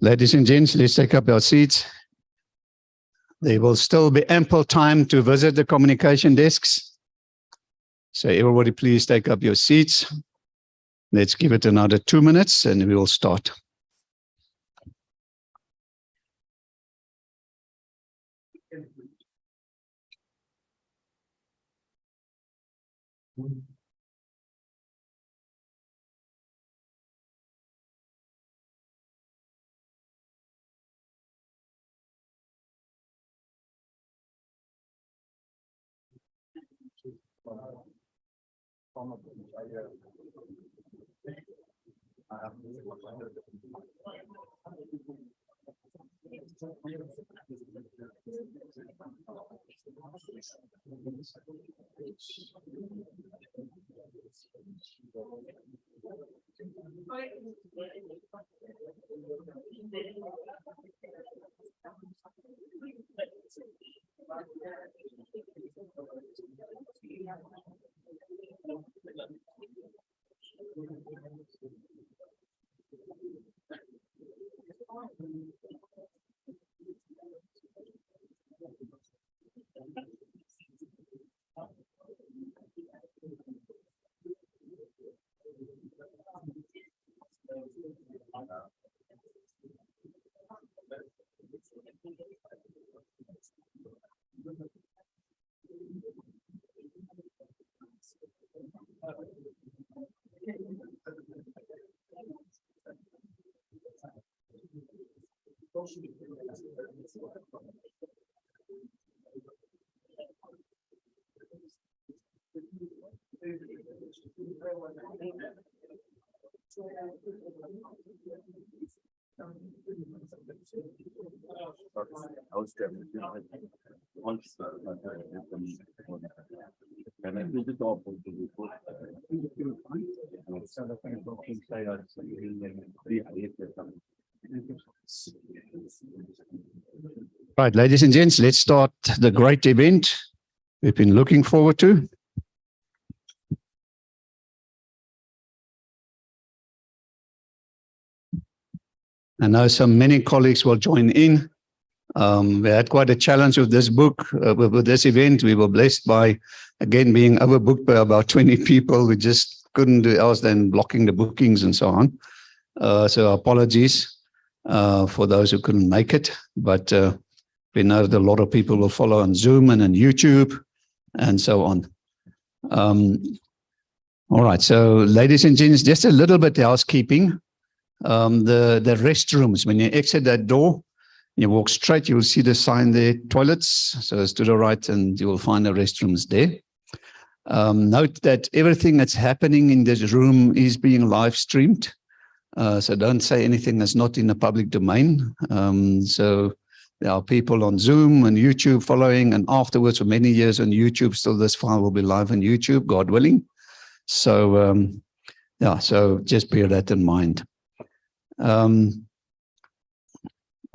Ladies and gents, let's take up our seats. There will still be ample time to visit the communication desks. So everybody please take up your seats. Let's give it another 2 minutes and we will start. Right, ladies and gents, let's start the great event we've been looking forward to. I know many colleagues will join in. We had quite a challenge with this book, with this event. We were blessed by, again, being overbooked by about 20 people. We just couldn't do else than blocking the bookings and so on. So apologies for those who couldn't make it. But we know that a lot of people will follow on Zoom and on YouTube and so on. All right, so ladies and gents, just a little bit of housekeeping. The restrooms, when you exit that door, you walk straight, you will see the sign there, toilets. So it's to the right and you will find the restrooms there. Note that everything that's happening in this room is being live streamed. So don't say anything that's not in the public domain. So there are people on Zoom and YouTube following, and afterwards for many years on YouTube, still this file will be live on YouTube, God willing. So yeah, so just bear that in mind.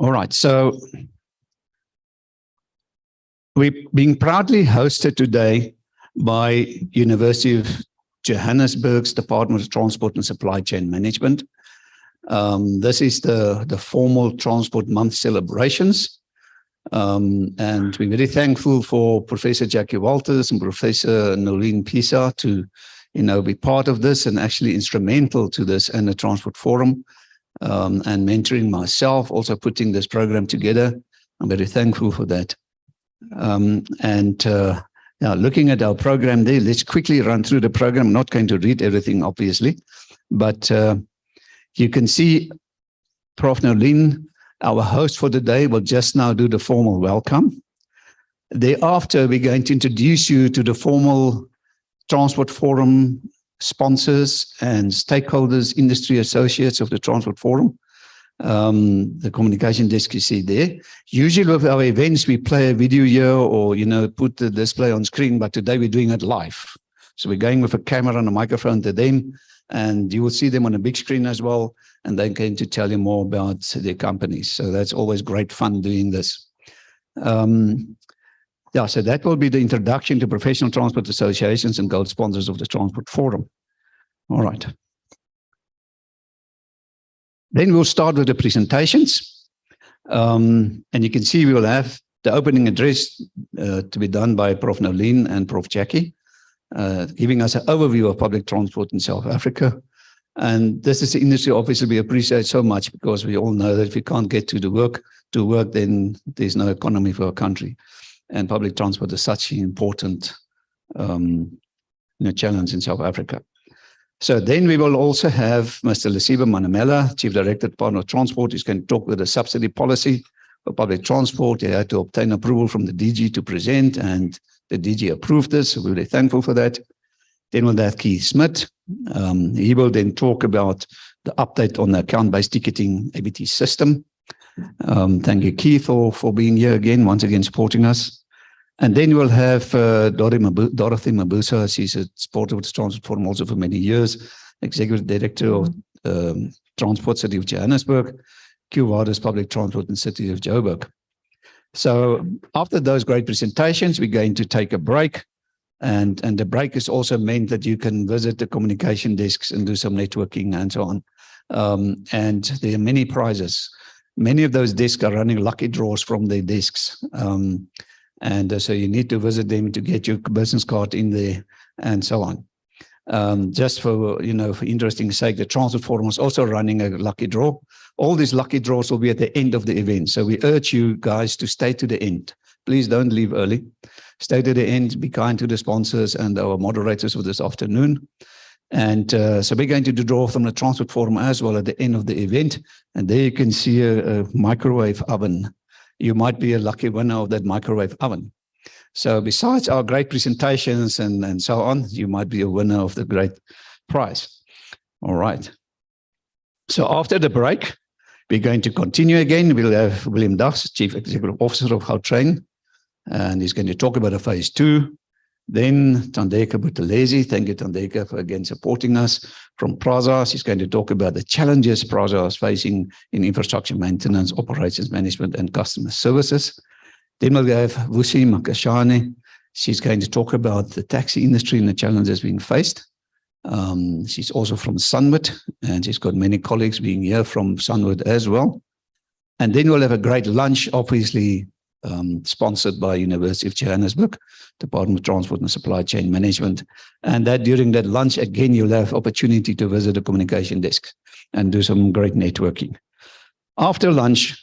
All right, so we're being proudly hosted today by University of Johannesburg's Department of Transport and Supply Chain Management. This is the formal Transport Month celebrations. And we're very thankful for Professor Jackie Walters and Professor Noreen Pisa to, be part of this and actually instrumental to this and the Transport Forum. And mentoring myself, also putting this program together. I'm very thankful for that. Now looking at our program there, let's quickly run through the program. I'm not going to read everything, obviously, but you can see Prof. Nolien, our host for the day, will just now do the formal welcome. Thereafter, we're going to introduce you to the formal Transport Forum sponsors and stakeholders, industry associates of the Transport Forum. The communication desk you see there. Usually with our events, we play a video here or, put the display on screen, but today we're doing it live. So we're going with a camera and a microphone to them, and you will see them on a big screen as well, and they're going to tell you more about their companies. So that's always great fun doing this. Yeah, so that will be the introduction to professional transport associations and gold sponsors of the Transport Forum. All right. Then we'll start with the presentations. And you can see we will have the opening address to be done by Prof. Nolene and Prof. Jackie, giving us an overview of public transport in South Africa. And this is the industry obviously we appreciate so much, because we all know that if we can't get to work, then there's no economy for our country. And public transport is such an important challenge in South Africa. So then we will also have Mr. Lesiba Manamela, Chief Director, Department of Transport. He's going to talk with the subsidy policy for public transport. He had to obtain approval from the DG to present, and the DG approved this. So we're very thankful for that. Then we'll have Keith Smith. He will then talk about the update on the account-based ticketing ABT system. Thank you, Keith, for being here again, once again supporting us. And then we'll have Dorothy Mabusa. She's a supporter of the Transport Forum also for many years, Executive Director of Transport City of Johannesburg, Vadis Public Transport in City of Joburg. So after those great presentations, we're going to take a break. And the break is also meant that you can visit the communication desks and do some networking and so on. And there are many prizes. Many of those desks are running lucky draws from their desks. So you need to visit them to get your business card in there and so on. Just for interesting sake, the Transport Forum is also running a lucky draw. All these lucky draws will be at the end of the event. So we urge you guys to stay to the end. Please don't leave early. Stay to the end, be kind to the sponsors and our moderators for this afternoon. And so we're going to do draw from the Transport Forum as well at the end of the event. And there you can see a microwave oven. You might be a lucky winner of that microwave oven. So besides our great presentations and so on, you might be a winner of the great prize. All right. So after the break, we're going to continue again. We'll have William Duffs, Chief Executive Officer of Gautrain, and he's going to talk about a phase 2. Then Tandeka Buthelezi, thank you Tandeka for again supporting us from PRASA. He's going to talk about the challenges PRASA is facing in infrastructure maintenance, operations management and customer services. Then we'll have Vusi Makashane. She's going to talk about the taxi industry and the challenges being faced. She's also from Sunwood, and she's got many colleagues being here from Sunwood as well. And then we'll have a great lunch, obviously sponsored by University of Johannesburg, Department of Transport and Supply Chain Management. And that during that lunch, again, you'll have opportunity to visit the communication desk and do some great networking. After lunch,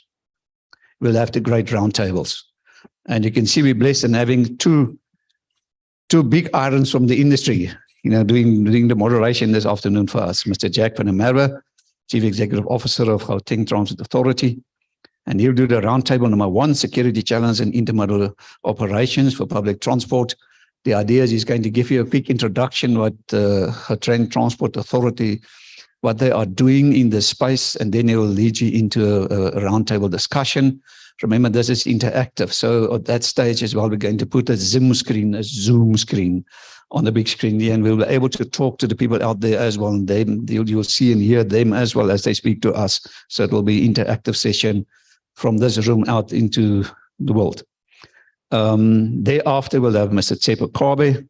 we'll have the great roundtables. And you can see we're blessed in having two big irons from the industry, doing the moderation this afternoon for us. Mr. Jack van der Merwe, Chief Executive Officer of Gauteng Transit Authority. And he'll do the roundtable number 1, security challenge and intermodal operations for public transport. The idea is he's going to give you a quick introduction what Gauteng Transport Authority, what they are doing in this space, and then he will lead you into a roundtable discussion. Remember, this is interactive. So at that stage as well, we're going to put a Zoom screen on the big screen here, and we'll be able to talk to the people out there as well. And you'll see and hear them as well as they speak to us. So it will be an interactive session from this room out into the world. Thereafter, we'll have Mr. Tsepo Kabe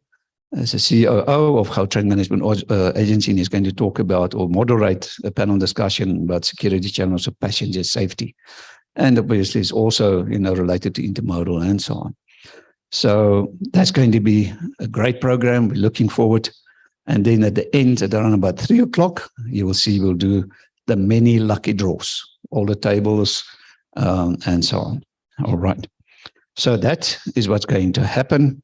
as the COO of Gauteng Management Agency, and he's going to talk about or moderate a panel discussion about security channels of passenger safety. And obviously, it's also related to intermodal and so on. So that's going to be a great program. We're looking forward. And then at the end, at around about 3 o'clock, you will see we'll do the many lucky draws, all the tables, and so on. All right. So that is what's going to happen.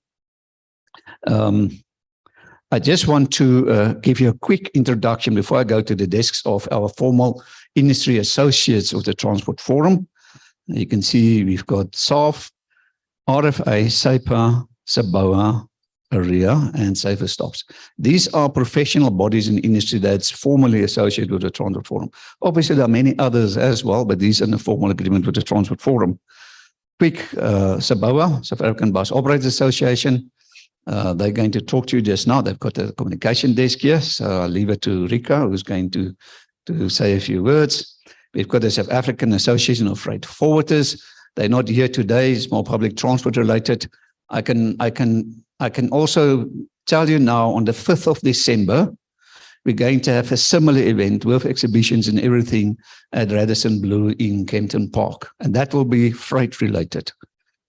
I just want to give you a quick introduction before I go to the desks of our formal industry associates of the Transport Forum. You can see we've got SAF, RFA, SAPA, SABOA, AREA, and Safer Stops. These are professional bodies in the industry that's formally associated with the Transport Forum. Obviously, there are many others as well, but these are in a formal agreement with the Transport Forum. Quick, SABOA, South African Bus Operators Association. They're going to talk to you just now. They've got a communication desk here, so I'll leave it to Rika, who's going to say a few words. We've got the South African Association of Freight Forwarders. They're not here today. It's more public transport related. I can also tell you now on the 5th of December, we're going to have a similar event with exhibitions and everything at Radisson Blue in Kempton Park. And that will be freight related.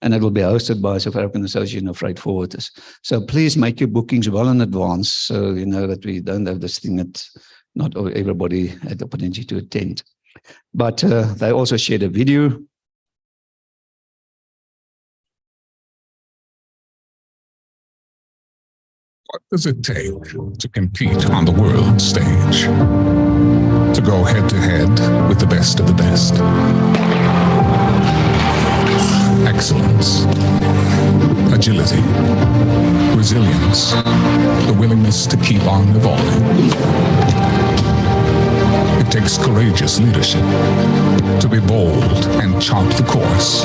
And it will be hosted by South African Association of Freight Forwarders. So please make your bookings well in advance so you know that we don't have this thing that not everybody had the opportunity to attend. But they also shared a video. What does it take to compete on the world stage? To go head to head with the best of the best? Excellence, agility, resilience, the willingness to keep on evolving. It takes courageous leadership to be bold and chart the course,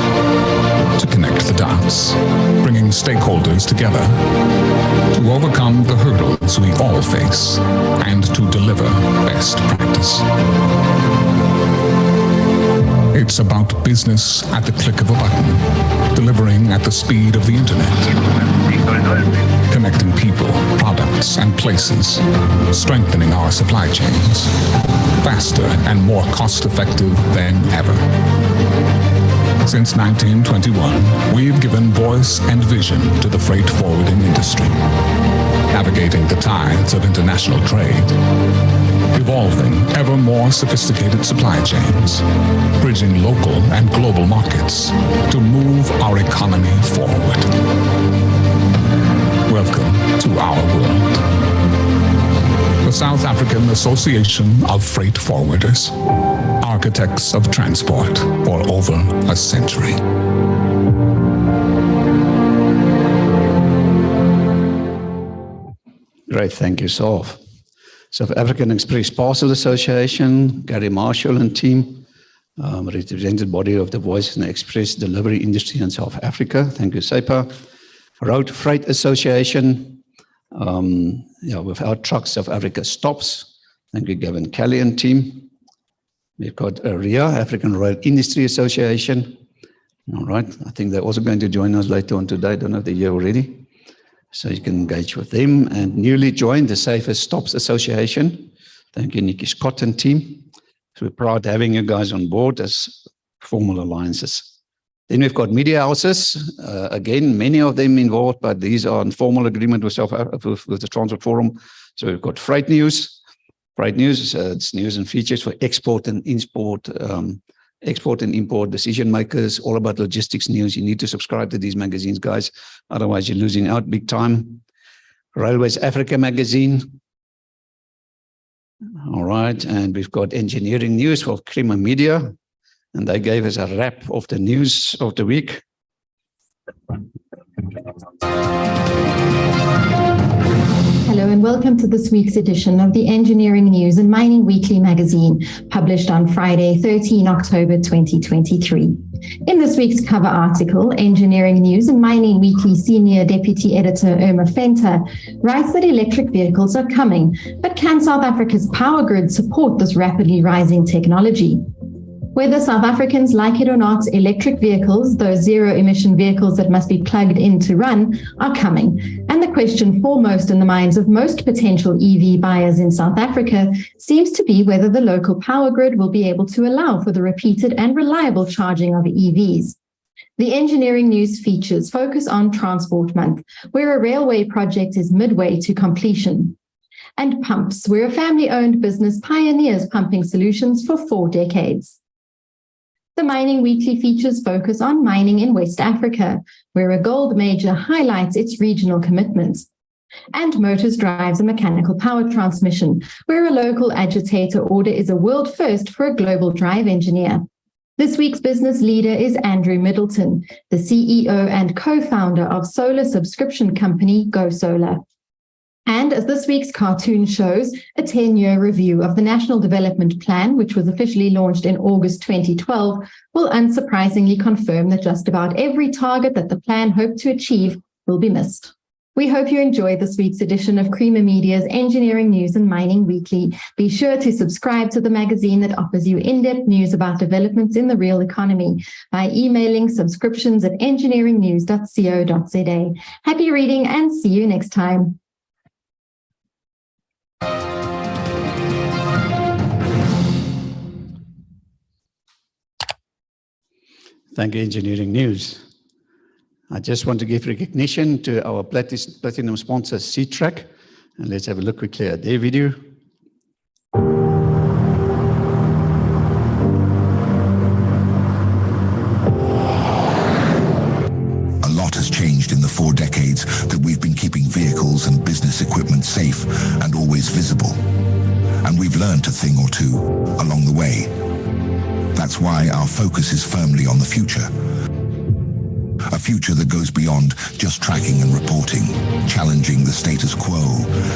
to connect the dots, bringing stakeholders together, to overcome the hurdles we all face, and to deliver best practice. It's about business at the click of a button, delivering at the speed of the internet, connecting people, products, and places, strengthening our supply chains, faster and more cost-effective than ever. Since 1921, we've given voice and vision to the freight forwarding industry, navigating the tides of international trade, evolving ever more sophisticated supply chains, bridging local and global markets to move our economy forward. Welcome to our world. The South African Association of Freight Forwarders, architects of transport for over a century. Great, thank you, Solve. South African Express Parcel Association, Gary Marshall and team, represented body of the Voice and Express delivery industry in South Africa. Thank you, SEPA. Road Freight Association, without trucks, South Africa stops. Thank you, Gavin Kelly and team. We've got RIA, African Road Industry Association. All right, I think they're also going to join us later on today. I don't know if they're here already. So you can engage with them. And newly joined the Safest Stops Association. Thank you, Nikki Scott and team. So we're proud having you guys on board as formal alliances. Then we've got media houses. Again, many of them involved, but these are in formal agreement with the Transport Forum. So we've got Freight News. Freight News, it's news and features for export and import decision makers, all about logistics news. You need to subscribe to these magazines, guys. Otherwise, you're losing out big time. Railways Africa magazine. All right. And we've got engineering news for Crema Media. And they gave us a wrap of the news of the week. Hello and welcome to this week's edition of the Engineering News and Mining Weekly magazine, published on Friday, 13 October 2023. In this week's cover article, Engineering News and Mining Weekly Senior Deputy Editor Irma Fenter writes that electric vehicles are coming, but can South Africa's power grid support this rapidly rising technology? Whether South Africans like it or not, electric vehicles, those zero-emission vehicles that must be plugged in to run, are coming. And the question foremost in the minds of most potential EV buyers in South Africa seems to be whether the local power grid will be able to allow for the repeated and reliable charging of EVs. The Engineering News features focus on Transport Month, where a railway project is midway to completion. And Pumps, where a family-owned business pioneers pumping solutions for 4 decades. The Mining Weekly features focus on mining in West Africa, where a gold major highlights its regional commitments. And Motors drives a mechanical power transmission, where a local agitator order is a world first for a global drive engineer. This week's business leader is Andrew Middleton, the CEO and co-founder of solar subscription company Go Solar. And as this week's cartoon shows, a 10-year review of the National Development Plan, which was officially launched in August 2012, will unsurprisingly confirm that just about every target that the plan hoped to achieve will be missed. We hope you enjoyed this week's edition of Crema Media's Engineering News and Mining Weekly. Be sure to subscribe to the magazine that offers you in-depth news about developments in the real economy by emailing subscriptions@engineeringnews.co.za. Happy reading and see you next time. Thank you, Engineering News. I just want to give recognition to our platinum sponsor, C-Track. And let's have a look quickly at their video. A lot has changed in the 4 decades that we've been keeping vehicles and business equipment safe and always visible. And we've learned a thing or two along the way. That's why our focus is firmly on the future. A future that goes beyond just tracking and reporting, challenging the status quo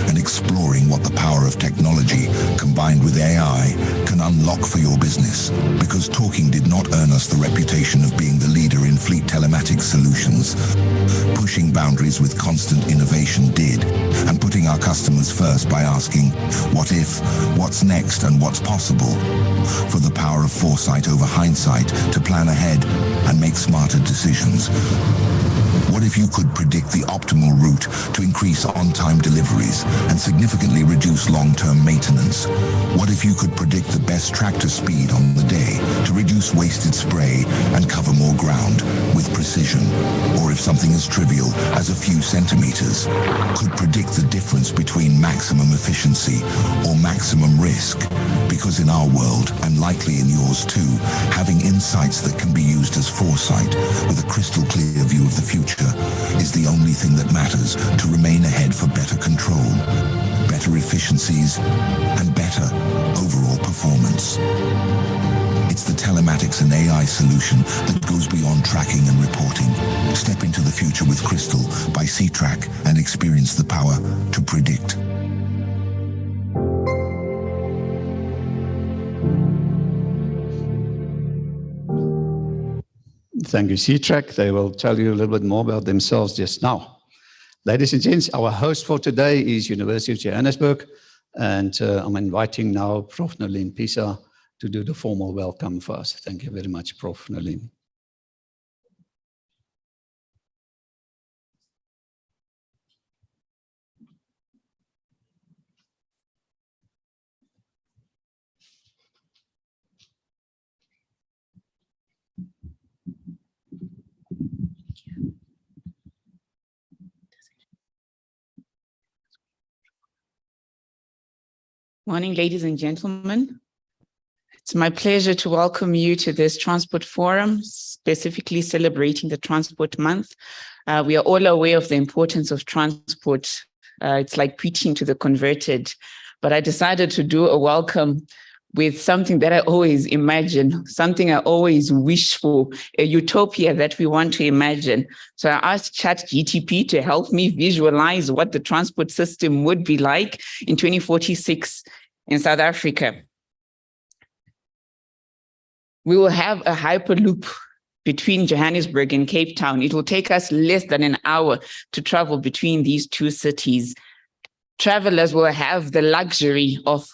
and exploring what the power of technology combined with AI can unlock for your business. Because talking did not earn us the reputation of being the leader in fleet telematics solutions. Pushing boundaries with constant innovation did, and putting our customers first by asking, what if, what's next, and what's possible? For the power of foresight over hindsight to plan ahead and make smarter decisions. What if you could predict the optimal route to increase on-time deliveries and significantly reduce long-term maintenance? What if you could predict the best tractor speed on the day to reduce wasted spray and cover more ground with precision? Or if something as trivial as a few centimeters could predict the difference between maximum efficiency or maximum risk? Because in our world, and likely in yours too, having insights that can be used as foresight with a crystal clear view of the future is the only thing that matters to remain ahead for better control, better efficiencies, and better overall performance. It's the telematics and AI solution that goes beyond tracking and reporting. Step into the future with Crystal by C-Track and experience the power to predict. Thank you, C-Track. They will tell you a little bit more about themselves just now. Ladies and gents, our host for today is University of Johannesburg, and I'm inviting now Prof. Nolene Pisa to do the formal welcome for us. Thank you very much, Prof. Nolene. Morning, ladies and gentlemen. It's my pleasure to welcome you to this Transport Forum, specifically celebrating the Transport Month. We are all aware of the importance of transport. It's like preaching to the converted, but I decided to do a welcome with something that I always imagine, something I always wish for, a utopia that we want to imagine. So I asked ChatGTP to help me visualize what the transport system would be like in 2046 in South Africa. We will have a hyperloop between Johannesburg and Cape Town. It will take us less than an hour to travel between these two cities. Travelers will have the luxury of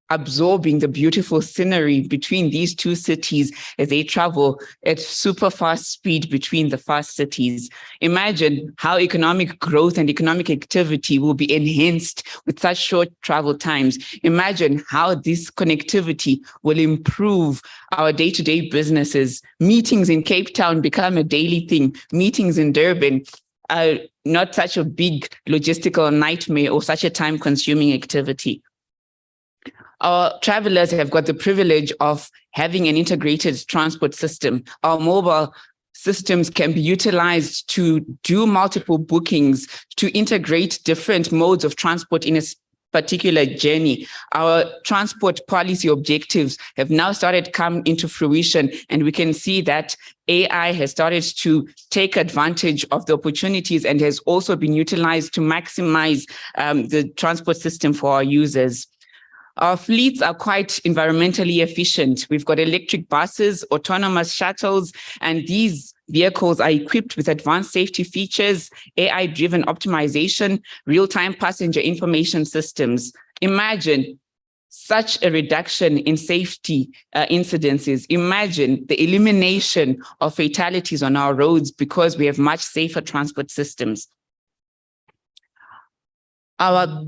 absorbing the beautiful scenery between these two cities as they travel at super fast speed between the fast cities. Imagine how economic growth and economic activity will be enhanced with such short travel times. Imagine how this connectivity will improve our day-to-day businesses. Meetings in Cape Town become a daily thing. Meetings in Durban are not such a big logistical nightmare or such a time-consuming activity. Our travelers have got the privilege of having an integrated transport system. Our mobile systems can be utilized to do multiple bookings, to integrate different modes of transport in a particular journey. Our transport policy objectives have now started to come into fruition, and we can see that AI has started to take advantage of the opportunities and has also been utilized to maximize the transport system for our users. Our fleets are quite environmentally efficient. We've got electric buses, autonomous shuttles, and these vehicles are equipped with advanced safety features, AI-driven optimization, real-time passenger information systems. Imagine such a reduction in safety incidences. Imagine the elimination of fatalities on our roads because we have much safer transport systems. Our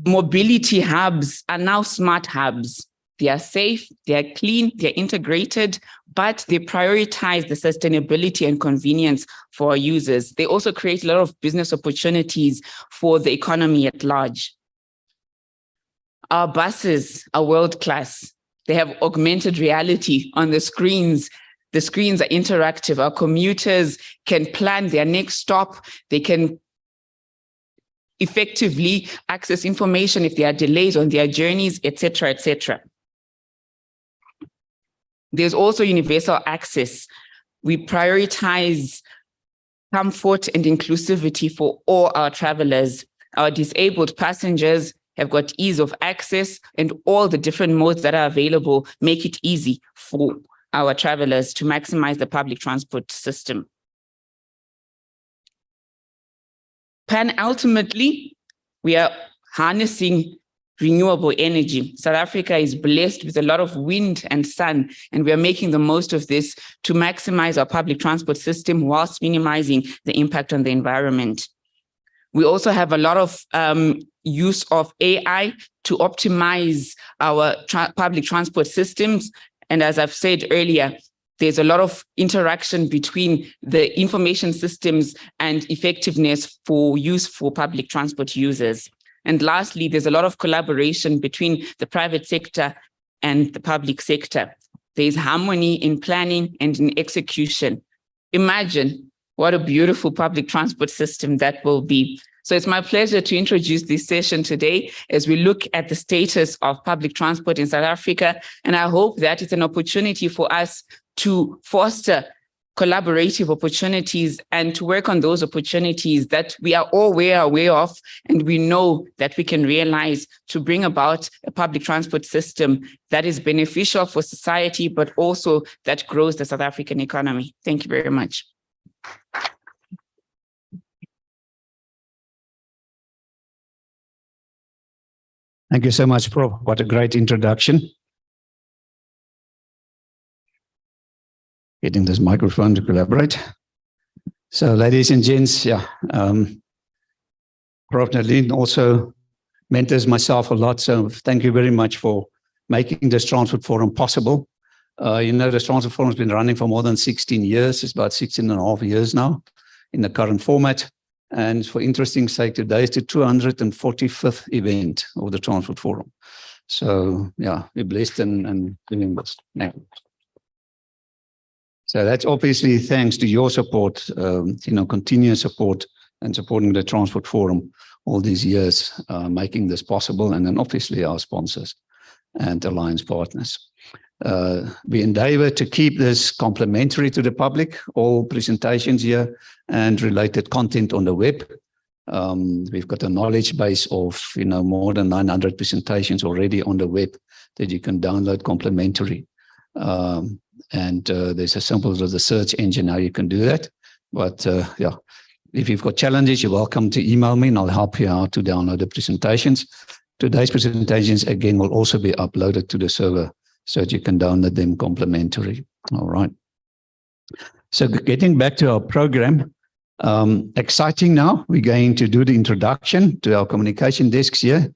mobility hubs are now smart hubs. they are safe, they are clean, they're integrated, but they prioritize the sustainability and convenience for our users. They also create a lot of business opportunities for the economy at large. Our buses are world-class. They have augmented reality on the screens. The screens are interactive. Our commuters can plan their next stop. They can effectively access information if there are delays on their journeys, etc., etc. There's also universal access. We prioritize comfort and inclusivity for all our travelers. Our disabled passengers have got ease of access, and all the different modes that are available make it easy for our travelers to maximize the public transport system. Ultimately, we are harnessing renewable energy. South Africa is blessed with a lot of wind and sun, and we are making the most of this to maximize our public transport system whilst minimizing the impact on the environment. We also have a lot of use of AI to optimize our public transport systems. And as I've said earlier, there's a lot of interaction between the information systems and effectiveness for use for public transport users. And lastly, there's a lot of collaboration between the private sector and the public sector. There's harmony in planning and in execution. Imagine what a beautiful public transport system that will be. So it's my pleasure to introduce this session today as we look at the status of public transport in South Africa. And I hope that it's an opportunity for us to foster collaborative opportunities and to work on those opportunities that we are all aware of, and we know that we can realize to bring about a public transport system that is beneficial for society, but also that grows the South African economy. Thank you very much. Thank you so much, Prof. What a great introduction. Getting this microphone to collaborate. So, ladies and gents, Prof. Nadine also mentors myself a lot. So thank you very much for making this Transport Forum possible. This Transport Forum has been running for more than 16 years. It's about 16.5 years now in the current format. And for interesting sake, today is the 245th event of the Transport Forum. So, we're blessed and doing this now. So that's obviously thanks to your support, continuous support and supporting the Transport Forum all these years, making this possible, and then obviously our sponsors and alliance partners. We endeavor to keep this complimentary to the public, all presentations here and related content on the web. We've got a knowledge base of more than 900 presentations already on the web that you can download complimentary. And there's a simple as a search engine how you can do that. But if you've got challenges, you're welcome to email me and I'll help you out to download the presentations. Today's presentations, again, will also be uploaded to the server so that you can download them complimentary. All right. So getting back to our program, exciting now, we're going to do the introduction to our communication desks here.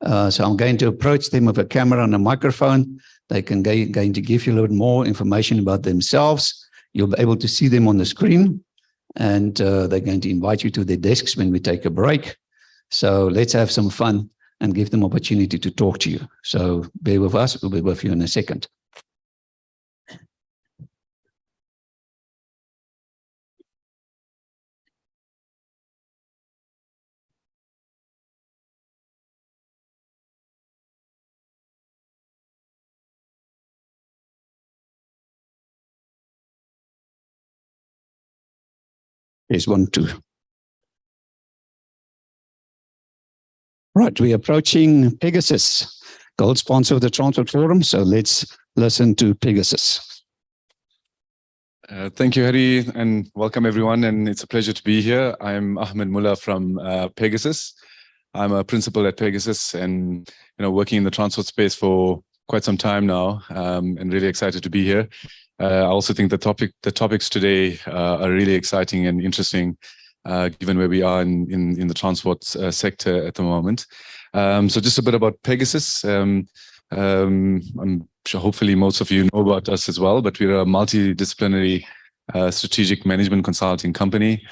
So I'm going to approach them with a camera and a microphone. They can going to give you a little more information about themselves. You'll be able to see them on the screen, and they're going to invite you to their desks when we take a break. So let's have some fun and give them opportunity to talk to you. So bear with us, we'll be with you in a second. Here's 1, 2. Right, we're approaching Pegasus, gold sponsor of the Transport Forum. So let's listen to Pegasus. Thank you, Harry, and welcome everyone. And it's a pleasure to be here. I'm Ahmed Mullah from Pegasus. I'm a principal at Pegasus and working in the transport space for quite some time now, and really excited to be here. I also think the topics today are really exciting and interesting, given where we are in the transport sector at the moment. So just a bit about Pegasus. I'm sure hopefully most of you know about us as well, but we're a multidisciplinary strategic management consulting company.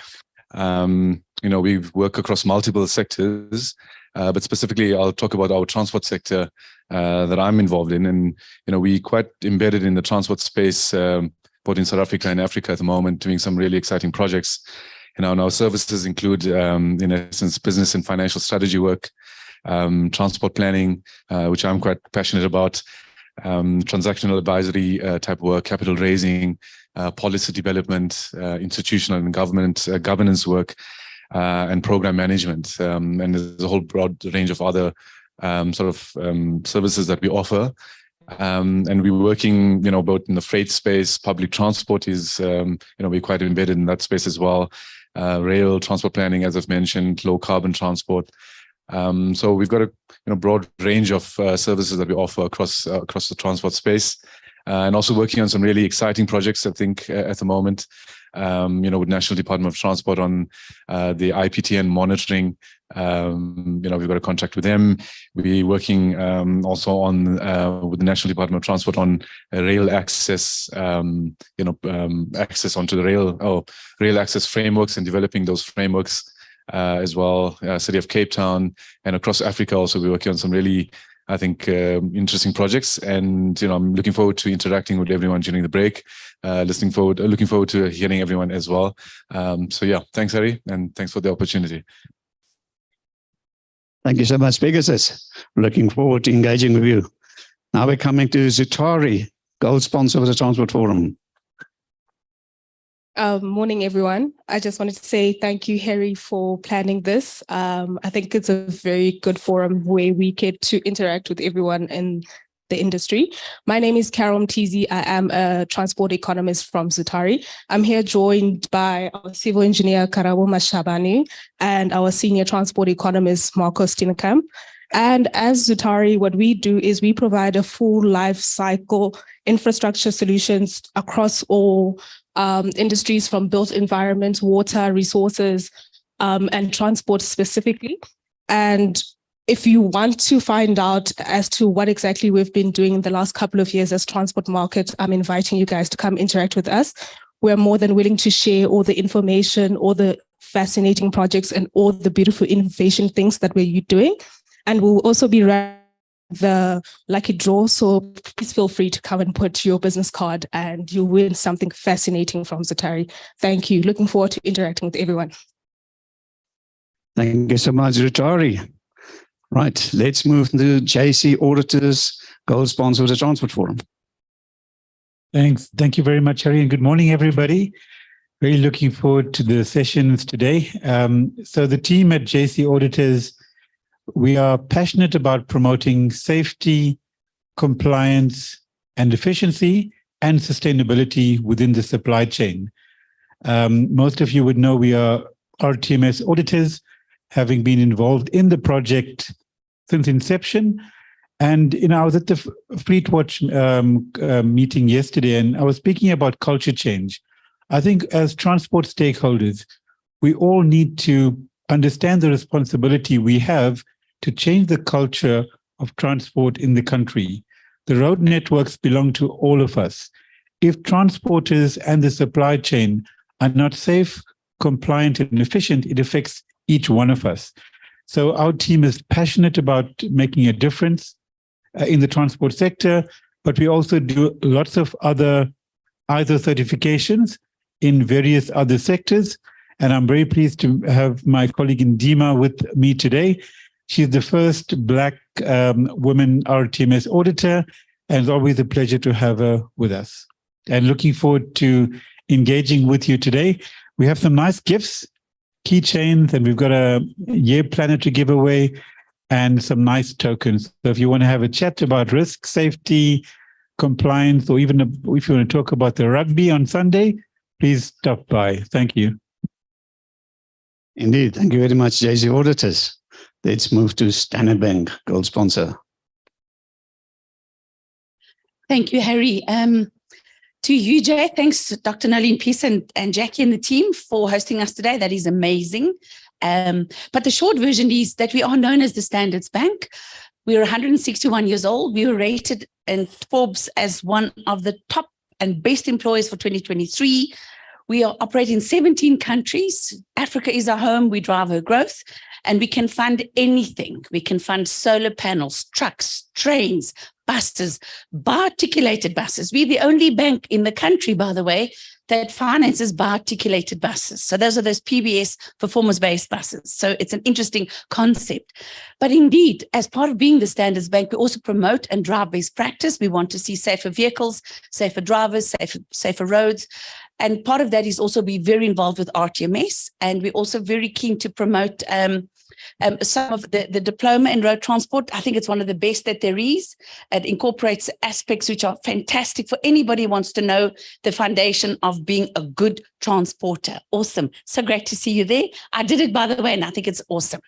We work across multiple sectors, but specifically I'll talk about our transport sector that I'm involved in. And, we're quite embedded in the transport space, both in South Africa and Africa at the moment, doing some really exciting projects. And our services include, in essence, business and financial strategy work, transport planning, which I'm quite passionate about, transactional advisory type work, capital raising, policy development, institutional and governance work, and program management. And there's a whole broad range of other services that we offer. And we're working, both in the freight space. Public transport is, we're quite embedded in that space as well. Rail transport planning, as I've mentioned, low carbon transport. So we've got a broad range of services that we offer across the transport space, and also working on some really exciting projects, I think, at the moment. With National Department of Transport on the IPTN monitoring. We've got a contract with them. We're working also on with the National Department of Transport on rail access, access onto the rail access frameworks and developing those frameworks as well. City of Cape Town and across Africa also, we're working on some really, I think, interesting projects. And I'm looking forward to interacting with everyone during the break. Looking forward to hearing everyone as well. Thanks, Harry, and thanks for the opportunity. Thank you so much, Pegasus. Looking forward to engaging with you. Now we're coming to Zutari, gold sponsor of the Transport Forum. Morning, everyone. I just wanted to say thank you, Harry, for planning this. I think it's a very good forum where we get to interact with everyone in the industry. My name is Carol Mtizi. I am a transport economist from Zutari. I'm here joined by our civil engineer, Karabo Mashabani, and our senior transport economist, Marcos Tinekam. And as Zutari, what we do is we provide a full life cycle infrastructure solutions across all industries, from built environment, water, resources, and transport specifically. And if you want to find out as to what exactly we've been doing in the last couple of years as Transport Market, I'm inviting you guys to come interact with us. We're more than willing to share all the information, all the fascinating projects, and all the beautiful innovation things that we're doing. And we'll also be running the lucky draw. So please feel free to come and put your business card and you'll win something fascinating from Zutari. Thank you. Looking forward to interacting with everyone. Thank you so much, Zutari. Right, let's move to JC Auditors, gold sponsor of the Transport Forum. Thanks. Thank you very much, Harry, and good morning, everybody. Very looking forward to the sessions today. So the team at JC Auditors, we are passionate about promoting safety, compliance, and efficiency and sustainability within the supply chain. Most of you would know we are RTMS auditors, having been involved in the project since inception. And I was at the Fleetwatch meeting yesterday, and I was speaking about culture change. I think as transport stakeholders, we all need to understand the responsibility we have to change the culture of transport in the country. The road networks belong to all of us. If transporters and the supply chain are not safe, compliant, and efficient, it affects each one of us. So our team is passionate about making a difference in the transport sector, but we also do lots of other ISO certifications in various other sectors. And I'm very pleased to have my colleague Ndima with me today. She's the first Black woman RTMS auditor, and it's always a pleasure to have her with us. And looking forward to engaging with you today. We have some nice gifts, keychains, and we've got a year planner to give away and some nice tokens. So if you want to have a chat about risk, safety, compliance, or even if you want to talk about the rugby on Sunday, please stop by. Thank you. Indeed. Thank you very much, JC Auditors. Let's move to Standard Bank, gold sponsor. Thank you, Harry. To you, Jay, thanks to Dr. Nolene Peace and Jackie and the team for hosting us today. That is amazing. But the short version is that we are known as the Standards Bank. We are 161 years old. We were rated in Forbes as one of the top and best employers for 2023. We are operating in 17 countries. Africa is our home. We drive our growth, and we can fund anything. We can fund solar panels, trucks, trains, buses, bar-articulated buses. We're the only bank in the country, by the way, that finances bar-articulated buses. So those are those PBS, performance-based buses. So it's an interesting concept. But indeed, as part of being the Standards Bank, we also promote and drive best practice. We want to see safer vehicles, safer drivers, safer roads. And part of that is also be very involved with RTMS. And we're also very keen to promote some of the diploma in road transport. I think it's one of the best that there is. It incorporates aspects which are fantastic for anybody who wants to know the foundation of being a good transporter. Awesome. So great to see you there. I did it, by the way, and I think it's awesome.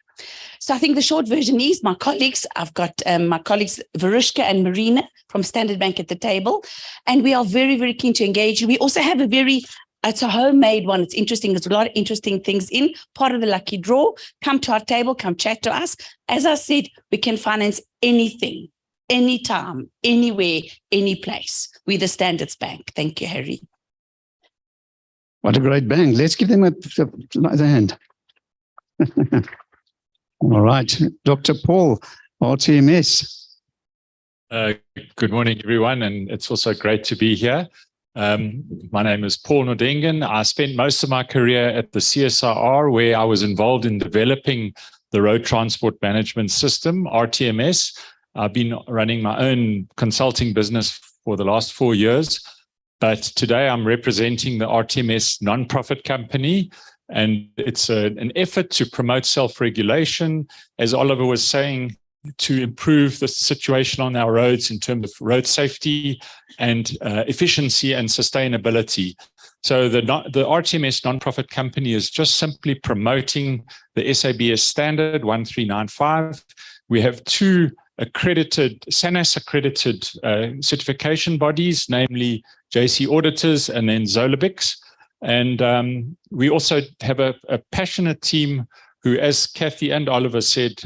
So I think the short version is my colleagues, I've got my colleagues Varushka and Marina from Standard Bank at the table, and we are very, very keen to engage you. We also have it's a homemade one. It's interesting. There's a lot of interesting things in part of the lucky draw. Come to our table, come chat to us. As I said, we can finance anything, anytime, anywhere, any place. We're the Standards Bank. Thank you, Harry. What a great bank. Let's give them a hand. All right. Dr. Paul, RTMS. Good morning, everyone, and it's also great to be here. My name is Paul Nordingen. I spent most of my career at the CSIR, where I was involved in developing the road transport management system, RTMS. I've been running my own consulting business for the last 4 years, but today I'm representing the RTMS nonprofit company, and it's an effort to promote self-regulation, as Oliver was saying, to improve the situation on our roads in terms of road safety and efficiency and sustainability. So the RTMS nonprofit company is just simply promoting the SABS standard 1395. We have two accredited, SANAS accredited certification bodies, namely JC Auditors and then Zolabix. And we also have a passionate team who, as Kathy and Oliver said,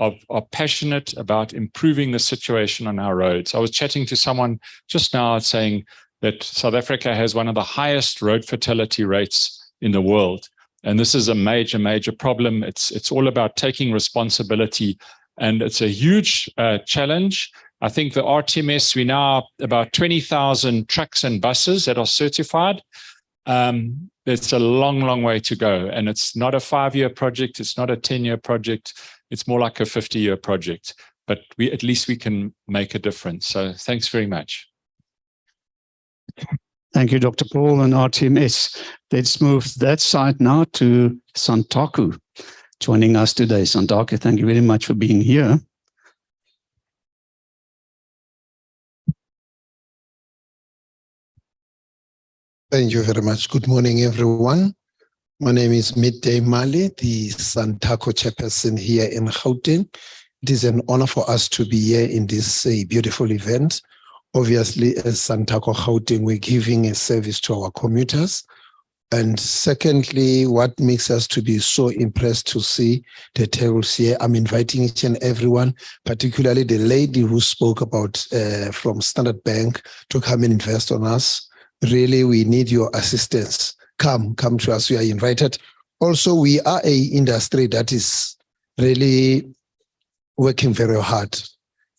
are passionate about improving the situation on our roads. I was chatting to someone just now saying that South Africa has one of the highest road fatality rates in the world. And this is a major, major problem. It's all about taking responsibility, and it's a huge challenge. I think the RTMS, we now about 20,000 trucks and buses that are certified. It's a long, long way to go. And it's not a 5-year project. It's not a 10-year project. It's more like a 50-year project, but at least we can make a difference. So thanks very much. Thank you, Dr. Paul and RTMS. Let's move that side now to Santaku, joining us today. Santaku, thank you very much for being here. Thank you very much. Good morning, everyone. My name is Midday Mali, the Santaku chairperson here in Gauteng. It is an honor for us to be here in this beautiful event. Obviously, as Santaku Gauteng, we're giving a service to our commuters. And secondly, what makes us to be so impressed to see the tables here, I'm inviting each and everyone, particularly the lady who spoke about from Standard Bank, to come and invest on us. Really, we need your assistance. Come to us. We are invited. Also, we are a industry that is really working very hard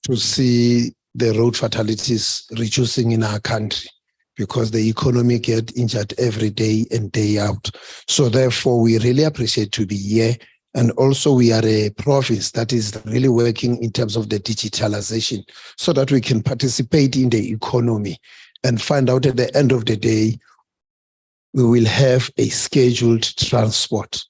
to see the road fatalities reducing in our country, because the economy gets injured every day and day out. So therefore, we really appreciate to be here. And also, we are a province that is really working in terms of the digitalization so that we can participate in the economy and find out at the end of the day, we will have a scheduled transport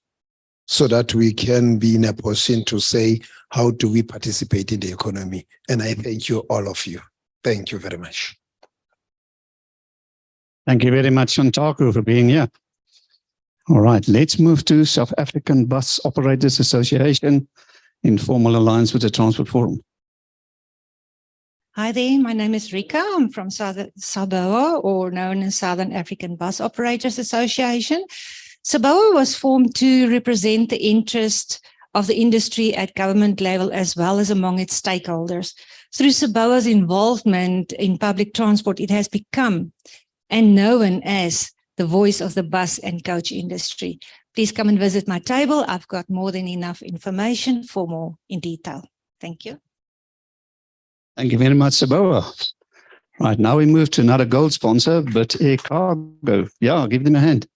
so that we can be in a position to say, how do we participate in the economy? And I thank you, all of you. Thank you very much. Thank you very much, Santaku, for being here. All right, let's move to South African Bus Operators Association in formal alliance with the Transport Forum. Hi there, my name is Rika. I'm from SABOA, or known as Southern African Bus Operators Association. SABOA was formed to represent the interest of the industry at government level as well as among its stakeholders. Through SABOA's involvement in public transport, it has become and known as the voice of the bus and coach industry. Please come and visit my table. I've got more than enough information for more in detail. Thank you. Thank you very much, SABOA. Right, now we move to another gold sponsor, but Air Cargo. Yeah, give them a hand.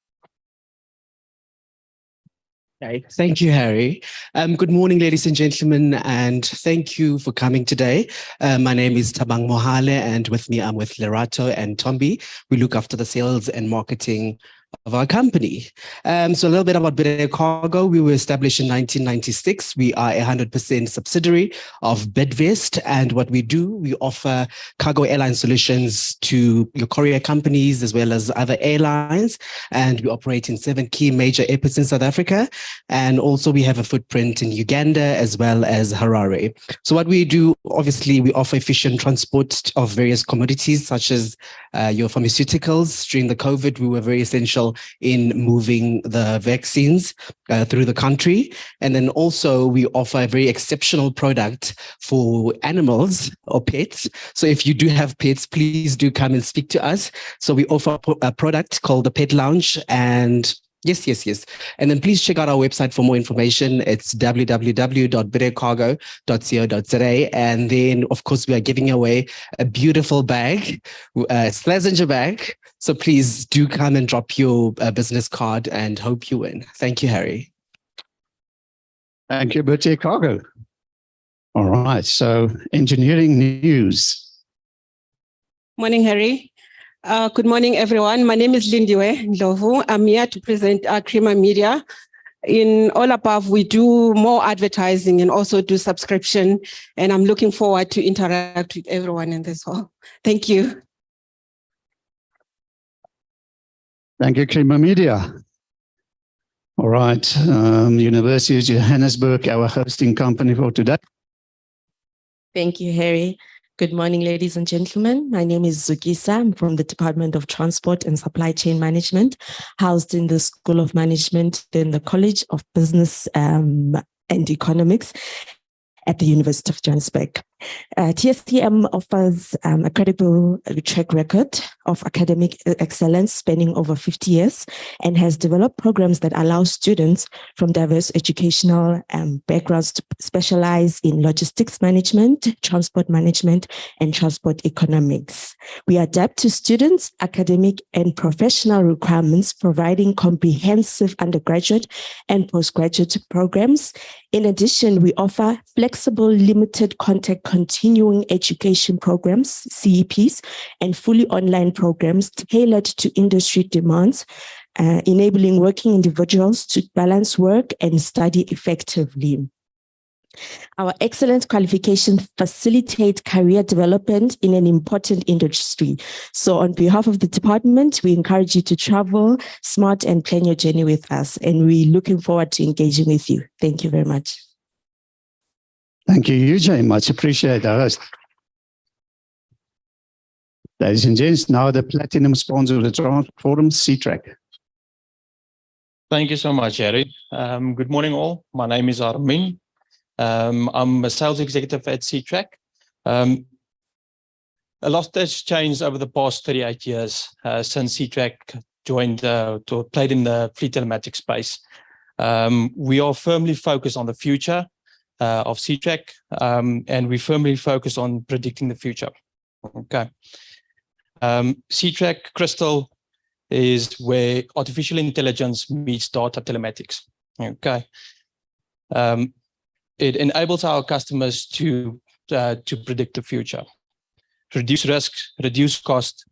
Okay, thank you, Harry. Good morning, ladies and gentlemen, and thank you for coming today. My name is Tabang Mohale, and with me, I'm with Lerato and Tombi. We look after the sales and marketing of our company. So a little bit about Bidwest Cargo. We were established in 1996. We are a 100% subsidiary of Bidwest, and what we do, we offer cargo airline solutions to your courier companies as well as other airlines, and we operate in 7 key major airports in South Africa, and also we have a footprint in Uganda as well as Harare. So what we do, obviously, we offer efficient transport of various commodities such as your pharmaceuticals. During the COVID, we were very essential in moving the vaccines through the country. And then also we offer a very exceptional product for animals or pets. So if you do have pets, please do come and speak to us. So we offer a product called the Pet Lounge, and Yes. And then please check out our website for more information. It's www.bidwestcargo.co.za. And then, of course, we are giving away a beautiful bag, a Slazenger bag. So please do come and drop your business card and hope you win. Thank you, Harry. Thank you, Bidwest Cargo. All right, so engineering news. Morning, Harry. Good morning, everyone. My name is Lindiwe Ndlovu. I'm here to present Crema Media. In all above, we do more advertising and also do subscription, and I'm looking forward to interact with everyone in this hall. Thank you. Thank you, Crema Media. All right, University of Johannesburg, our hosting company for today. Thank you, Harry. Good morning, ladies and gentlemen. My name is Zukisa. I'm from the Department of Transport and Supply Chain Management, housed in the School of Management in the College of Business and Economics at the University of Johannesburg. TSTM offers a credible track record of academic excellence spanning over 50 years and has developed programs that allow students from diverse educational backgrounds to specialize in logistics management, transport management, and transport economics. We adapt to students' academic and professional requirements, providing comprehensive undergraduate and postgraduate programs. In addition, we offer flexible, limited contact continuing education programs, CEPs, and fully online programs tailored to industry demands, enabling working individuals to balance work and study effectively. Our excellent qualifications facilitate career development in an important industry. So on behalf of the department, we encourage you to travel smart and plan your journey with us. And we're looking forward to engaging with you. Thank you very much. Thank you, Eugene. Much appreciated. Ladies and gents, now the platinum sponsor of the Transport Forum, C-Track. Thank you so much, Harry. Good morning, all. My name is Armin. I'm a sales executive at C-Track. A lot has changed over the past 38 years since C-Track joined, played in the fleet telematics space. We are firmly focused on the future of C-Track, and we firmly focus on predicting the future. Okay. C-Track Crystal is where artificial intelligence meets data telematics. Okay. It enables our customers to predict the future, reduce risks, reduce cost,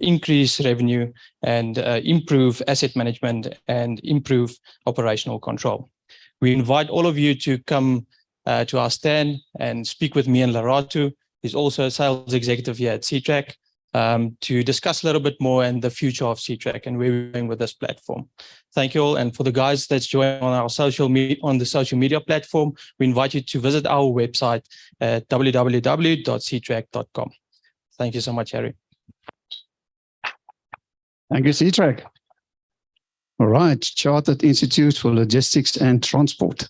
increase revenue, and improve asset management and improve operational control. We invite all of you to come to our stand and speak with me and Lerato, who's also a sales executive here at C-Track, to discuss a little bit more and the future of C-Track and where we're going with this platform. Thank you all. And for the guys that's joining on our social media platform, we invite you to visit our website at www.ctrack.com. Thank you so much, Harry. Thank you, C-Track. All right, Chartered Institute for Logistics and Transport.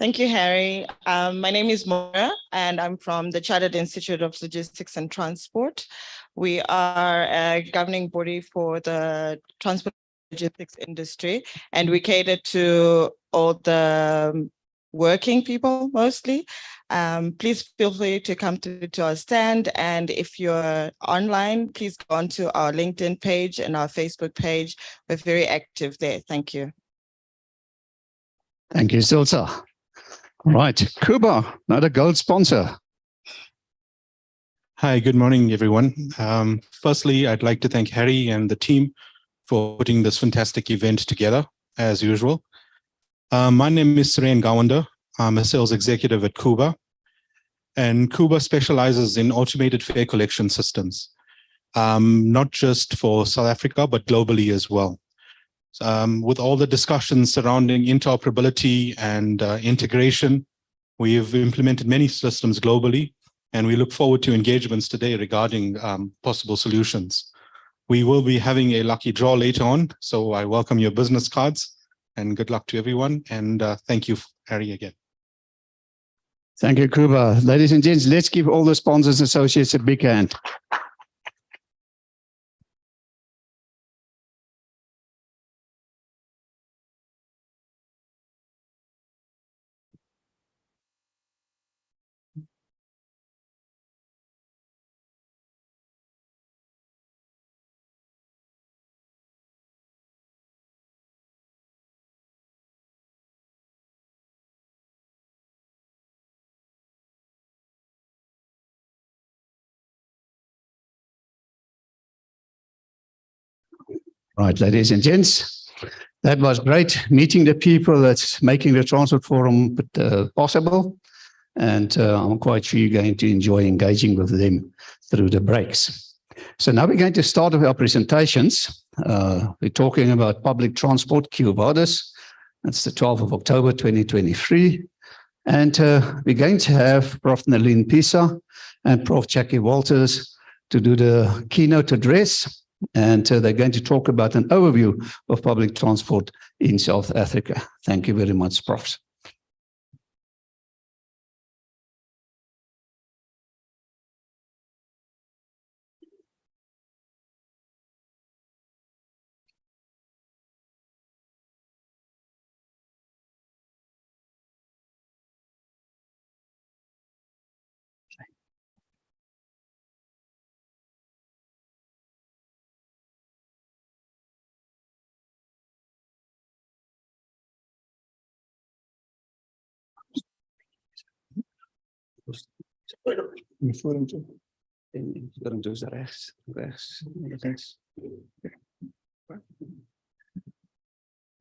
Thank you, Harry. My name is Maura, and I'm from the Chartered Institute of Logistics and Transport. We are a governing body for the transport logistics industry, and we cater to all the working people mostly. Please feel free to come to our stand, and if you're online, please go on to our LinkedIn page and our Facebook page. We're very active there. Thank you. Thank you, Silsa. All right, Kuba, another gold sponsor. Hi, good morning, everyone. Firstly, I'd like to thank Harry and the team for putting this fantastic event together, as usual. My name is Seren Gawanda. I'm a sales executive at Kuba, and Kuba specializes in automated fare collection systems, not just for South Africa, but globally as well. With all the discussions surrounding interoperability and integration, we have implemented many systems globally, and we look forward to engagements today regarding possible solutions. We will be having a lucky draw later on, so I welcome your business cards, and good luck to everyone, and thank you, Harry, again. Thank you, Kuba. Ladies and gents, let's give all the sponsors and associates a big hand. Right, ladies and gents, that was great meeting the people that's making the Transport Forum possible. And I'm quite sure you're going to enjoy engaging with them through the breaks. So now we're going to start with our presentations. We're talking about public transport, Vadis. That's the 12th of October, 2023. And we're going to have Prof. Nalin Pisa and Prof. Jackie Walters to do the keynote address. And they're going to talk about an overview of public transport in South Africa. Thank you very much, Prof.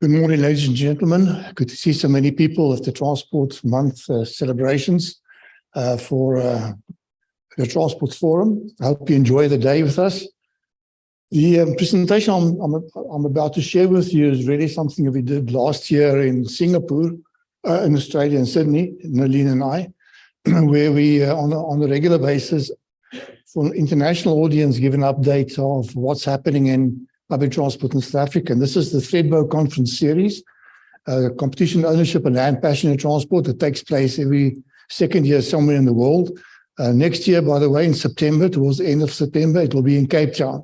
Good morning, ladies and gentlemen. Good to see so many people at the Transport Month celebrations for the Transport Forum. I hope you enjoy the day with us. The presentation I'm about to share with you is really something that we did last year in Singapore, in Australia, in Sydney, Nalin and I, where we, on a regular basis, for an international audience, give an update of what's happening in public transport in South Africa. And this is the Threadbow Conference Series, competition, ownership, and land passenger transport that takes place every second year somewhere in the world. Next year, by the way, in September, towards the end of September, it will be in Cape Town.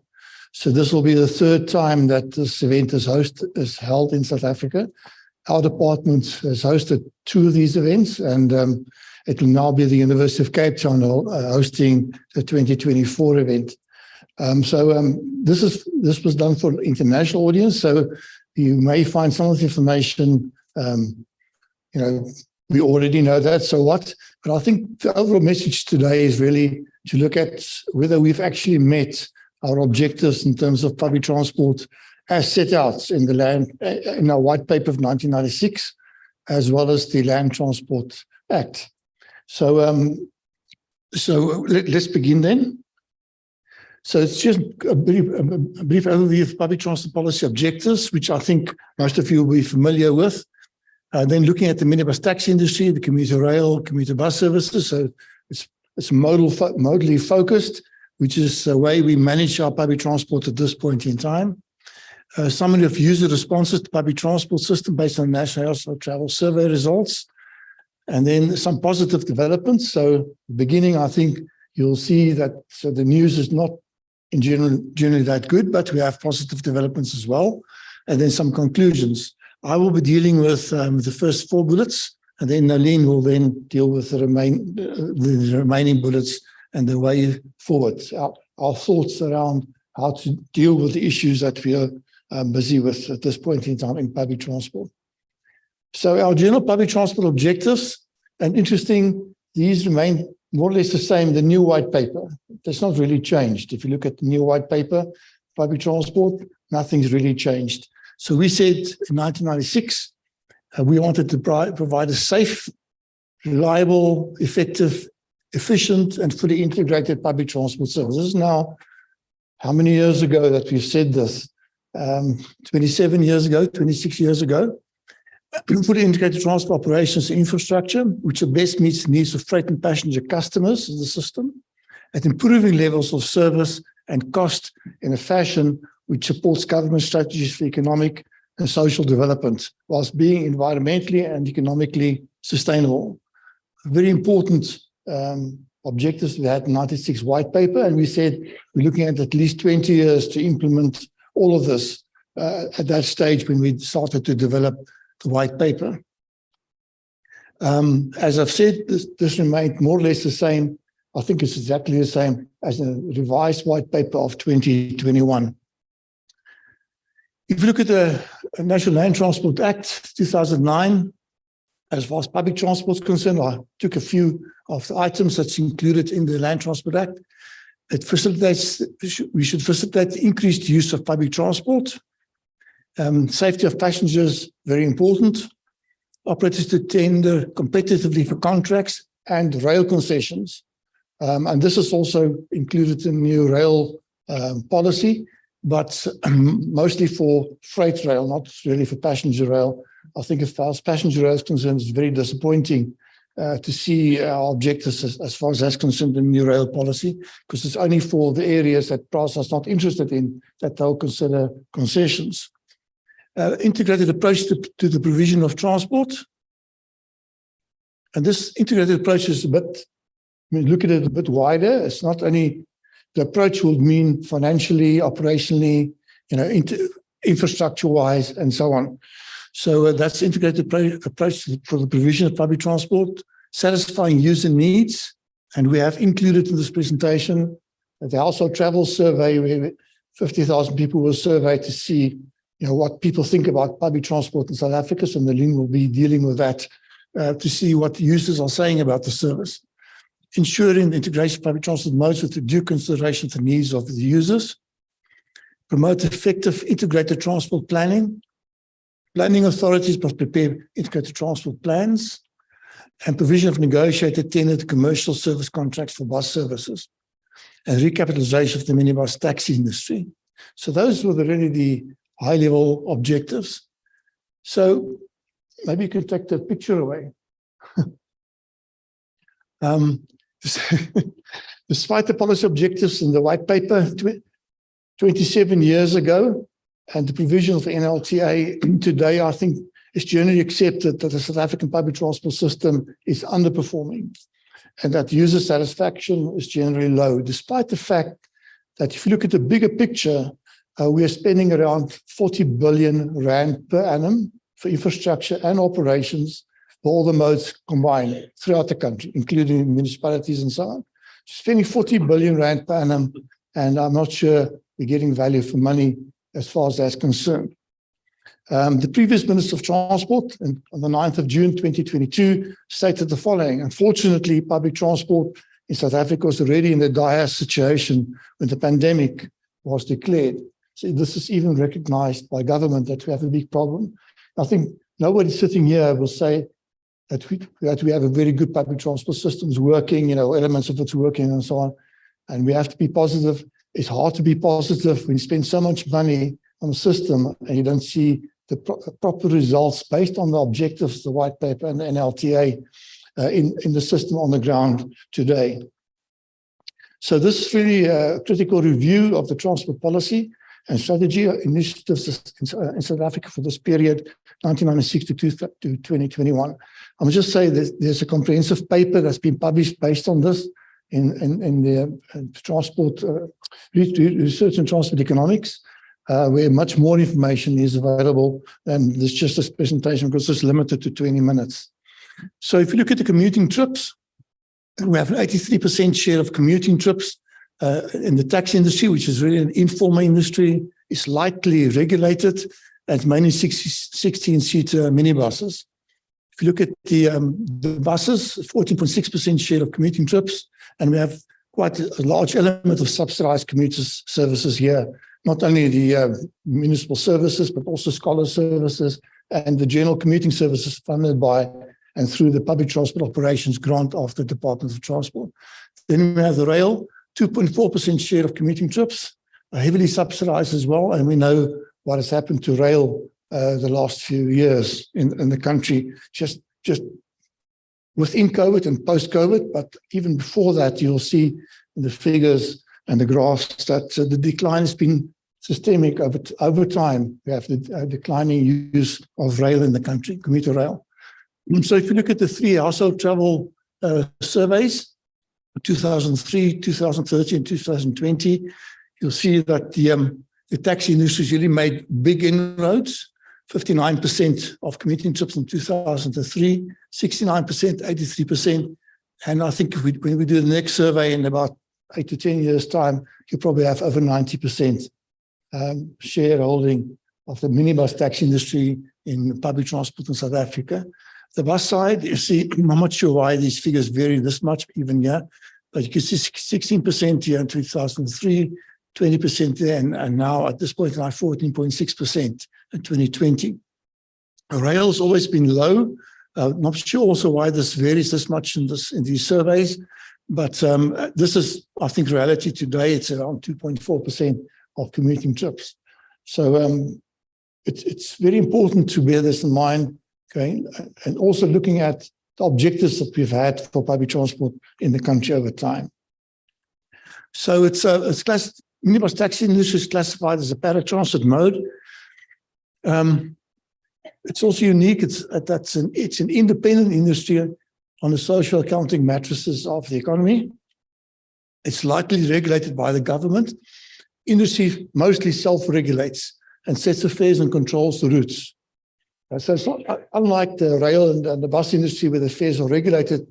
So this will be the third time that this event is held in South Africa. Our department has hosted two of these events, and it will now be the University of Cape Town hosting the 2024 event. This was done for an international audience, so you may find some of the information, we already know that, so what? But I think the overall message today is really to look at whether we've actually met our objectives in terms of public transport as set out in in our white paper of 1996, as well as the Land Transport Act. So let's begin then. So it's just a brief overview of public transport policy objectives, which I think most of you will be familiar with. Then looking at the minibus taxi industry, the commuter rail, commuter bus services. So it's modally focused. which is the way we manage our public transport at this point in time. Summary of user responses to public transport system based on National Household Travel Survey results. And then some positive developments. So beginning, I think you'll see that the news is not in generally that good, but we have positive developments as well. And then some conclusions. I will be dealing with the first 4 bullets, and then Nalin will then deal with the remaining bullets and the way forward. Our thoughts around how to deal with the issues that we are busy with at this point in time in public transport. So our general public transport objectives, and interesting, these remain more or less the same, the new white paper. That's not really changed. If you look at the new white paper, public transport, nothing's really changed. So we said in 1996, we wanted to provide a safe, reliable, effective, efficient, and fully integrated public transport service. This is now how many years ago that we've said this? 27 years ago, 26 years ago. Fully integrated transport operations and infrastructure, which best meets the needs of freight and passenger customers in the system, at improving levels of service and cost in a fashion which supports government strategies for economic and social development, whilst being environmentally and economically sustainable. Very important objectives we had in 96 white paper, and we said we're looking at least 20 years to implement all of this at that stage when we started to develop the white paper. As I've said, this remained more or less the same. I think it's exactly the same as the revised white paper of 2021. If you look at the National Land Transport Act 2009, as far as public transport is concerned, I took a few of the items that's included in the Land Transport Act. It facilitates, we should facilitate the increased use of public transport. Safety of passengers, very important. Operators to tender competitively for contracts and rail concessions. And this is also included in the new rail policy, but mostly for freight rail, not really for passenger rail. I think as far as passenger rail is concerned, it's very disappointing to see our objectives as far as that's concerned in the new rail policy, because it's only for the areas that PRASA is not interested in that they'll consider concessions. Integrated approach to the provision of transport. And this integrated approach is a bit, I mean, look at it a bit wider. It's not only, the approach will mean financially, operationally, infrastructure-wise, and so on. So that's integrated approach for the provision of public transport, satisfying user needs. And we have included in this presentation the household travel survey, where 50,000 people were surveyed to see what people think about public transport in South Africa. So Nalin will be dealing with that to see what users are saying about the service. Ensuring the integration of public transport modes with due consideration of the needs of the users. Promote effective integrated transport planning. Planning authorities must prepare integrated transport plans, and provision of negotiated tendered commercial service contracts for bus services, and recapitalization of the minibus taxi industry. So those were really the high-level objectives. So maybe you can take the picture away. Despite the policy objectives in the white paper 27 years ago, and the provision of the NLTA today, I think it's generally accepted that the South African public transport system is underperforming and that user satisfaction is generally low, despite the fact that if you look at the bigger picture, we are spending around 40 billion rand per annum for infrastructure and operations for all the modes combined throughout the country, including municipalities and so on. Spending 40 billion rand per annum, and I'm not sure we're getting value for money as far as that's concerned. The previous Minister of Transport on the 9th of June 2022 stated the following: unfortunately, public transport in South Africa was already in a dire situation when the pandemic was declared. So this is even recognized by government that we have a big problem. I think nobody sitting here will say that we have a very good public transport systems working, elements of it's working and so on. And we have to be positive. It's hard to be positive when you spend so much money on the system and you don't see the proper results based on the objectives, the white paper and the NLTA in the system on the ground today. So this is really a critical review of the transport policy and strategy initiatives in South Africa for this period, 1996 to 2021. I must just say that there's a comprehensive paper that's been published based on this in the transport research and transport economics, where much more information is available than this presentation, because it's limited to 20 minutes. So if you look at the commuting trips, we have an 83% share of commuting trips in the taxi industry, which is really an informal industry. It's lightly regulated, and it's mainly 16-seater minibuses. If you look at the buses, 14.6% share of commuting trips, and we have quite a large element of subsidized commuter services here. Not only the municipal services, but also scholar services and the general commuting services funded by and through the public transport operations grant of the Department of Transport. Then we have the rail, 2.4% share of commuting trips, heavily subsidized as well. And we know what has happened to rail the last few years in the country, just within COVID and post-COVID. But even before that, you'll see in the figures and the graphs that the decline has been systemic over time. We have the declining use of rail in the country, commuter rail. So if you look at the three household travel surveys, 2003, 2013, and 2020, you'll see that the taxi industry has really made big inroads. 59% of commuting trips in 2003, 69%, 83%. And I think when we do the next survey in about 8 to 10 years' time, you'll probably have over 90% shareholding of the minibus taxi industry in public transport in South Africa. The bus side, you see, I'm not sure why these figures vary this much even here, but you can see 16% here in 2003, 20% there, and now at this point, like 14.6% in 2020. Rail has always been low. Not sure also why this varies this much in these surveys, but this is, I think, reality today. It's around 2.4% of commuting trips. So it's very important to bear this in mind. Okay, and also looking at the objectives that we've had for public transport in the country over time. So minibus taxi industry is classified as a paratransit mode. It's also unique. It's an independent industry on the social accounting matrices of the economy. It's lightly regulated by the government. Industry mostly self-regulates and sets the fares and controls the routes. So it's not unlike the rail and the bus industry, where the fares are regulated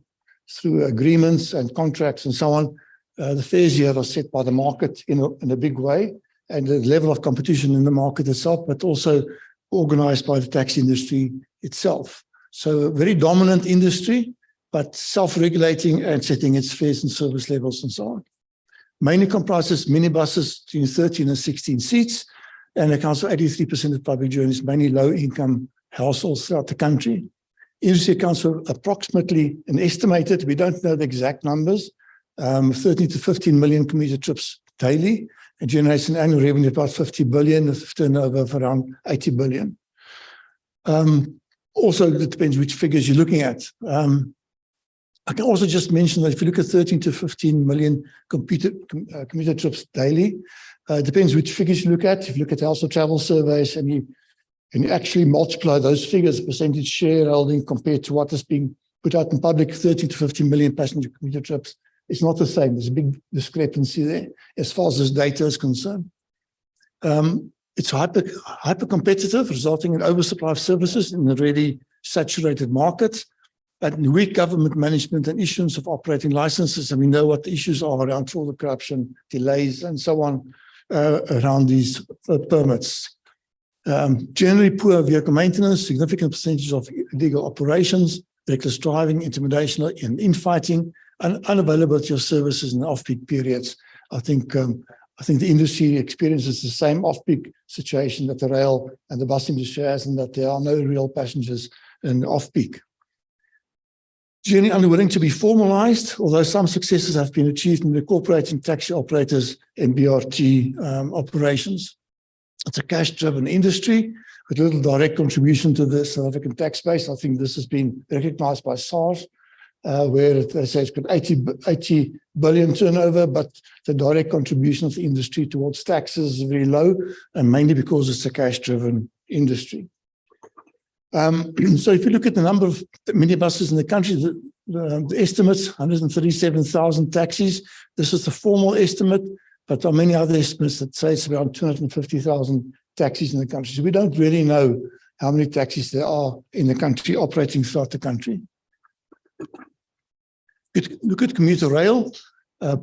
through agreements and contracts and so on. The fares here are set by the market in a big way, and the level of competition in the market itself, but also organized by the taxi industry itself. So a very dominant industry, but self-regulating and setting its fares and service levels and so on. Mainly comprises minibuses between 13 and 16 seats, and accounts for 83% of public journeys, mainly low-income households throughout the country. Industry accounts for approximately, an estimated, we don't know the exact numbers, 13 to 15 million commuter trips daily, and generates an annual revenue of about 50 billion, with turnover of around 80 billion. Also, it depends which figures you're looking at. I can also just mention that if you look at 13 to 15 million commuter trips daily, it depends which figures you look at. If you look at household travel surveys and you actually multiply those figures, percentage shareholding compared to what is being put out in public, 30 to 50 million passenger commuter trips, it's not the same. There's a big discrepancy there as far as this data is concerned. It's hyper competitive, resulting in oversupply of services in already saturated markets, and weak government management and issuance of operating licenses. And we know what the issues are around fraud, corruption, delays, and so on around these permits. Generally poor vehicle maintenance, significant percentage of illegal operations, reckless driving, intimidation, and infighting, and unavailability of services in off-peak periods. I think the industry experiences the same off-peak situation that the rail and the bus industry has, and that there are no real passengers in off-peak. Generally unwilling to be formalized, although some successes have been achieved in incorporating taxi operators in BRT operations. It's a cash-driven industry with little direct contribution to the South African tax base. I think this has been recognized by SARS where they say it's got 80 billion turnover, but the direct contribution of the industry towards taxes is very low, and mainly because it's a cash-driven industry. So if you look at the number of minibuses in the country, the estimates, 137,000 taxis. This is the formal estimate, but there are many other estimates that say it's around 250,000 taxis in the country. So we don't really know how many taxis there are in the country operating throughout the country. Look at commuter rail.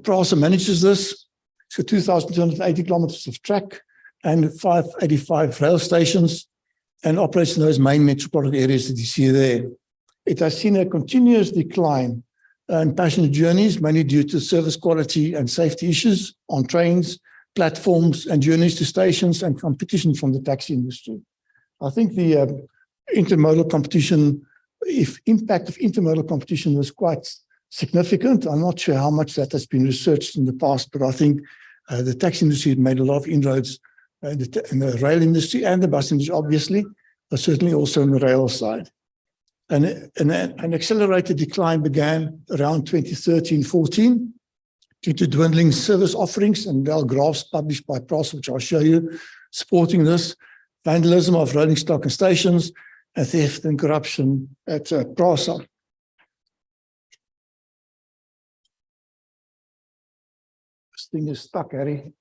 PRASA manages this. It's got 2,280 kilometers of track and 585 rail stations, and operates in those main metropolitan areas that you see there. It has seen a continuous decline in passenger journeys, mainly due to service quality and safety issues on trains, platforms, and journeys to stations, and competition from the taxi industry. I think the intermodal competition, impact of intermodal competition was quite significant. I'm not sure how much that has been researched in the past, but I think the taxi industry had made a lot of inroads in the rail industry and the bus industry, obviously, but certainly also on the rail side. And an accelerated decline began around 2013-14 due to dwindling service offerings, and there are graphs published by PRASA, which I'll show you, supporting this, vandalism of rolling stock and stations, and theft and corruption at PRASA. This thing is stuck, Harry.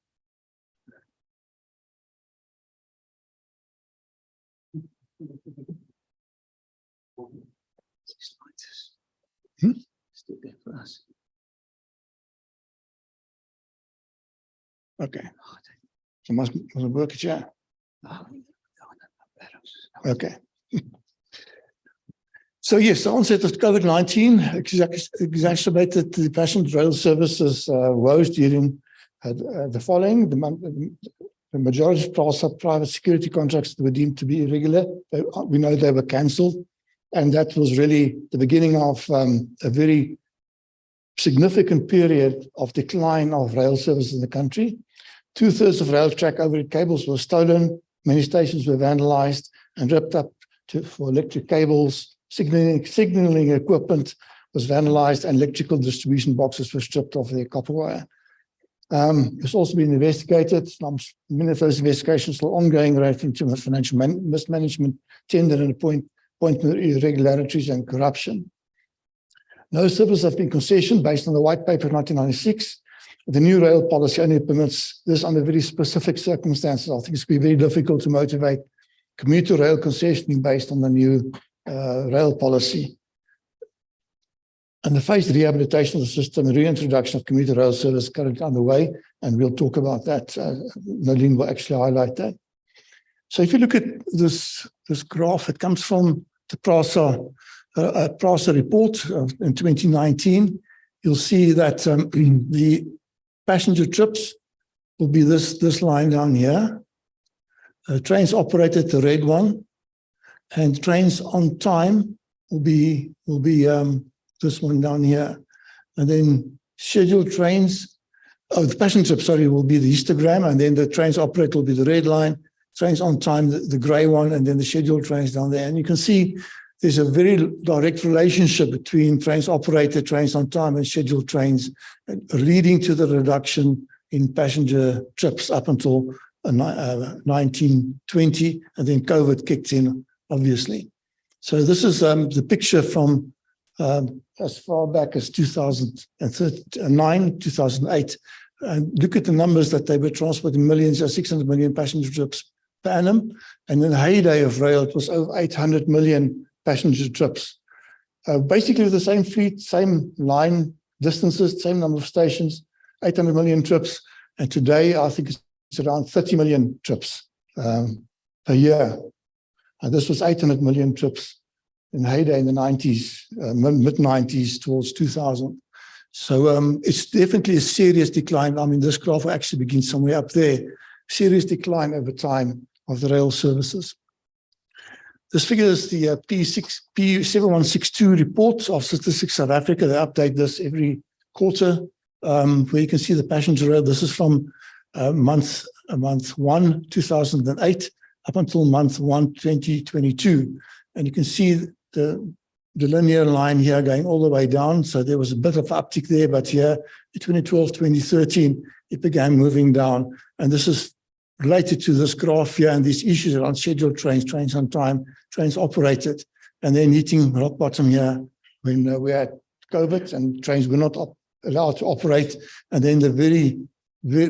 Still there for us. Okay. So must work it, yeah. Okay. So yes, the onset of COVID-19 exacerbated the passenger rail services woes during the following. The majority of PRASA private security contracts were deemed to be irregular. We know they were cancelled, and that was really the beginning of a very significant period of decline of rail service in the country. 2/3 of rail track overhead cables were stolen. Many stations were vandalized and ripped up for electric cables. Signaling equipment was vandalized, and electrical distribution boxes were stripped off their copper wire. It's also been investigated. Many of those investigations are ongoing relating to financial mismanagement, tender and appointment irregularities, and corruption. No service have been concessioned based on the White Paper of 1996. The new rail policy only permits this under very specific circumstances. I think it's going to be very difficult to motivate commuter rail concessioning based on the new rail policy. And the phased rehabilitation of the system and reintroduction of commuter rail service currently underway, and we'll talk about that. Nalin will actually highlight that. So if you look at this graph, it comes from the PRASA report in 2019. You'll see that the passenger trips will be this line down here. Trains operated, the red one, and trains on time will be this one down here. And then scheduled trains, the passenger trips, sorry, will be the histogram, and then the trains operated will be the red line, trains on time, the gray one, and then the scheduled trains down there. And you can see there's a very direct relationship between trains operated, trains on time, and scheduled trains, leading to the reduction in passenger trips up until 1920, and then COVID kicked in, obviously. So this is the picture from as far back as 2009, 2008. And look at the numbers that they were transporting, millions, 600 million passenger trips per annum. And in the heyday of rail, it was over 800 million passenger trips. Basically the same fleet, same line distances, same number of stations, 800 million trips. And today, I think it's around 30 million trips per year. And this was 800 million trips in the heyday in the 90s, mid-90s towards 2000. So it's definitely a serious decline. I mean, this graph will actually begin somewhere up there. Serious decline over time of the rail services. This figure is the P7162 report of Statistics South Africa. They update this every quarter, where you can see the passenger rail. This is from month 1, 2008, up until month 1, 2022. And you can see the the linear line here going all the way down. So there was a bit of uptick there, but here in 2012, 2013, it began moving down. And this is related to this graph here and these issues around scheduled trains, trains on time, trains operated, and then hitting rock bottom here when we had COVID and trains were not allowed to operate. And then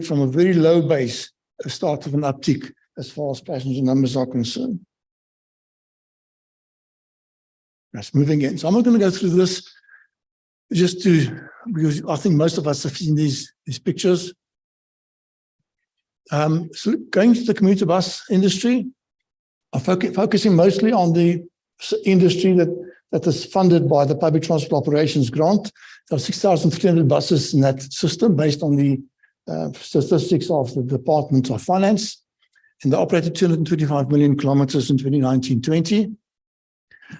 from a very low base, a start of an uptick as far as passenger numbers are concerned. That's moving in. So I'm not going to go through this because I think most of us have seen these pictures. So going to the commuter bus industry, I'm focusing mostly on the industry that is funded by the Public Transport Operations Grant. There are 6,300 buses in that system based on the statistics of the Department of Finance. And they operated 225 million kilometers in 2019-20.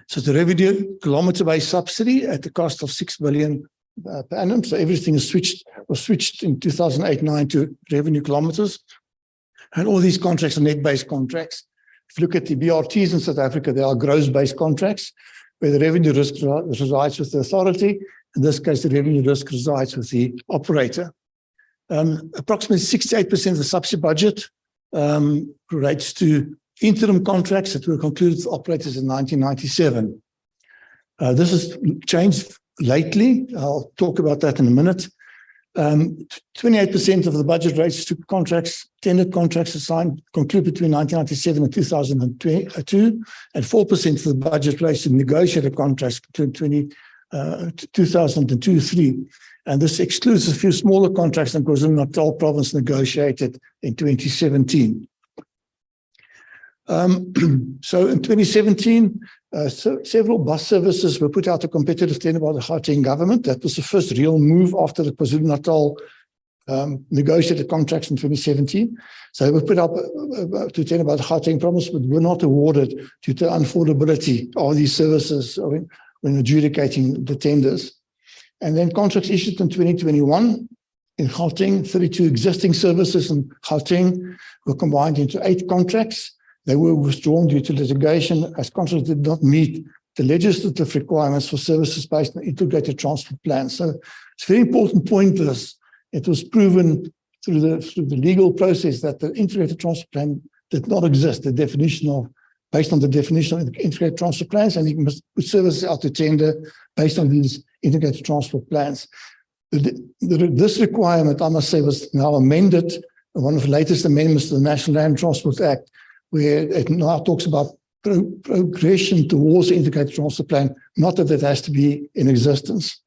So it's a revenue kilometer-based subsidy at the cost of 6 billion per annum. So everything was switched in 2008-9 to revenue kilometers. And all these contracts are net-based contracts. If you look at the BRTs in South Africa, they are gross-based contracts where the revenue risk resides with the authority. In this case, the revenue risk resides with the operator. Approximately 68% of the subsidy budget relates to interim contracts that were concluded with operators in 1997. This has changed lately. I'll talk about that in a minute. 28% of the budget relates to contracts, tender contracts assigned, concluded between 1997 and 2002, and 4% of the budget relates to negotiated contracts between 2002-3. And this excludes a few smaller contracts that KwaZulu-Natal province negotiated in 2017. So in 2017, several bus services were put out to competitive tender by the Gauteng government. That was the first real move after the KwaZulu-Natal negotiated contracts in 2017. So they were put up to tender by the Gauteng province, but were not awarded due to unaffordability of these services when adjudicating the tenders. And then contracts issued in 2021 in Gauteng, 32 existing services in Gauteng were combined into 8 contracts. They were withdrawn due to litigation as contracts did not meet the legislative requirements for services based on integrated transport plans. So it's a very important point this. It was proven through the legal process that the integrated transport plan did not exist, based on the definition of integrated transport plans, and you must put services out to tender based on these integrated transport plans. This requirement, I must say, was now amended, one of the latest amendments to the National Land Transport Act, where it now talks about progression towards the integrated transport plan, not that it has to be in existence.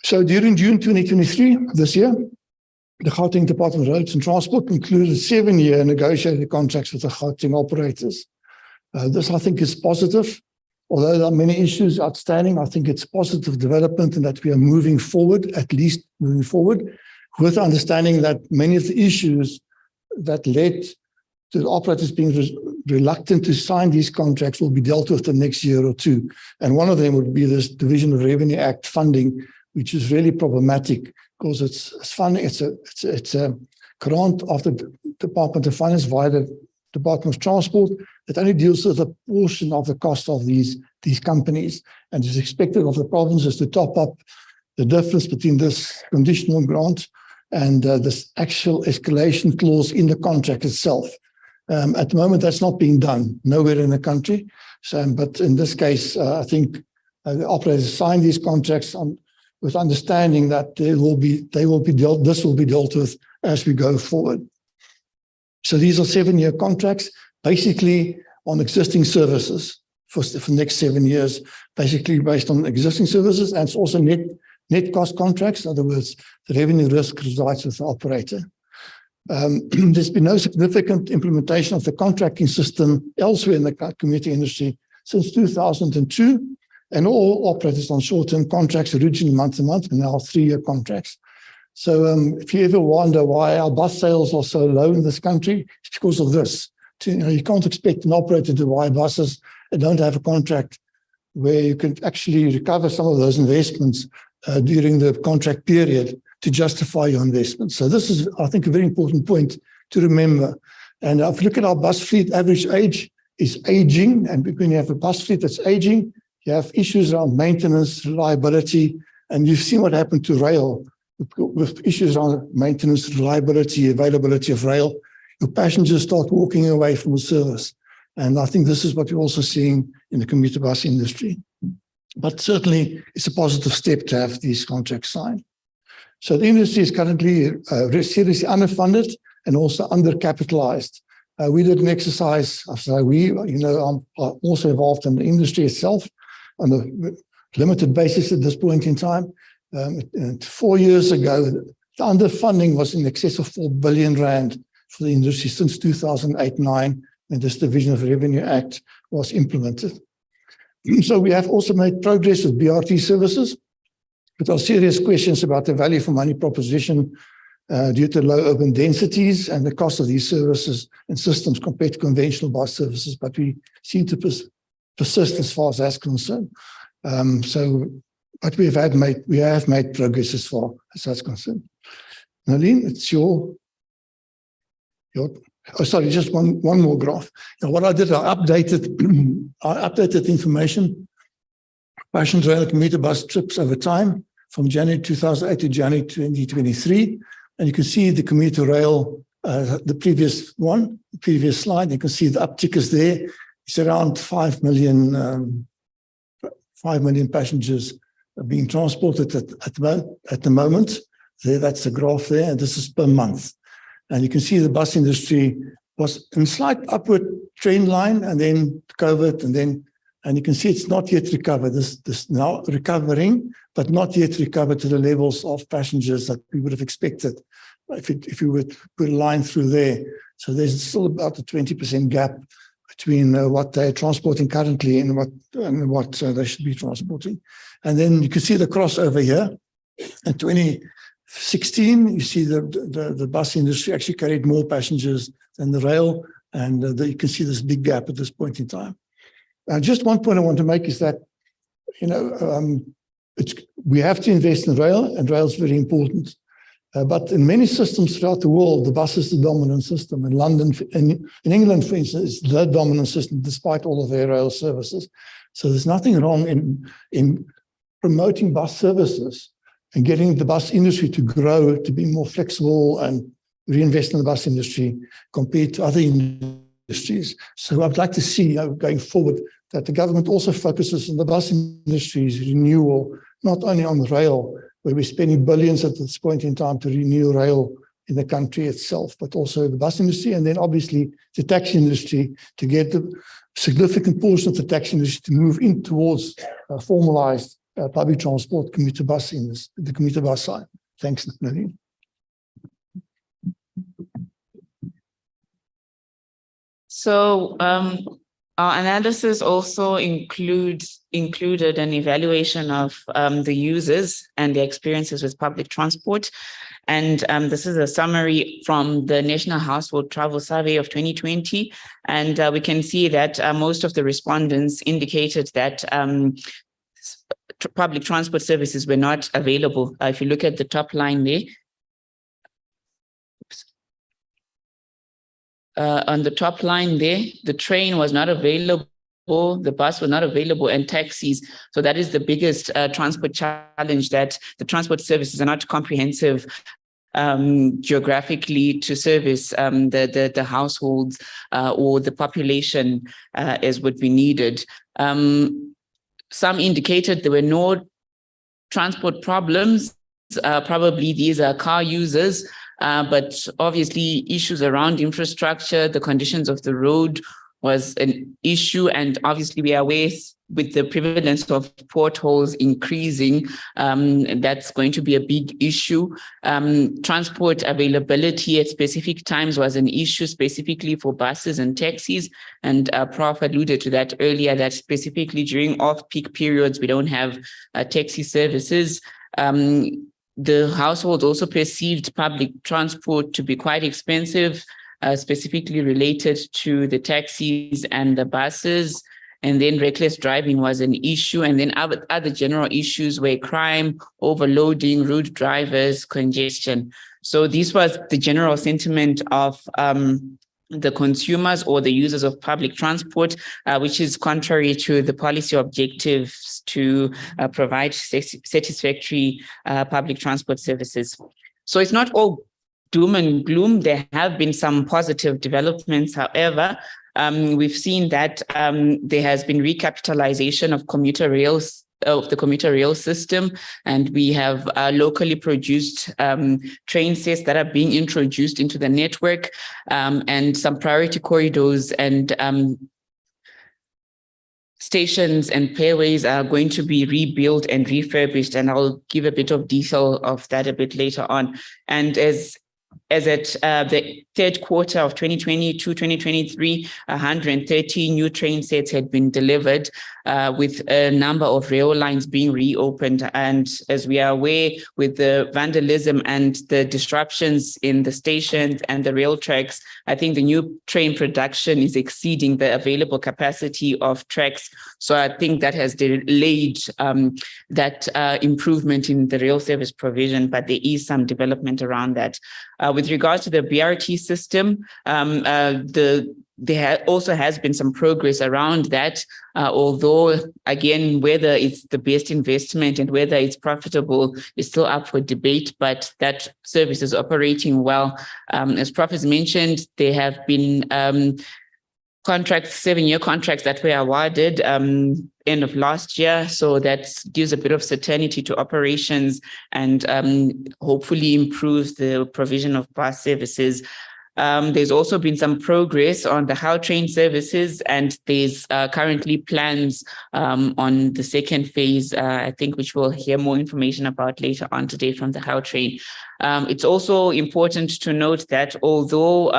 So during June 2023, this year, the Gauteng Department of Roads and Transport concluded 7-year negotiated contracts with the Gauteng operators. This, I think, is positive. Although there are many issues outstanding, I think it's positive development and that we are moving forward, at least moving forward, with understanding that many of the issues that led to the operators being reluctant to sign these contracts will be dealt with the next year or two. And one of them would be this Division of Revenue Act funding, which is really problematic because it's funding, it's a grant of the Department of Finance via the Department of Transport that only deals with a portion of the cost of these companies, and is expected of the provinces to top up the difference between this conditional grant and this actual escalation clause in the contract itself. At the moment, that's not being done nowhere in the country. So, but in this case, I think the operators sign these contracts with understanding that this will be dealt with as we go forward. So these are 7-year contracts, basically on existing services for the next 7 years, basically based on existing services, and it's also net cost contracts. In other words, the revenue risk resides with the operator. There's been no significant implementation of the contracting system elsewhere in the commuter industry since 2002, and all operators on short-term contracts, originally month-to-month, and now 3-year contracts. So if you ever wonder why our bus sales are so low in this country, it's because of this. You can't expect an operator to buy buses and don't have a contract where you can actually recover some of those investments during the contract period to justify your investment. So this is, I think, a very important point to remember. And if you look at our bus fleet, average age is aging. And when you have a bus fleet that's aging, You have issues around maintenance, reliability, and you've seen what happened to rail with issues around maintenance, reliability, availability of rail. Your passengers start walking away from the service. And I think this is what we're also seeing in the commuter bus industry. But certainly, it's a positive step to have these contracts signed. So the industry is currently seriously underfunded and also undercapitalized. We did an exercise, I'm also involved in the industry itself on a limited basis at this point in time. 4 years ago, the underfunding was in excess of 4 billion rand for the industry since 2008-9, when this Division of Revenue Act was implemented. So we have also made progress with BRT services, but there are serious questions about the value for money proposition due to low urban densities and the cost of these services and systems compared to conventional bus services, but we seem to persist as far as that's concerned. But we have made progress as far as that's concerned. Nalin, it's your sorry, just one more graph. Now, what I did, I updated information, passenger rail commuter bus trips over time from January 2008 to January 2023. And you can see the commuter rail, the previous slide, you can see the uptick is there. It's around 5 million passengers being transported at the moment. That's the graph there, and this is per month. And you can see the bus industry was in slight upward trend line, and then COVID, and you can see it's not yet recovered. This now recovering, but not yet recovered to the levels of passengers that we would have expected if you would put a line through there. So there's still about a 20% gap between what they're transporting currently and what they should be transporting. And then you can see the crossover here. In 2016, you see the bus industry actually carried more passengers than the rail, and you can see this big gap at this point in time. Just one point I want to make is that, we have to invest in rail, and rail is very important. But in many systems throughout the world, the bus is the dominant system. In London, in England, for instance, it's the dominant system, despite all of their rail services. So there's nothing wrong in promoting bus services and getting the bus industry to grow, to be more flexible and reinvest in the bus industry compared to other industries. So I'd like to see, going forward, that the government also focuses on the bus industry's renewal, not only on the rail, where we're spending billions at this point in time to renew rail in the country itself, but also the bus industry, and then obviously the taxi industry, to get the significant portion of the taxi industry to move in towards formalized public transport, commuter bus in the commuter bus side. Thanks, Nadine. So our analysis also included an evaluation of the users and their experiences with public transport. And this is a summary from the National Household Travel Survey of 2020. And we can see that most of the respondents indicated that public transport services were not available. If you look at the top line there, on the top line there, the train was not available, the bus was not available, and taxis. So that is the biggest transport challenge, that the transport services are not comprehensive geographically to service the households or the population as would be needed. Some indicated there were no transport problems. Probably these are car users, but obviously issues around infrastructure, the conditions of the road was an issue. And obviously we are aware with the prevalence of potholes increasing, that's going to be a big issue. Transport availability at specific times was an issue, specifically for buses and taxis. And Prof alluded to that earlier, that specifically during off-peak periods, we don't have taxi services. The household also perceived public transport to be quite expensive, specifically related to the taxis and the buses. And then reckless driving was an issue. And then other general issues were crime, overloading, rude drivers, congestion. So this was the general sentiment of the consumers or the users of public transport, which is contrary to the policy objectives to provide satisfactory public transport services. So it's not all doom and gloom. There have been some positive developments. However, we've seen that there has been recapitalization of the commuter rail system, and we have locally produced train sets that are being introduced into the network, and some priority corridors and stations and pairways are going to be rebuilt and refurbished, and I'll give a bit of detail of that a bit later on. And as at the third quarter of 2022-2023, 130 new train sets had been delivered, with a number of rail lines being reopened. And as we are aware, with the vandalism and the disruptions in the stations and the rail tracks, I think the new train production is exceeding the available capacity of tracks. So I think that has delayed that improvement in the rail service provision, but there is some development around that. With regards to the BRT system, there also has been some progress around that, although, again, whether it's the best investment and whether it's profitable is still up for debate, but that service is operating well. As Prof has mentioned, there have been contracts, 7-year contracts that were awarded end of last year. So that gives a bit of certainty to operations and hopefully improves the provision of bus services. There's also been some progress on the Gautrain services, and there's currently plans on the second phase, I think, which we'll hear more information about later on today from the Gautrain. It's also important to note that although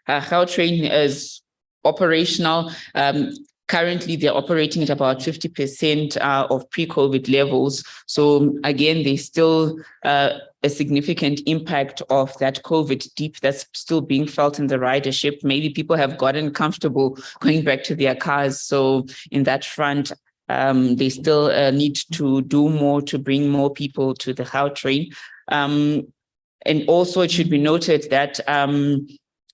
Gautrain is operational, currently they're operating at about 50% of pre-COVID levels. So again, there's still a significant impact of that COVID dip that's still being felt in the ridership. Maybe people have gotten comfortable going back to their cars. So in that front, they still need to do more to bring more people to the Gautrain. And also it should be noted that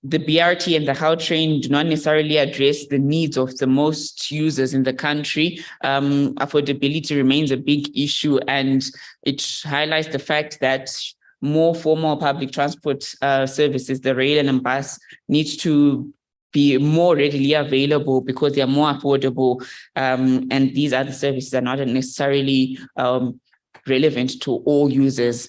the BRT and the Gautrain do not necessarily address the needs of the most users in the country. Affordability remains a big issue, and it highlights the fact that more formal public transport services, the rail and bus, needs to be more readily available because they are more affordable. And these other services are not necessarily relevant to all users.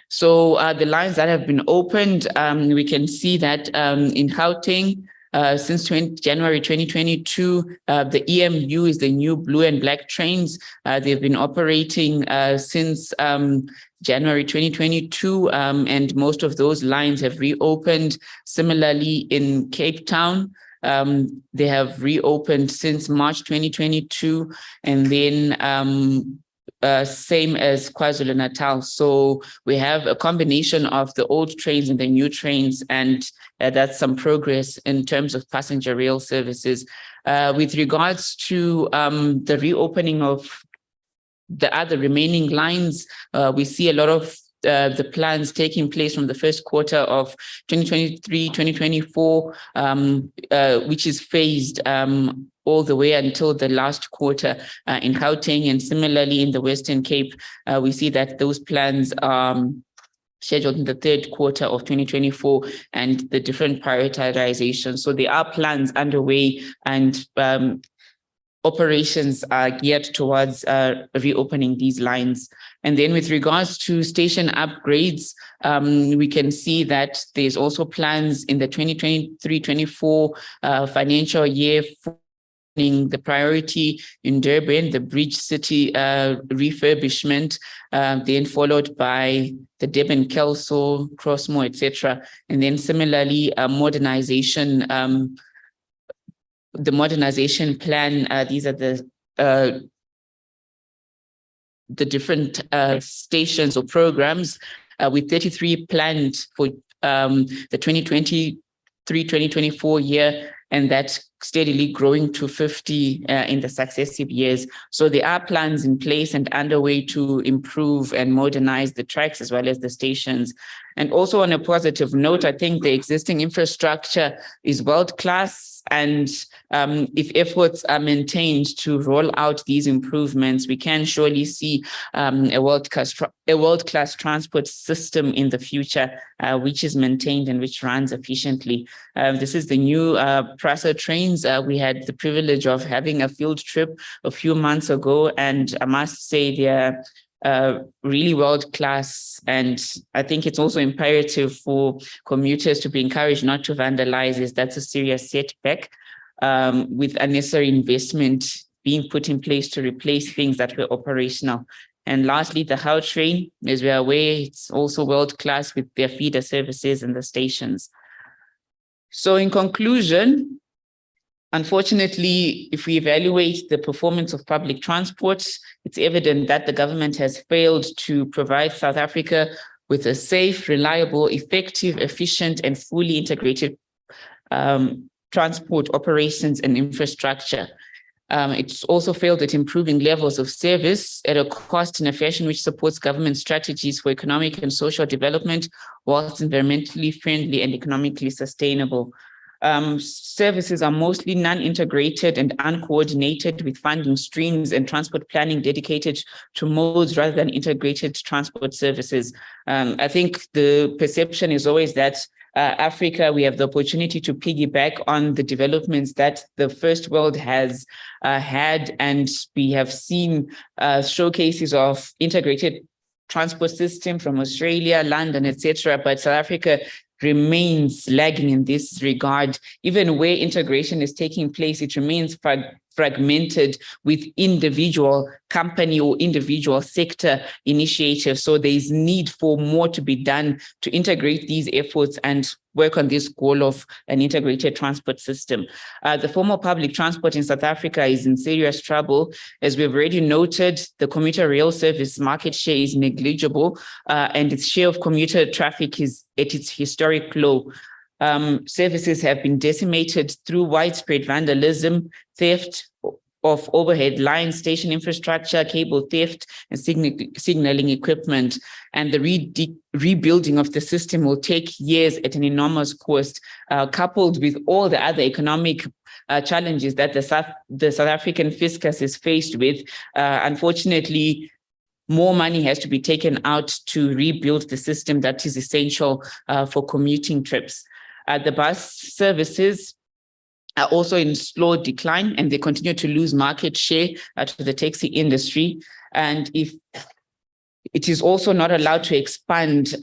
So the lines that have been opened, we can see that in Gauteng, since January 2022, the EMU is the new blue and black trains. They've been operating since January 2022, and most of those lines have reopened. Similarly, in Cape Town, they have reopened since March 2022, and then same as KwaZulu-Natal. So we have a combination of the old trains and the new trains, and that's some progress in terms of passenger rail services. With regards to the reopening of the other remaining lines, we see a lot of the plans taking place from the first quarter of 2023, 2024, which is phased all the way until the last quarter in Gauteng. And similarly in the Western Cape, we see that those plans are scheduled in the third quarter of 2024 and the different prioritizations. So there are plans underway, and operations are geared towards reopening these lines. And then with regards to station upgrades, we can see that there's also plans in the 2023-24 financial year for the priority in Durban, the Bridge City refurbishment, then followed by the Durban Kelso, Crossmoor, etc. And then similarly, modernization, the modernization plan. These are the different stations or programs, with 33 planned for the 2023-2024 year, and that steadily growing to 50 in the successive years. So there are plans in place and underway to improve and modernize the tracks as well as the stations. And also on a positive note, I think the existing infrastructure is world-class. And if efforts are maintained to roll out these improvements, we can surely see a world-class transport system in the future, which is maintained and which runs efficiently. This is the new Prasa trains. We had the privilege of having a field trip a few months ago, and I must say they're really world-class. And I think it's also imperative for commuters to be encouraged not to vandalize, as that's a serious setback, with unnecessary investment being put in place to replace things that were operational. And lastly, the How train, as we are aware, it's also world-class with their feeder services and the stations. So in conclusion, unfortunately, if we evaluate the performance of public transport, it's evident that the government has failed to provide South Africa with a safe, reliable, effective, efficient, and fully integrated transport operations and infrastructure. It's also failed at improving levels of service at a cost in a fashion which supports government strategies for economic and social development, whilst environmentally friendly and economically sustainable. Services are mostly non-integrated and uncoordinated, with funding streams and transport planning dedicated to modes rather than integrated transport services. I think the perception is always that Africa, we have the opportunity to piggyback on the developments that the first world has had, and we have seen showcases of integrated transport system from Australia, London, etc. But South Africa remains lagging in this regard. Even where integration is taking place, it remains fragmented with individual company or individual sector initiatives. So there is need for more to be done to integrate these efforts and work on this goal of an integrated transport system. The form of public transport in South Africa is in serious trouble. As we've already noted, the commuter rail service market share is negligible, and its share of commuter traffic is at its historic low. Services have been decimated through widespread vandalism, theft of overhead lines, station infrastructure, cable theft, and signaling equipment. And the rebuilding of the system will take years at an enormous cost, coupled with all the other economic challenges that the South African fiscus is faced with. Unfortunately, more money has to be taken out to rebuild the system that is essential for commuting trips. The bus services are also in slow decline, and they continue to lose market share to the taxi industry. And if it is also not allowed to expand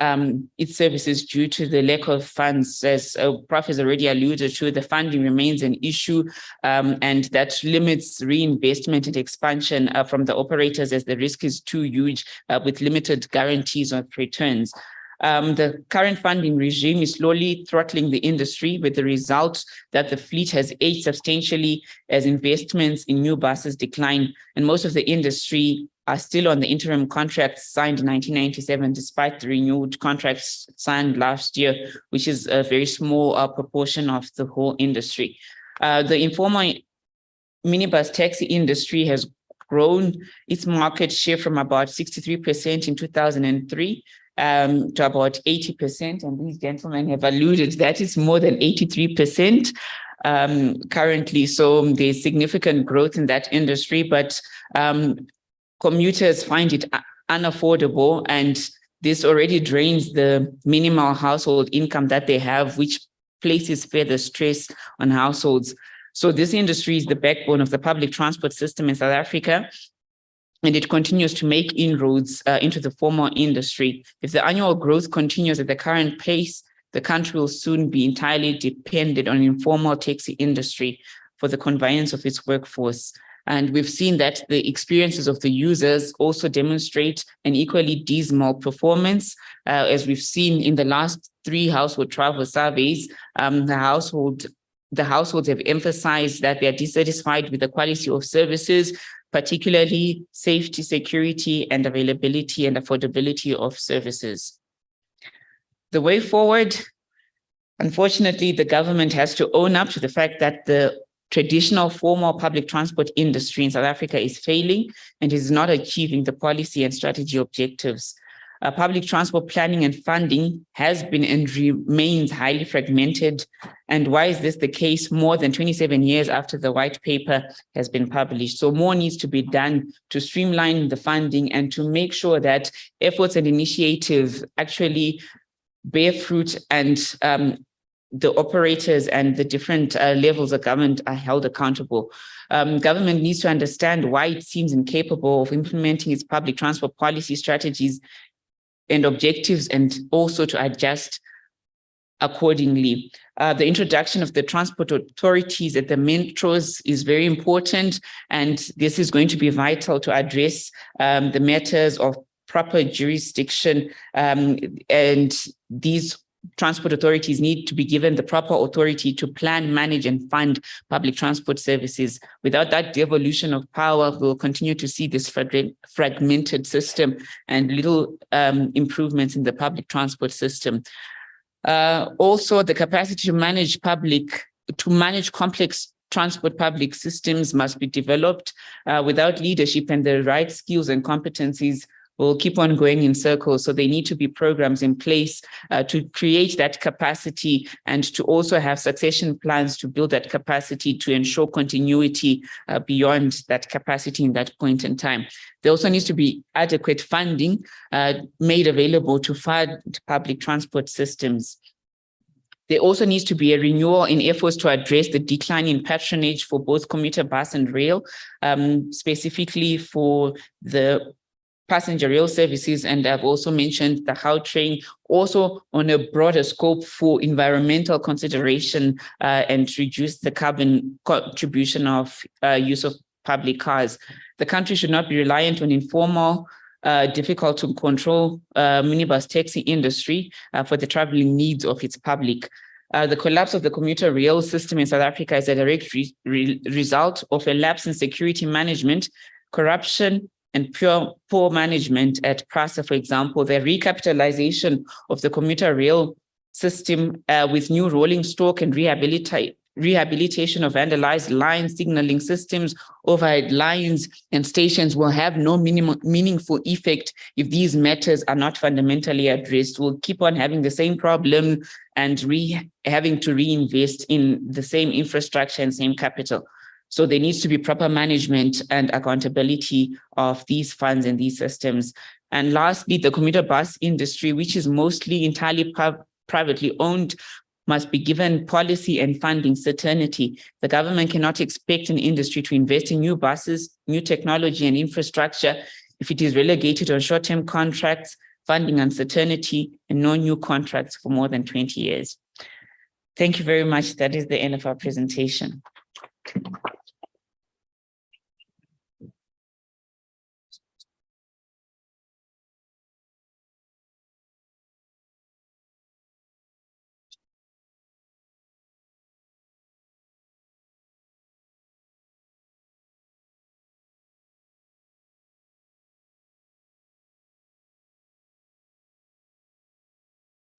its services due to the lack of funds, as Prof has already alluded to, the funding remains an issue, and that limits reinvestment and expansion from the operators, as the risk is too huge with limited guarantees of returns. The current funding regime is slowly throttling the industry, with the result that the fleet has aged substantially as investments in new buses decline, and most of the industry are still on the interim contracts signed in 1997, despite the renewed contracts signed last year, which is a very small proportion of the whole industry. The informal minibus taxi industry has grown its market share from about 63% in 2003 to about 80%, and these gentlemen have alluded that it's more than 83% currently. So there's significant growth in that industry, but commuters find it unaffordable, and this already drains the minimal household income that they have, which places further stress on households. So this industry is the backbone of the public transport system in South Africa, and it continues to make inroads into the formal industry. If the annual growth continues at the current pace, the country will soon be entirely dependent on informal taxi industry for the conveyance of its workforce. And we've seen that the experiences of the users also demonstrate an equally dismal performance. As we've seen in the last 3 household travel surveys, the households have emphasized that they are dissatisfied with the quality of services, particularly safety, security, and availability and affordability of services. The way forward, unfortunately, the government has to own up to the fact that the traditional formal public transport industry in South Africa is failing and is not achieving the policy and strategy objectives. Public transport planning and funding has been and remains highly fragmented. And why is this the case more than 27 years after the white paper has been published? So more needs to be done to streamline the funding and to make sure that efforts and initiatives actually bear fruit and the operators and the different levels of government are held accountable. Government needs to understand why it seems incapable of implementing its public transport policy strategies and objectives, and also to adjust accordingly. The introduction of the transport authorities at the metros is very important, and this is going to be vital to address the matters of proper jurisdiction, and these transport authorities need to be given the proper authority to plan, manage, and fund public transport services. Without that devolution of power, we'll continue to see this fragmented system and little improvements in the public transport system. Also, the capacity to manage complex transport public systems must be developed. Without leadership and the right skills and competencies, will keep on going in circles. So there need to be programs in place to create that capacity and to also have succession plans to build that capacity to ensure continuity beyond that capacity in that point in time. There also needs to be adequate funding made available to fund public transport systems. There also needs to be a renewal in efforts to address the decline in patronage for both commuter bus and rail, specifically for the passenger rail services, and I've also mentioned the How Train, also on a broader scope for environmental consideration and reduce the carbon contribution of use of public cars. The country should not be reliant on informal, difficult to control minibus taxi industry for the traveling needs of its public. The collapse of the commuter rail system in South Africa is a direct result of a lapse in security management, corruption, and poor management at PRASA, for example. The recapitalization of the commuter rail system with new rolling stock and rehabilitation of vandalized lines, signaling systems, overhead lines, and stations will have no meaningful effect if these matters are not fundamentally addressed. We'll keep on having the same problem and having to reinvest in the same infrastructure and same capital. So there needs to be proper management and accountability of these funds and these systems. And lastly, the commuter bus industry, which is mostly entirely privately owned, must be given policy and funding certainty. The government cannot expect an industry to invest in new buses, new technology and infrastructure if it is relegated on short-term contracts, funding uncertainty, and no new contracts for more than 20 years. Thank you very much. That is the end of our presentation.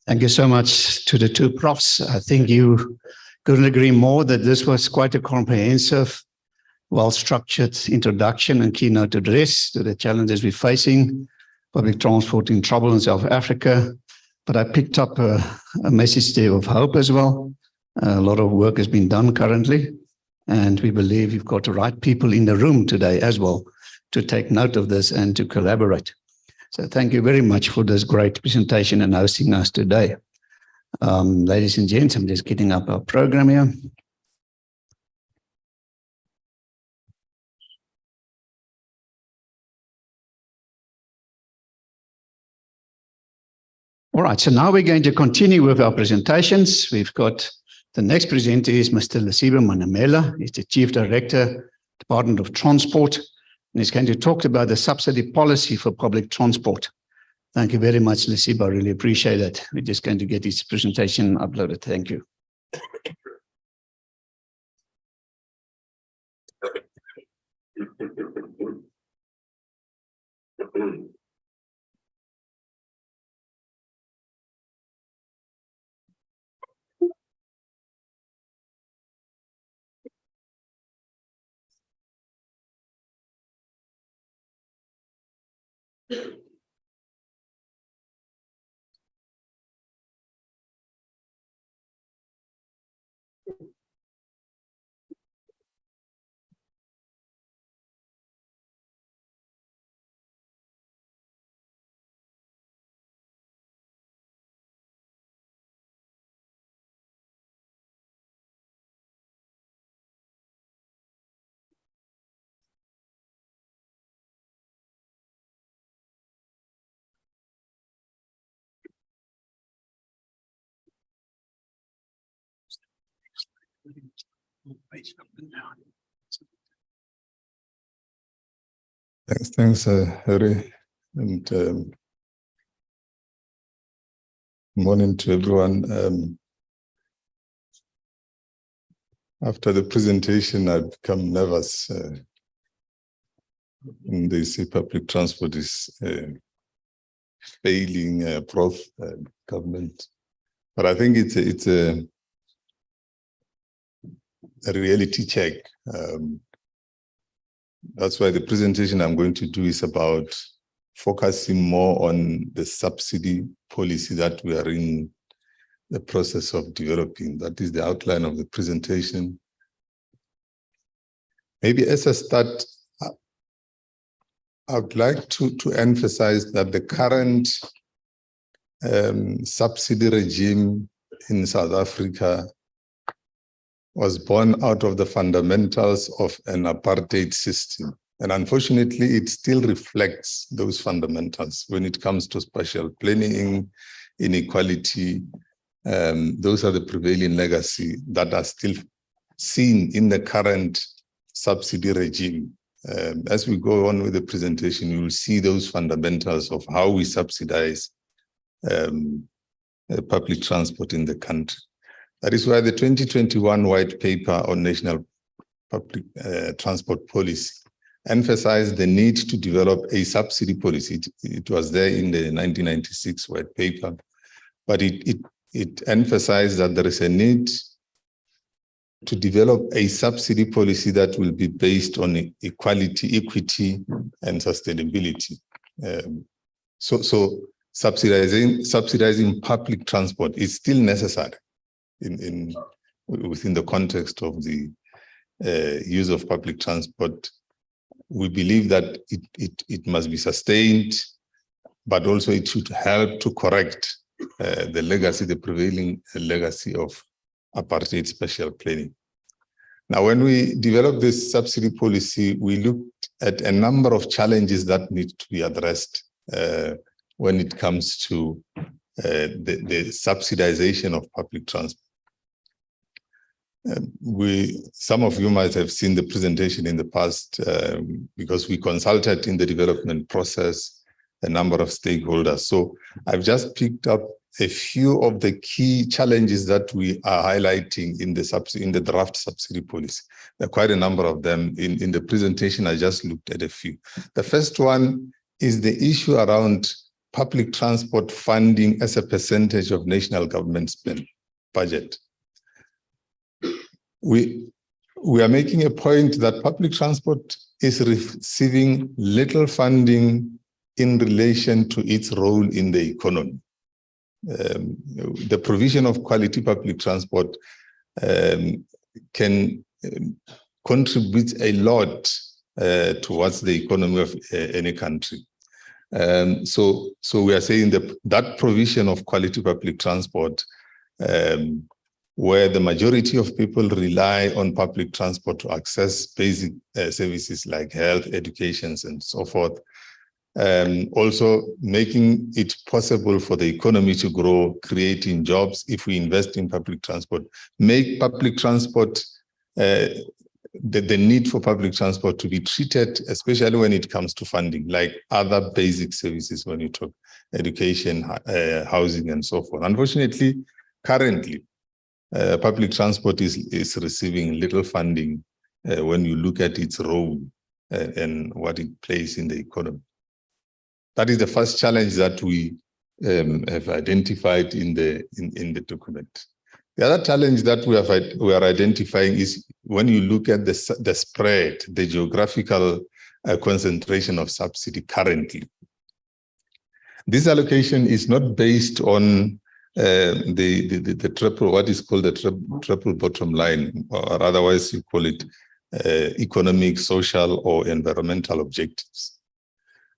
Thank you so much to the two profs. I think you couldn't agree more that this was quite a comprehensive, well-structured introduction and keynote address to the challenges we're facing, public transport in trouble in South Africa. But I picked up a message there of hope as well. A lot of work has been done currently, and we believe you've got the right people in the room today as well to take note of this and to collaborate. So thank you very much for this great presentation and hosting us today. Ladies and gents, I'm just getting up our program here. All right, so now we're going to continue with our presentations. We've got the next presenter is Mr. Lesiba Manamela. He's the Chief Director, Department of Transport, and he's going to talk about the subsidy policy for public transport. Thank you very much, Lesiba. I really appreciate it. We're just going to get his presentation uploaded. Thank you. Thanks, Harry, and morning to everyone. After the presentation, I've become nervous. And they say public transport is failing, government. But I think it's a reality check. That's why the presentation I'm going to do is about focusing more on the subsidy policy that we are in the process of developing. That is the outline of the presentation. Maybe as a start, I would like to emphasize that the current subsidy regime in South Africa was born out of the fundamentals of an apartheid system. And unfortunately, it still reflects those fundamentals when it comes to spatial planning, inequality. Those are the prevailing legacy that are still seen in the current subsidy regime. As we go on with the presentation, you will see those fundamentals of how we subsidize public transport in the country. That is why the 2021 White Paper on National Public Transport Policy emphasized the need to develop a subsidy policy. It was there in the 1996 White Paper, but it emphasized that there is a need to develop a subsidy policy that will be based on equality, equity, and sustainability. So subsidizing public transport is still necessary within the context of the use of public transport. We believe that it must be sustained, but also it should help to correct the legacy, the prevailing legacy of apartheid spatial planning. Now, when we developed this subsidy policy, we looked at a number of challenges that need to be addressed when it comes to the subsidization of public transport. Some of you might have seen the presentation in the past because we consulted in the development process a number of stakeholders. So I've just picked up a few of the key challenges that we are highlighting in the draft subsidy policy. There are quite a number of them. In the presentation, I just looked at a few. The first one is the issue around public transport funding as a percentage of national government spend budget. We are making a point that public transport is receiving little funding in relation to its role in the economy. The provision of quality public transport can contribute a lot towards the economy of any country. So we are saying that provision of quality public transport, where the majority of people rely on public transport to access basic services like health, education, and so forth. Also making it possible for the economy to grow, creating jobs if we invest in public transport, make public transport, the need for public transport to be treated, especially when it comes to funding, like other basic services when you talk education, housing, and so forth. Unfortunately, currently, public transport is receiving little funding when you look at its role and what it plays in the economy. That is the first challenge that we have identified in the document. The other challenge that we are identifying is when you look at the spread, the geographical concentration of subsidy currently. This allocation is not based on the triple, what is called the triple bottom line, or otherwise you call it economic, social, or environmental objectives.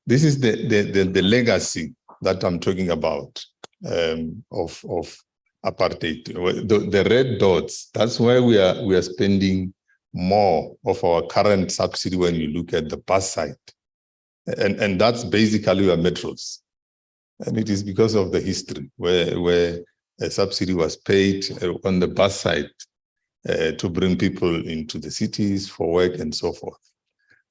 This is the legacy that I'm talking about of apartheid. The red dots, that's where we are spending more of our current subsidy when you look at the bus side. And that's basically our metros. And it is because of the history where a subsidy was paid on the bus side to bring people into the cities for work and so forth.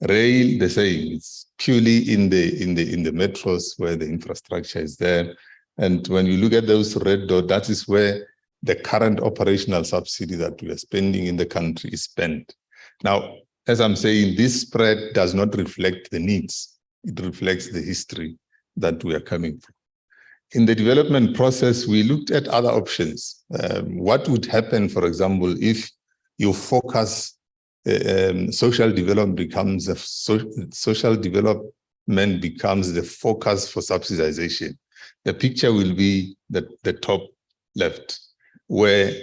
Rail, the same. It's purely in the metros where the infrastructure is there. And when you look at those red dots, that is where the current operational subsidy that we are spending in the country is spent. Now, as I'm saying, this spread does not reflect the needs. It reflects the history that we are coming from. In the development process, we looked at other options. What would happen, for example, if you focus social development becomes the focus for subsidization? The picture will be the top left, where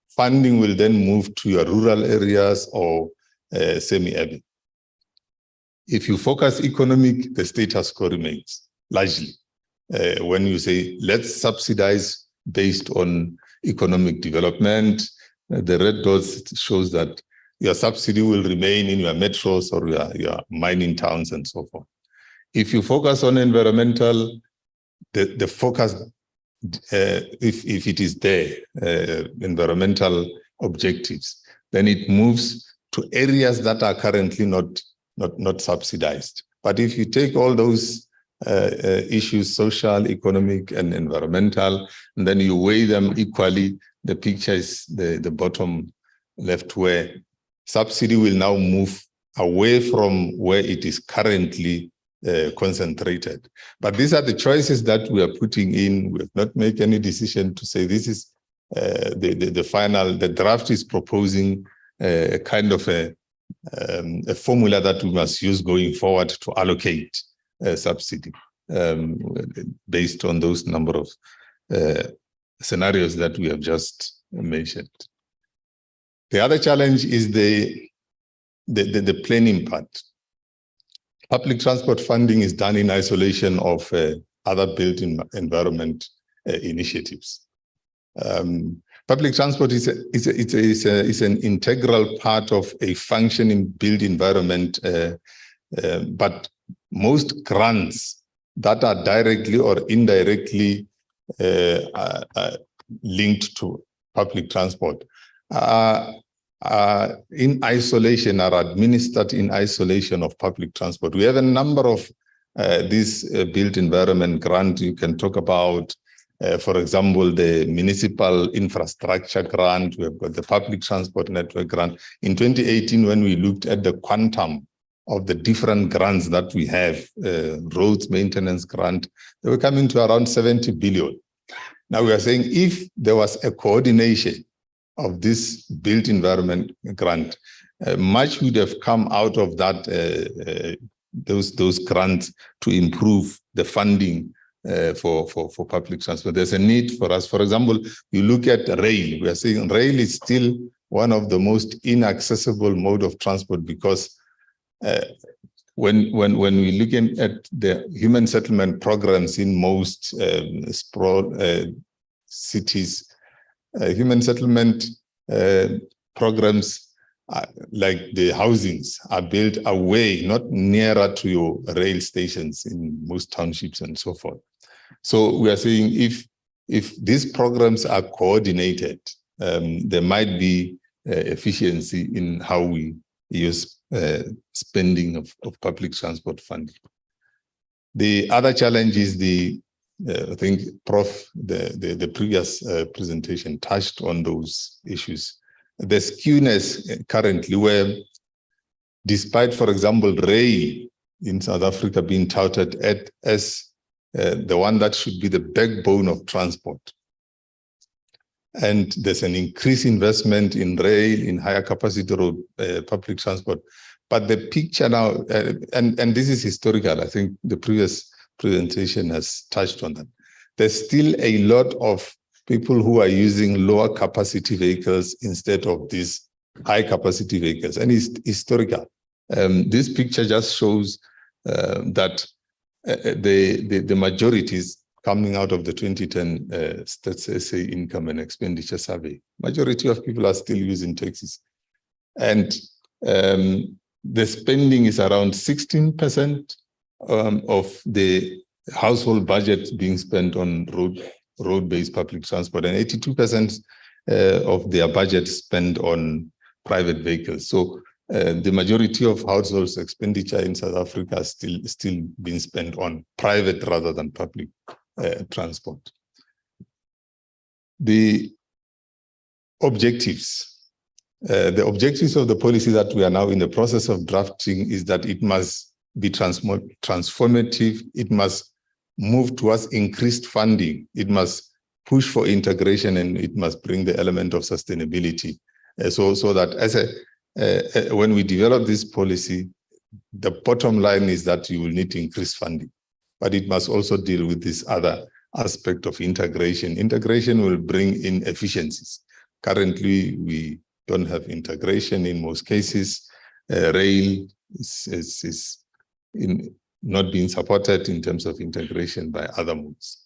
funding will then move to your rural areas or semi-urban. If you focus economic, the status quo remains largely. When you say, let's subsidize based on economic development, the red dots shows that your subsidy will remain in your metros or your mining towns and so forth. If you focus on environmental, the focus, if it is there, environmental objectives, then it moves to areas that are currently not subsidized. But if you take all those issues, social, economic, and environmental, and then you weigh them equally, the picture is the bottom left, where subsidy will now move away from where it is currently concentrated. But these are the choices that we are putting in. We have not made any decision to say this is the final. The draft is proposing a kind of a formula that we must use going forward to allocate subsidy based on those number of scenarios that we have just mentioned. The other challenge is the planning part. Public transport funding is done in isolation of other built environment initiatives. Public transport is an integral part of a functioning built environment, but most grants that are directly or indirectly linked to public transport are in isolation, are administered in isolation of public transport. We have a number of these built environment grants. You can talk about, for example, the municipal infrastructure grant. We have got the public transport network grant. In 2018, when we looked at the quantum of the different grants that we have, roads maintenance grant, they were coming to around 70 billion. Now we are saying if there was a coordination of this built environment grant, much would have come out of that, those grants to improve the funding for public transport. There's a need for us. For example, you look at rail. We are saying rail is still one of the most inaccessible mode of transport because when we're looking at the human settlement programs in most sprawl cities, human settlement programs like the housings are built away, not nearer to your rail stations in most townships and so forth. So we are saying if these programs are coordinated, there might be efficiency in how we use spending of public transport funding. The other challenge is I think Prof, the previous presentation touched on those issues. The skewness currently where, despite, for example, rail in South Africa being touted as the one that should be the backbone of transport, and there's an increased investment in rail, in higher capacity road public transport. But the picture now, and this is historical, I think the previous presentation has touched on that. There's still a lot of people who are using lower capacity vehicles instead of these high capacity vehicles, and it's historical. This picture just shows that the majority is coming out of the 2010 Stats SA Income and Expenditure Survey. Majority of people are still using taxis. And the spending is around 16% of the household budget being spent on road-based public transport, and 82% of their budget spent on private vehicles. So the majority of households' expenditure in South Africa is still being spent on private rather than public transport. The objectives. The objectives of the policy that we are now in the process of drafting is that it must be transformative, it must move towards increased funding, it must push for integration, and it must bring the element of sustainability. So that when we develop this policy, the bottom line is that you will need increased funding, but it must also deal with this other aspect of integration. Integration will bring in efficiencies. Currently, we don't have integration in most cases. Rail is not being supported in terms of integration by other modes.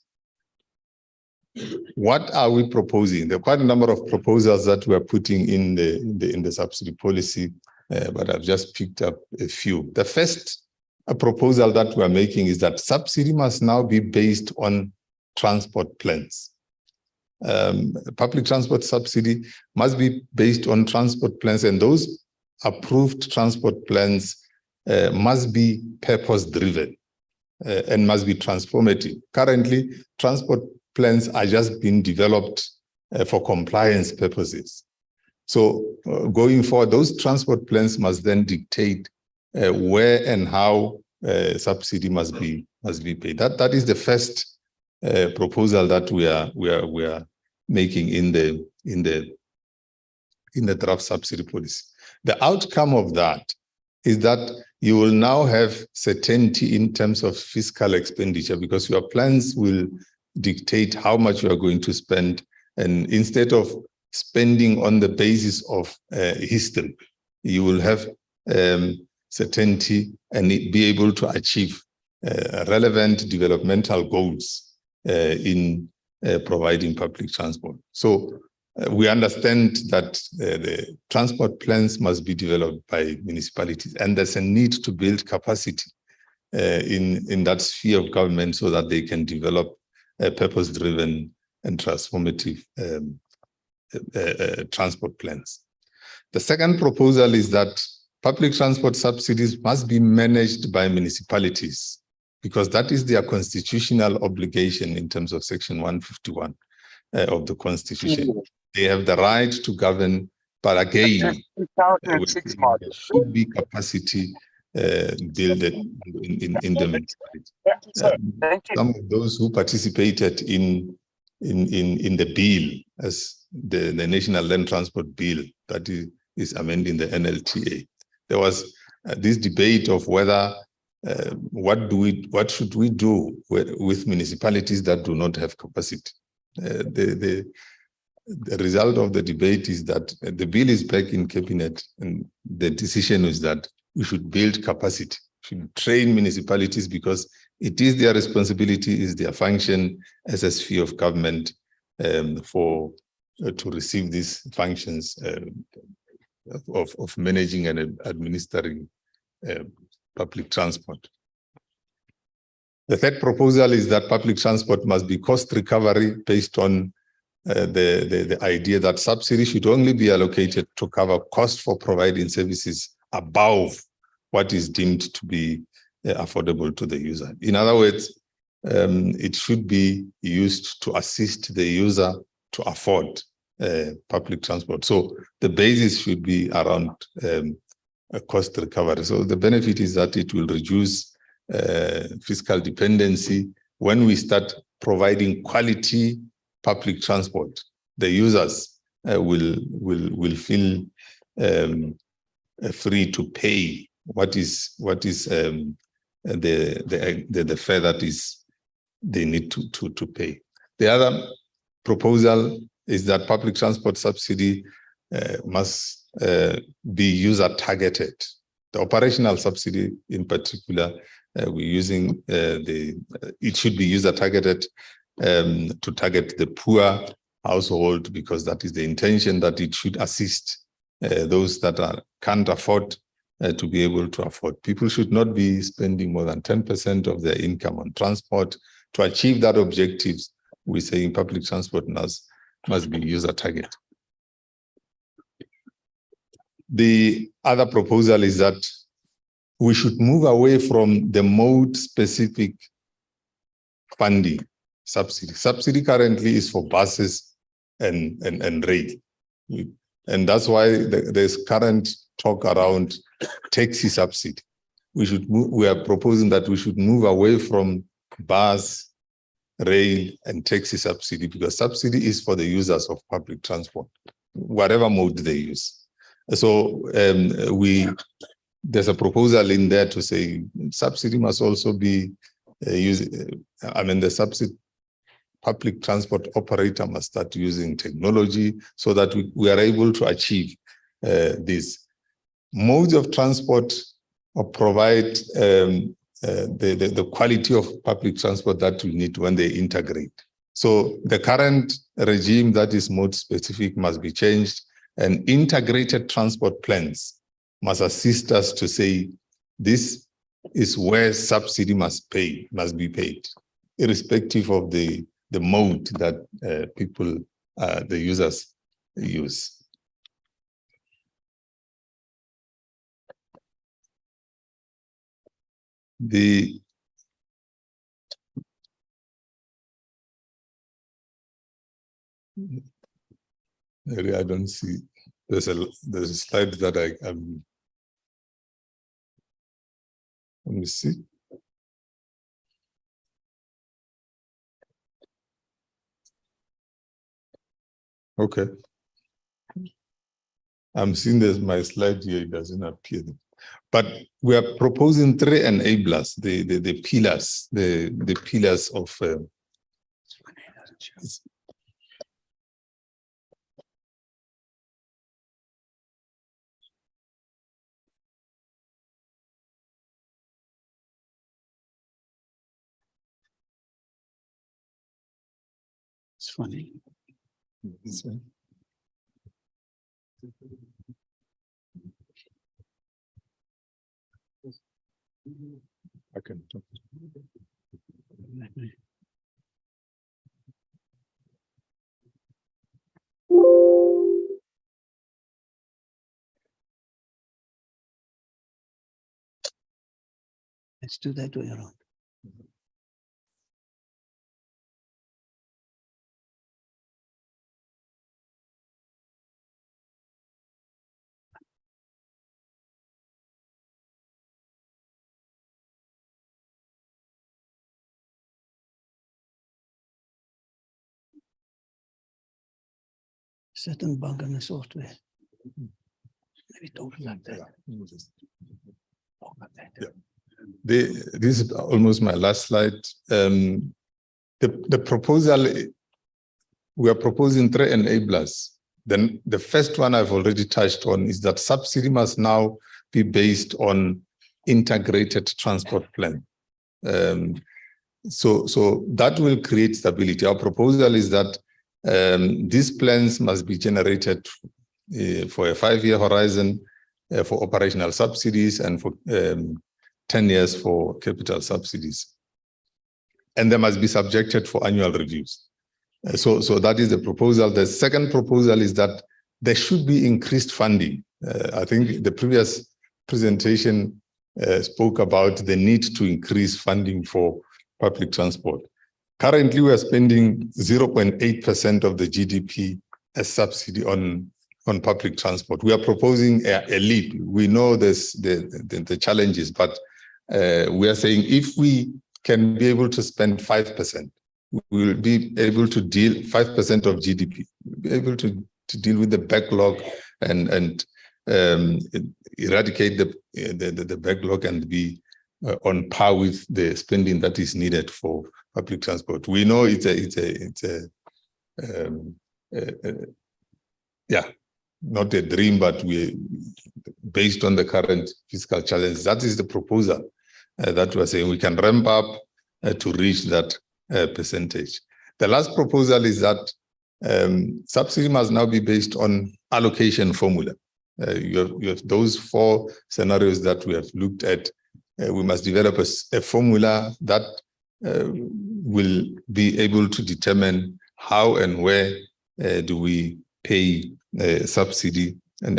What are we proposing? There are quite a number of proposals that we are putting in the subsidy policy, but I've just picked up a few. The first proposal that we are making is that subsidy must now be based on transport plans. Public transport subsidy must be based on transport plans, and those approved transport plans must be purpose-driven and must be transformative. Currently, transport plans are just being developed for compliance purposes. So going forward, those transport plans must then dictate where and how subsidy must be paid. That is the first proposal that we are making in the draft subsidy policy. The outcome of that is that you will now have certainty in terms of fiscal expenditure, because your plans will dictate how much you are going to spend, and instead of spending on the basis of history, you will have certainty and be able to achieve relevant developmental goals in providing public transport. So we understand that the transport plans must be developed by municipalities, and there's a need to build capacity in that sphere of government so that they can develop purpose-driven and transformative transport plans. The second proposal is that public transport subsidies must be managed by municipalities, because that is their constitutional obligation in terms of Section 151 of the Constitution. They have the right to govern, but again, there should be capacity built in the municipality. Some of those who participated in the bill, as the National Land Transport Bill that is amending the NLTA, there was this debate of whether what should we do with municipalities that do not have capacity. The result of the debate is that the bill is back in cabinet, and the decision is that we should build capacity, should train municipalities, because it is their responsibility, is their function as a sphere of government to receive these functions of managing and administering public transport. The third proposal is that public transport must be cost recovery based on the idea that subsidy should only be allocated to cover cost for providing services above what is deemed to be affordable to the user. In other words, it should be used to assist the user to afford public transport. So the basis should be around a cost recovery. So the benefit is that it will reduce fiscal dependency. When we start providing quality public transport, the users will feel free to pay what is the fare that they need to pay. The other proposal is that public transport subsidy must be user targeted. The operational subsidy in particular, we're using it should be user targeted to target the poor household, because that is the intention, that it should assist those that can't afford to be able to afford. People should not be spending more than 10% of their income on transport. To achieve that objective, we're saying public transport must be user targeted. The other proposal is that we should move away from the mode-specific funding subsidy. Subsidy currently is for buses and rail. And that's why there's current talk around taxi subsidy. We are proposing that we should move away from bus, rail, and taxi subsidy, because subsidy is for the users of public transport, whatever mode they use. So there's a proposal in there to say subsidy must also be the subsidy public transport operator must start using technology so that we are able to achieve this. Modes of transport or provide the quality of public transport that we need when they integrate. So the current regime that is mode specific must be changed, and integrated transport plans must assist us to say this is where subsidy must be paid, irrespective of the mode that the users use. I don't see. There's a slide that let me see. Okay. I'm seeing there's my slide here, it doesn't appear. But we are proposing 3 enablers, the pillars of it's funny. I can talk. Let's do that way around. Certain bug in the software. Maybe don't like that. Yeah. This is almost my last slide. The proposal, we are proposing 3 enablers. Then the first one I've already touched on is that subsidy must now be based on integrated transport plan. So that will create stability. Our proposal is that these plans must be generated for a 5-year horizon for operational subsidies and for 10 years for capital subsidies. And they must be subjected for annual reviews. So that is the proposal. The second proposal is that there should be increased funding. I think the previous presentation spoke about the need to increase funding for public transport. Currently, we are spending 0.8% of the GDP as subsidy on public transport. We are proposing a leap. We know there's the challenges, but we are saying if we can be able to spend 5%, we will be able to deal 5% of GDP, be able to deal with the backlog and eradicate the backlog and be on par with the spending that is needed for public transport. We know not a dream, but based on the current fiscal challenge, that is the proposal that we're saying we can ramp up to reach that percentage. The last proposal is that subsidy must now be based on allocation formula. You have those 4 scenarios that we have looked at. We must develop a formula that will be able to determine how and where do we pay subsidy, and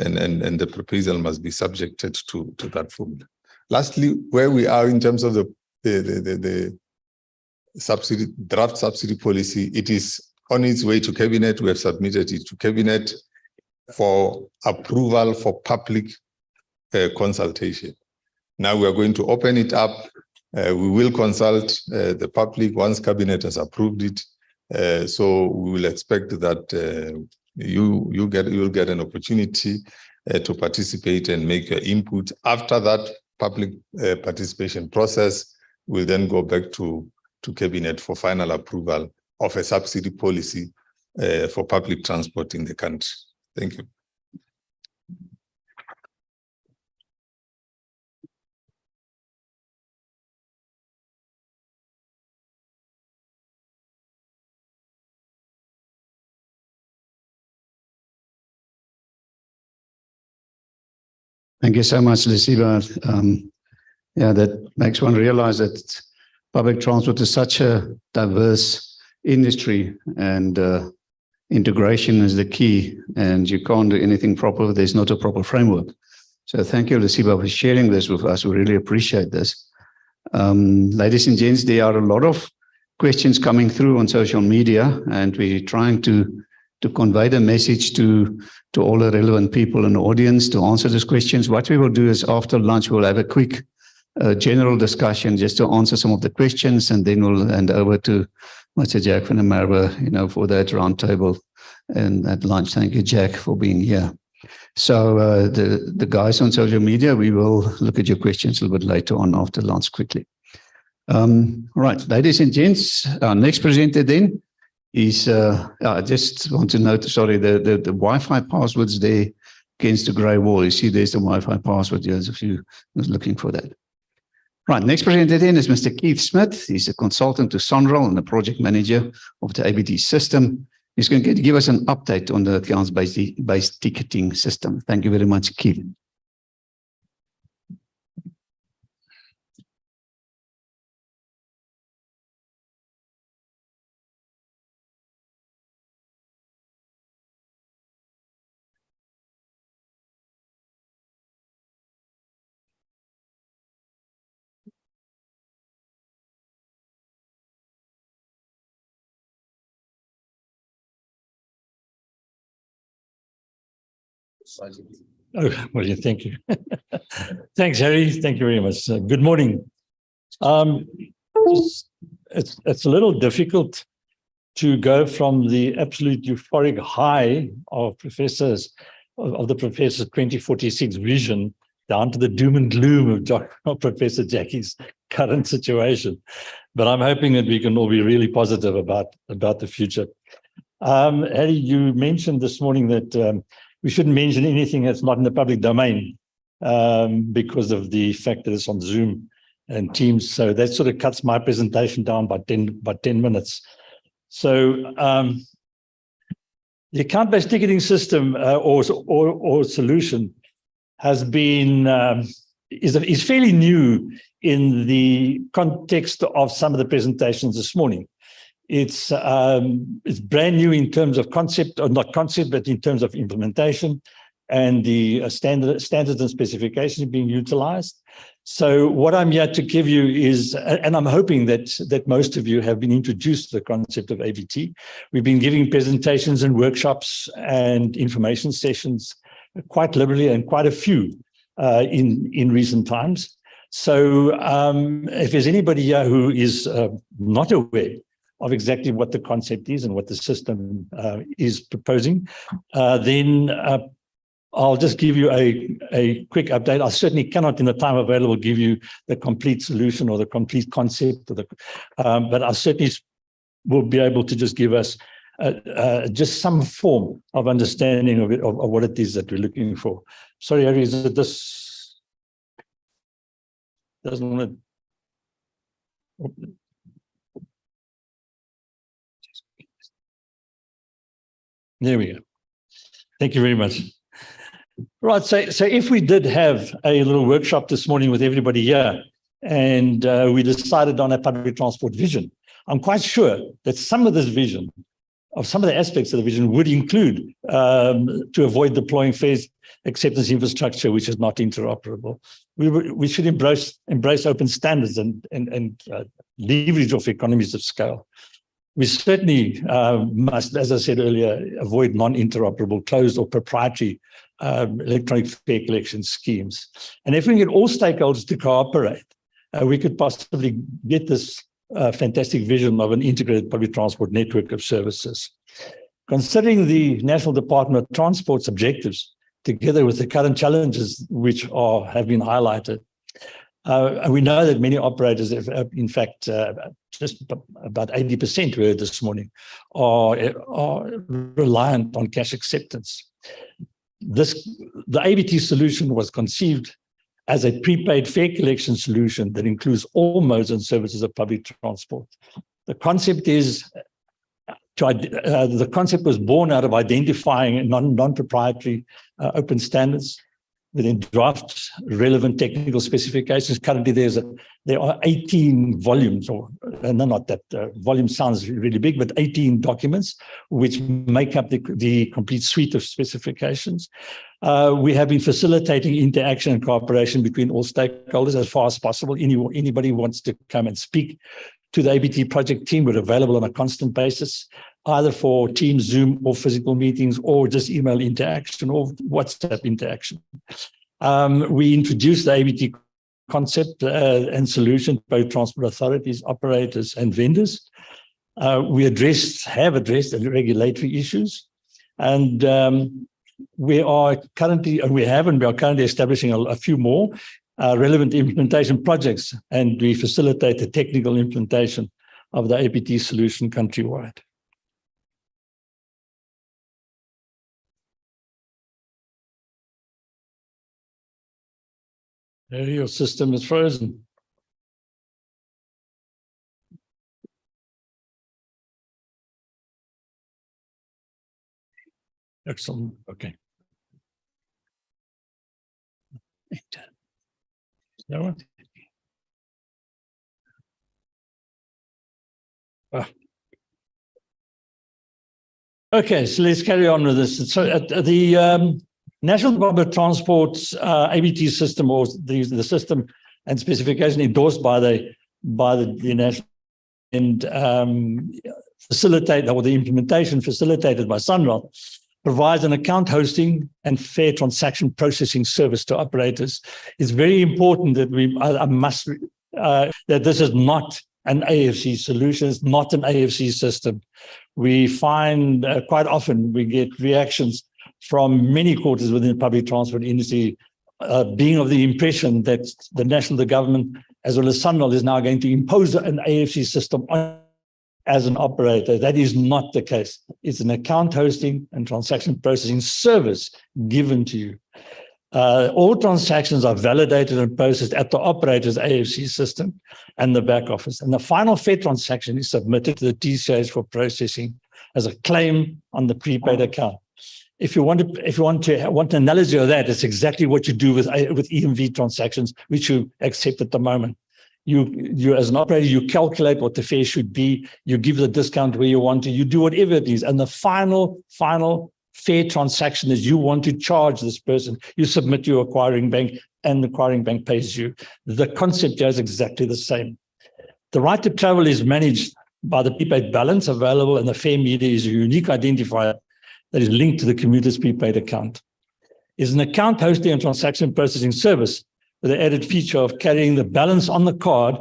the proposal must be subjected to that formula. Lastly, where we are in terms of the subsidy, draft subsidy policy, it is on its way to cabinet. We have submitted it to cabinet for approval for public consultation. Now we are going to open it up. We will consult the public once cabinet has approved it. So we will expect that you'll get an opportunity to participate and make your input. After that public participation process, we'll then go back to cabinet for final approval of a subsidy policy for public transport in the country. Thank you. Thank you so much, Lesiba. Yeah, that makes one realize that public transport is such a diverse industry, and integration is the key, and you can't do anything proper if there's not a proper framework. So thank you, Lesiba, for sharing this with us. We really appreciate this. Ladies and gents, there are a lot of questions coming through on social media, and we're trying to convey the message to all the relevant people in the audience to answer these questions. What we will do is after lunch, we'll have a quick general discussion just to answer some of the questions, and then we'll hand over to Mr. Jack van der Merwe, for that roundtable and at lunch. Thank you, Jack, for being here. So the guys on social media, we will look at your questions a little bit later on after lunch quickly. All right, ladies and gents, our next presenter then is, I just want to note, sorry, the Wi-Fi passwords there against the grey wall. You see there's the Wi-Fi password. There's a few who's looking for that. Right, next presenter then is Mr. Keith Smith. He's a consultant to Sonrel and the project manager of the ABT system. He's going to give us an update on the accounts-based ticketing system. Thank you very much, Keith. Oh, well, yeah, thank you. Thanks, Harry. Thank you very much. Good morning. It's a little difficult to go from the absolute euphoric high of the Professor's 2046 vision down to the doom and gloom of Professor Jackie's current situation. But I'm hoping that we can all be really positive about the future. Harry, you mentioned this morning that we shouldn't mention anything that's not in the public domain because of the fact that it's on Zoom and Teams. So that sort of cuts my presentation down by 10 minutes. So the account-based ticketing system or solution has been is fairly new in the context of some of the presentations this morning. It's brand new in terms of concept, or not concept, but in terms of implementation, and the standards and specifications being utilized. So what I'm here to give you is, and I'm hoping that most of you have been introduced to the concept of ABT. We've been giving presentations and workshops and information sessions quite liberally, and quite a few in recent times. So if there's anybody here who is not aware of exactly what the concept is and what the system is proposing, then I'll just give you a quick update. I certainly cannot, in the time available, give you the complete solution or the complete concept, but I certainly will be able to just give us just some form of understanding of what it is that we're looking for. Sorry, Harry, is it this? Doesn't want to. There we go. Thank you very much. Right, so if we did have a little workshop this morning with everybody here, and we decided on a public transport vision, I'm quite sure that some of this vision, of some of the aspects of the vision, would include to avoid deploying phased acceptance infrastructure which is not interoperable. We should embrace open standards and leverage off economies of scale. We certainly must, as I said earlier, avoid non-interoperable, closed or proprietary electronic fare collection schemes. And if we can get all stakeholders to cooperate, we could possibly get this fantastic vision of an integrated public transport network of services. Considering the National Department of Transport's objectives, together with the current challenges which have been highlighted, we know that many operators, in fact, just about 80% we heard this morning, are reliant on cash acceptance. The ABT solution was conceived as a prepaid fare collection solution that includes all modes and services of public transport. The concept was born out of identifying non-proprietary open standards within draft relevant technical specifications. Currently, there are 18 volumes, not that volume sounds really big, but 18 documents which make up the complete suite of specifications. We have been facilitating interaction and cooperation between all stakeholders as far as possible. Anybody who wants to come and speak to the ABT project team, we're available on a constant basis, either for Teams, Zoom, or physical meetings, or just email interaction or WhatsApp interaction. We introduced the ABT concept and solution to both transport authorities, operators, and vendors. We have addressed the regulatory issues, and we are currently establishing a few more relevant implementation projects, and we facilitate the technical implementation of the APT solution countrywide. There, your system is frozen. Excellent. Okay. No one? Okay, so let's carry on with this. So the National Department of Transport's ABT system, or the system and specification endorsed by the national, and facilitate, or the implementation facilitated by Sunrail, provides an account hosting and fare transaction processing service to operators. It's very important that that this is not an AFC solution, it's not an AFC system. We find quite often we get reactions from many quarters within the public transport industry being of the impression that the government, as well as Sunrail, is now going to impose an AFC system on as an operator. That is not the case. It's an account hosting and transaction processing service given to you. All transactions are validated and processed at the operator's AFC system and the back office. And the final fare transaction is submitted to the TCAs for processing as a claim on the prepaid account. If you want an analogy of that, it's exactly what you do with EMV transactions, which you accept at the moment. You as an operator, you calculate what the fare should be, you give the discount where you want to, you do whatever it is, and the final fare transaction is you want to charge this person, you submit to your acquiring bank, and the acquiring bank pays you. The concept here is exactly the same. The right to travel is managed by the prepaid balance available, and the fare meter is a unique identifier that is linked to the commuter's prepaid account. It's an account hosting and transaction processing service with the added feature of carrying the balance on the card,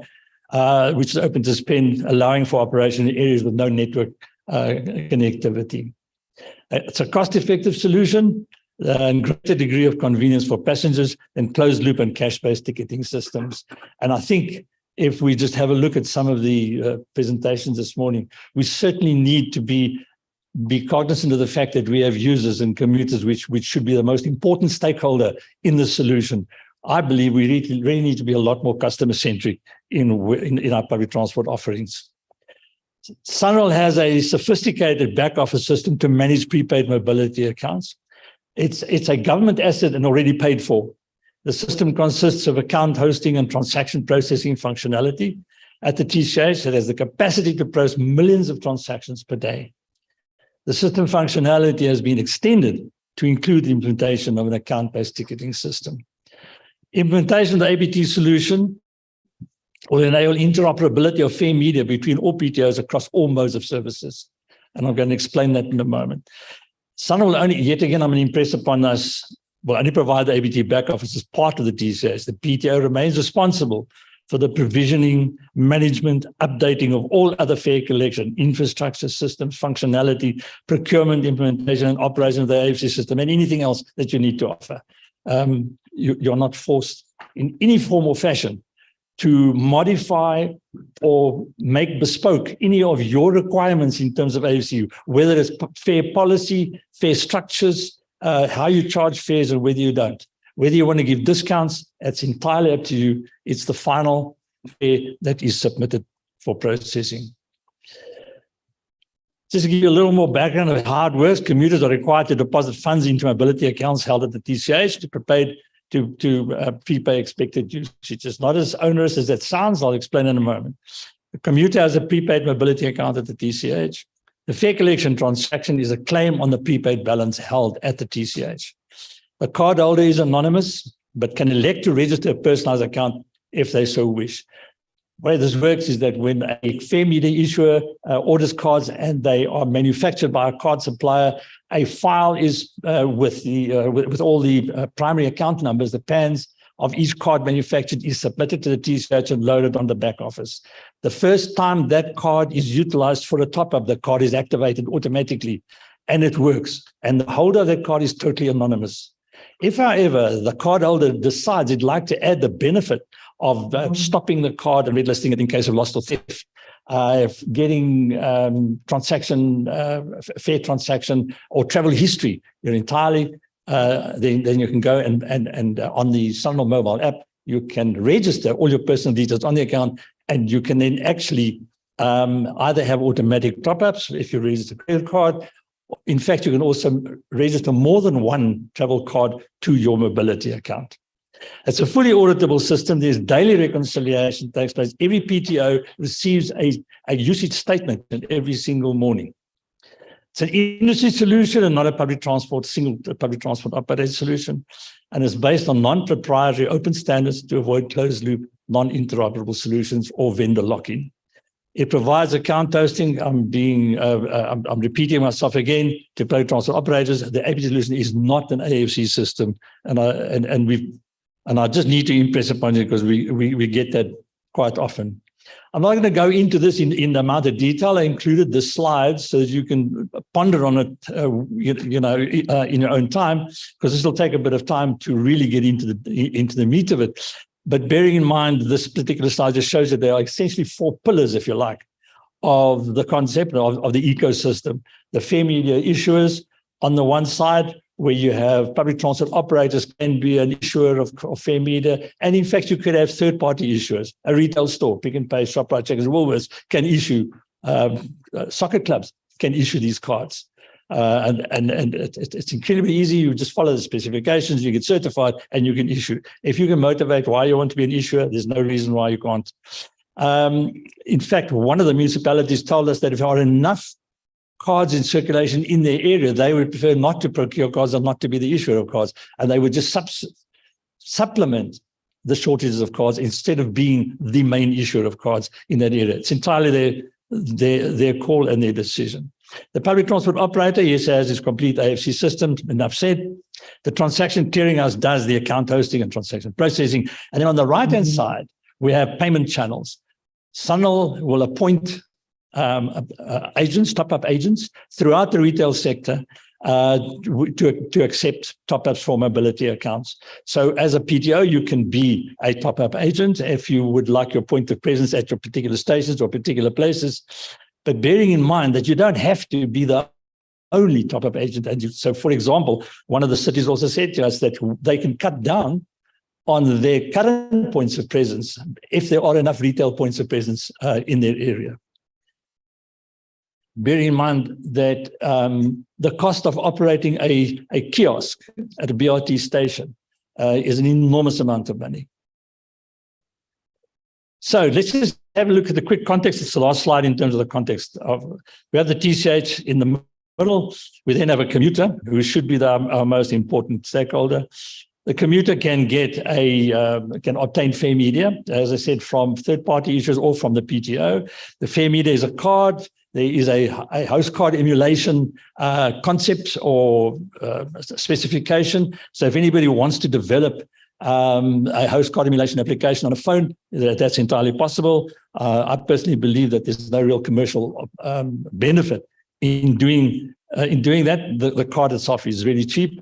which is open to spend, allowing for operation in areas with no network connectivity. It's a cost-effective solution and greater degree of convenience for passengers than closed loop and cash-based ticketing systems. And I think if we just have a look at some of the presentations this morning, we certainly need to be cognizant of the fact that we have users and commuters, which should be the most important stakeholder in the solution. I believe we really need to be a lot more customer-centric in our public transport offerings. Sunroll has a sophisticated back office system to manage prepaid mobility accounts. It's a government asset and already paid for. The system consists of account hosting and transaction processing functionality. At the TCH, it has the capacity to process millions of transactions per day. The system functionality has been extended to include the implementation of an account-based ticketing system. Implementation of the APT solution will enable interoperability of fare media between all PTOs across all modes of services. And I'm going to explain that in a moment. Sunroll will only, yet again, I'm going to impress upon us, will only provide the APT back office as part of the TCS. The PTO remains responsible for the provisioning, management, updating of all other fare collection, infrastructure, systems, functionality, procurement, implementation, and operation of the AFC system, and anything else that you need to offer. You're not forced in any form or fashion to modify or make bespoke any of your requirements in terms of AFCU, whether it's fare policy, fare structures, how you charge fares, or whether you don't. Whether you want to give discounts, that's entirely up to you. It's the final fare that is submitted for processing. Just to give you a little more background of how it works, commuters are required to deposit funds into mobility accounts held at the TCH to prepay expected usage. It's not as onerous as that sounds. I'll explain in a moment. The commuter has a prepaid mobility account at the TCH. The fare collection transaction is a claim on the prepaid balance held at the TCH. The cardholder is anonymous, but can elect to register a personalized account if they so wish. The way this works is that when a fare media issuer orders cards and they are manufactured by a card supplier, a file is with all the primary account numbers, the PANs of each card manufactured is submitted to the TCH and loaded on the back office. The first time that card is utilized for a top-up, the card is activated automatically and it works. And the holder of that card is totally anonymous. If, however, the cardholder decides he'd like to add the benefit of stopping the card and red listing it in case of loss or theft, getting fair transaction or travel history, you're entirely, then you can go and on the Sunroll mobile app, you can register all your personal details on the account, and you can then actually either have automatic top-ups if you register a credit card. In fact, you can also register more than one travel card to your mobility account. It's a fully auditable system. There's daily reconciliation takes place. Every PTO receives a usage statement every single morning. It's an industry solution and not a single public transport operator solution. And it's based on non-proprietary open standards to avoid closed loop, non-interoperable solutions or vendor lock-in. It provides account hosting. I'm repeating myself again to public transport operators. The APT solution is not an AFC system, and I just need to impress upon you because we get that quite often. I'm not going to go into this in the amount of detail. I included the slides so that you can ponder on it, in your own time, because this will take a bit of time to really get into the meat of it. But bearing in mind, this particular slide just shows that there are essentially four pillars, if you like, of the concept of the ecosystem. The fare media issuers on the one side, where you have public transport operators can be an issuer of fare media. And in fact, you could have third-party issuers. A retail store, Pick n Pay, Shoprite, Checkers, Woolworths can issue, soccer clubs can issue these cards. And it's incredibly easy. You just follow the specifications, you get certified, and you can issue. If you can motivate why you want to be an issuer, there's no reason why you can't. In fact, one of the municipalities told us that if there are enough cards in circulation in their area, they would prefer not to procure cards and not to be the issuer of cards, and they would just supplement the shortages of cards instead of being the main issuer of cards in that area. It's entirely their call and their decision. The public transport operator, yes, has its complete AFC system, enough said. The transaction clearinghouse does the account hosting and transaction processing. And then on the right-hand side, we have payment channels. Sunroll will appoint agents, top-up agents throughout the retail sector to accept top-ups for mobility accounts. So as a PTO, you can be a top-up agent if you would like your point of presence at your particular stations or particular places. But bearing in mind that you don't have to be the only top-up agent. And so, for example, one of the cities also said to us that they can cut down on their current points of presence if there are enough retail points of presence in their area. Bearing in mind that the cost of operating a kiosk at a BRT station is an enormous amount of money. So let's just have a look at the quick context. It's the last slide in terms of the context. We have the TCH in the middle. We then have a commuter, who should be our most important stakeholder. The commuter can get can obtain fare media, as I said, from third-party issuers or from the PTO. The fare media is a card. There is a host card emulation concept or specification. So if anybody wants to develop a host card emulation application on a phone, that's entirely possible. I personally believe that there's no real commercial benefit in doing that. The card itself is really cheap.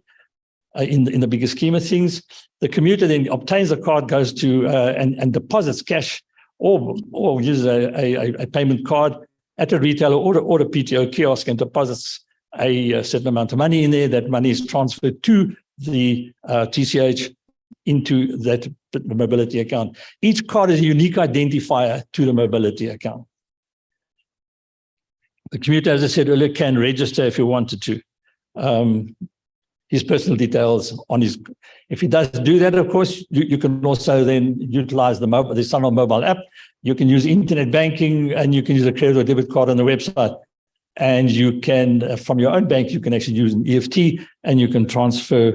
In the bigger scheme of things, the commuter then obtains a card, goes to and deposits cash or uses a payment card at a retailer or a PTO kiosk and deposits a certain amount of money in there. That money is transferred to the TCH into that mobility account. Each card is a unique identifier to the mobility account. The commuter, as I said earlier, can register if he wanted to. His personal details on his. If he does do that, of course, you can also then utilize the Sunol mobile app. You can use internet banking, and you can use a credit or debit card on the website. And you can, from your own bank, you can actually use an EFT, and you can transfer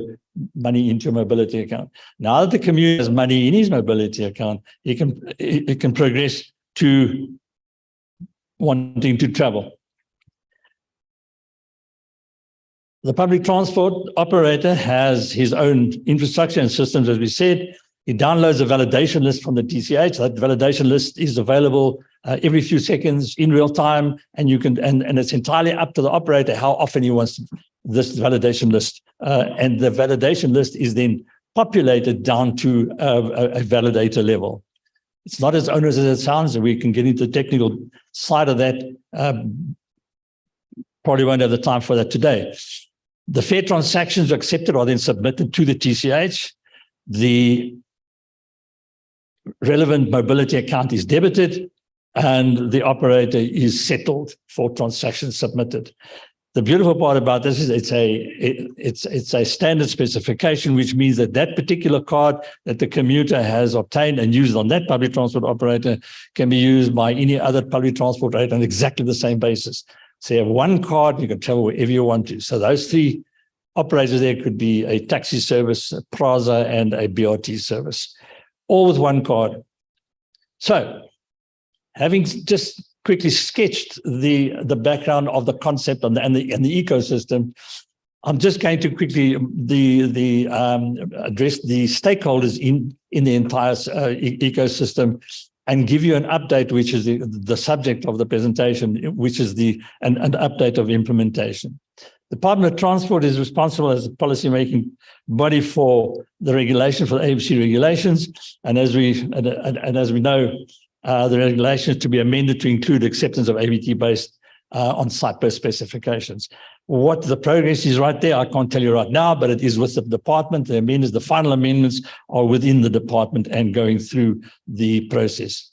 money into a mobility account. Now that the commuter has money in his mobility account, it can progress to wanting to travel. The public transport operator has his own infrastructure and systems, as we said. He downloads a validation list from the TCH. That validation list is available every few seconds in real time, and it's entirely up to the operator how often he wants this validation list. And the validation list is then populated down to a validator level. It's not as onerous as it sounds, and we can get into the technical side of that. Probably won't have the time for that today. The fare transactions accepted are then submitted to the TCH. The relevant mobility account is debited, and the operator is settled for transactions submitted. The beautiful part about this is it's a standard specification, which means that that particular card that the commuter has obtained and used on that public transport operator can be used by any other public transport operator on exactly the same basis. So you have one card, you can travel wherever you want to. So those three operators there could be a taxi service, a Praza, and a BRT service, all with one card. So having just quickly sketched the background of the concept and the ecosystem, I'm just going to quickly address the stakeholders in the entire ecosystem and give you an update, which is the subject of the presentation, which is an update of implementation. The Department of Transport is responsible as a policymaking body for the regulation, for the AMC regulations, and as we know, the regulations to be amended to include acceptance of ABT-based on-site bus specifications. What the progress is right there, I can't tell you right now, but it is with the department. The amendments, the final amendments are within the department and going through the process.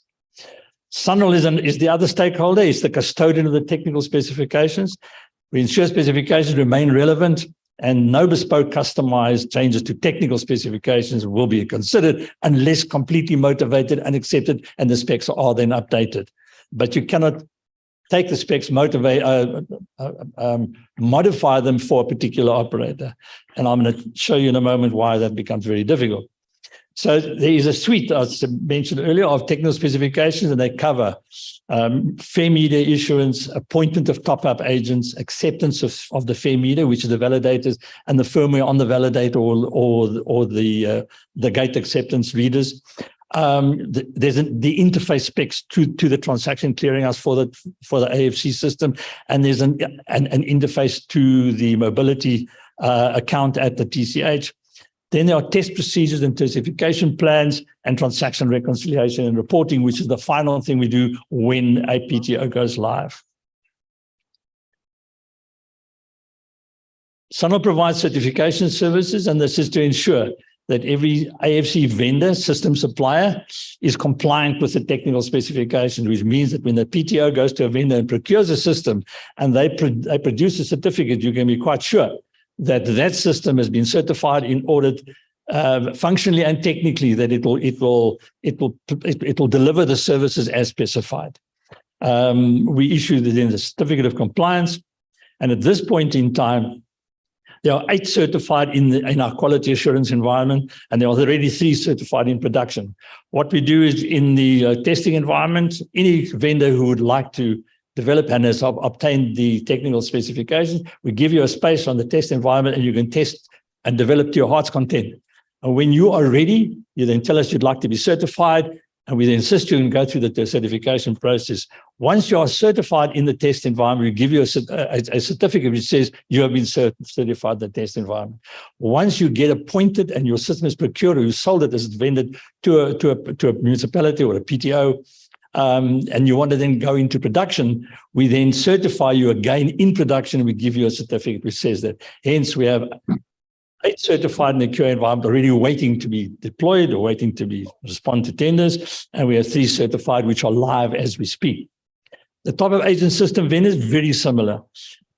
Sunol is the other stakeholder. It's the custodian of the technical specifications. We ensure specifications remain relevant and no bespoke customized changes to technical specifications will be considered unless completely motivated and accepted, and the specs are then updated. But you cannot take the specs, modify them for a particular operator. And I'm going to show you in a moment why that becomes very difficult. So there is a suite, as I mentioned earlier, of technical specifications, and they cover fare media issuance, appointment of top-up agents, acceptance of the fare media, which is the validators, and the firmware on the validator or the gate acceptance readers. there's the interface specs to the transaction clearinghouse for the AFC system, and there's an interface to the mobility account at the TCH. Then there are test procedures and certification plans and transaction reconciliation and reporting, which is the final thing we do when a PTO goes live. Sunil provides certification services, and this is to ensure that every AFC vendor, system supplier, is compliant with the technical specifications, which means that when the PTO goes to a vendor and procures a system and they produce a certificate, you can be quite sure that that system has been certified in order functionally and technically that it will deliver the services as specified. We issue then the certificate of compliance, and at this point in time, there are 8 certified in our quality assurance environment, and there are already 3 certified in production. What we do is in the testing environment, any vendor who would like to develop and has obtained the technical specifications, we give you a space on the test environment and you can test and develop to your heart's content. And when you are ready, you then tell us you'd like to be certified, and we then assist you and go through the certification process. Once you are certified in the test environment, we give you a certificate which says you have been certified in the test environment. Once you get appointed and your system is procured or you sold it as vended to a municipality or a PTO, and you want to then go into production, we then certify you again in production, and we give you a certificate which says that. Hence, we have 8 certified in the QA environment already waiting to be deployed or waiting to respond to tenders, and we have 3 certified which are live as we speak. The top-up agent system vendors, very similar.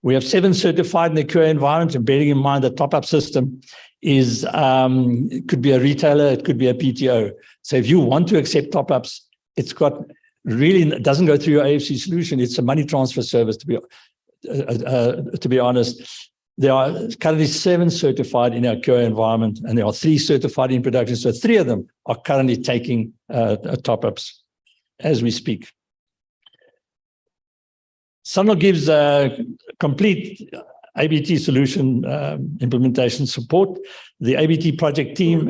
We have 7 certified in the QA environment, and bearing in mind the top-up system is, it could be a retailer, it could be a PTO. So if you want to accept top-ups, it doesn't go through your AFC solution. It's a money transfer service, to be honest. There are currently 7 certified in our QA environment, and there are 3 certified in production. So 3 of them are currently taking top-ups as we speak. Sunil gives a complete ABT solution implementation support. The ABT project team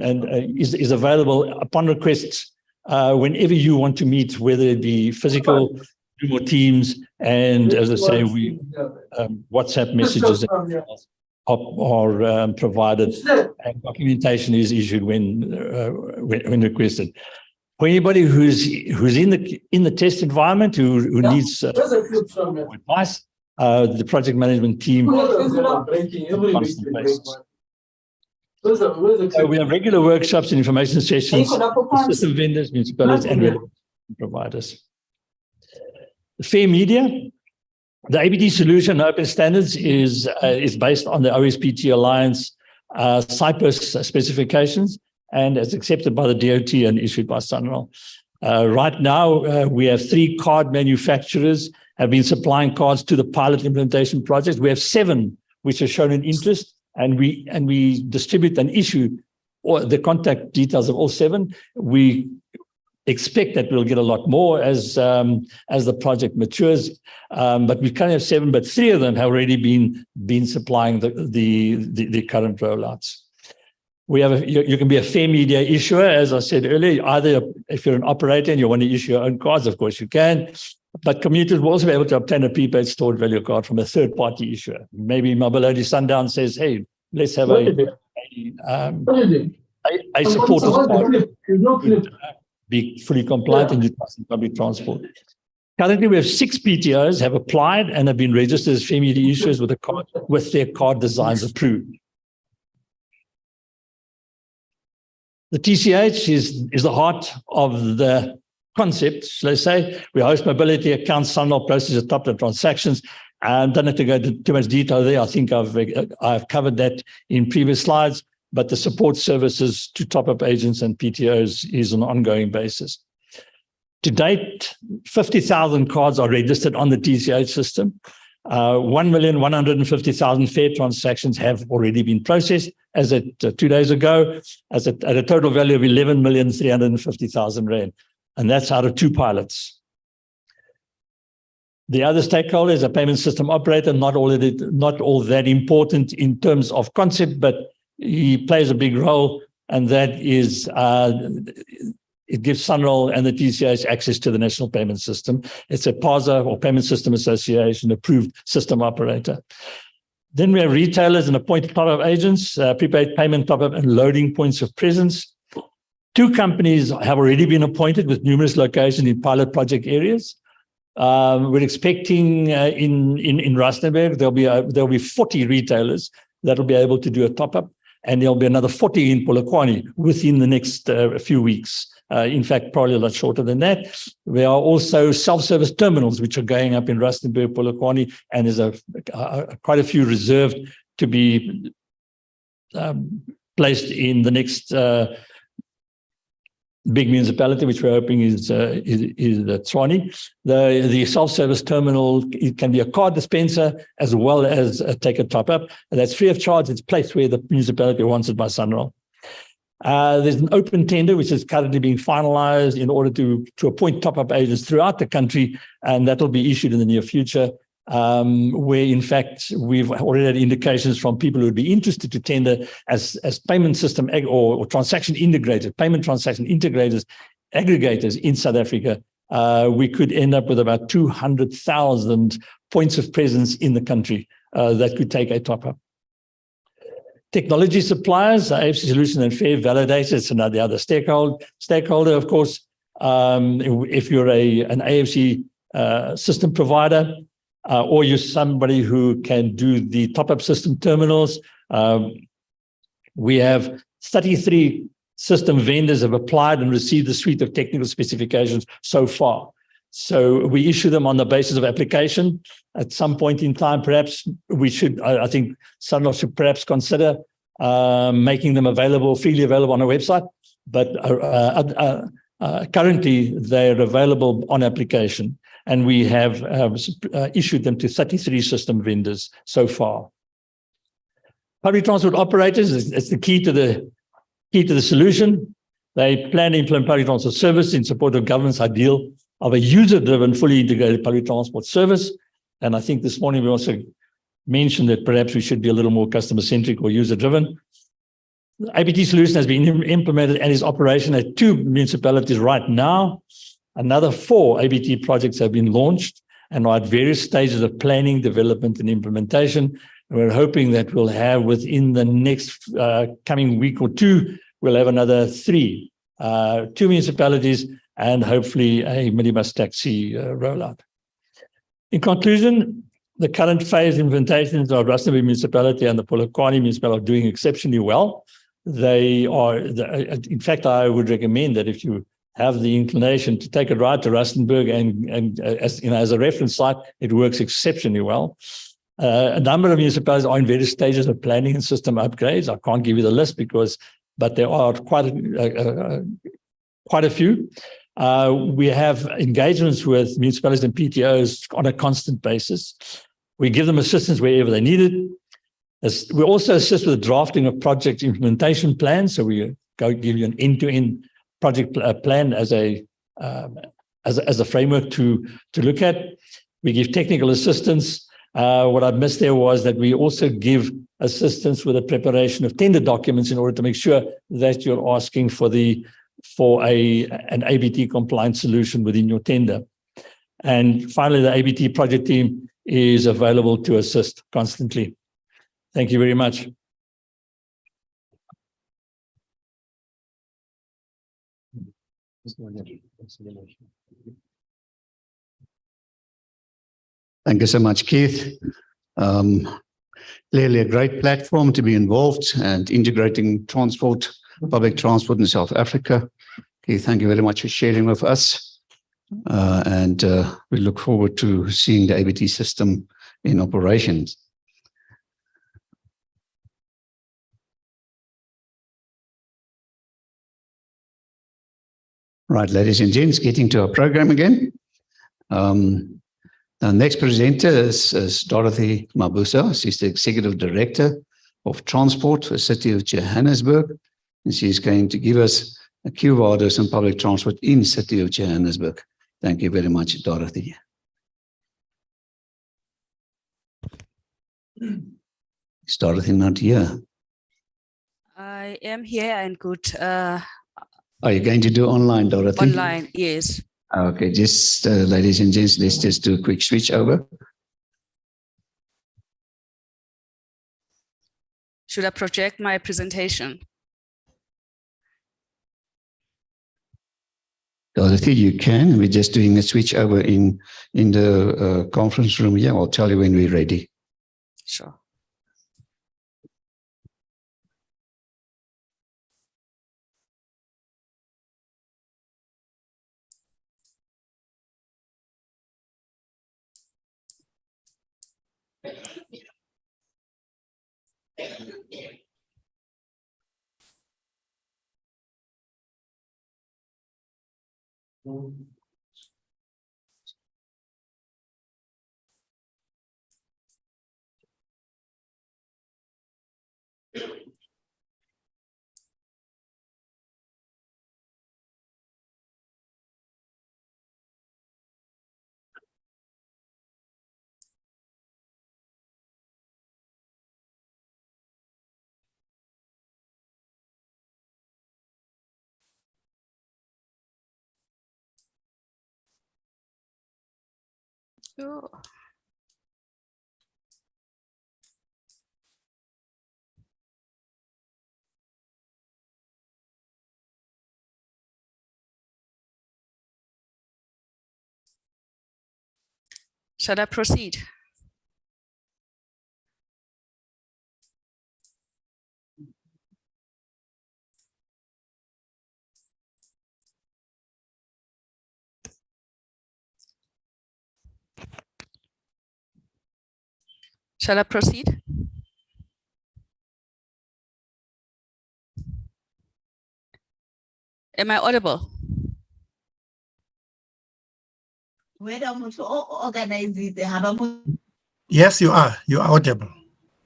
is available upon requests whenever you want to meet, whether it be physical, Zoom or Teams, and as I say, we WhatsApp messages are provided, and documentation is issued when requested. For anybody who's in the test environment who needs advice, the project management team. So we have regular workshops and information sessions with system vendors, municipalities, and relevant providers. Fair media. The ABT solution open standards is based on the OSPT Alliance Cyprus specifications, and is accepted by the DOT and issued by Sunil. Right now, we have 3 card manufacturers have been supplying cards to the pilot implementation projects. We have 7 which have shown an interest, and we distribute and issue the contact details of all 7. We expect that we'll get a lot more as the project matures, but we currently have 7, but 3 of them have already been supplying the current rollouts. We have you can be a fair media issuer, as I said earlier. Either if you're an operator and you want to issue your own cards, of course you can, but commuters will also be able to obtain a prepaid stored value card from a third-party issuer. Maybe Mobility Sundown says, "Hey, let's have a supported card." Be fully compliant and utilizing public transport. Currently, we have 6 PTOs have applied and have been registered as fair media issuers with their card designs approved. The TCH is the heart of the concept. Let's say we host mobility accounts, Sunil processes top-up transactions. I don't have to go into too much detail there. I think I've covered that in previous slides. But the support services to top-up agents and PTOs is on an ongoing basis. To date, 50,000 cards are registered on the TCH system. 1,150,000 fair transactions have already been processed as at 2 days ago, at a total value of 11,350,000 rand. And that's out of 2 pilots. The other stakeholders, a payment system operator, not all that important in terms of concept, but he plays a big role, and that is it gives Sunroll and the TCH access to the national payment system. It's a PASA, or Payment System Association approved system operator. Then we have retailers and appointed top-up agents, prepaid payment top-up and loading points of presence. 2 companies have already been appointed with numerous locations in pilot project areas. We're expecting in Rustenburg, there'll be 40 retailers that will be able to do a top-up, and there'll be another 40 in Polokwane within the next few weeks. In fact, probably a lot shorter than that. There are also self-service terminals which are going up in Rustenburg, Polokwane, and there's quite a few reserved to be placed in the next big municipality, which we're hoping is Tshwane. The self-service terminal, it can be a card dispenser as well as take a top-up. And that's free of charge. It's placed where the municipality wants it by Sunroll. There's an open tender which is currently being finalized in order to appoint top-up agents throughout the country, and that will be issued in the near future, where in fact we've already had indications from people who would be interested to tender as payment system or transaction integrators, payment transaction integrators, aggregators in South Africa. We could end up with about 200,000 points of presence in the country that could take a top-up. Technology suppliers, AFC Solution and Fair Validators, it's another other stakeholder, of course. If you're an AFC system provider, or you're somebody who can do the top-up system terminals, we have 33 system vendors have applied and received the suite of technical specifications so far. So we issue them on the basis of application. At some point in time, perhaps we should, I think Sunroll should perhaps consider making them available, freely available on a website. But currently, they're available on application. And we have issued them to 33 system vendors so far. Public transport operators, it's the key to the solution. They plan to implement public transport service in support of government's ideal of a user-driven, fully integrated public transport service. And I think this morning we also mentioned that perhaps we should be a little more customer-centric or user-driven. The APT solution has been implemented and is operational at 2 municipalities right now. Another 4 ABT projects have been launched and are at various stages of planning, development, and implementation. We're hoping that we'll have within the next coming week or 2, we'll have another 3, 2 municipalities, and hopefully a minibus taxi rollout. In conclusion, the current phase implementations of Rustenburg Municipality and the Polokwane Municipality are doing exceptionally well. They are, in fact, I would recommend that if you have the inclination to take a ride to Rustenburg and as a reference site, it works exceptionally well. A number of municipalities are in various stages of planning and system upgrades. I can't give you the list but there are quite a few. We have engagements with municipalities and PTOs on a constant basis. We give them assistance wherever they need it. We also assist with the drafting of project implementation plans. So we give you an end-to-end project plan as a framework to look at. We give technical assistance. What I missed there was that we also give assistance with the preparation of tender documents in order to make sure that you're asking for an ABT compliant solution within your tender. And finally, the ABT project team is available to assist constantly. Thank you very much. Thank you so much, Keith. Clearly a great platform to be involved and integrating transport, public transport in South Africa. Keith, thank you very much for sharing with us. And we look forward to seeing the ABT system in operations. Right, ladies and gents, getting to our program again. The next presenter is Dorothy Mabuza. She's the Executive Director of Transport for the City of Johannesburg. And she's going to give us a Q Vadis and public transport in the City of Johannesburg. Thank you very much, Dorothy. Is Dorothy not here? I am here, and good Are you going to do online, Dorothy? Online, yes. Okay, just ladies and gents, let's just do a quick switch over. Should I project my presentation? Dorothy, you can. We're just doing a switch over in the conference room here. I'll tell you when we're ready. Sure. Oh. Shall I proceed? Shall I proceed? Am I audible? Yes, you are. You are audible.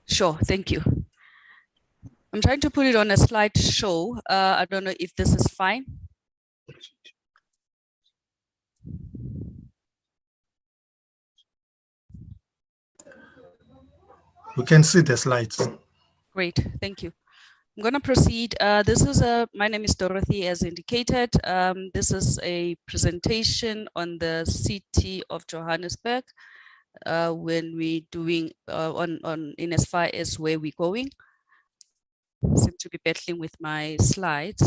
Sure, thank you. I'm trying to put it on a slideshow. I don't know if this is fine. We can see the slides. Great, thank you. I'm going to proceed. My name is Dorothy, as indicated. This is a presentation on the city of Johannesburg when we're doing in as far as where we're going. I seem to be battling with my slides.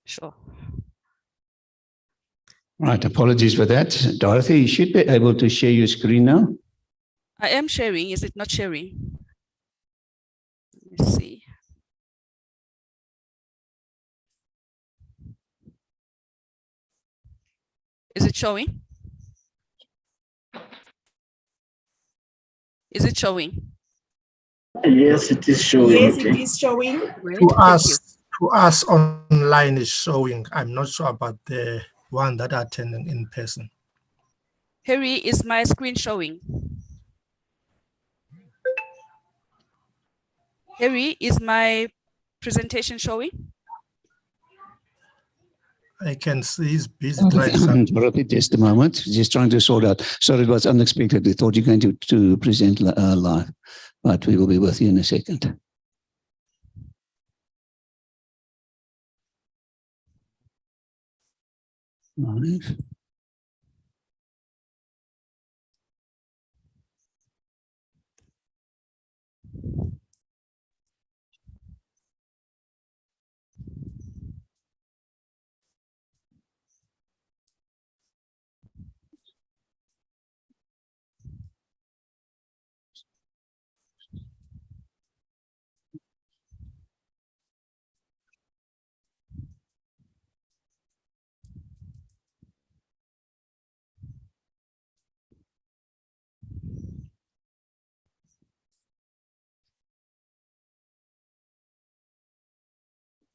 Sure. Right, apologies for that. Dorothy, you should be able to share your screen now. I am sharing. Is it not sharing? Let me see. Is it showing? Is it showing? Yes, it is showing. Yes, it is showing. Great, To us online is showing. I'm not sure about the one that are attending in person. Harry, is my screen showing? Harry, is my presentation showing? I can see he's busy Okay, trying to. Dorothy, just a moment. Just trying to sort out. Sorry, it was unexpected. We thought you're going to present live, but we will be with you in a second. Right.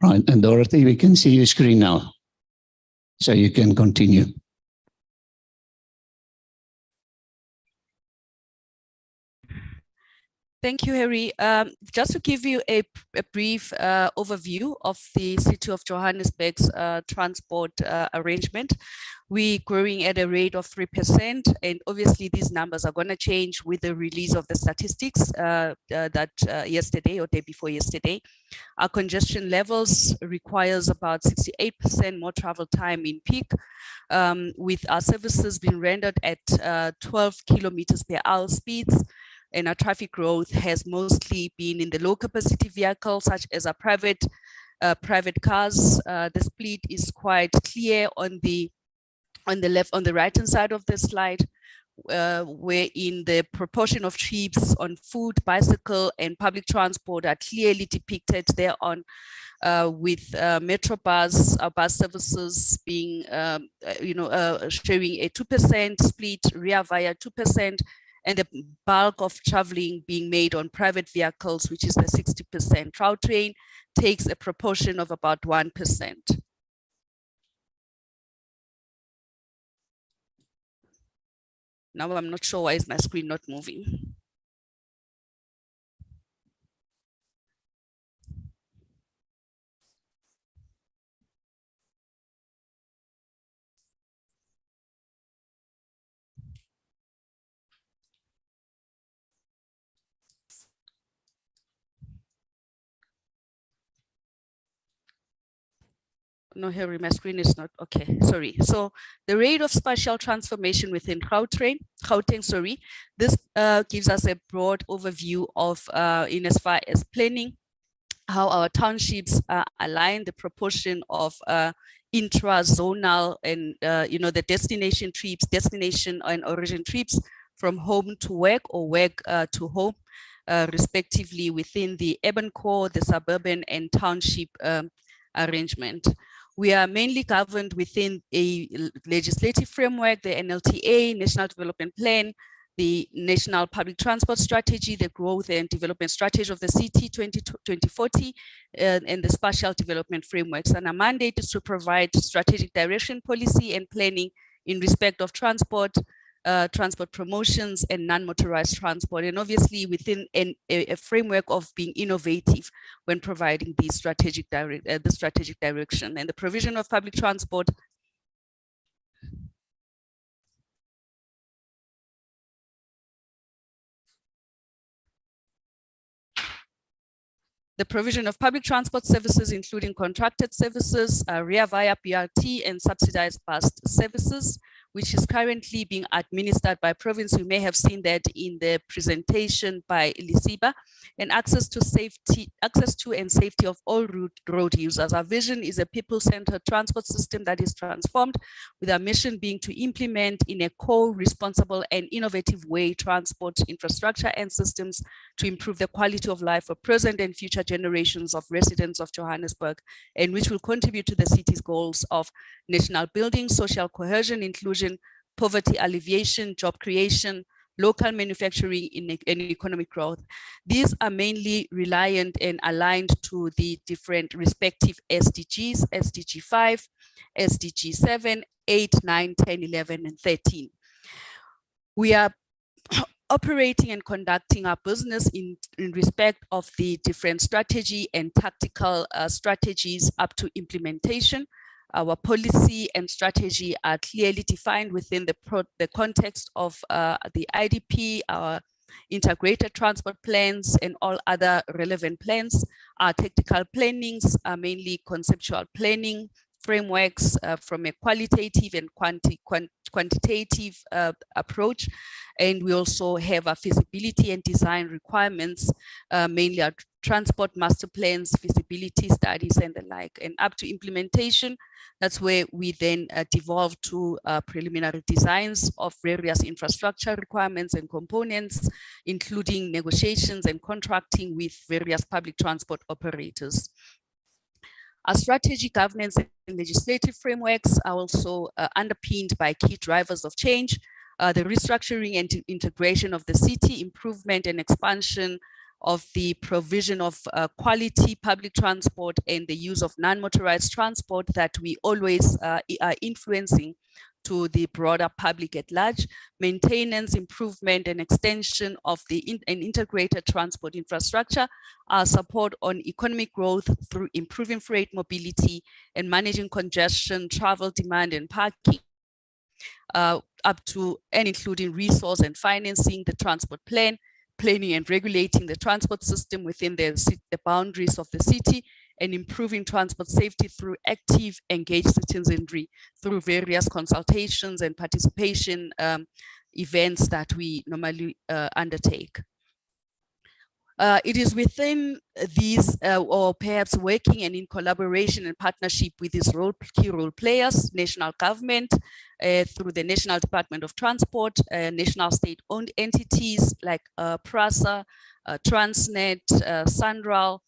Right, and Dorothy, we can see your screen now, so you can continue. Thank you, Harry. Just to give you a brief overview of the City of Johannesburg's transport arrangement, we're growing at a rate of 3%, and obviously these numbers are going to change with the release of the statistics yesterday or day before yesterday. Our congestion levels requires about 68% more travel time in peak, with our services being rendered at 12 kilometers per hour speeds. And our traffic growth has mostly been in the low capacity vehicles, such as our private cars. The split is quite clear on the right hand side of the slide, where in the proportion of trips on foot, bicycle, and public transport are clearly depicted there on, with Metro bus, our bus services being, showing a 2% split, Rea Vaya 2%, and the bulk of traveling being made on private vehicles, which is the 60%. Train takes a proportion of about 1%. Now I'm not sure why is my screen not moving. No, Harry, my screen is not okay. Sorry. So the rate of spatial transformation within Gauteng, this gives us a broad overview of, in as far as planning, how our townships align the proportion of intra-zonal and the destination and origin trips from home to work or work to home, respectively within the urban core, the suburban and township arrangement. We are mainly governed within a legislative framework, the NLTA, National Development Plan, the National Public Transport Strategy, the Growth and Development Strategy of the City 2040, and the Spatial Development Frameworks. And our mandate is to provide strategic direction, policy, and planning in respect of transport, transport promotions, and non-motorized transport, and obviously within a framework of being innovative when providing the strategic direction and the provision of public transport. The provision of public transport services, including contracted services, Rea Vaya BRT, and subsidized bus services, which is currently being administered by province. You may have seen that in the presentation by Lisiba, and access to and safety of all road users. Our vision is a people-centered transport system that is transformed, with our mission being to implement in a co-responsible and innovative way transport infrastructure and systems to improve the quality of life for present and future generations of residents of Johannesburg, and which will contribute to the city's goals of national building, social cohesion, inclusion, poverty alleviation, job creation, local manufacturing, and economic growth. These are mainly reliant and aligned to the different respective SDGs, SDG 5, SDG 7, 8, 9, 10, 11, and 13. We are operating and conducting our business in respect of the different strategy and tactical strategies up to implementation. Our policy and strategy are clearly defined within the context of the IDP, our integrated transport plans, and all other relevant plans. Our tactical plannings are mainly conceptual planning frameworks from a qualitative and quantitative approach. And we also have a feasibility and design requirements, mainly our transport master plans, feasibility studies, and the like. And up to implementation, that's where we then devolve to preliminary designs of various infrastructure requirements and components, including negotiations and contracting with various public transport operators. Our strategy, governance, and legislative frameworks are also underpinned by key drivers of change, the restructuring and integration of the city, improvement and expansion of the provision of quality public transport, and the use of non-motorized transport that we always are influencing to the broader public at large, maintenance, improvement, and extension of an integrated transport infrastructure, our support on economic growth through improving freight mobility and managing congestion, travel demand, and parking, up to and including resource and financing the transport plan, planning and regulating the transport system within the boundaries of the city, and improving transport safety through active, engaged citizenry through various consultations and participation events that we normally undertake. It is within these, or perhaps working and in collaboration and partnership with these key role players, national government, through the National Department of Transport, national state-owned entities like PRASA, Transnet, SANRAL,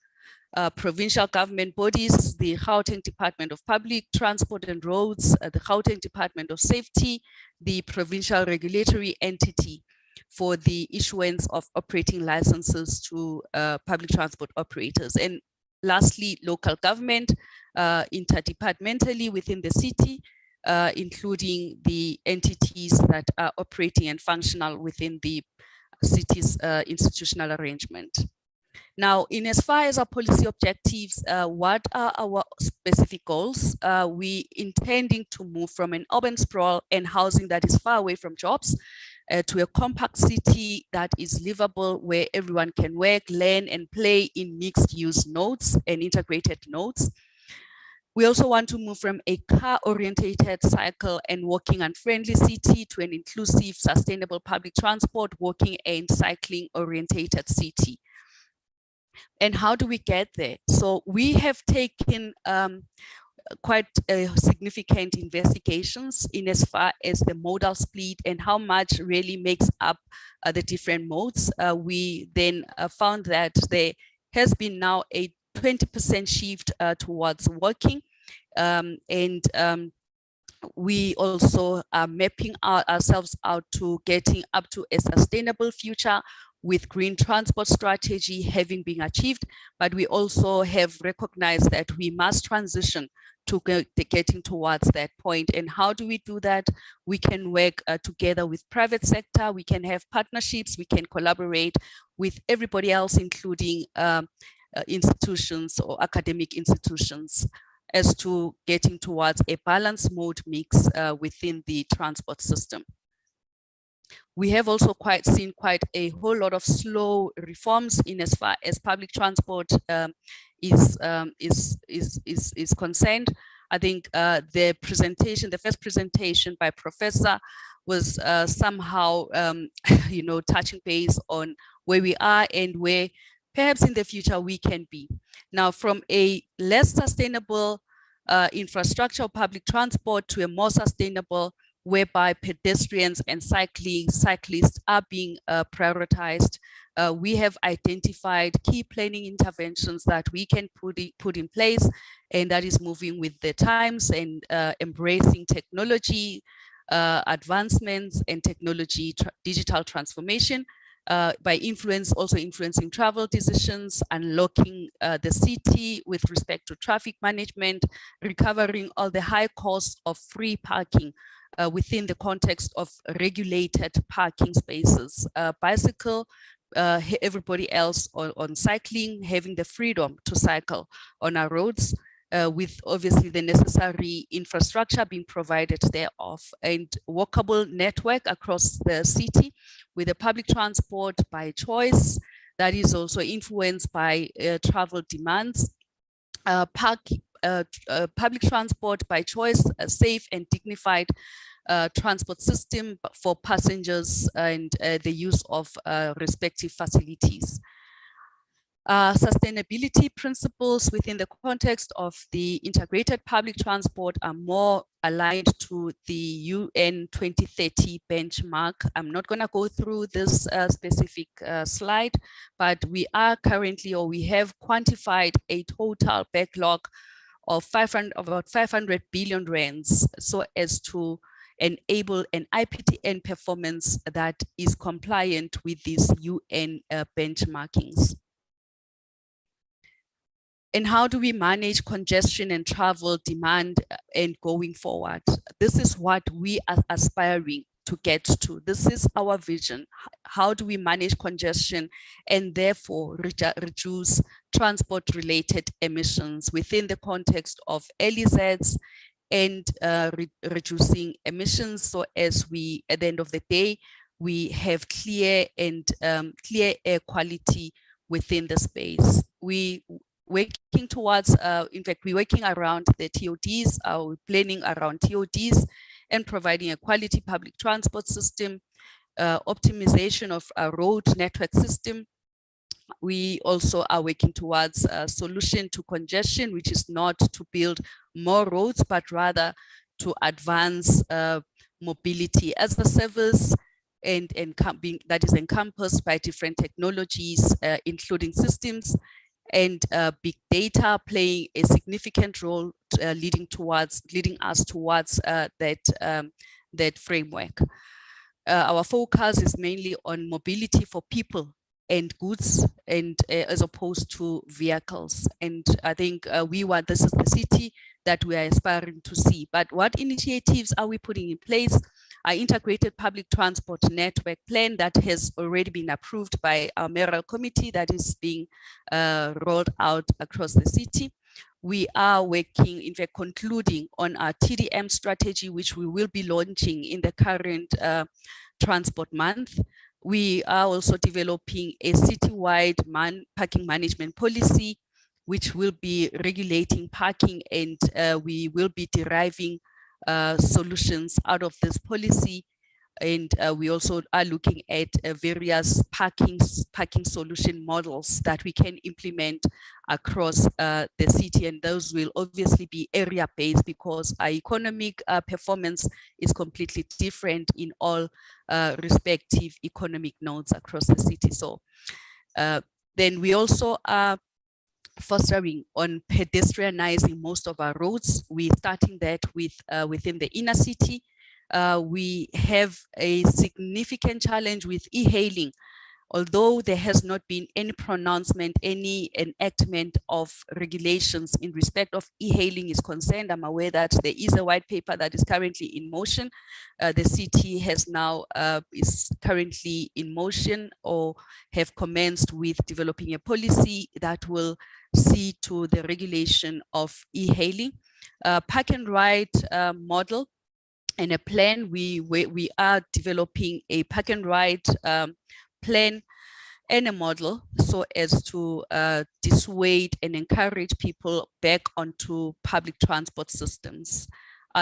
provincial government bodies, the Gauteng Department of Public Transport and Roads, the Gauteng Department of Safety, the provincial regulatory entity for the issuance of operating licenses to public transport operators. And lastly, local government, interdepartmentally within the city, including the entities that are operating and functional within the city's institutional arrangement. Now, in as far as our policy objectives, what are our specific goals? We intending to move from an urban sprawl and housing that is far away from jobs to a compact city that is livable, where everyone can work, learn, and play in mixed-use nodes and integrated nodes. We also want to move from a car-orientated, cycle and walking and friendly city to an inclusive, sustainable public transport, walking and cycling orientated city. And how do we get there? So we have taken quite significant investigations in as far as the modal split and how much really makes up the different modes. We then found that there has been now a 20% shift towards walking, and we also are mapping ourselves out to getting up to a sustainable future with green transport strategy having been achieved, but we also have recognized that we must transition to getting towards that point. And how do we do that? We can work together with private sector, we can have partnerships, we can collaborate with everybody else, including institutions or academic institutions, as to getting towards a balanced mode mix within the transport system. We have also seen quite a whole lot of slow reforms in as far as public transport is concerned. I think the first presentation by Professor was somehow, touching base on where we are and where perhaps in the future we can be. Now, from a less sustainable infrastructure of public transport to a more sustainable, whereby pedestrians and cyclists are being prioritized. We have identified key planning interventions that we can put in place, and that is moving with the times and embracing technology advancements and technology digital transformation by also influencing travel decisions, unlocking the city with respect to traffic management, recovering all the high costs of free parking within the context of regulated parking spaces. Bicycle, everybody else on cycling, having the freedom to cycle on our roads, with obviously the necessary infrastructure being provided thereof, and walkable network across the city with a public transport by choice that is also influenced by travel demands. Public transport by choice, a safe and dignified transport system for passengers, and the use of respective facilities. Sustainability principles within the context of the integrated public transport are more aligned to the UN 2030 benchmark. I'm not going to go through this specific slide, but we are currently, or we have quantified a total backlog of about 500 billion rands, so as to enable an IPTN performance that is compliant with these UN benchmarkings. And how do we manage congestion and travel demand and going forward? This is what we are aspiring to get to. This is our vision. How do we manage congestion and therefore reduce transport-related emissions within the context of LEZs and reducing emissions, so as we, at the end of the day, we have clear air quality within the space. We working towards, in fact, we're working around the TODs, we're planning around TODs and providing a quality public transport system, optimization of a road network system. We also are working towards a solution to congestion, which is not to build more roads, but rather to advance mobility as a service, and that is encompassed by different technologies, including systems and big data playing a significant role, leading us towards that framework. Our focus is mainly on mobility for people and goods, and as opposed to vehicles. And I think this is the city that we are aspiring to see. But what initiatives are we putting in place? Our integrated public transport network plan that has already been approved by our mayoral committee, that is being rolled out across the city. We are working, in fact, concluding on our TDM strategy, which we will be launching in the current transport month. We are also developing a citywide parking management policy, which will be regulating parking, and we will be deriving solutions out of this policy. And we also are looking at various parking solution models that we can implement across the city. And those will obviously be area-based, because our economic performance is completely different in all respective economic nodes across the city. So then we also are fostering on pedestrianizing most of our roads. We're starting that with within the inner city. We have a significant challenge with e-hailing. Although there has not been any pronouncement, any enactment of regulations in respect of e-hailing is concerned, I'm aware that there is a white paper that is currently in motion. The city has now is currently in motion, or have commenced with developing a policy that will see to the regulation of e-hailing. Park and ride model and a plan. We are developing a park and ride plan and a model, so as to dissuade and encourage people back onto public transport systems.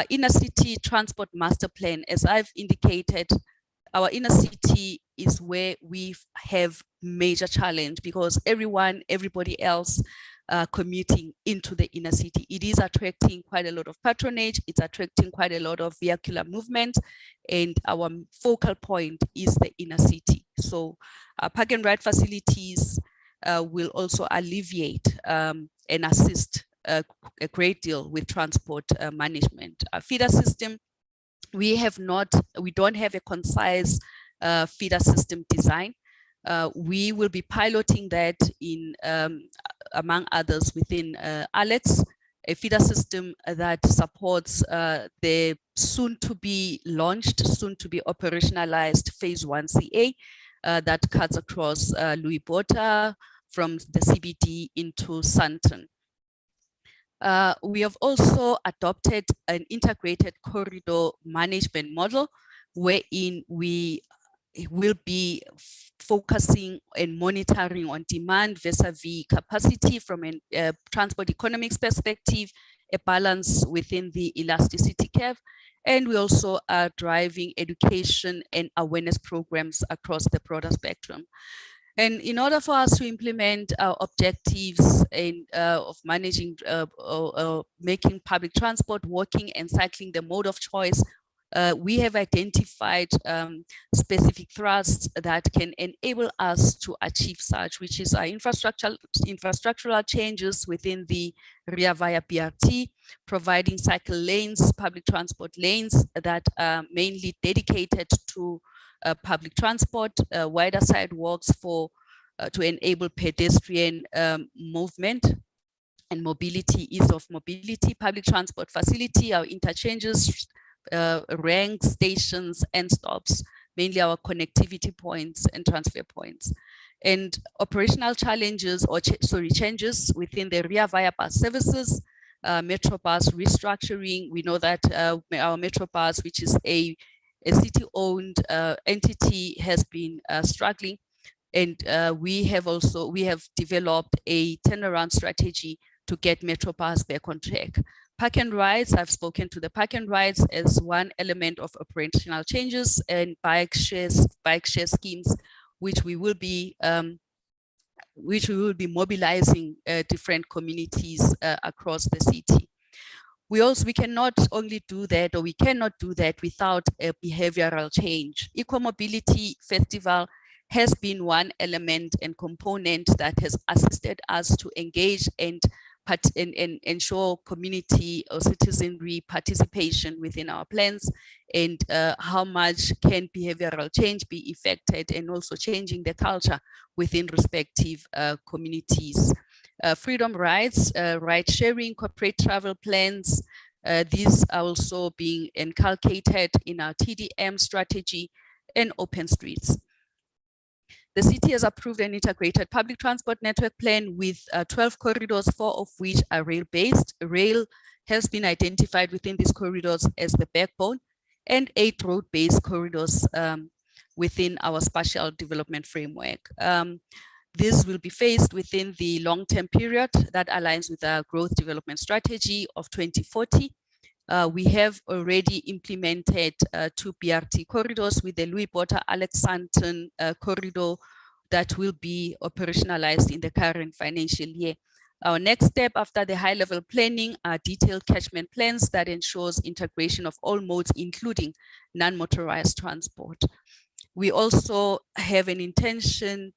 Inner city transport master plan, as I've indicated, our inner city is where we have major challenge, because everybody else commuting into the inner city. It is attracting quite a lot of patronage, it's attracting quite a lot of vehicular movement, and our focal point is the inner city. So park and ride facilities will also alleviate and assist a great deal with transport management. Our feeder system, we don't have a concise feeder system design. We will be piloting that in, among others, within Alex, a feeder system that supports the soon to be launched, soon to be operationalized phase 1CA that cuts across Louis Botha from the CBD into Sandton. We have also adopted an integrated corridor management model, wherein we will be focusing and monitoring on demand vis-a-vis capacity from a transport economics perspective, a balance within the elasticity curve. And we also are driving education and awareness programs across the broader spectrum. And in order for us to implement our objectives of managing making public transport, walking and cycling the mode of choice, we have identified specific thrusts that can enable us to achieve such, which is our infrastructural changes within the Ria Vaya BRT, providing cycle lanes, public transport lanes that are mainly dedicated to public transport, wider sidewalks to enable pedestrian movement. and mobility, ease of mobility, public transport facility, our interchanges, ranks, stations, and stops, mainly our connectivity points and transfer points. And operational challenges or changes within the Ria Vaya bus services, Metro bus restructuring. We know that our Metro bus, which is a city-owned entity, has been struggling. And we have developed a turnaround strategy to get Metro bus back on track. Park and rides, I've spoken to the park and rides as one element of operational changes, and bike share schemes, which we will be mobilizing different communities across the city. We cannot only do that, or we cannot do that without a behavioral change. Eco-mobility festival has been one element and component that has assisted us to engage and ensure community or citizenry participation within our plans, and how much can behavioral change be effected, and also changing the culture within respective communities. Freedom rides, ride sharing, corporate travel plans, these are also being inculcated in our TDM strategy and open streets. The city has approved an integrated public transport network plan with 12 corridors, 4 of which are rail-based. Rail has been identified within these corridors as the backbone, and 8 road-based corridors within our spatial development framework. This will be phased within the long-term period that aligns with our growth development strategy of 2040. We have already implemented 2 BRT corridors with the Louis Botha Alex Santon corridor that will be operationalized in the current financial year. Our next step after the high-level planning are detailed catchment plans that ensures integration of all modes, including non-motorized transport. We also have an intention.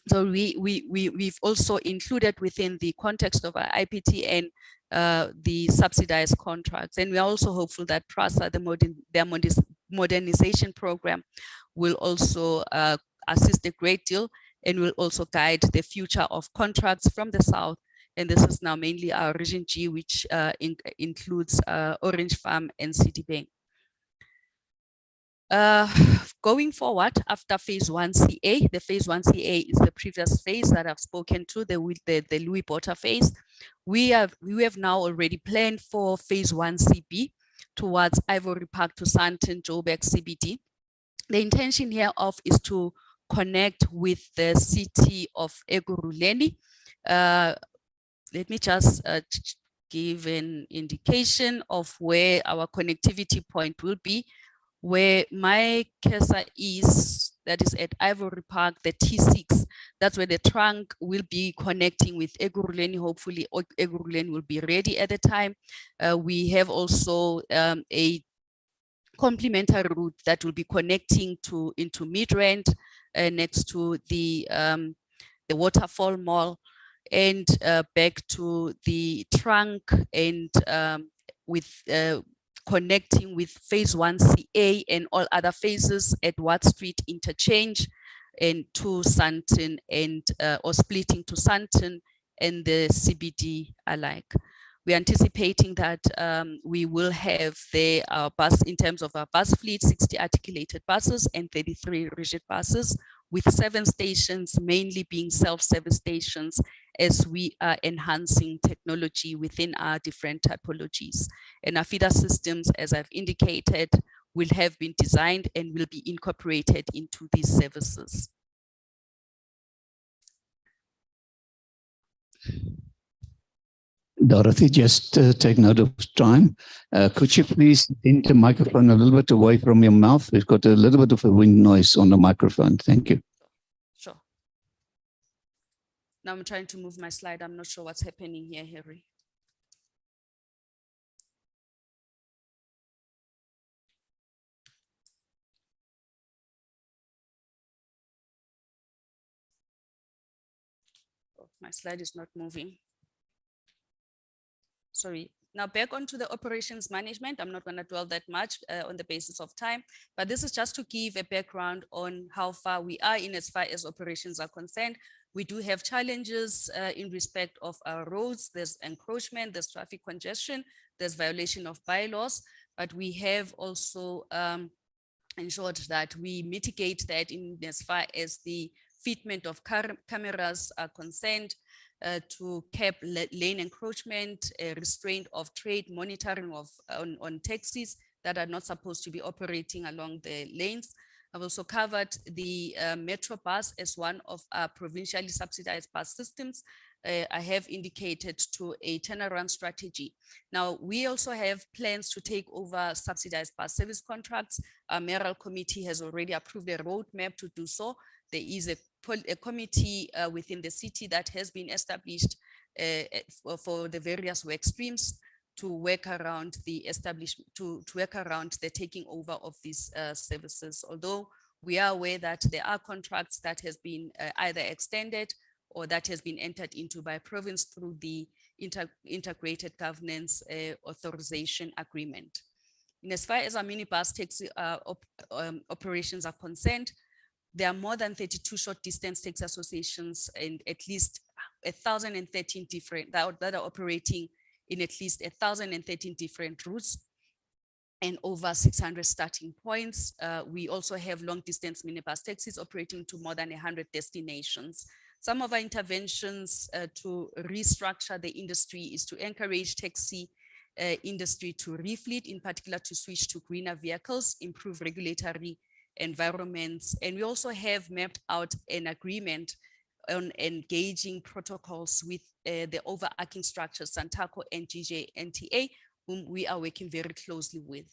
So we've also included within the context of our IPTN the subsidized contracts, and we are also hopeful that PRASA, their modernization program, will also assist a great deal and will also guide the future of contracts from the south. And this is now mainly our Region G, which includes Orange Farm and Citibank. Going forward after phase 1CA, the phase 1CA is the previous phase that I've spoken to, the Louis Botha phase. We have now already planned for phase 1CB towards Ivory Park to Sandton, Joburg CBD. The intention hereof is to connect with the city of Ekurhuleni. Let me just give an indication of where our connectivity point will be. Where my cursor is, that is at Ivory Park, the T6, that's where the trunk will be connecting with Ekurhuleni. Hopefully Ekurhuleni will be ready at the time. We have also a complementary route that will be connecting into Midrand next to the Waterfall Mall, and back to the trunk, and with connecting with phase 1CA and all other phases at Watt Street interchange, and to Sandton, and or splitting to Sandton and the CBD alike. We're anticipating that we will have the bus, in terms of our bus fleet, 60 articulated buses and 33 rigid buses, with 7 stations mainly being self-service stations, as we are enhancing technology within our different typologies. And our feeder systems, as I've indicated, will have been designed and will be incorporated into these services. Dorothy, just take note of time. Could you please bend the microphone a little bit away from your mouth? We've got a little bit of a wind noise on the microphone. Thank you. Sure. Now I'm trying to move my slide. I'm not sure what's happening here, Harry. Oh, my slide is not moving. Sorry. Now back onto the operations management. I'm not going to dwell that much on the basis of time, but this is just to give a background on how far we are in as far as operations are concerned. We do have challenges in respect of our roads. There's encroachment, there's traffic congestion, there's violation of bylaws, but we have also ensured that we mitigate that in as far as the fitment of cameras are concerned, to cap lane encroachment, restraint of trade, monitoring of on taxis that are not supposed to be operating along the lanes. I've also covered the Metro bus as one of our provincially subsidized bus systems. I have indicated to a turnaround strategy. Now, we also have plans to take over subsidized bus service contracts. Our mayoral committee has already approved a roadmap to do so. There is a committee within the city that has been established for the various work streams to work around the establishment, to work around the taking over of these services. Although we are aware that there are contracts that has been either extended or that has been entered into by province through the integrated governance authorization agreement. And as far as our minibus taxi operations are concerned, there are more than 32 short distance taxi associations and at least 1,013 different that are operating in at least 1,013 different routes and over 600 starting points. We also have long distance minibus taxis operating to more than 100 destinations. Some of our interventions to restructure the industry is to encourage taxi industry to refleet, in particular to switch to greener vehicles, improve regulatory environments. And we also have mapped out an agreement on engaging protocols with the overarching structures, Santaco and GJNTA, whom we are working very closely with.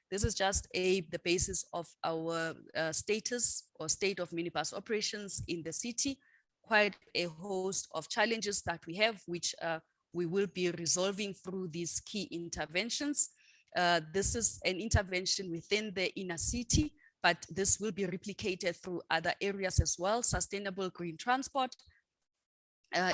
This is just the basis of our status or state of minibus operations in the city. Quite a host of challenges that we have, which we will be resolving through these key interventions. This is an intervention within the inner city, but this will be replicated through other areas as well. Sustainable green transport,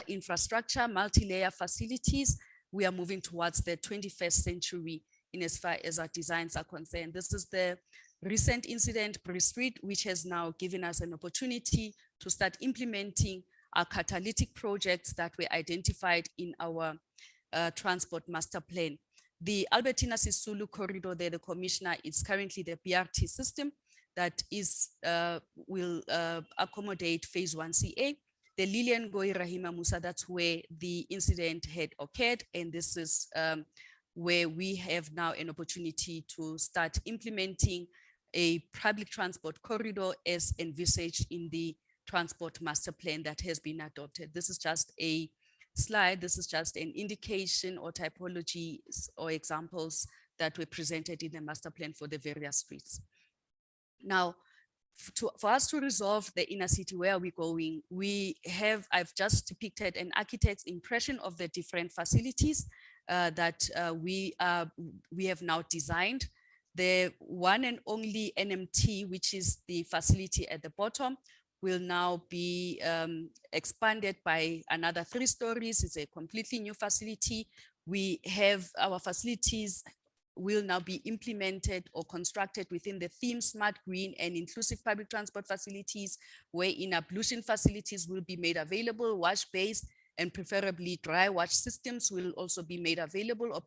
infrastructure, multi-layer facilities. We are moving towards the 21st century in as far as our designs are concerned. This is the recent incident, Bree Street, which has now given us an opportunity to start implementing our catalytic projects that were identified in our transport master plan. The Albertina Sisulu corridor there, the commissioner, is currently the BRT system that is will accommodate phase 1CA. The Lilian Goi Rahima Musa, that's where the incident had occurred. And this is where we have now an opportunity to start implementing a public transport corridor as envisaged in the transport master plan that has been adopted. This is just a slide. This is just an indication or typologies or examples that were presented in the master plan for the various streets. Now, for us to resolve the inner city, where are we going? I've just depicted an architect's impression of the different facilities that we have now designed. The one and only NMT, which is the facility at the bottom, will now be expanded by another 3 stories. It's a completely new facility. We have our facilities will now be implemented or constructed within the theme smart, green and inclusive public transport facilities, wherein ablution facilities will be made available, wash bays, and preferably dry wash systems will also be made available or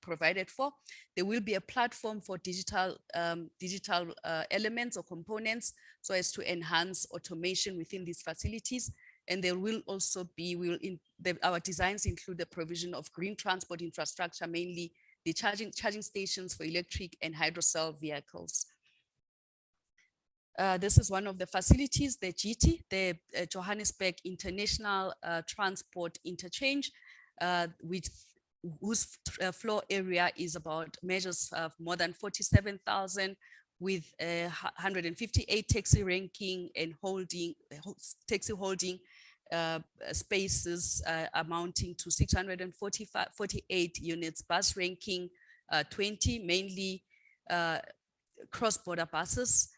provided for. There will be a platform for digital elements or components so as to enhance automation within these facilities. And there will also be, our designs include the provision of green transport infrastructure, mainly the charging stations for electric and hydrocell vehicles. This is one of the facilities, the GT, the Johannesburg International Transport Interchange, whose floor area is measures of more than 47,000, with 158 taxi ranking and taxi holding spaces amounting to 648 units, bus ranking 20, mainly cross-border buses.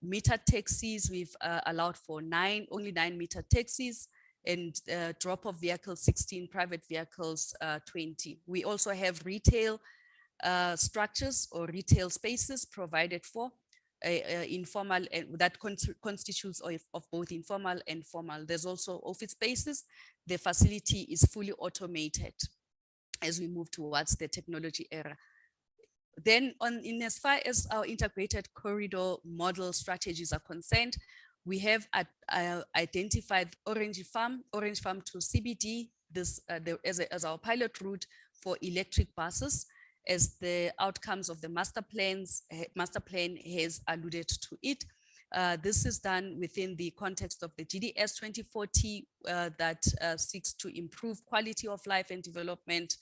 Meter taxis, we've allowed for only 9 meter taxis, and drop-off vehicles 16, private vehicles 20. We also have retail structures or retail spaces provided for. informal and that constitutes of both informal and formal. There's also office spaces. The facility is fully automated as we move towards the technology era. Then in as far as our integrated corridor model strategies are concerned, we have identified Orange Farm to CBD as our pilot route for electric buses, as the outcomes of the master plan has alluded to it. This is done within the context of the GDS 2040 that seeks to improve quality of life and development,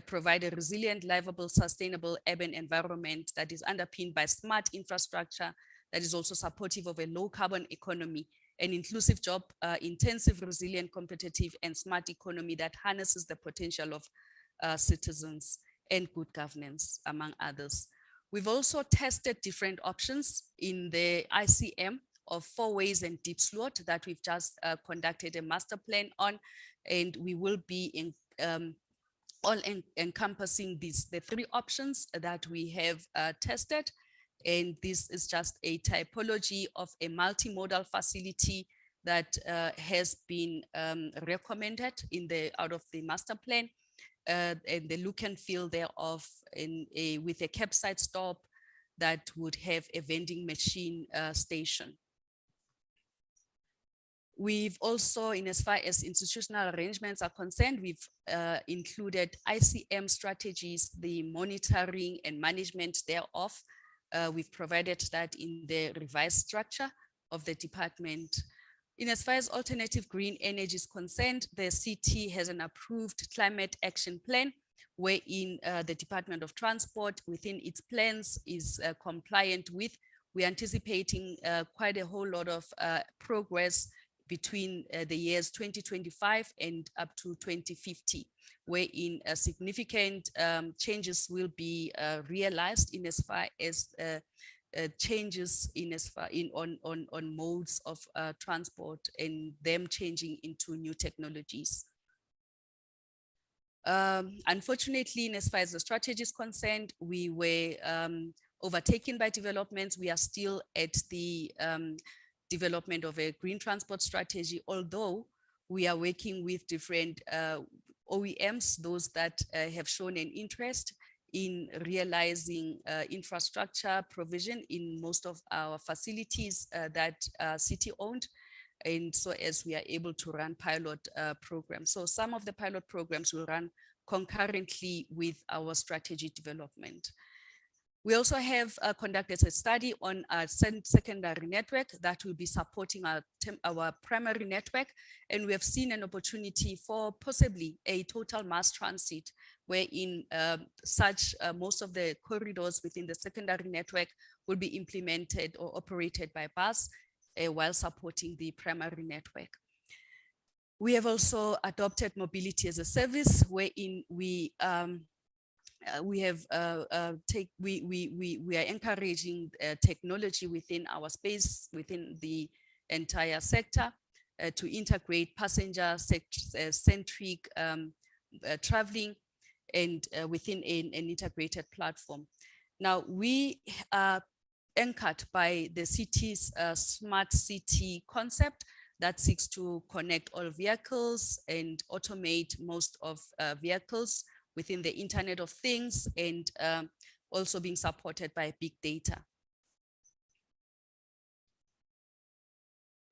provide a resilient, livable, sustainable urban environment that is underpinned by smart infrastructure that is also supportive of a low carbon economy, an inclusive, job intensive, resilient, competitive, and smart economy that harnesses the potential of citizens and good governance, among others. We've also tested different options in the ICM of 4 ways and deep slot that we've just conducted a master plan on, and we will be encompassing the 3 options that we have tested. And this is just a typology of a multimodal facility that has been recommended out of the master plan. And the look and feel thereof with a campsite stop that would have a vending machine station. We've also, in as far as institutional arrangements are concerned, we've included ICM strategies, the monitoring and management thereof. We've provided that in the revised structure of the department. In as far as alternative green energy is concerned, the CT has an approved climate action plan wherein the Department of Transport within its plans is compliant with. We're anticipating quite a whole lot of progress between the years 2025 and up to 2050, wherein significant changes will be realized in as far as changes on modes of transport and them changing into new technologies. Unfortunately, in as far as the strategy is concerned, we were overtaken by developments. We are still at the development of a green transport strategy, although we are working with different OEMs, those that have shown an interest in realizing infrastructure provision in most of our facilities that are city-owned, and so as we are able to run pilot programs. So some of the pilot programs will run concurrently with our strategy development. We also have conducted a study on a secondary network that will be supporting our primary network, and we have seen an opportunity for possibly a total mass transit, wherein most of the corridors within the secondary network will be implemented or operated by bus while supporting the primary network. We have also adopted mobility as a service, wherein we are encouraging technology within our space, within the entire sector, to integrate passenger-centric traveling and within an integrated platform. Now, we are anchored by the city's smart city concept that seeks to connect all vehicles and automate most of vehicles within the Internet of Things, and also being supported by big data.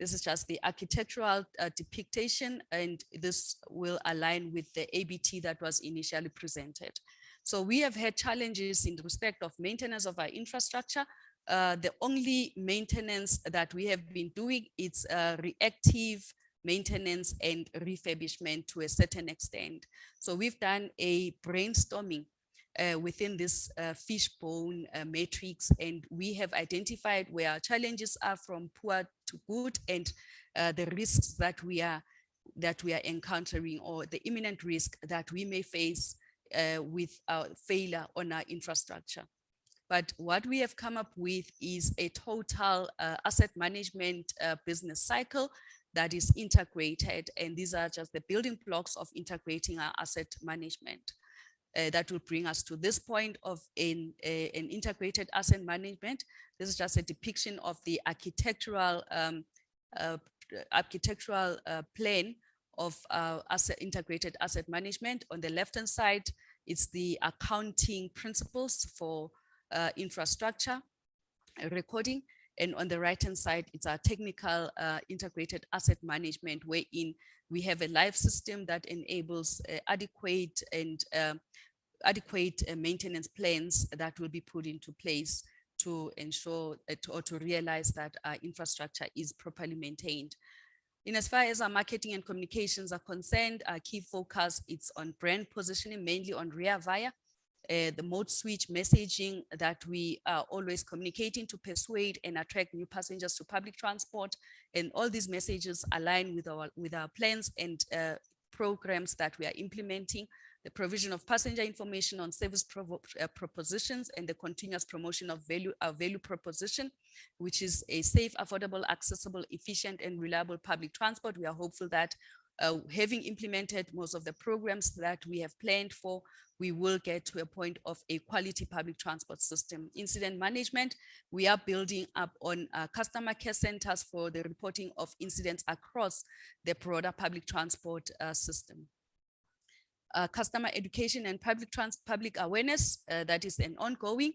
This is just the architectural depiction, and this will align with the ABT that was initially presented. So we have had challenges in respect of maintenance of our infrastructure. The only maintenance that we have been doing is reactive maintenance and refurbishment to a certain extent. So we've done a brainstorming within this fishbone matrix, and we have identified where our challenges are from poor to good, and the risks that we are encountering, or the imminent risk that we may face with our failure on our infrastructure. But what we have come up with is a total asset management business cycle that is integrated, and these are just the building blocks of integrating our asset management. that will bring us to this point of an integrated asset management. This is just a depiction of the architectural plan of integrated asset management. On the left-hand side, it's the accounting principles for infrastructure recording. And on the right-hand side, it's our technical integrated asset management, wherein we have a live system that enables adequate maintenance plans that will be put into place to ensure or to realize that our infrastructure is properly maintained. In as far as our marketing and communications are concerned, our key focus is on brand positioning, mainly on Rea Vaya, the mode switch messaging that we are always communicating to persuade and attract new passengers to public transport. And all these messages align with our plans and programs that we are implementing, the provision of passenger information on service propositions, and the continuous promotion of value proposition, which is a safe, affordable, accessible, efficient, and reliable public transport. We are hopeful that having implemented most of the programs that we have planned for, we will get to a point of a quality public transport system. Incident management, we are building up on customer care centers for the reporting of incidents across the broader public transport system. Customer education and public awareness, that is an ongoing.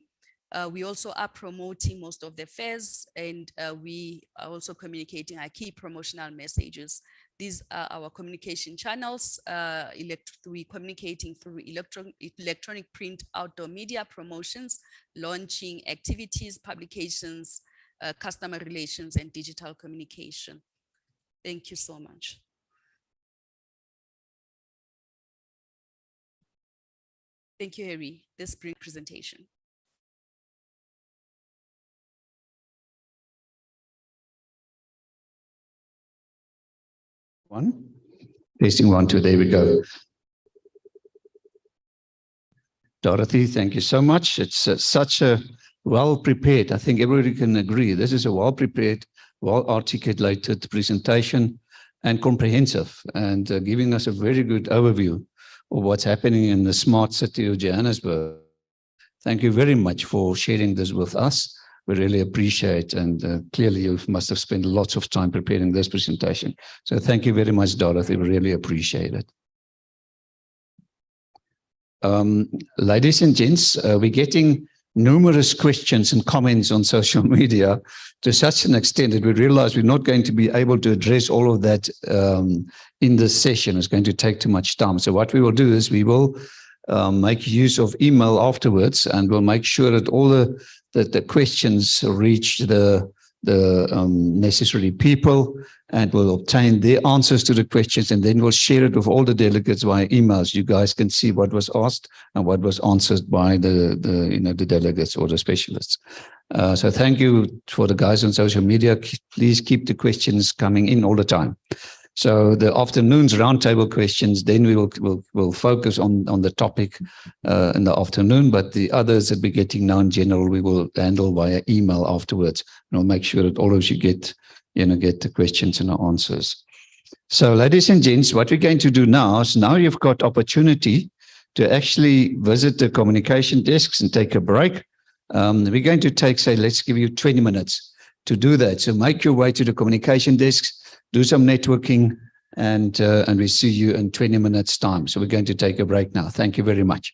We also are promoting most of the fares, and we are also communicating our key promotional messages. These are our communication channels. We're communicating through electronic, print, outdoor media, promotions, launching activities, publications, customer relations, and digital communication. Thank you so much. Thank you, Harry. This brief presentation. One, tasting 1, 2, there we go. Dorothy, thank you so much. It's such a well-prepared, I think everybody can agree, this is a well-prepared, well-articulated presentation and comprehensive, and giving us a very good overview of what's happening in the smart city of Johannesburg. Thank you very much for sharing this with us. We really appreciate, and clearly you must have spent lots of time preparing this presentation. So thank you very much, Dorothy. We really appreciate it. Ladies and gents, we're getting numerous questions and comments on social media to such an extent that we realize we're not going to be able to address all of that in this session. It's going to take too much time. So what we will do is we will make use of email afterwards, and we'll make sure that all the questions reach the necessary people, and we'll obtain their answers to the questions, and then we'll share it with all the delegates via emails. You guys can see what was asked and what was answered by the delegates or the specialists. So thank you for the guys on social media. Please keep the questions coming in all the time. So the afternoon's roundtable questions, then we'll focus on the topic in the afternoon, but the others that we're getting now in general, we will handle via email afterwards. And we'll make sure that all of you get the questions and the answers. So ladies and gents, what we're going to do now is, now you've got opportunity to actually visit the communication desks and take a break. We're going to take, say, let's give you 20 minutes to do that. So make your way to the communication desks, do some networking, and we see you in 20 minutes time. So we're going to take a break now. Thank you very much.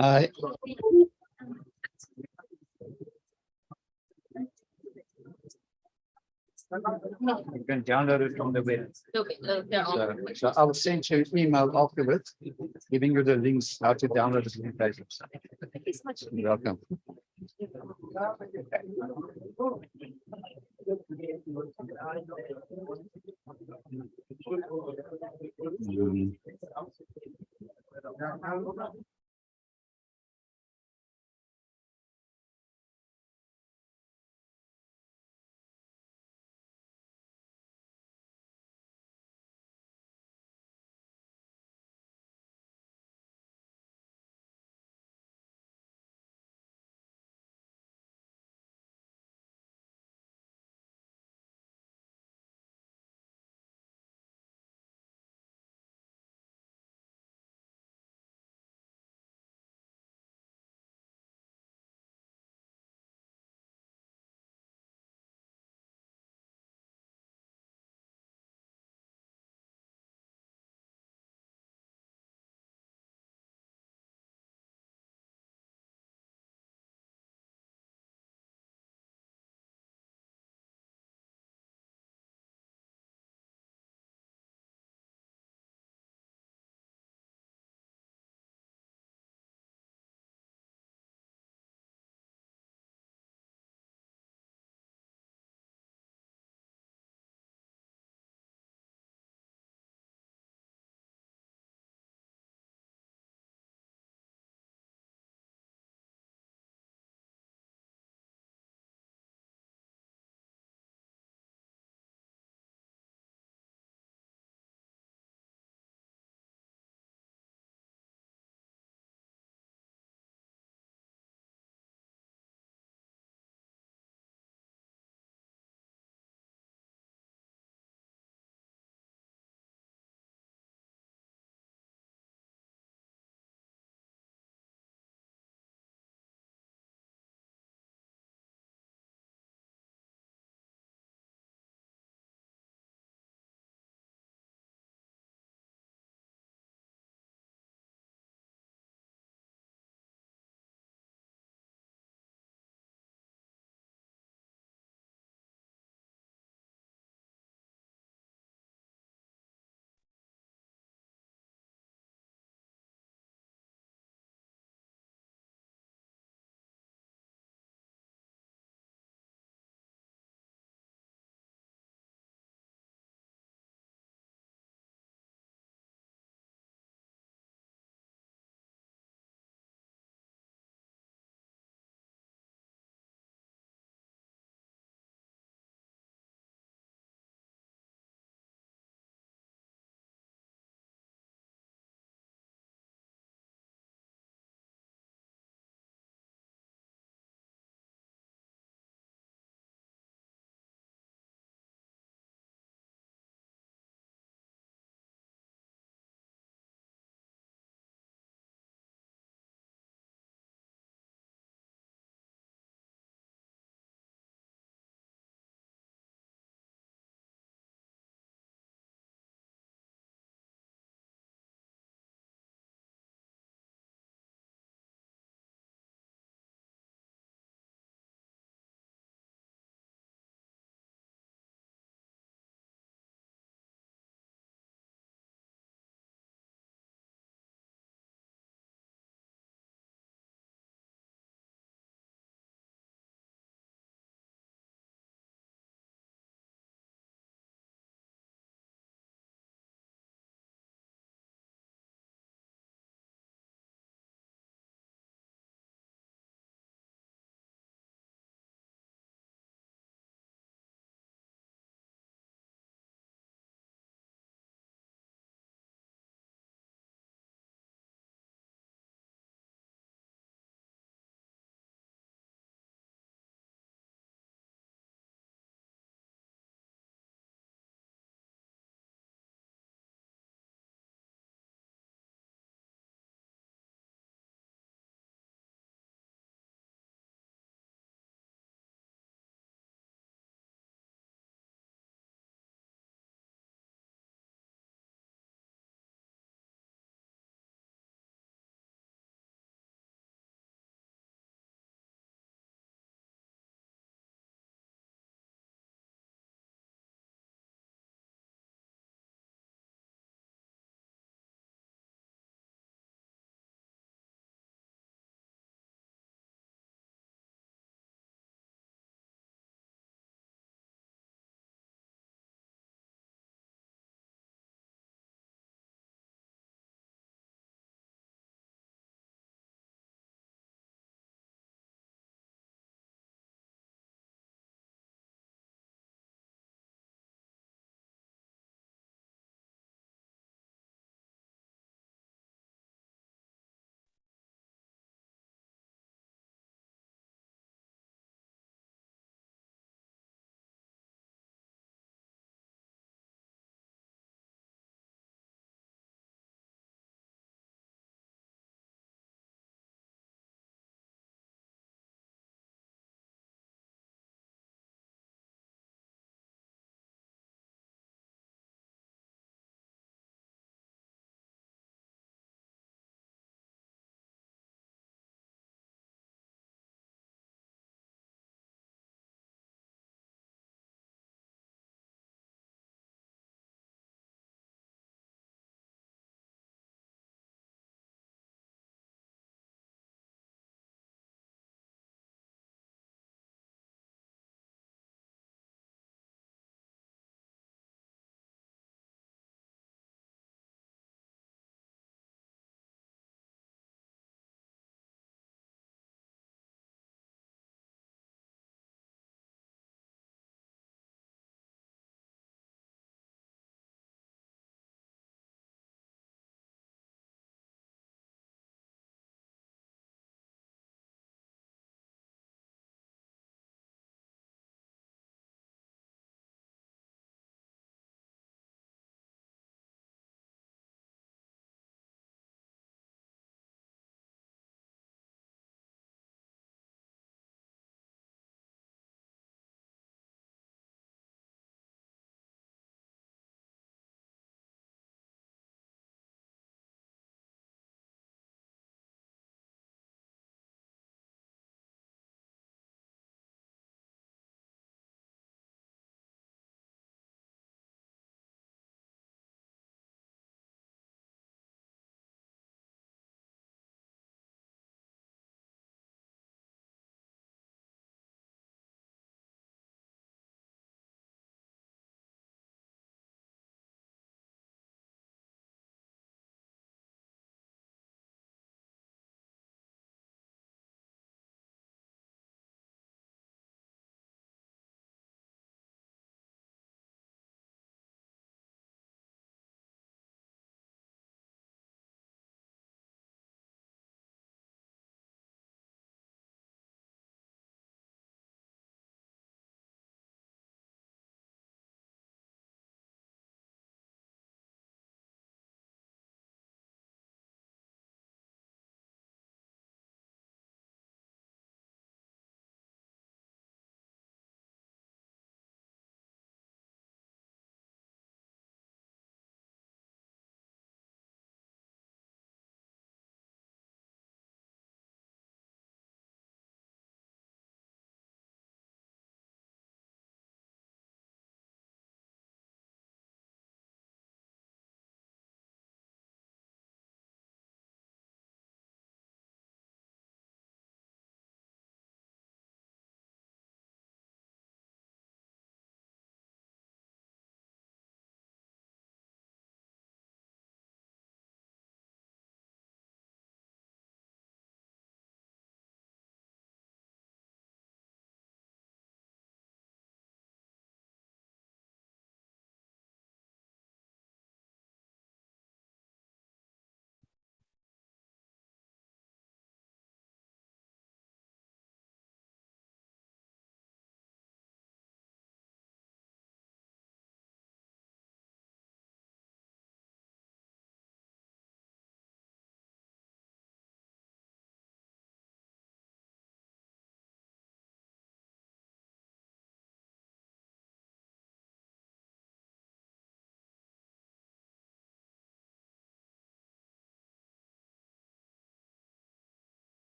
Hi. You can download it from the web. Okay, so I'll send you an email afterwards, giving you the links how to download the presentation. Thank you so much. You're welcome.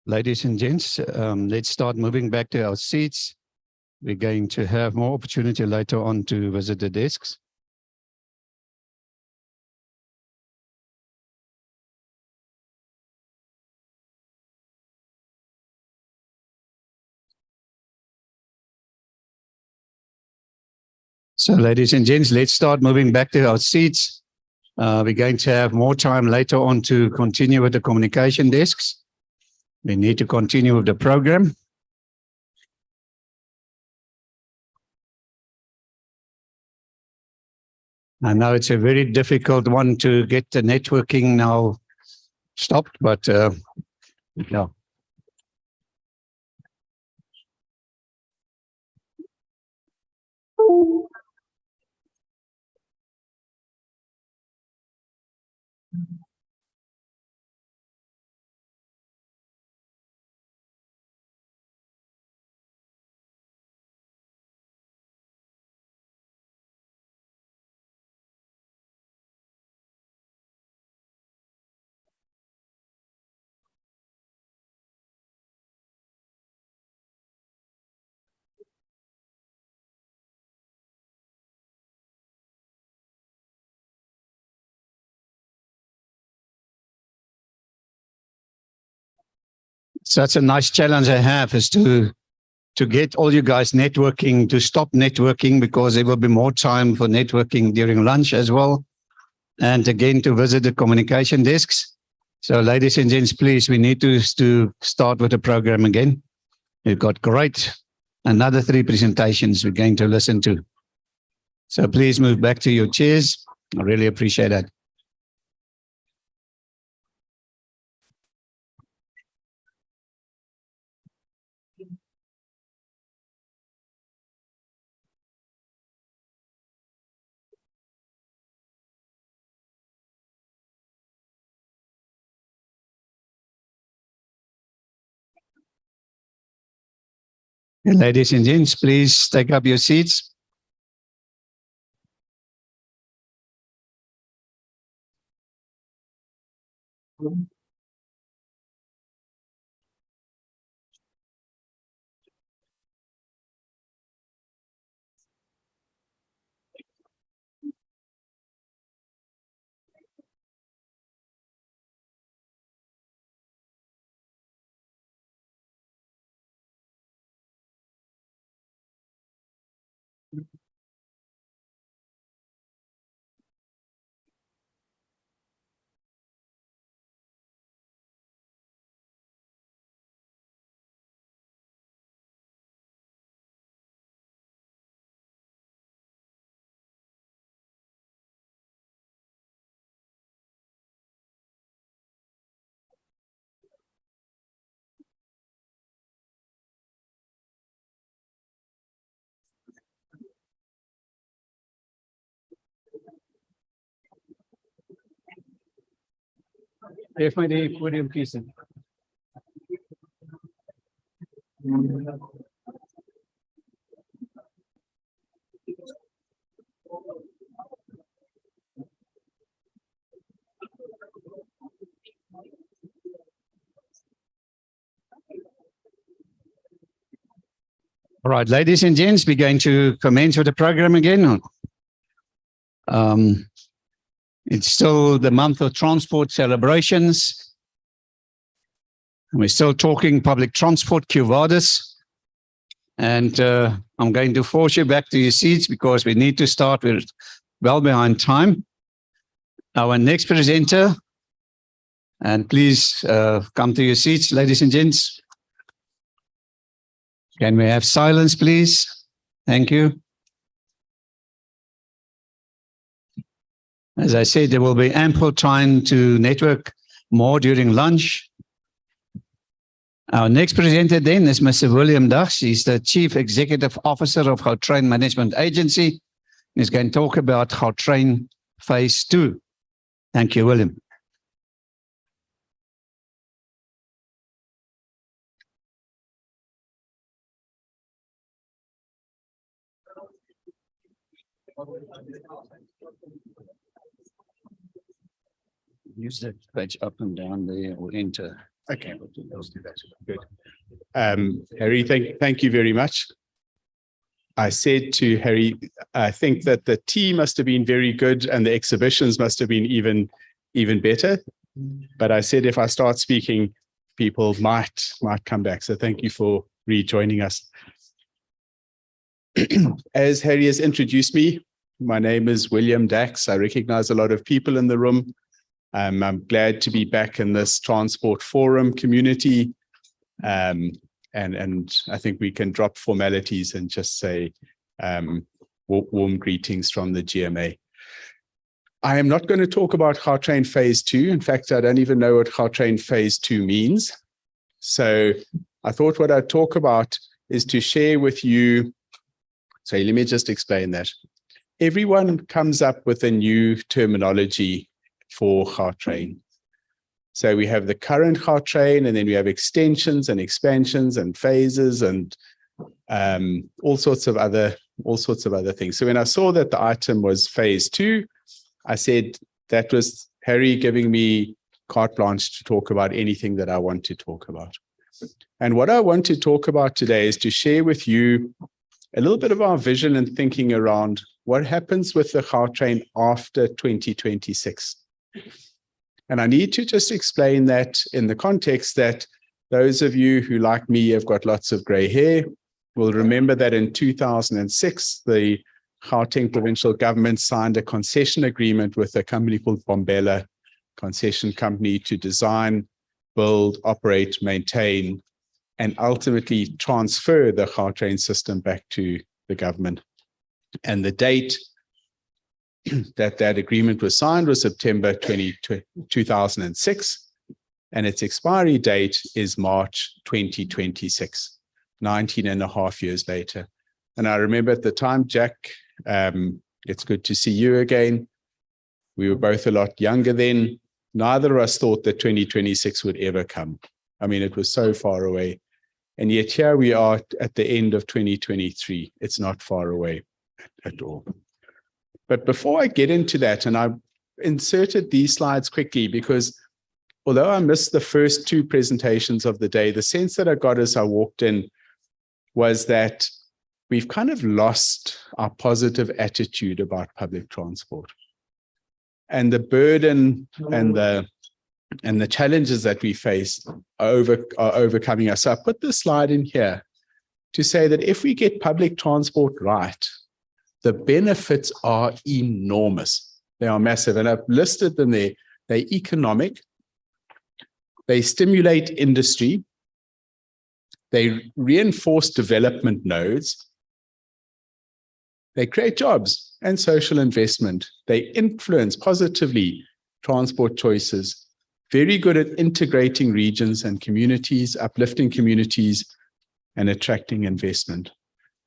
Ladies and gents, let's start moving back to our seats. We're going to have more opportunity later on to visit the desks. So ladies and gents, let's start moving back to our seats. We're going to have more time later on to continue with the communication desks. We need to continue with the program. I know it's a very difficult one to get the networking now stopped, but yeah. So that's a nice challenge I have, is to get all you guys networking, to stop networking, because there will be more time for networking during lunch as well. And again, to visit the communication desks. So ladies and gents, please, we need to start with the program again. We've got another 3 presentations we're going to listen to. So please move back to your chairs. I really appreciate that. Ladies and gents, please take up your seats. Podium, please. All right, ladies and gents, we're going to commence with the program again. It's still the month of transport celebrations. And we're still talking public transport, Vadis. And I'm going to force you back to your seats because we need to start. We're well behind time. Our next presenter, and please come to your seats, ladies and gents. Can we have silence, please? Thank you. As I said, there will be ample time to network more during lunch. Our next presenter then is Mr. William Dachs. He's the Chief Executive Officer of Gautrain Management Agency. He's going to talk about Gautrain Phase 2. Thank you, William. Use that page up and down there or enter. Okay, let's do that. Good. Harry, thank you very much. I said to Harry, I think that the tea must have been very good and the exhibitions must have been even better. But I said if I start speaking, people might come back. So thank you for rejoining us. As Harry has introduced me, my name is William Dax. I recognize a lot of people in the room. I'm glad to be back in this transport forum community. And I think we can drop formalities and just say warm greetings from the GMA. I am not going to talk about Gautrain Phase 2. In fact, I don't even know what Gautrain Phase 2 means. So I thought what I'd talk about is to share with you. So let me just explain that. Everyone comes up with a new terminology for Gautrain. So we have the current Gautrain, and then we have extensions and expansions and phases and all sorts of other things. So when I saw that the item was Phase 2, I said that was Harry giving me carte blanche to talk about anything that I want to talk about. And what I want to talk about today is to share with you a little bit of our vision and thinking around what happens with the Gautrain after 2026. And I need to just explain that in the context that those of you who, like me, have got lots of gray hair will remember that in 2006, the Gauteng provincial government signed a concession agreement with a company called Bombela Concession Company to design, build, operate, maintain, and ultimately transfer the Gautrain system back to the government. And the date that agreement was signed was September 2006, and its expiry date is March 2026, 19 and a half years later. And I remember at the time, Jack, it's good to see you again. We were both a lot younger then. Neither of us thought that 2026 would ever come. I mean, it was so far away. And yet here we are at the end of 2023. It's not far away at all. But before I get into that, and I inserted these slides quickly because although I missed the first two presentations of the day, the sense that I got as I walked in was that we've kind of lost our positive attitude about public transport. And the burden and the challenges that we face are overcoming us. So I put this slide in here to say that if we get public transport right, the benefits are enormous. They are massive. And I've listed them there. They're economic. They stimulate industry. They reinforce development nodes. They create jobs and social investment. They influence positively transport choices. Very good at integrating regions and communities, uplifting communities, and attracting investment.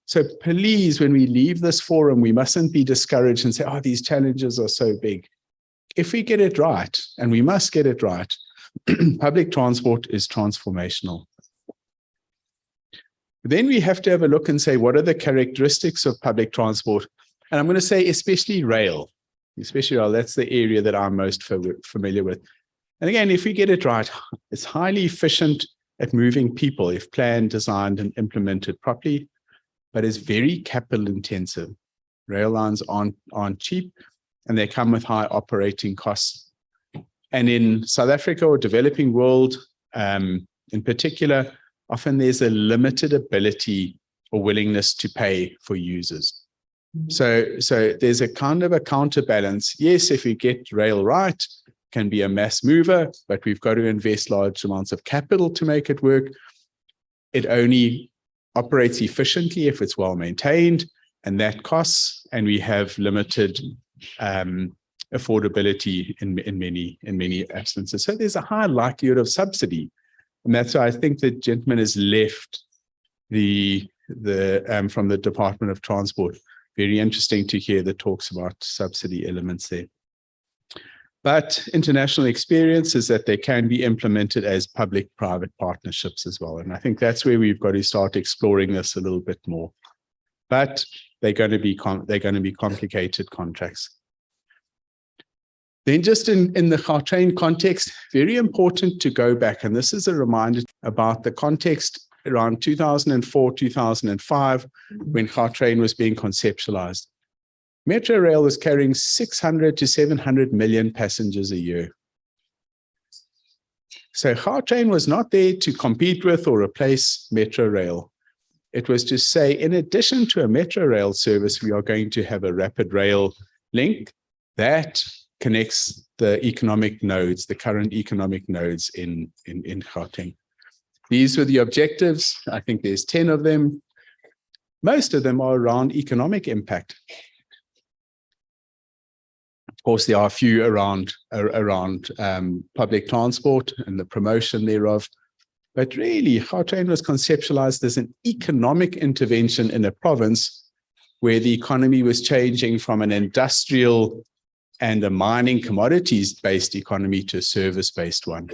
So please, when we leave this forum, we mustn't be discouraged and say, oh, these challenges are so big. If we get it right, and we must get it right, public transport is transformational. Then we have to have a look and say, what are the characteristics of public transport? And I'm going to say especially rail. Especially rail, that's the area that I'm most familiar with. And again, if we get it right, it's highly efficient at moving people if planned, designed, and implemented properly, but it's very capital intensive. Rail lines aren't cheap, and they come with high operating costs. And in South Africa or developing world, in particular, often there's a limited ability or willingness to pay for users. So there's a kind of a counterbalance. Yes, if we get rail right, can be a mass mover, but we've got to invest large amounts of capital to make it work. It only operates efficiently if it's well maintained, and that costs, and we have limited affordability in many instances. So there's a high likelihood of subsidy. And that's why I think the gentleman has left from the Department of Transport. Very interesting to hear the talks about subsidy elements there. But international experience is that they can be implemented as public-private partnerships as well. And I think that's where we've got to start exploring this a little bit more. But they're going to be complicated contracts. Then just in the Gautrain context, very important to go back, and this is a reminder about the context around 2004, 2005, when Gautrain was being conceptualized. Metro Rail was carrying 600 to 700 million passengers a year. So Gautrain was not there to compete with or replace Metro Rail. It was to say, in addition to a Metro Rail service, we are going to have a rapid rail link that connects the economic nodes, the current economic nodes in Gauteng. These were the objectives. I think there's 10 of them. Most of them are around economic impact. Of course, there are a few around public transport and the promotion thereof. But really, Gautrain was conceptualized as an economic intervention in a province where the economy was changing from an industrial and a mining commodities-based economy to a service-based one.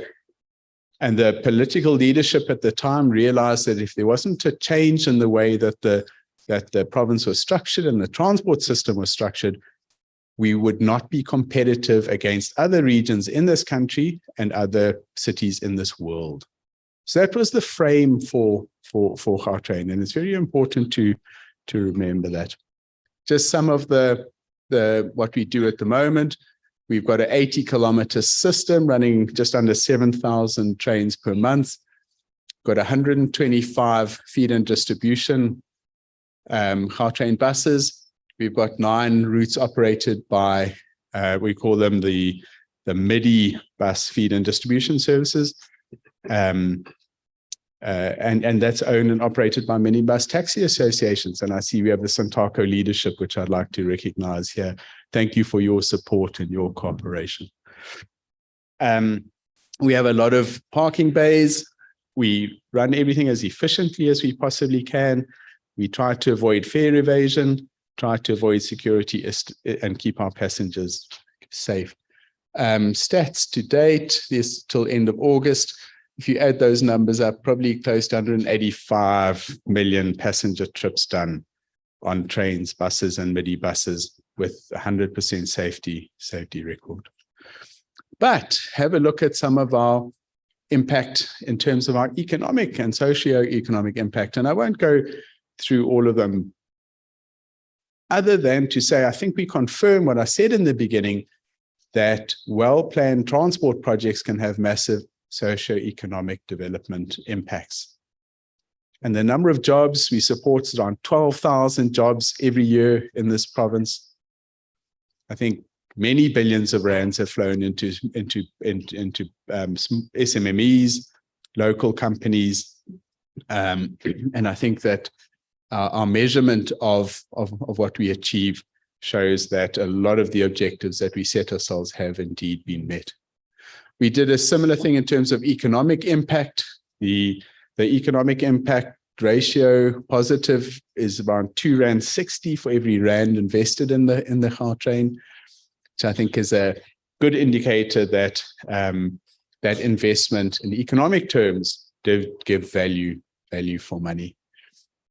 And the political leadership at the time realized that if there wasn't a change in the way that the province was structured and the transport system was structured, we would not be competitive against other regions in this country and other cities in this world. So that was the frame for Gautrain, and it's very important to remember that. Just some of the what we do at the moment. We've got an 80-kilometer system running just under 7,000 trains per month. Got 125 feed and distribution Gautrain buses. We've got 9 routes operated by, we call them the MIDI bus feed and distribution services. And that's owned and operated by minibus taxi associations. And I see we have the Santaco leadership, which I'd like to recognize here. Thank you for your support and your cooperation. We have a lot of parking bays. We run everything as efficiently as we possibly can. We try to avoid fare evasion, try to avoid security and keep our passengers safe. Stats to date, this till end of August. If you add those numbers up, probably close to 185 million passenger trips done on trains, buses, and midi buses with 100% safety record. But have a look at some of our impact in terms of our economic and socio-economic impact. And I won't go through all of them, other than to say, I think we confirm what I said in the beginning, that well-planned transport projects can have massive socio-economic development impacts. And the number of jobs we support is around 12,000 jobs every year in this province. I think many billions of rands have flown into SMMEs, local companies, and I think that our measurement of what we achieve shows that a lot of the objectives that we set ourselves have indeed been met. We did a similar thing in terms of economic impact. The economic impact ratio positive is around R2.60 for every rand invested in the Gautrain, which I think is a good indicator that that investment in economic terms did give value for money.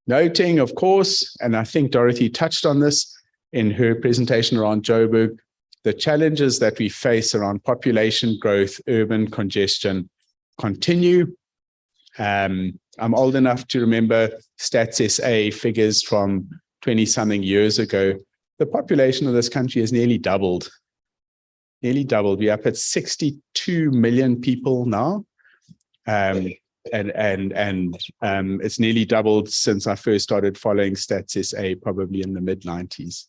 Noting, of course, and I think Dorothy touched on this in her presentation around Joburg, the challenges that we face around population growth, urban congestion continue. I'm old enough to remember Stats SA figures from 20-something years ago. The population of this country has nearly doubled. We're up at 62 million people now. And it's nearly doubled since I first started following Stats SA, probably in the mid-90s.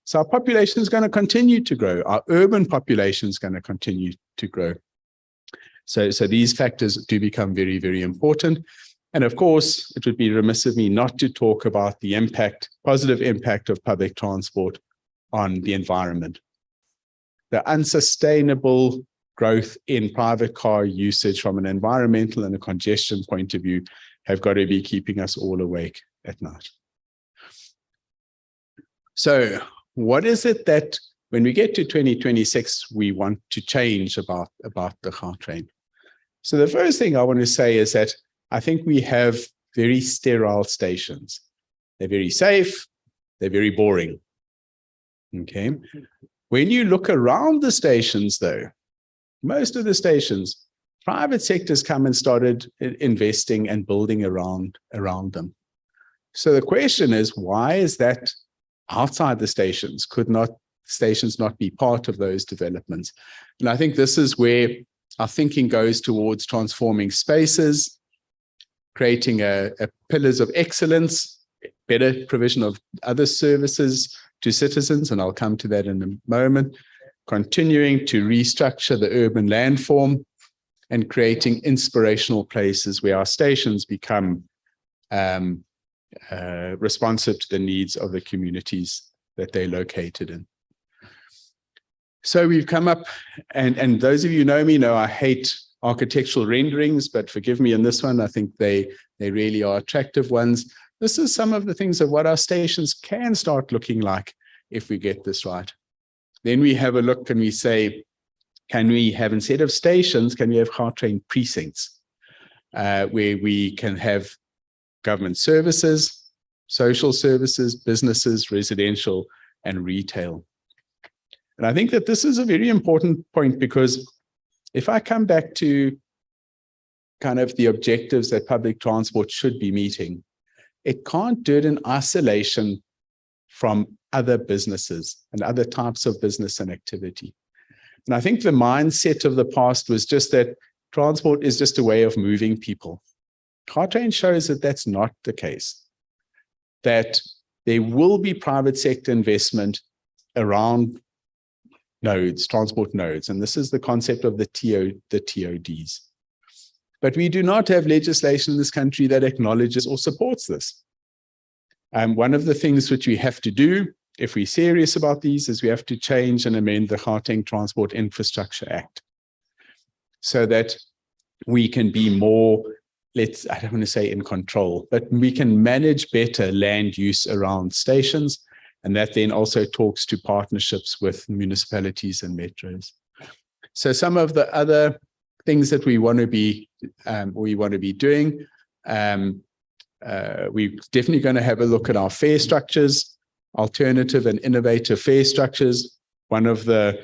So our population is going to continue to grow. Our urban population is going to continue to grow. So these factors do become very, very important. And of course, it would be remiss of me not to talk about the impact, positive impact of public transport on the environment. The unsustainable growth in private car usage from an environmental and a congestion point of view have got to be keeping us all awake at night. So what is it that when we get to 2026, we want to change about the Gautrain? So the first thing I want to say is that I think we have very sterile stations. They're very safe. They're very boring. Okay. When you look around the stations, though, most of the stations, private sectors come and started investing and building around them. So the question is, why is that outside the stations? Could not stations not be part of those developments? And I think this is where our thinking goes towards transforming spaces, creating a pillars of excellence, better provision of other services to citizens, and I'll come to that in a moment, continuing to restructure the urban landform and creating inspirational places where our stations become responsive to the needs of the communities that they're located in. So we've come up, and those of you who know me know I hate architectural renderings, but forgive me in this one, I think they really are attractive ones. This is some of the things of what our stations can start looking like if we get this right. Then we have a look and we say, can we have, instead of stations, can we have Gautrain precincts where we can have government services, social services, businesses, residential, and retail. And I think that this is a very important point, because if I come back to kind of the objectives that public transport should be meeting, it can't do it in isolation from other businesses and other types of business and activity. And I think the mindset of the past was just that transport is just a way of moving people. Gautrain shows that that's not the case, that there will be private sector investment around nodes, transport nodes, and this is the concept of the TODs. But we do not have legislation in this country that acknowledges or supports this. One of the things which we have to do, if we're serious about these, is we have to change and amend the Gauteng Transport Infrastructure Act so that we can be more, I don't want to say in control, but we can manage better land use around stations. And that then also talks to partnerships with municipalities and metros. So some of the other things that we want to be doing, we're definitely going to have a look at our fare structures, alternative and innovative fare structures. One of the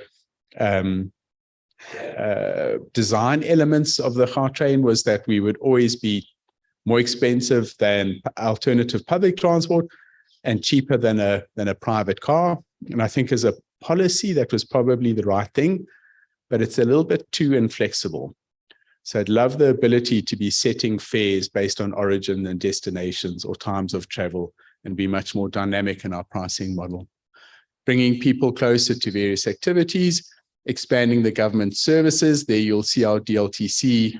design elements of the Gautrain was that we would always be more expensive than alternative public transport and cheaper than a private car. And I think as a policy, that was probably the right thing, but it's a little bit too inflexible. So I'd love the ability to be setting fares based on origin and destinations or times of travel and be much more dynamic in our pricing model. Bringing people closer to various activities, expanding the government services. There you'll see our DLTC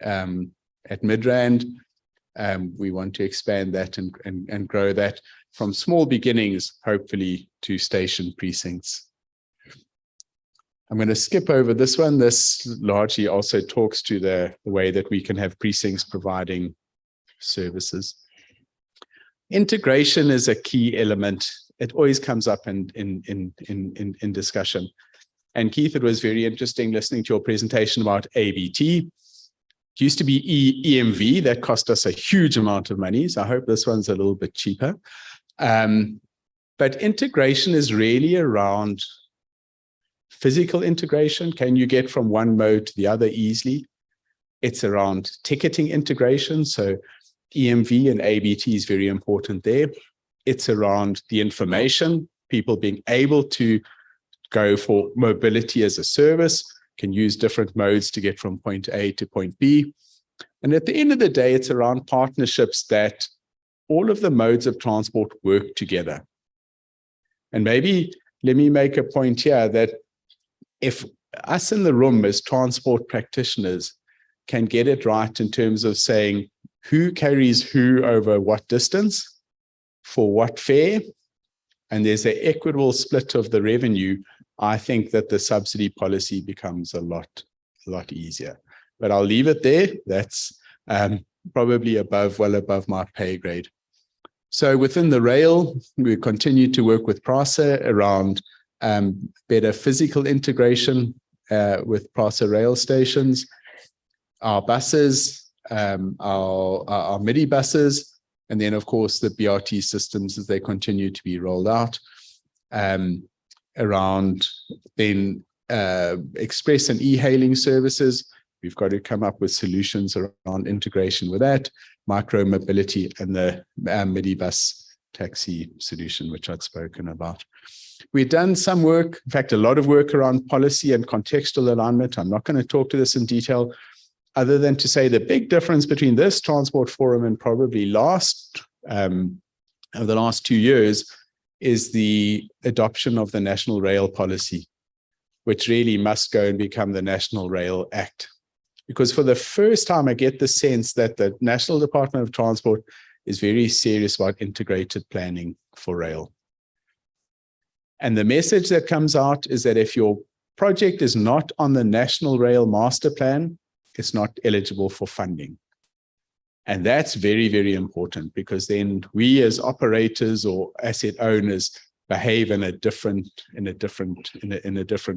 at Midrand. We want to expand that and grow that from small beginnings, hopefully, to station precincts. I'm going to skip over this one. This largely also talks to the way that we can have precincts providing services. Integration is a key element. It always comes up in discussion. And Keith, it was very interesting listening to your presentation about ABT. It used to be EMV, that cost us a huge amount of money. So I hope this one's a little bit cheaper. But integration is really around physical integration. Can you get from one mode to the other easily? It's around ticketing integration. So EMV and ABT is very important there. It's around the information, people being able to go for mobility as a service, can use different modes to get from point A to point B. And at the end of the day, it's around partnerships that all of the modes of transport work together. And maybe let me make a point here that if us in the room as transport practitioners can get it right in terms of saying who carries who over what distance, for what fare, and there's an equitable split of the revenue, I think that the subsidy policy becomes a lot easier. But I'll leave it there. That's probably well above my pay grade. So within the rail, we continue to work with PRASA around better physical integration with PRASA rail stations, our buses, our midi buses, and then of course the BRT systems as they continue to be rolled out. around then express and e-hailing services. We've got to come up with solutions around integration with that, micro-mobility, and the minibus taxi solution, which I'd spoken about. We've done some work, in fact, a lot of work around policy and contextual alignment. I'm not going to talk to this in detail, other than to say the big difference between this transport forum and probably over the last 2 years is the adoption of the National Rail Policy, which really must go and become the National Rail Act. Because for the first time, I get the sense that the National Department of Transport is very serious about integrated planning for rail. And the message that comes out is that if your project is not on the National Rail Master Plan, it's not eligible for funding. And that's very, very important, because then we as operators or asset owners behave in a different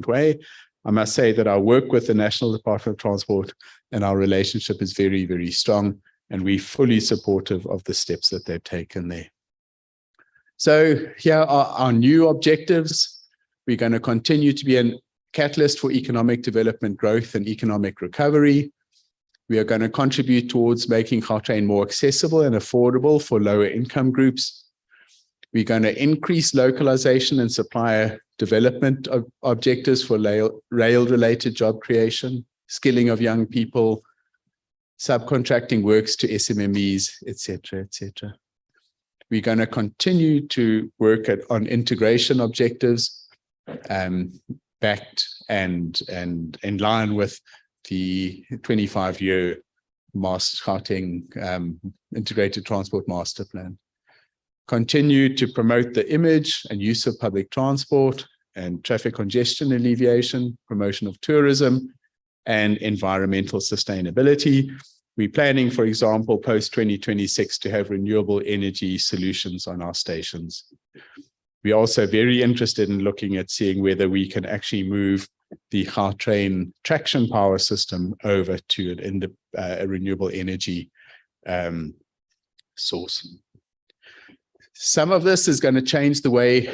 way. I must say that I work with the National Department of Transport, and our relationship is very, very strong, and we're fully supportive of the steps that they've taken there. So here are our new objectives. We're going to continue to be a catalyst for economic development, growth, and economic recovery. We are going to contribute towards making Gautrain more accessible and affordable for lower income groups. We're going to increase localization and supplier development objectives for rail-related job creation, skilling of young people, subcontracting works to SMMEs, etc., etc. We're going to continue to work on integration objectives, backed and in line with the 25-year Gauteng Integrated Transport Master Plan. Continue to promote the image and use of public transport and traffic congestion alleviation, promotion of tourism, and environmental sustainability. We're planning, for example, post-2026 to have renewable energy solutions on our stations. We're also very interested in looking at seeing whether we can actually move the Gautrain traction power system over to a renewable energy source. Some of this is going to change the way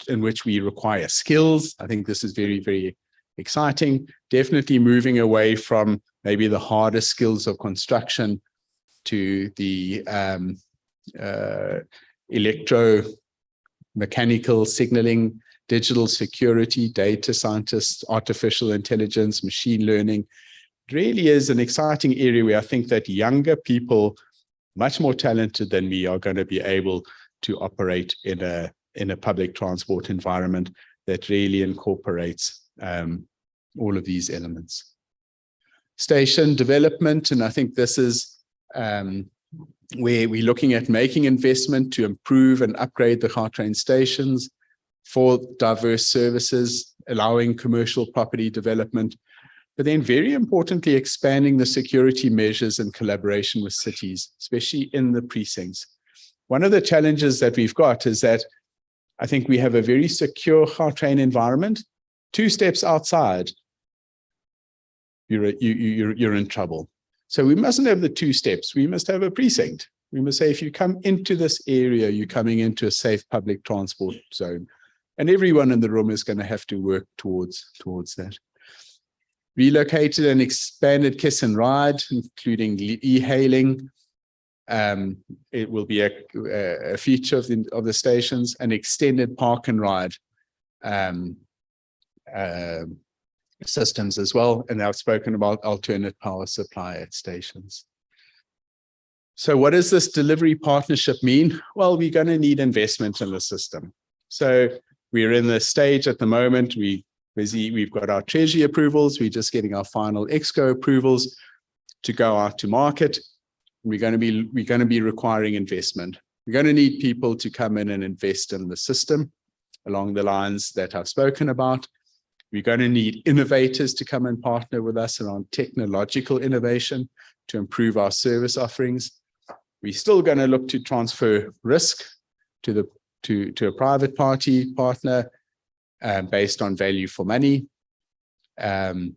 in which we require skills. I think this is very, very exciting. Definitely moving away from maybe the harder skills of construction to the electromechanical signaling, digital security, data scientists, artificial intelligence, machine learning. It really is an exciting area where I think that younger people, much more talented than me, are going to be able to operate in a public transport environment that really incorporates all of these elements. Station development, and I think this is where we're looking at making investment to improve and upgrade the Gautrain stations for diverse services, allowing commercial property development, but then very importantly, expanding the security measures in collaboration with cities, especially in the precincts. One of the challenges that we've got is that I think we have a very secure Gautrain environment. 2 steps outside, you're in trouble. So we mustn't have the 2 steps. We must have a precinct. We must say, if you come into this area, you're coming into a safe public transport zone. And everyone in the room is going to have to work towards that. Relocated and expanded kiss and ride, including e-hailing. It will be a feature of the stations, and extended park and ride systems as well. And I've spoken about alternate power supply at stations. So what does this delivery partnership mean? Well, we're going to need investment in the system. So we're in the stage at the moment. We've got our treasury approvals. We're just getting our final EXCO approvals to go out to market. We're going to be requiring investment. We're going to need people to come in and invest in the system along the lines that I've spoken about. We're going to need innovators to come and partner with us around technological innovation to improve our service offerings. We're still going to look to transfer risk to a private party partner based on value for money. And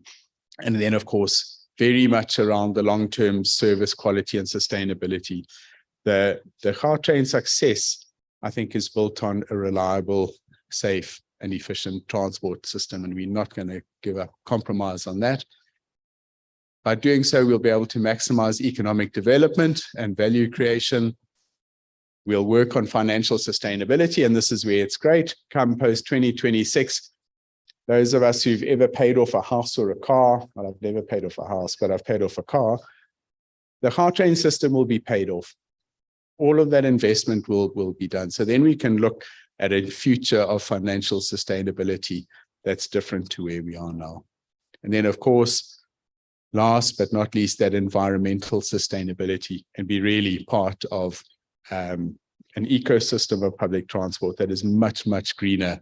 then, of course, very much around the long-term service quality and sustainability. The Gautrain success, I think, is built on a reliable, safe, and efficient transport system, and we're not going to give up compromise on that. By doing so, we'll be able to maximize economic development and value creation. We'll work on financial sustainability, and this is where it's great. Come post 2026, those of us who've ever paid off a house or a car, well, I've never paid off a house, but I've paid off a car, the Gautrain system will be paid off. All of that investment will be done. So then we can look at a future of financial sustainability that's different to where we are now. And then, of course, last but not least, that environmental sustainability, and be really part of an ecosystem of public transport that is much, much greener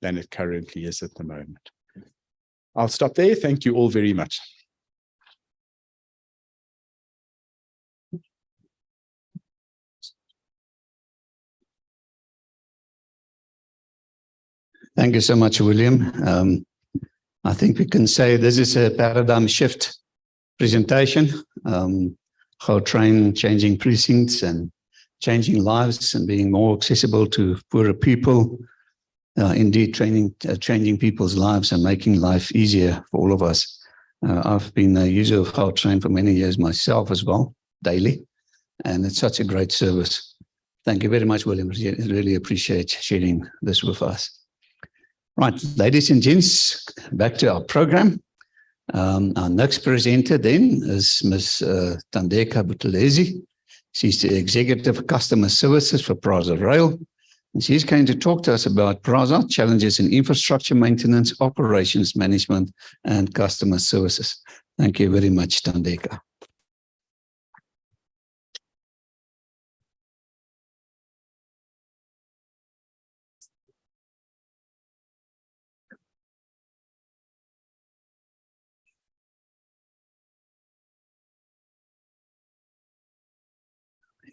than it currently is at the moment. I'll stop there. Thank you all very much. Thank you so much, William. I think we can say this is a paradigm shift presentation. Gautrain changing precincts and changing lives and being more accessible to poorer people. Indeed, changing people's lives and making life easier for all of us. I've been a user of Gautrain for many years myself as well, daily, and it's such a great service. Thank you very much, William. Really appreciate sharing this with us. Right, ladies and gents, back to our program. Our next presenter then is Ms. Thandeka Buthelezi. She's the Executive Customer Services for PRASA Rail. And she's going to talk to us about PRASA, challenges in infrastructure maintenance, operations management, and customer services. Thank you very much, Thandeka.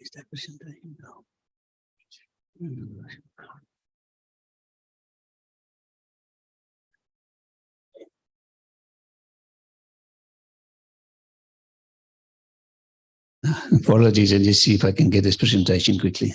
Is that presentation? No. Apologies, I'll just see if I can get this presentation quickly.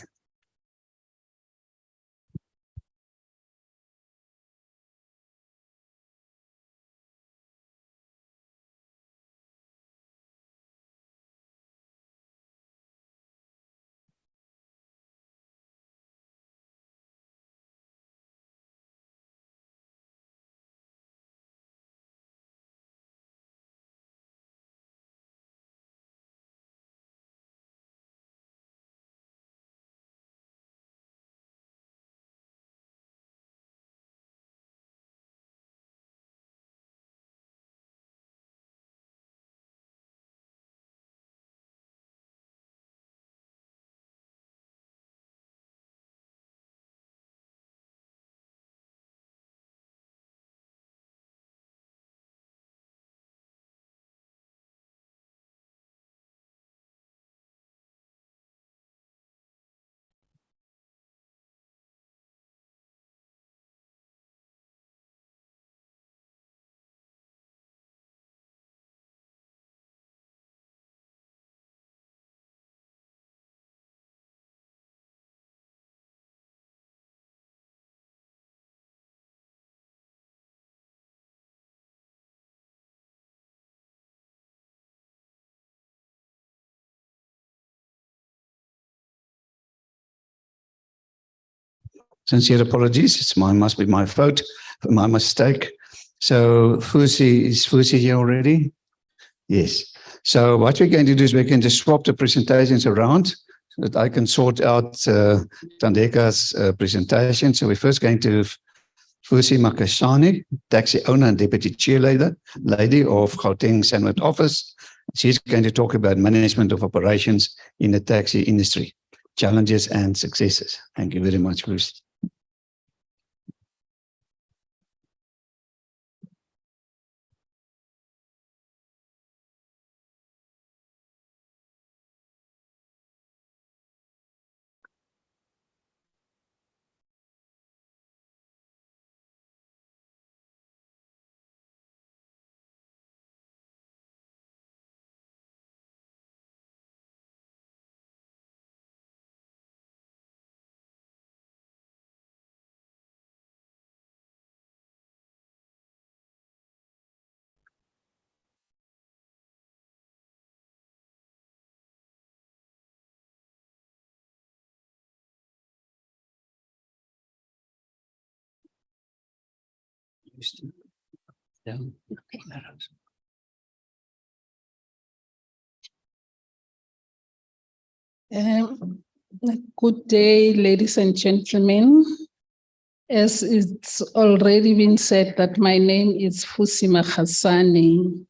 Sincere apologies. It's must be my fault, my mistake. So Fusi, is Fusi here already? Yes. So what we're going to do is we're going to swap the presentations around so that I can sort out Thandeka's presentation. So we're first going to Fusi Makashani, taxi owner and deputy chair lady of Gauteng Sanwet office. She's going to talk about management of operations in the taxi industry, challenges and successes. Thank you very much, Fusi. Good day, ladies and gentlemen. As it's already been said that my name is Fusima Hassani,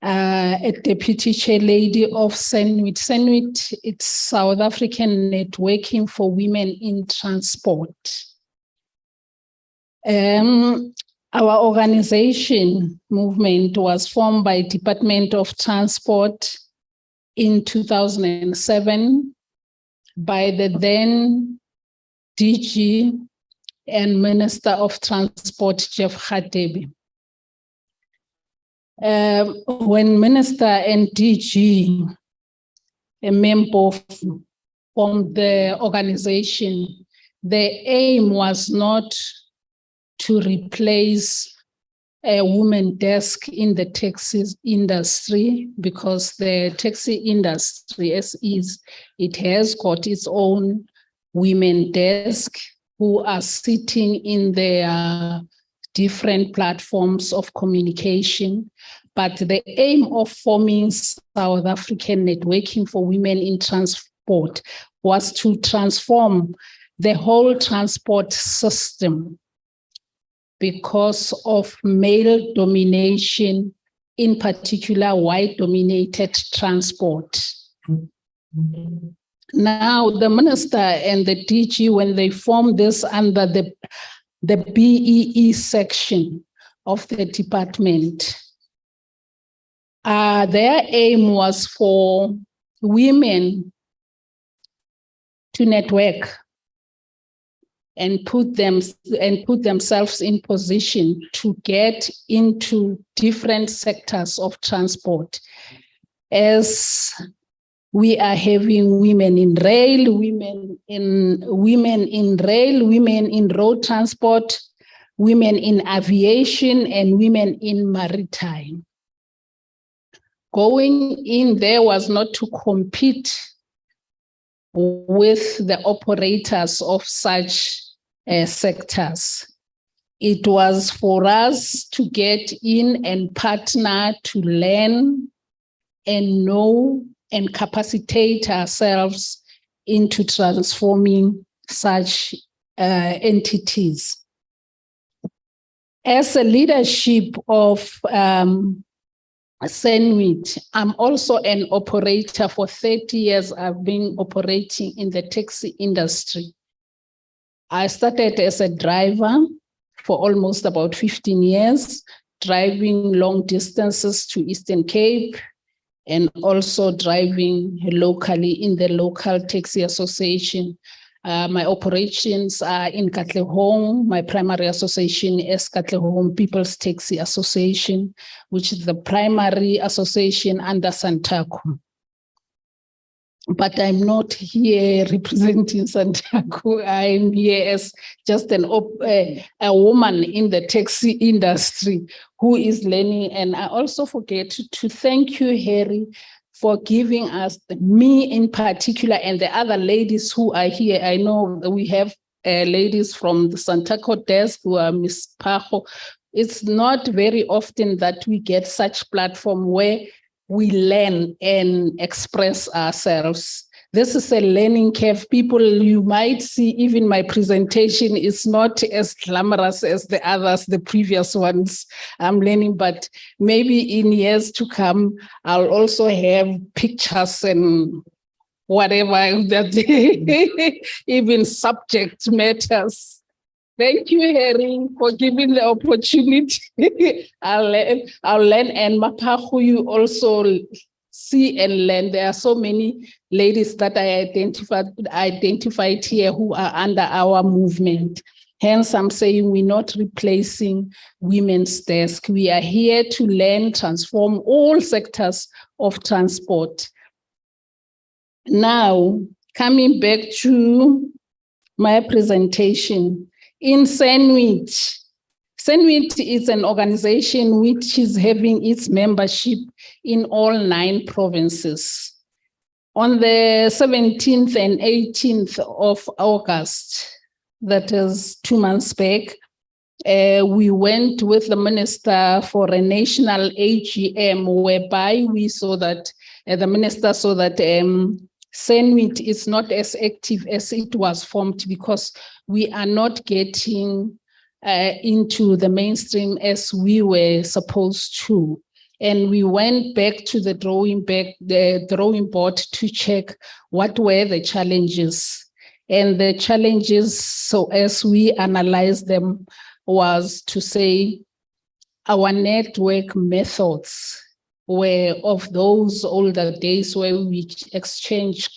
a deputy chair lady of SENWIT. SENWIT, it's South African Networking for Women in Transport. Our organization movement was formed by Department of Transport in 2007 by the then DG and Minister of Transport, Jeff Radebe. When Minister and DG, a member from the organization, the aim was not to replace a woman desk in the taxi industry, because the taxi industry, as is, it has got its own women desk who are sitting in their different platforms of communication. But the aim of forming South African Networking for Women in Transport was to transform the whole transport system because of male domination, in particular white-dominated transport. Now, the minister and the DG, when they formed this under the BEE section of the department, their aim was for women to network and put themselves in position to get into different sectors of transport. As we are having women in rail, women in road transport, women in aviation, and women in maritime. Going in there was not to compete with the operators of such sectors. It was for us to get in and partner to learn and know and capacitate ourselves into transforming such entities. As a leadership of SENWIT, I'm also an operator. For 30 years, I've been operating in the taxi industry. I started as a driver for almost about 15 years, driving long distances to Eastern Cape, and also driving locally in the local taxi association. My operations are in Katlehong. My primary association is Katlehong People's Taxi Association, which is the primary association under Santaco. But I'm not here representing Santaco. I'm here as just a woman in the taxi industry who is learning. And I also forget to thank you, Harry, for giving us, me in particular, and the other ladies who are here. I know that we have ladies from the Santaco desk who are Ms. Pajo. It's not very often that we get such platform where we learn and express ourselves. This is a learning curve. People, you might see even my presentation is not as glamorous as the others, the previous ones I'm learning, but maybe in years to come, I'll also have pictures and whatever that even subject matters. Thank you, Harry, for giving the opportunity. I'll learn, and Mapahu, you also see and learn. There are so many ladies that I identified here who are under our movement. Hence, I'm saying we're not replacing women's desk. We are here to learn, transform all sectors of transport. Now, coming back to my presentation, in SENWIT, SENWIT is an organization which is having its membership in all 9 provinces. On the 17th and 18th of August, that is 2 months back, we went with the minister for a national AGM, whereby we saw that the minister saw that SENWIT is not as active as it was formed because we are not getting into the mainstream as we were supposed to. And we went back to the drawing board to check what were the challenges. And the challenges, so as we analyzed them, was to say our network methods were of those older days where we exchange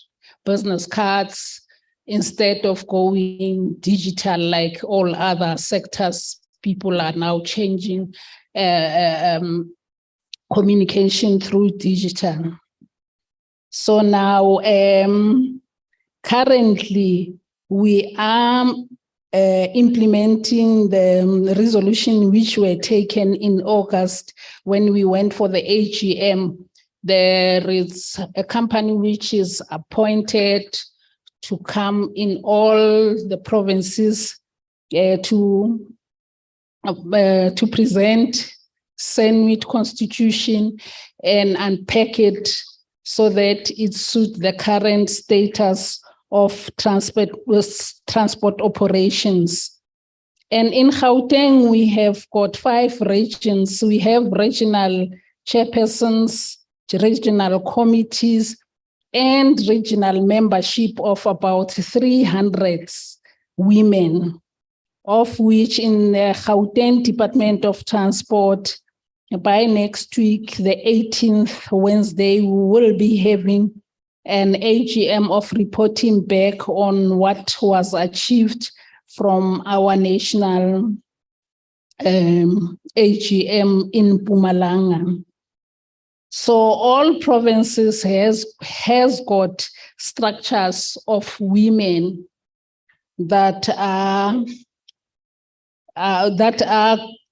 business cards instead of going digital like all other sectors. People are now changing communication through digital. So now, currently, we are implementing the resolution which were taken in August when we went for the AGM. There is a company which is appointed to come in all the provinces to present SENWIT constitution and unpack it so that it suits the current status of transport operations. And in Gauteng, we have got 5 regions. We have regional chairpersons, regional committees, and regional membership of about 300 women, of which in the Gauteng Department of Transport, by next week, the 18th Wednesday, we will be having an AGM of reporting back on what was achieved from our national AGM in Mpumalanga. So all provinces has got structures of women that are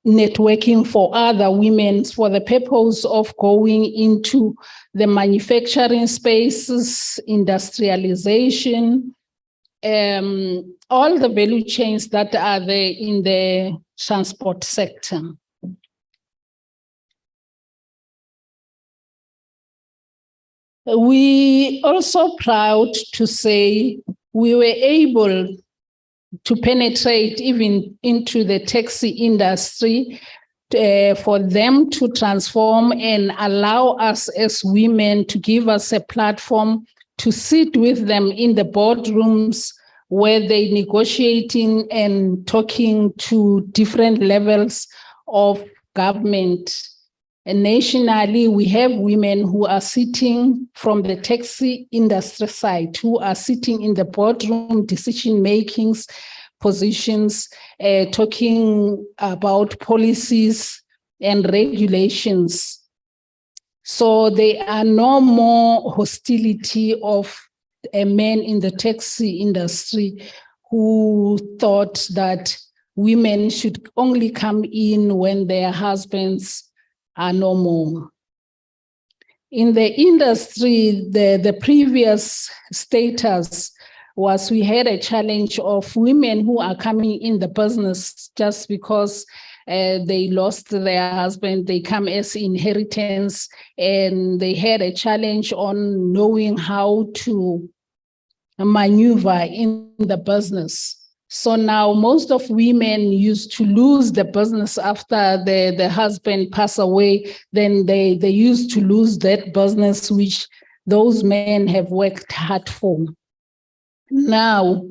networking for other women for the purpose of going into the manufacturing spaces, industrialization, all the value chains that are there in the transport sector. We also proud to say we were able to penetrate even into the taxi industry for them to transform and allow us as women to give us a platform to sit with them in the boardrooms where they're negotiating and talking to different levels of government. And nationally, we have women who are sitting from the taxi industry side, who are sitting in the boardroom decision-making positions, talking about policies and regulations. So there are no more hostility of a man in the taxi industry who thought that women should only come in when their husbands are no more. In the industry, the previous status was we had a challenge of women who are coming in the business just because they lost their husband, they come as inheritance, and they had a challenge on knowing how to maneuver in the business. So now most of women used to lose the business after the husband passed away. Then they used to lose that business which those men have worked hard for. Now,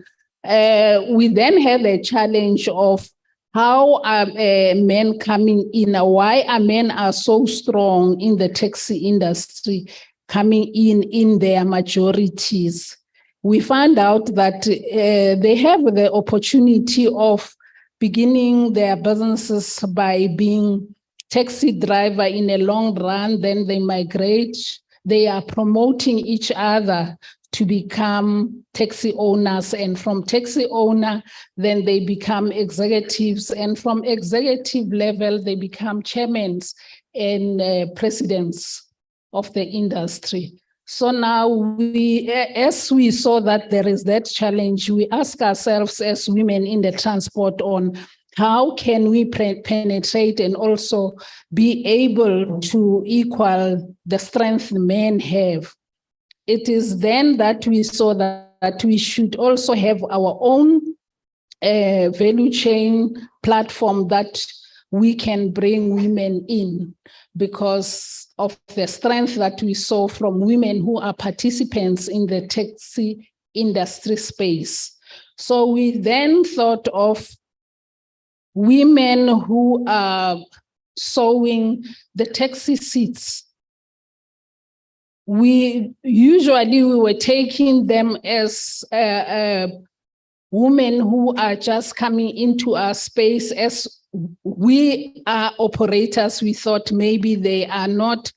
we then had a challenge of how are men coming in? Why are men are so strong in the taxi industry coming in their majorities? We found out that they have the opportunity of beginning their businesses by being taxi driver in a long run, then they migrate. They are promoting each other to become taxi owners, and from taxi owner, then they become executives, and from executive level, they become chairmen and presidents of the industry. So now as we saw that there is that challenge, we ask ourselves as women in the transport on how can we penetrate and also be able to equal the strength men have? It is then that we saw that we should also have our own value chain platform that we can bring women in, because of the strength that we saw from women who are participants in the taxi industry space. So we then thought of women who are sewing the taxi seats. We were taking them as women who are just coming into our space. As we are operators, we thought maybe they are not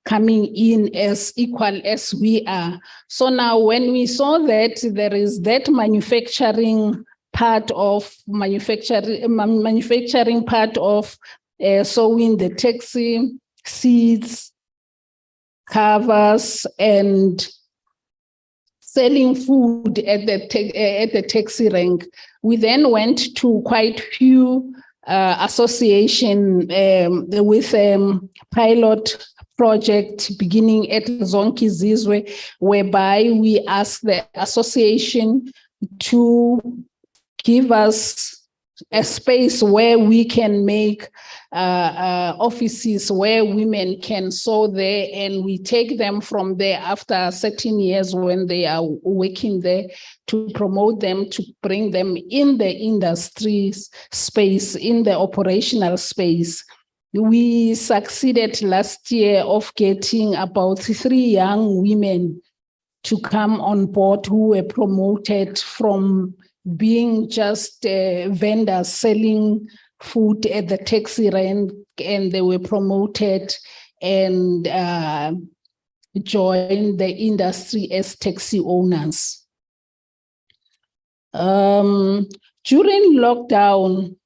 coming in as equal as we are. So now when we saw that there is that manufacturing part of manufacturing part of sewing the taxi seats, covers, and selling food at the taxi rank, we then went to quite few association with pilot project beginning at Zonke Zizwe, whereby we asked the association to give us a space where we can make offices where women can sew there, and we take them from there after certain years when they are working there to promote them, to bring them in the industry space, in the operational space. We succeeded last year of getting about 3 young women to come on board who were promoted from being just vendors selling food at the taxi rank, and they were promoted and joined the industry as taxi owners. During lockdown,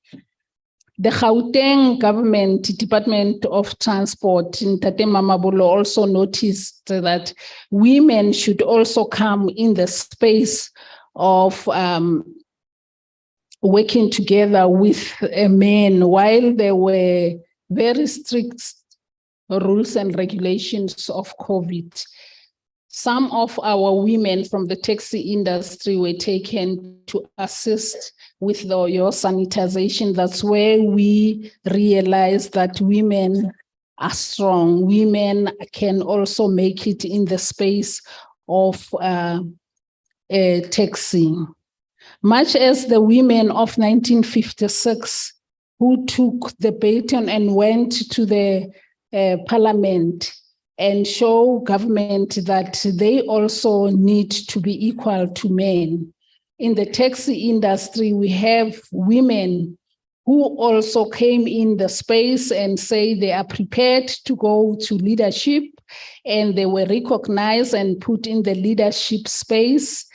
the Gauteng government Department of Transport in Tate Mamabolo also noticed that women should also come in the space of working together with men. While there were very strict rules and regulations of COVID, some of our women from the taxi industry were taken to assist with your sanitization. That's where we realized that women are strong. Women can also make it in the space of taxing. Much as the women of 1956 who took the baton and went to the parliament and show government that they also need to be equal to men. In the taxi industry, we have women who also came in the space and say they are prepared to go to leadership, and they were recognized and put in the leadership space,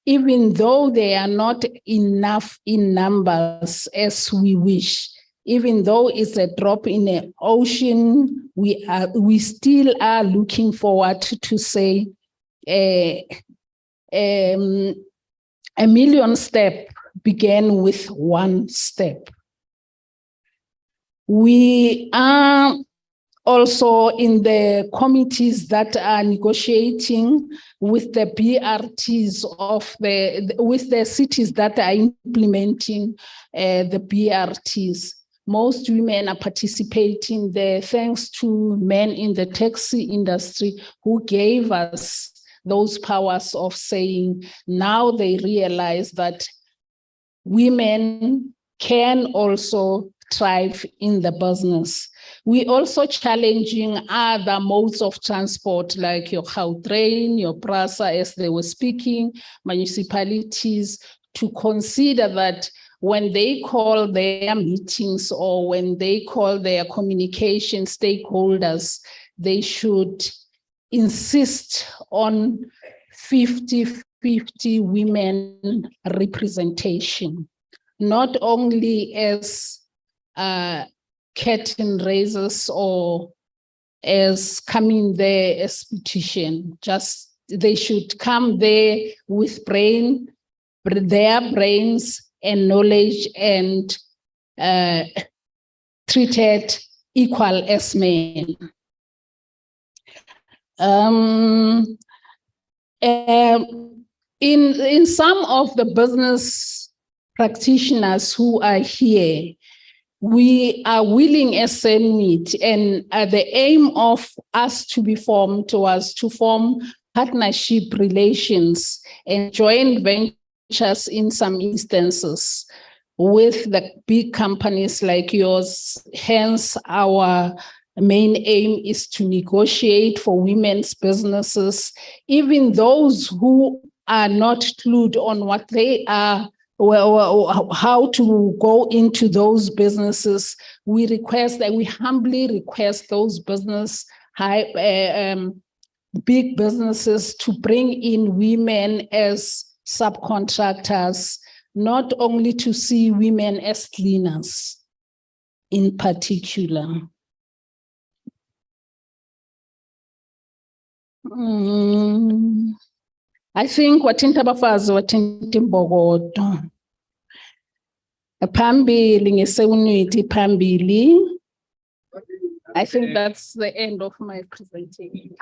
even though they are not enough in numbers as we wish. Even though it's a drop in the ocean, we still are looking forward to say a million steps began with one step. We are also in the committees that are negotiating with the BRTs with the cities that are implementing the BRTs. Most women are participating there thanks to men in the taxi industry who gave us those powers of saying now they realize that women can also thrive in the business. We also challenging other modes of transport like your Gautrain, your PRASA, as they were speaking, municipalities, to consider that when they call their meetings or when they call their communication stakeholders, they should insist on 50-50 women representation, not only as curtain raisers or as coming there as petition. Just they should come there with their brains and knowledge and treated equal as men. In some of the business practitioners who are here, we are willing as meet, and the aim of us to be formed was to form partnership relations and joint ventures in some instances with the big companies like yours. Hence, our main aim is to negotiate for women's businesses, even those who are not clued on what they are, how to go into those businesses. We humbly request those big businesses to bring in women as subcontractors, not only to see women as cleaners in particular. I think wathinta abafazi wathinta imbokodo. Phambili ngeseunity phambili. I think that's the end of my presentation.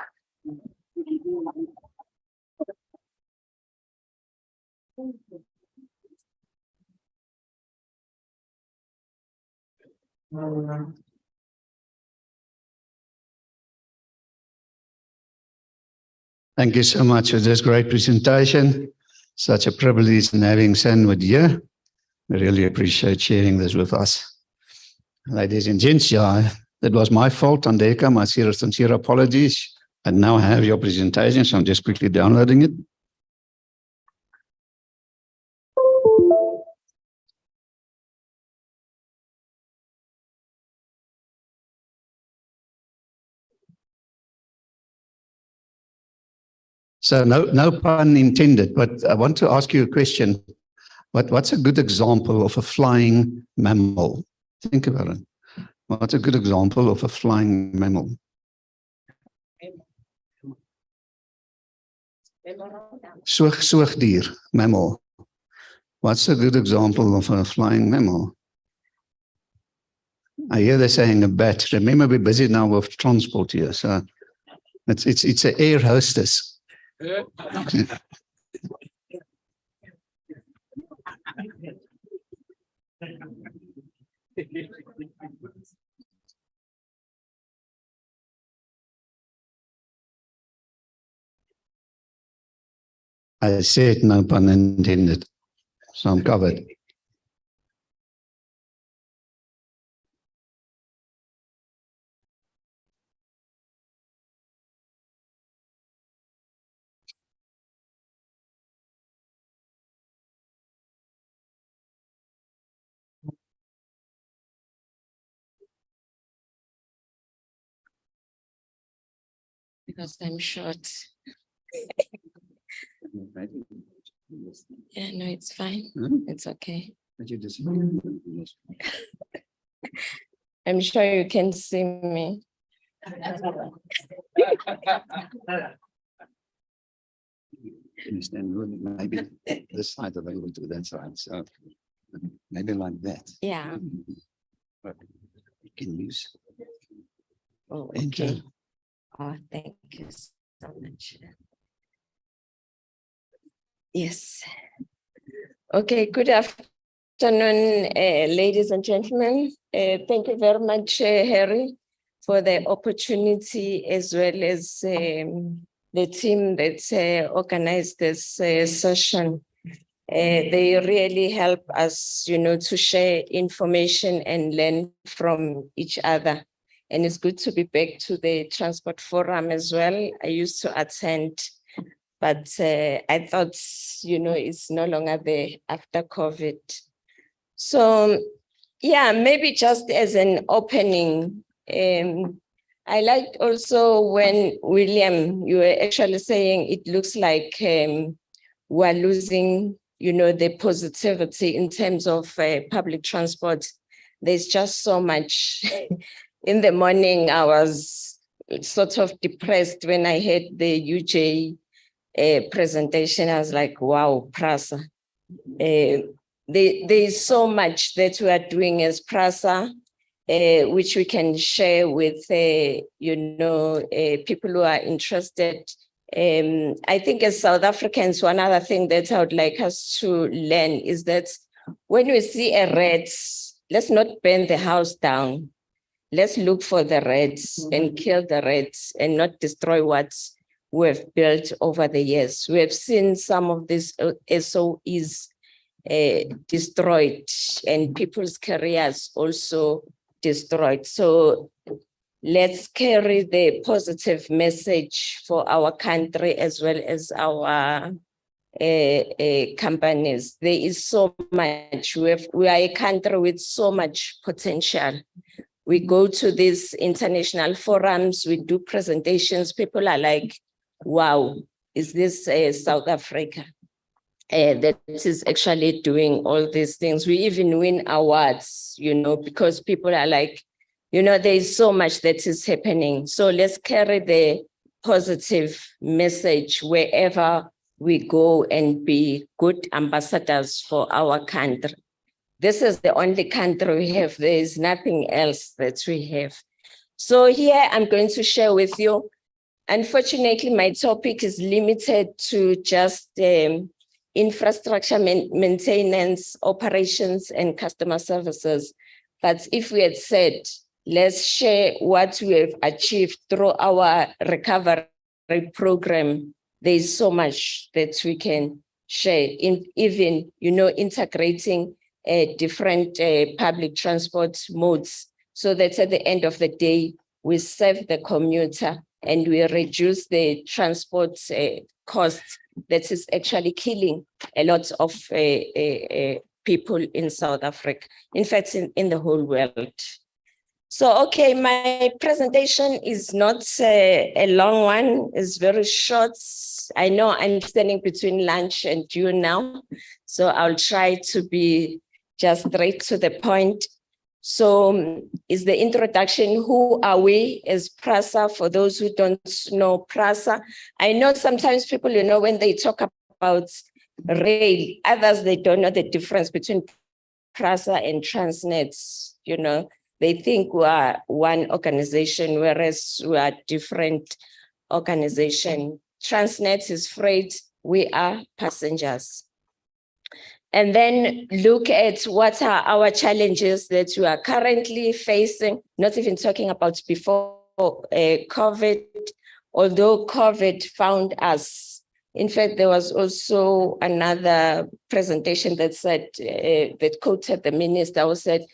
Thank you so much for this great presentation. Such a privilege in having Sanwood here. We really appreciate sharing this with us. Ladies and gents, yeah, that was my fault, Andeka. My sincere apologies. I now have your presentation, so I'm just quickly downloading it. So no pun intended, but I want to ask you a question. What's a good example of a flying mammal? Think about it. What's a good example of a flying mammal? Soogdier, mammal. What's a good example of a flying mammal? I hear they're saying a bat. Remember, we're busy now with transport here, so it's an air hostess. I said no pun intended, so I'm covered. Because I'm short. Yeah, no, it's fine. It's okay. I'm sure you can see me. Maybe this side available to that side, so maybe like that. Yeah. But you can use. Oh, Thank okay. you. Oh, thank you so much. Yes. Okay, good afternoon, ladies and gentlemen. Thank you very much, Harry, for the opportunity, as well as the team that organized this session. They really help us, to share information and learn from each other. And it's good to be back to the Transport Forum as well. I used to attend, but I thought, it's no longer there after COVID. So, yeah, maybe just as an opening, I liked also when, William, you were actually saying it looks like we're losing, the positivity in terms of public transport. There's just so much. In the morning, I was sort of depressed when I heard the UJ presentation. I was like, wow, Prasa. there is so much that we are doing as PRASA, which we can share with, people who are interested. I think as South Africans, one other thing that I would like us to learn is that when we see a rat, let's not burn the house down. Let's look for the rats and kill the rats and not destroy what we have built over the years. We have seen some of these SOEs destroyed and people's careers also destroyed. So let's carry the positive message for our country as well as our companies. There is so much. We are a country with so much potential. We go to these international forums, we do presentations, people are like, wow, is this South Africa that is actually doing all these things? We even win awards, because people are like, there is so much that is happening. So let's carry the positive message wherever we go and be good ambassadors for our country. This is the only country we have. There is nothing else that we have. So here I'm going to share with you. Unfortunately, my topic is limited to just infrastructure maintenance, operations, and customer services. But if we had said, let's share what we have achieved through our recovery program, there is so much that we can share, even integrating different public transport modes, so that at the end of the day, we serve the commuter and we reduce the transport cost that is actually killing a lot of people in South Africa, in fact, in the whole world. So, okay, my presentation is not a long one, it's very short. I know I'm standing between lunch and you now, so I'll try to be just straight to the point. So is the introduction, who are we as PRASA? For those who don't know PRASA, I know sometimes people, when they talk about rail, others, they don't know the difference between PRASA and Transnet. They think we are one organization, whereas we are different organization. Transnet is freight, we are passengers. And then look at what are our challenges that we are currently facing, not even talking about before COVID, although COVID found us. In fact, there was also another presentation that said, that quoted the minister who said,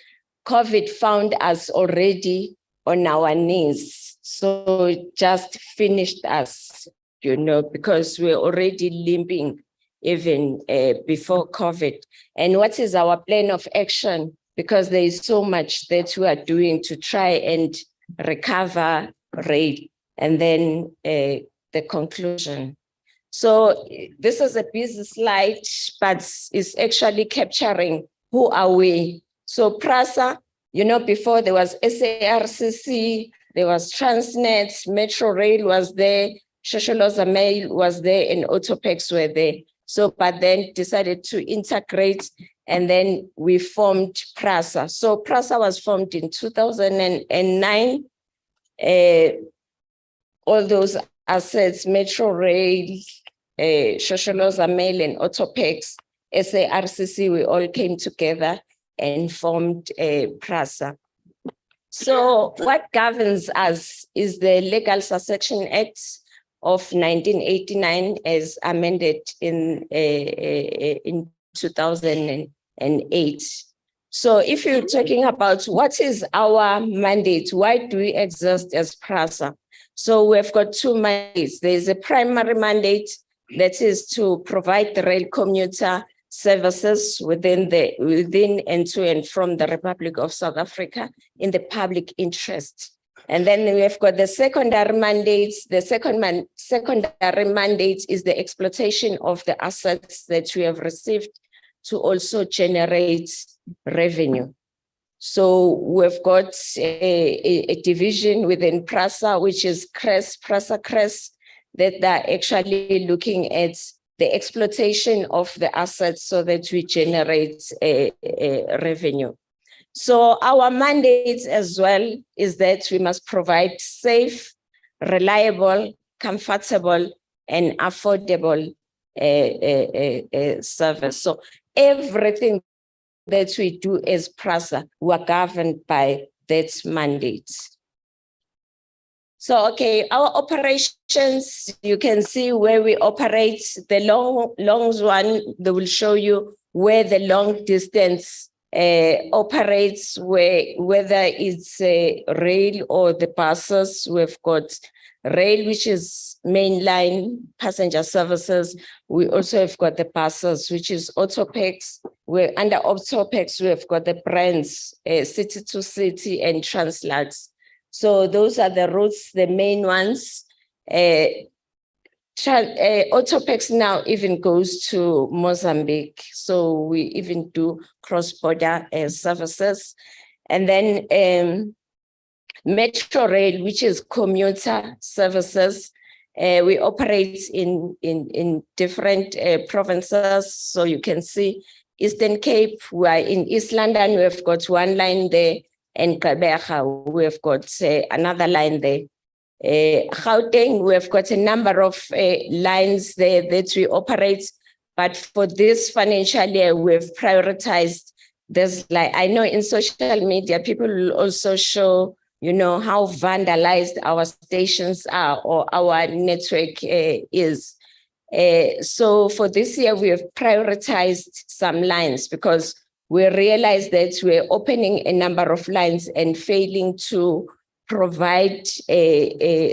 COVID found us already on our knees. So it just finished us, because we're already limping even before COVID. And what is our plan of action? Because there is so much that we are doing to try and recover rail. And then the conclusion. So this is a busy slide, but it's actually capturing who are we. So PRASA, before there was SARCC, there was Transnet, Metro Rail was there, Shosholoza Mail was there, and Autopex were there. So, but then decided to integrate, and then we formed PRASA. So PRASA was formed in 2009. All those assets, Metro Rail, Shosholoza Mail, and Autopex, SARCC, we all came together and formed PRASA. So what governs us is the Legal Succession Act of 1989 as amended in 2008. So if you're talking about what is our mandate, why do we exist as PRASA? So we've got two mandates. There's a primary mandate that is to provide the rail commuter services within and to and from the Republic of South Africa in the public interest. And then we have got the secondary mandates. The secondary mandate is the exploitation of the assets that we have received to also generate revenue. So we've got a division within PRASA, which is PRASA, that are actually looking at the exploitation of the assets so that we generate a revenue. So our mandate as well is that we must provide safe, reliable, comfortable, and affordable service. So everything that we do as PRASA, we are governed by that mandate. So, okay, our operations, you can see where we operate. The long one, they will show you where the long distance operates, whether it's rail or the buses. We've got rail, which is mainline passenger services. We also have got the buses, which is Autopex. We're under Autopex, we've got the brands, City to City and Translux. So those are the routes, the main ones. Autopex now even goes to Mozambique. So we even do cross-border services. And then Metro Rail, which is commuter services. We operate in different provinces. So you can see Eastern Cape, we are in East London, we've got one line there, and Gqeberha, we've got another line there. Gauteng, we've got a number of lines there that we operate, but for this financial year, we've prioritized this. Like I know in social media, people will also show, you know, how vandalized our stations are or our network is. So for this year, we have prioritized some lines because we realized that we're opening a number of lines and failing to provide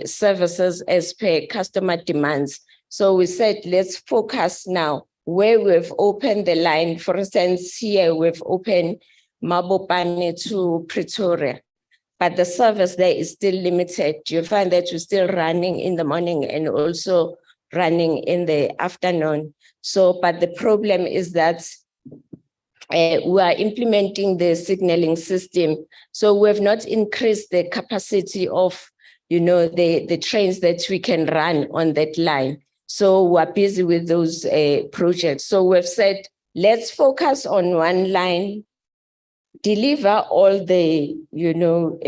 services as per customer demands. So we said, let's focus now where we've opened the line. For instance, here we've opened Mabopane to Pretoria, but the service there is still limited. You find that we're still running in the morning and also running in the afternoon. So, but the problem is that we are implementing the signaling system. So we have not increased the capacity of, you know, the trains that we can run on that line. So we're busy with those projects. So we've said, let's focus on one line, deliver all the, you know,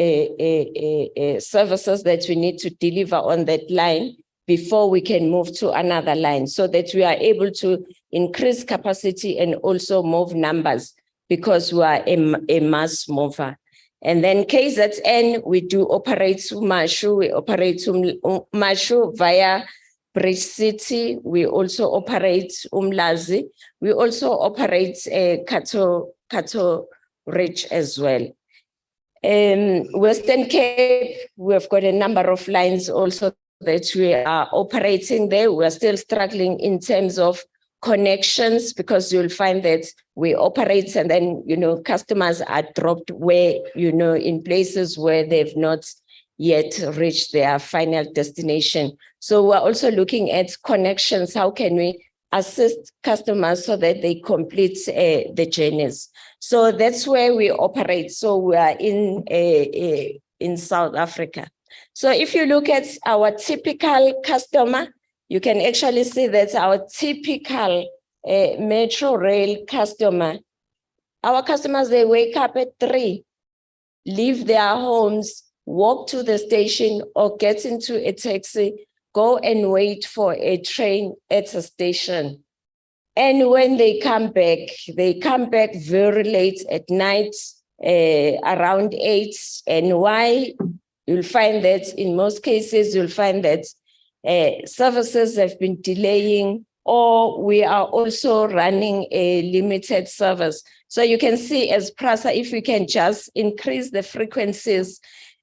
services that we need to deliver on that line before we can move to another line, so that we are able to increase capacity and also move numbers, because we are a mass mover. And then KZN, we do operate Mashu, we operate Mashu via Bridge City, we also operate Umlazi, we also operate Kato Ridge as well. Western Cape, we've got a number of lines also that we are operating there. We're still struggling in terms of connections, because you'll find that we operate and then, you know, customers are dropped where, you know, in places where they've not yet reached their final destination. So we're also looking at connections. How can we assist customers so that they complete the journeys? So that's where we operate. So we are in South Africa. So if you look at our typical customer, you can actually see that our typical Metro Rail customer, our customers, they wake up at 3, leave their homes, walk to the station or get into a taxi, go and wait for a train at a station. And when they come back very late at night, around 8. And why? You'll find that in most cases, you'll find that services have been delaying, or we are also running a limited service. So you can see as PRASA, if we can just increase the frequencies,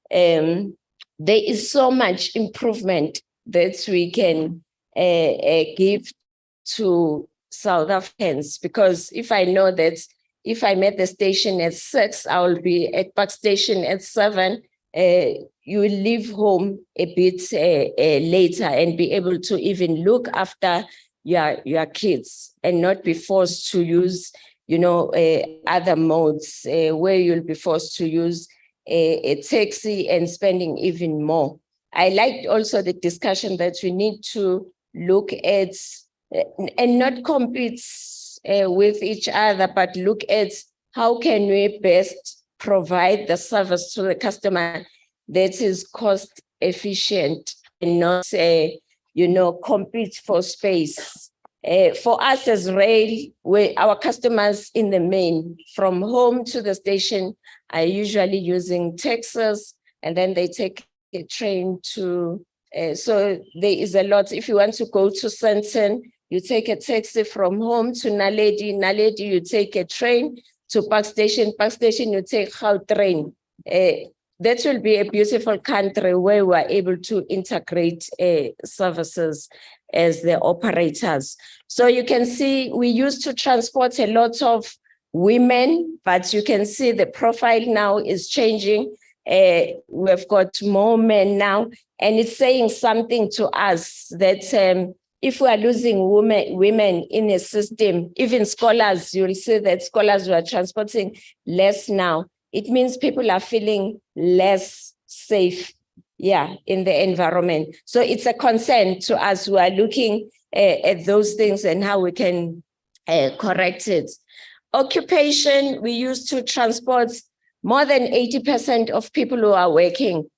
there is so much improvement that we can give to South Africans. Because if I know that if I'm at the station at 6, I will be at Park Station at 7, you will leave home a bit later and be able to even look after your kids and not be forced to use, you know, other modes where you'll be forced to use a taxi and spending even more. I liked also the discussion that we need to look at and not compete with each other, but look at how can we best provide the service to the customer that is cost efficient and not, compete for space. For us as rail, our customers in the main, from home to the station, are usually using taxis, and then they take a train to, so there is a lot. If you want to go to Sandton, you take a taxi from home to Naledi, you take a train to Park Station, you take Gautrain. That will be a beautiful country where we are able to integrate services as the operators. So you can see we used to transport a lot of women, but you can see the profile now is changing. We've got more men now, and it's saying something to us that if we are losing women in a system, even scholars, you'll see that scholars were transporting less now. It means people are feeling less safe, in the environment. So it's a concern to us who are looking at those things and how we can correct it. Occupation, we used to transport more than 80% of people who are working.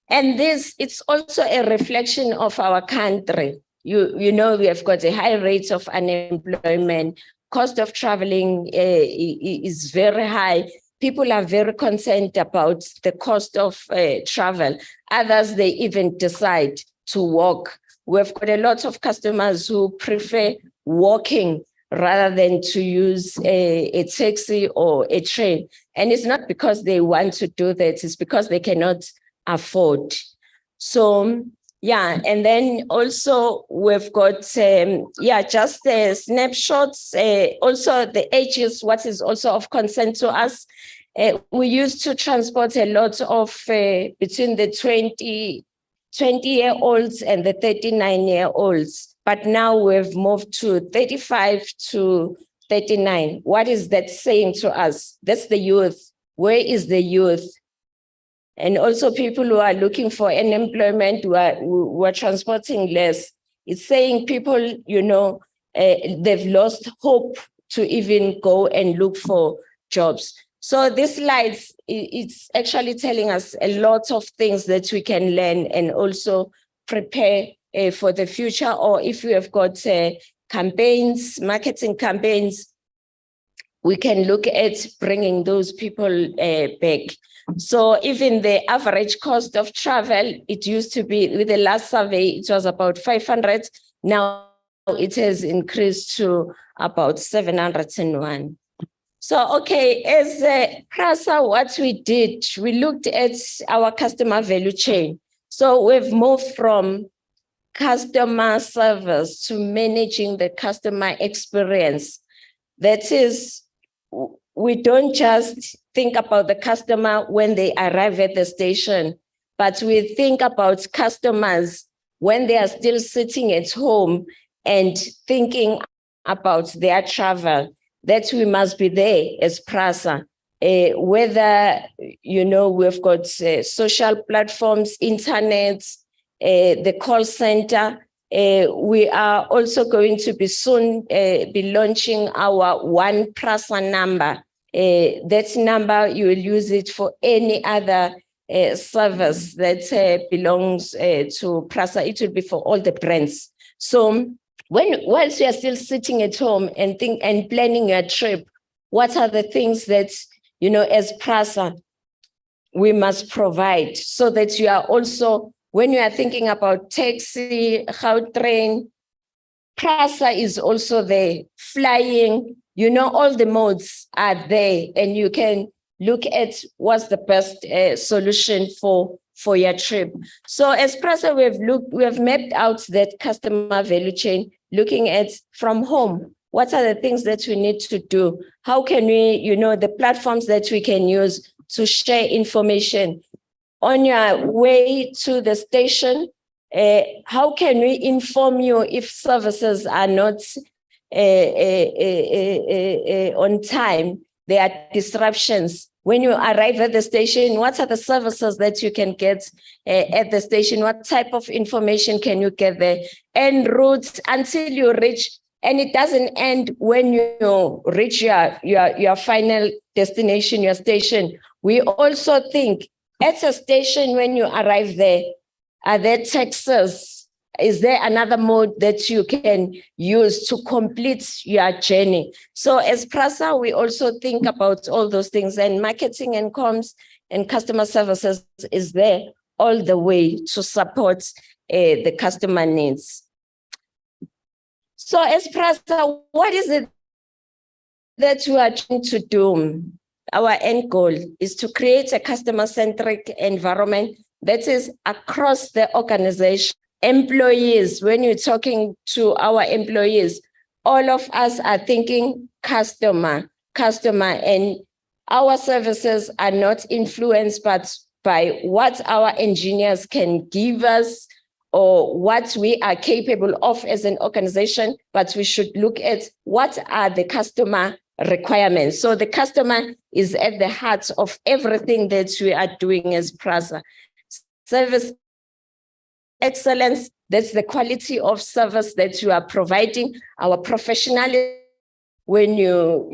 And this, it's also a reflection of our country. You know, we have got a high rate of unemployment. Cost of traveling is very high. People are very concerned about the cost of travel. Others, they even decide to walk. We've got a lot of customers who prefer walking rather than to use a taxi or a train. And it's not because they want to do that, it's because they cannot afford. So, and then also we've got, just snapshots. Also the ages, what is also of concern to us. We used to transport a lot of between the 20-year-olds and the 39-year-olds. But now we've moved to 35 to 39. What is that saying to us? That's the youth. Where is the youth? And also people who are looking for unemployment, who are transporting less. It's saying people, they've lost hope to even go and look for jobs. So this slides, it's actually telling us a lot of things that we can learn and also prepare for the future. Or if we have got campaigns, marketing campaigns, we can look at bringing those people back. So even the average cost of travel, it used to be, with the last survey, it was about 500. Now it has increased to about 701. So, okay, as PRASA, what we did, we looked at our customer value chain. So we've moved from customer service to managing the customer experience. That is, we don't just think about the customer when they arrive at the station, but we think about customers when they are still sitting at home and thinking about their travel, that we must be there as PRASA. Whether, we've got social platforms, internet, the call center. We are also going to be soon be launching our One PRASA number. That number, you will use it for any other service that belongs to PRASA. It will be for all the brands. So once you are still sitting at home and planning your trip, what are the things that, as PRASA, we must provide so that you are also, when you are thinking about taxi, Gautrain, PRASA is also there. Flying, all the modes are there, and you can look at what's the best solution for your trip. So as PRASA, we have mapped out that customer value chain, looking at from home, what are the things that we need to do? How can we, the platforms that we can use to share information? On your way to the station, how can we inform you if services are not on time? There are disruptions. When you arrive at the station, what are the services that you can get at the station? What type of information can you get there? En route until you reach And it doesn't end when you reach your final destination, your station. We also think at a station when you arrive there, are there taxes? Is there another mode that you can use to complete your journey? So as PRASA, we also think about all those things, and marketing and comms and customer services is there all the way to support the customer needs. So as PRASA, what is it that we are trying to do? Our end goal is to create a customer-centric environment that is across the organization. Employees, when you're talking to our employees, all of us are thinking customer, and our services are not influenced by what our engineers can give us or what we are capable of as an organization, but we should look at what are the customer requirements. So the customer is at the heart of everything that we are doing as PRASA. Service excellence, that's the quality of service that you are providing. Our professionalism, when you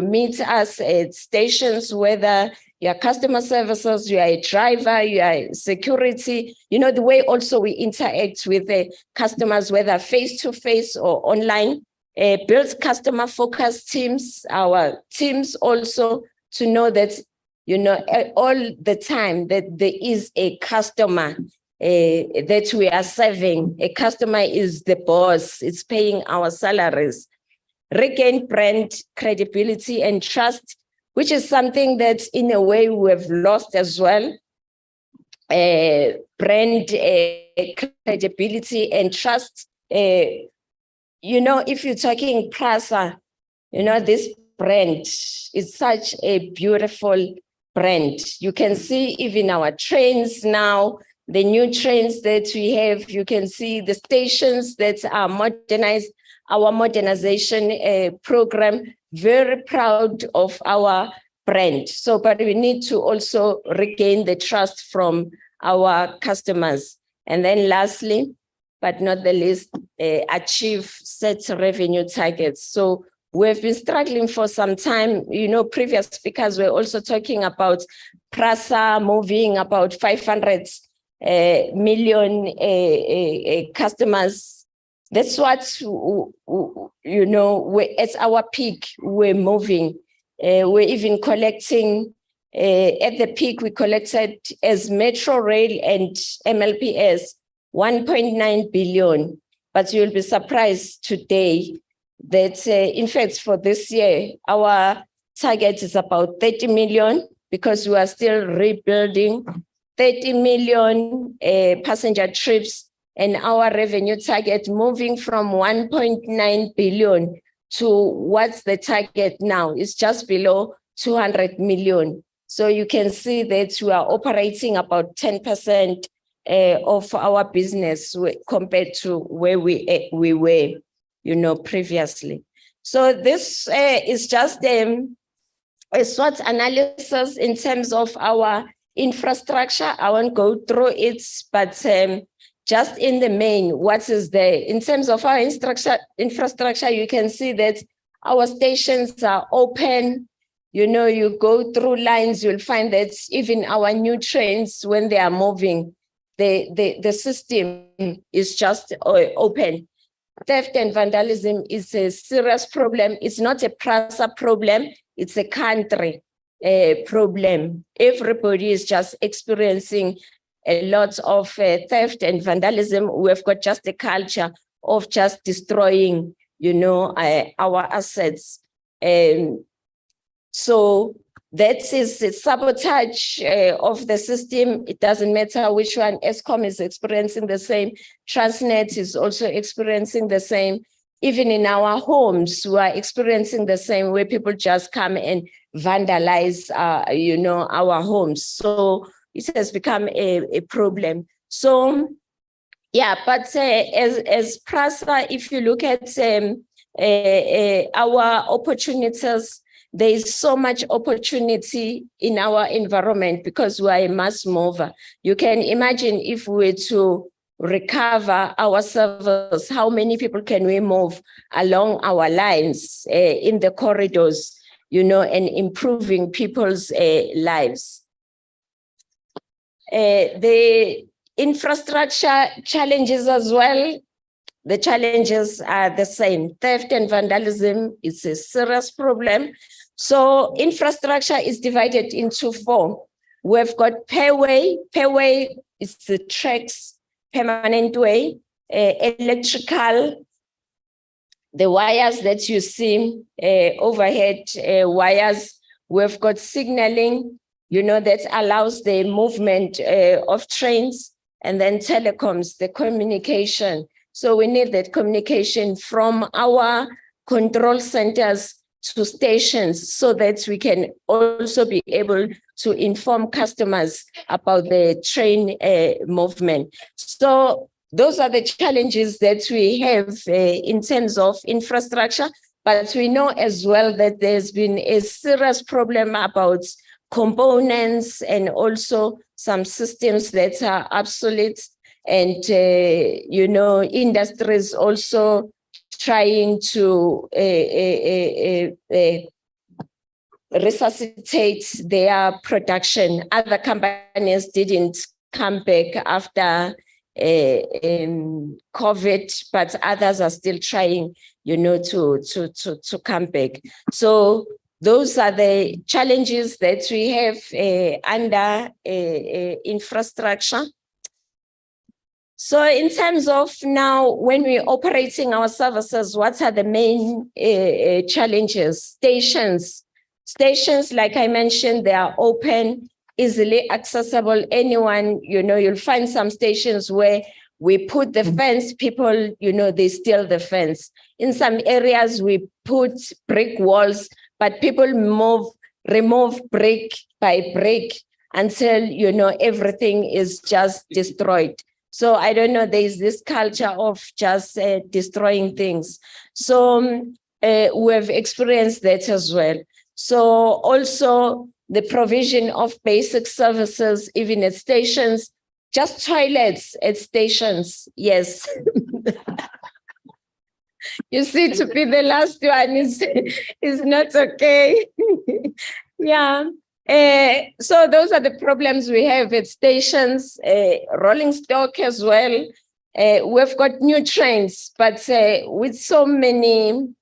meet us at stations, whether you're customer services, you are a driver, you are security, the way also we interact with the customers, whether face-to-face or online, build customer-focused teams, our teams also to know that, all the time that there is a customer that we are serving. A customer is the boss, it's paying our salaries. Regain brand credibility and trust, which is something that in a way we have lost as well. Brand credibility and trust. If you're talking PRASA, this brand is such a beautiful brand. You can see even our trains now, the new trains that we have, you can see the stations that are modernized, our modernization program, very proud of our brand. So, but we need to also regain the trust from our customers. And then lastly, but not the least, achieve set revenue targets. So we've been struggling for some time. Previous speakers were also talking about PRASA moving about 500 million customers. That's what, we're at our peak, we're moving. We're even collecting, at the peak, we collected as Metro Rail and MLPS, 1.9 billion. But you'll be surprised today that, in fact, for this year, our target is about 30 million because we are still rebuilding 30 million passenger trips, and our revenue target moving from 1.9 billion to what's the target now is just below 200 million. So you can see that we are operating about 10% of our business compared to where we were, previously. So this is just a SWOT analysis in terms of our infrastructure. I won't go through it, but just in the main, what is there? In terms of our infrastructure, you can see that our stations are open. You go through lines, you'll find that even our new trains, when they are moving, the system is just open. Theft and vandalism is a serious problem. It's not a PRASA problem, it's a country problem. Everybody is just experiencing a lot of theft and vandalism. We've got just a culture of just destroying, our assets. So that is a sabotage of the system. It doesn't matter which one. Eskom is experiencing the same. Transnet is also experiencing the same. Even in our homes, we are experiencing the same, where people just come and vandalize, our homes. So it has become a problem. So, yeah, but as PRASA, if you look at our opportunities, there is so much opportunity in our environment because we are a mass mover. You can imagine if we were to recover our service? How many people can we move along our lines in the corridors, and improving people's lives? The infrastructure challenges as well. The challenges are the same. Theft and vandalism is a serious problem. So infrastructure is divided into 4. We've got pairway. Pairway is the tracks, permanent way, electrical, the wires that you see, overhead wires. We've got signaling, that allows the movement of trains, and then telecoms, the communication. So we need that communication from our control centers to stations so that we can also be able to inform customers about the train movement. So those are the challenges that we have in terms of infrastructure, but we know as well that there's been a serious problem about components and also some systems that are obsolete, and industries also trying to resuscitate their production. Other companies didn't come back after COVID, but others are still trying, to come back. So those are the challenges that we have under infrastructure. So in terms of now, when we're operating our services, what are the main challenges? Stations, like I mentioned, they are open, easily accessible. Anyone, you'll find some stations where we put the fence, people, they steal the fence. In some areas, we put brick walls, but people remove brick by brick until, everything is just destroyed. So I don't know, there's this culture of just destroying things. So we've experienced that as well. So also the provision of basic services, even at stations, just toilets at stations, yes. You see, to be the last one is not okay. Yeah. So those are the problems we have at stations, rolling stock as well. We've got new trains, but with so many,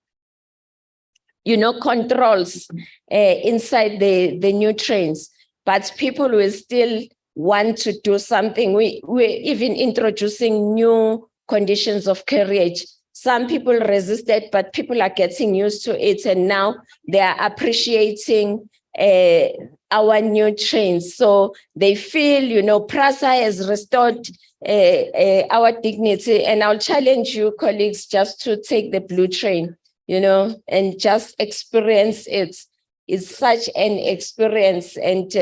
controls inside the new trains, but people will still want to do something. We're even introducing new conditions of carriage. Some people resisted, but people are getting used to it, and now they are appreciating our new trains. So they feel, PRASA has restored our dignity. And I'll challenge you, colleagues, just to take the blue train, and just experience it. It's such an experience. And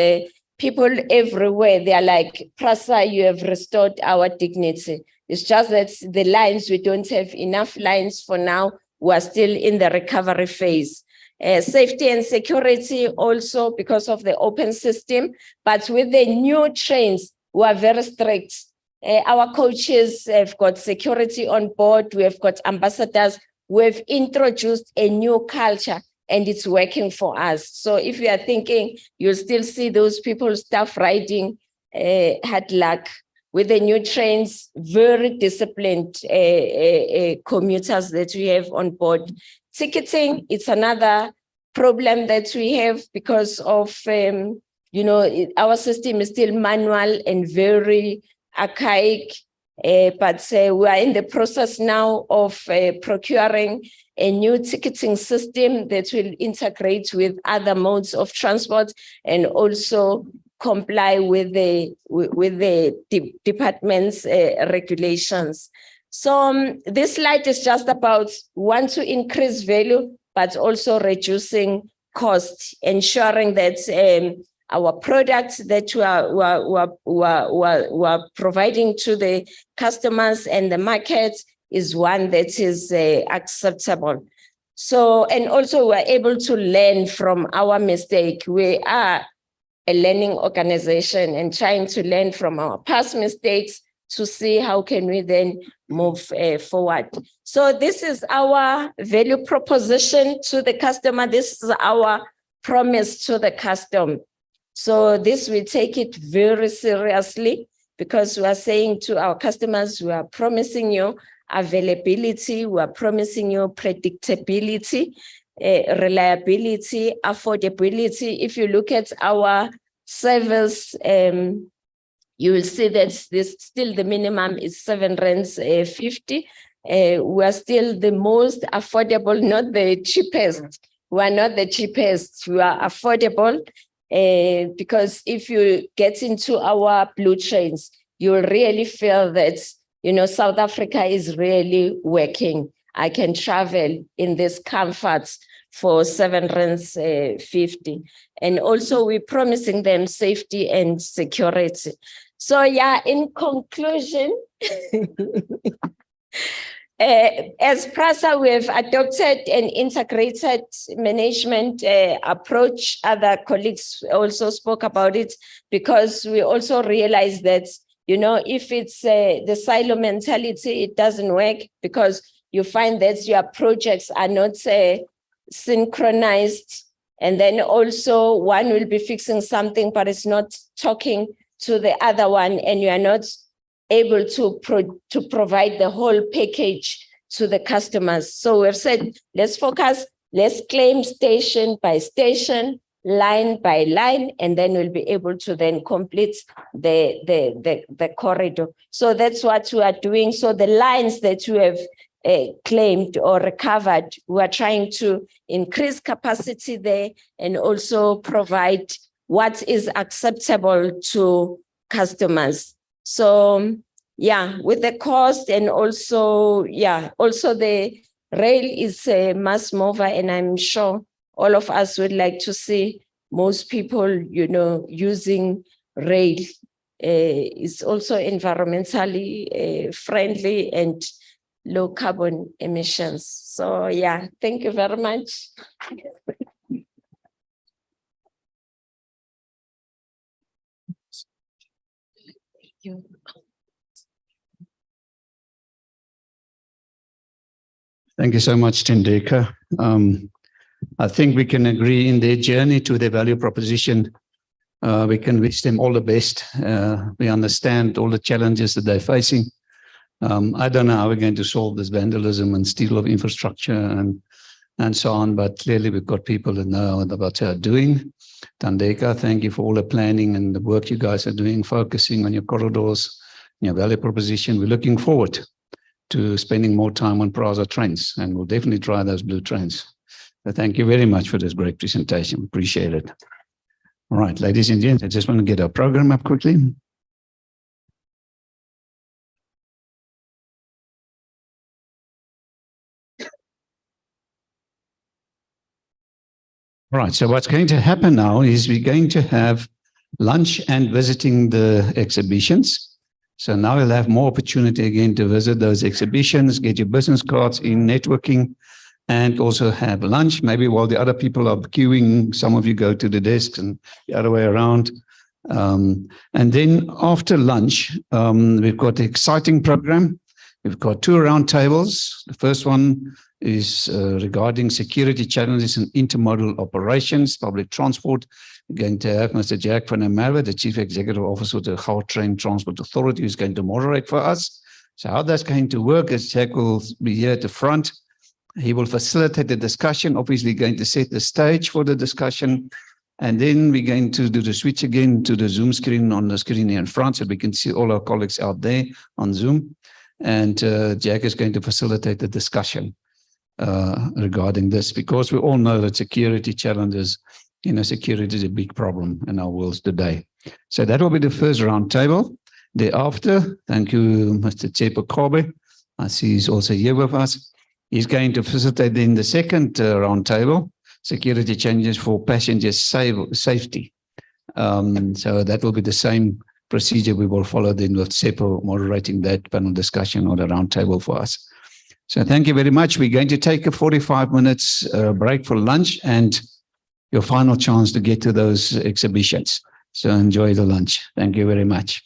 people everywhere, they're like, PRASA, you have restored our dignity. It's just that the lines, we don't have enough lines for now. We are still in the recovery phase. Safety and security also because of the open system, but with the new trains, we are very strict. Our coaches have got security on board. We have got ambassadors. We've introduced a new culture and it's working for us. So if you are thinking, you'll still see those people, staff riding, hard luck. With the new trains, very disciplined commuters that we have on board. Ticketing, it's another problem that we have because of, our system is still manual and very archaic, but we are in the process now of procuring a new ticketing system that will integrate with other modes of transport and also comply with the department's regulations. So this slide is just about want to increase value, but also reducing cost, ensuring that our products that we are providing to the customers and the market is one that is acceptable. So, and also we're able to learn from our mistake. We are a learning organization and trying to learn from our past mistakes to see how can we then move forward. So this is our value proposition to the customer. This is our promise to the customer. So this, we take it very seriously, because we are saying to our customers, we are promising you availability, we are promising you predictability, reliability, affordability. If you look at our service, you will see that this still the minimum is 7 rands 50. We are still the most affordable, not the cheapest. We are not the cheapest. We are affordable, because if you get into our blue trains, you will really feel that, you know, South Africa is really working. I can travel in this comfort for 7 rands 50. And also we're promising them safety and security. So yeah, in conclusion, as PRASA, we have adopted an integrated management approach. Other colleagues also spoke about it, because we also realize that, you know, if it's the silo mentality, it doesn't work, because you find that your projects are not synchronized. And then also one will be fixing something, but it's not talking to the other one, and you are not able to provide the whole package to the customers. So we've said, let's focus, let's claim station by station, line by line, and then we'll be able to then complete the corridor. So that's what we are doing. So the lines that you have claimed or recovered, we are trying to increase capacity there and also provide what is acceptable to customers. So yeah, with the cost, and also, yeah, also the rail is a mass mover, and I'm sure all of us would like to see most people, you know, using rail. Is also environmentally friendly and low carbon emissions. So yeah, thank you very much. Thank you so much, Tendeka. I think we can agree in their journey to their value proposition. We can wish them all the best. We understand all the challenges that they're facing. I don't know how we're going to solve this vandalism and steal of infrastructure and so on, but clearly we've got people that know what they are doing. Tendeka, thank you for all the planning and the work you guys are doing, focusing on your corridors, your value proposition. We're looking forward to spending more time on PRASA trains, and we'll definitely try those blue trains. So thank you very much for this great presentation. Appreciate it. All right, ladies and gents, I just want to get our program up quickly. All right, so what's going to happen now is we're going to have lunch and visiting the exhibitions. So now you'll have more opportunity again to visit those exhibitions, get your business cards in, networking, and also have lunch. Maybe while the other people are queuing, some of you go to the desks and the other way around. And then after lunch, we've got an exciting program. We've got 2 round tables. The first one is regarding security challenges in intermodal operations, public transport. We're going to have Mr. Jack van der Merwe, the Chief Executive Officer of the Gauteng Transport Authority, who's going to moderate for us. So how that's going to work is Jack will be here at the front. He will facilitate the discussion, obviously going to set the stage for the discussion. And then we're going to do the switch again to the Zoom screen on the screen here in front, so we can see all our colleagues out there on Zoom. And Jack is going to facilitate the discussion regarding this, because we all know that security challenges, you know, security is a big problem in our world today. So that will be the first round table. Thereafter, thank you, Mr. Tsepo Kobe. I see he's also here with us. He's going to facilitate in the second round table, security changes for passenger safety. So that will be the same procedure we will follow then with Tsepo moderating that panel discussion or the round table for us. So thank you very much. We're going to take a 45 minutes break for lunch and your final chance to get to those exhibitions. So enjoy the lunch. Thank you very much.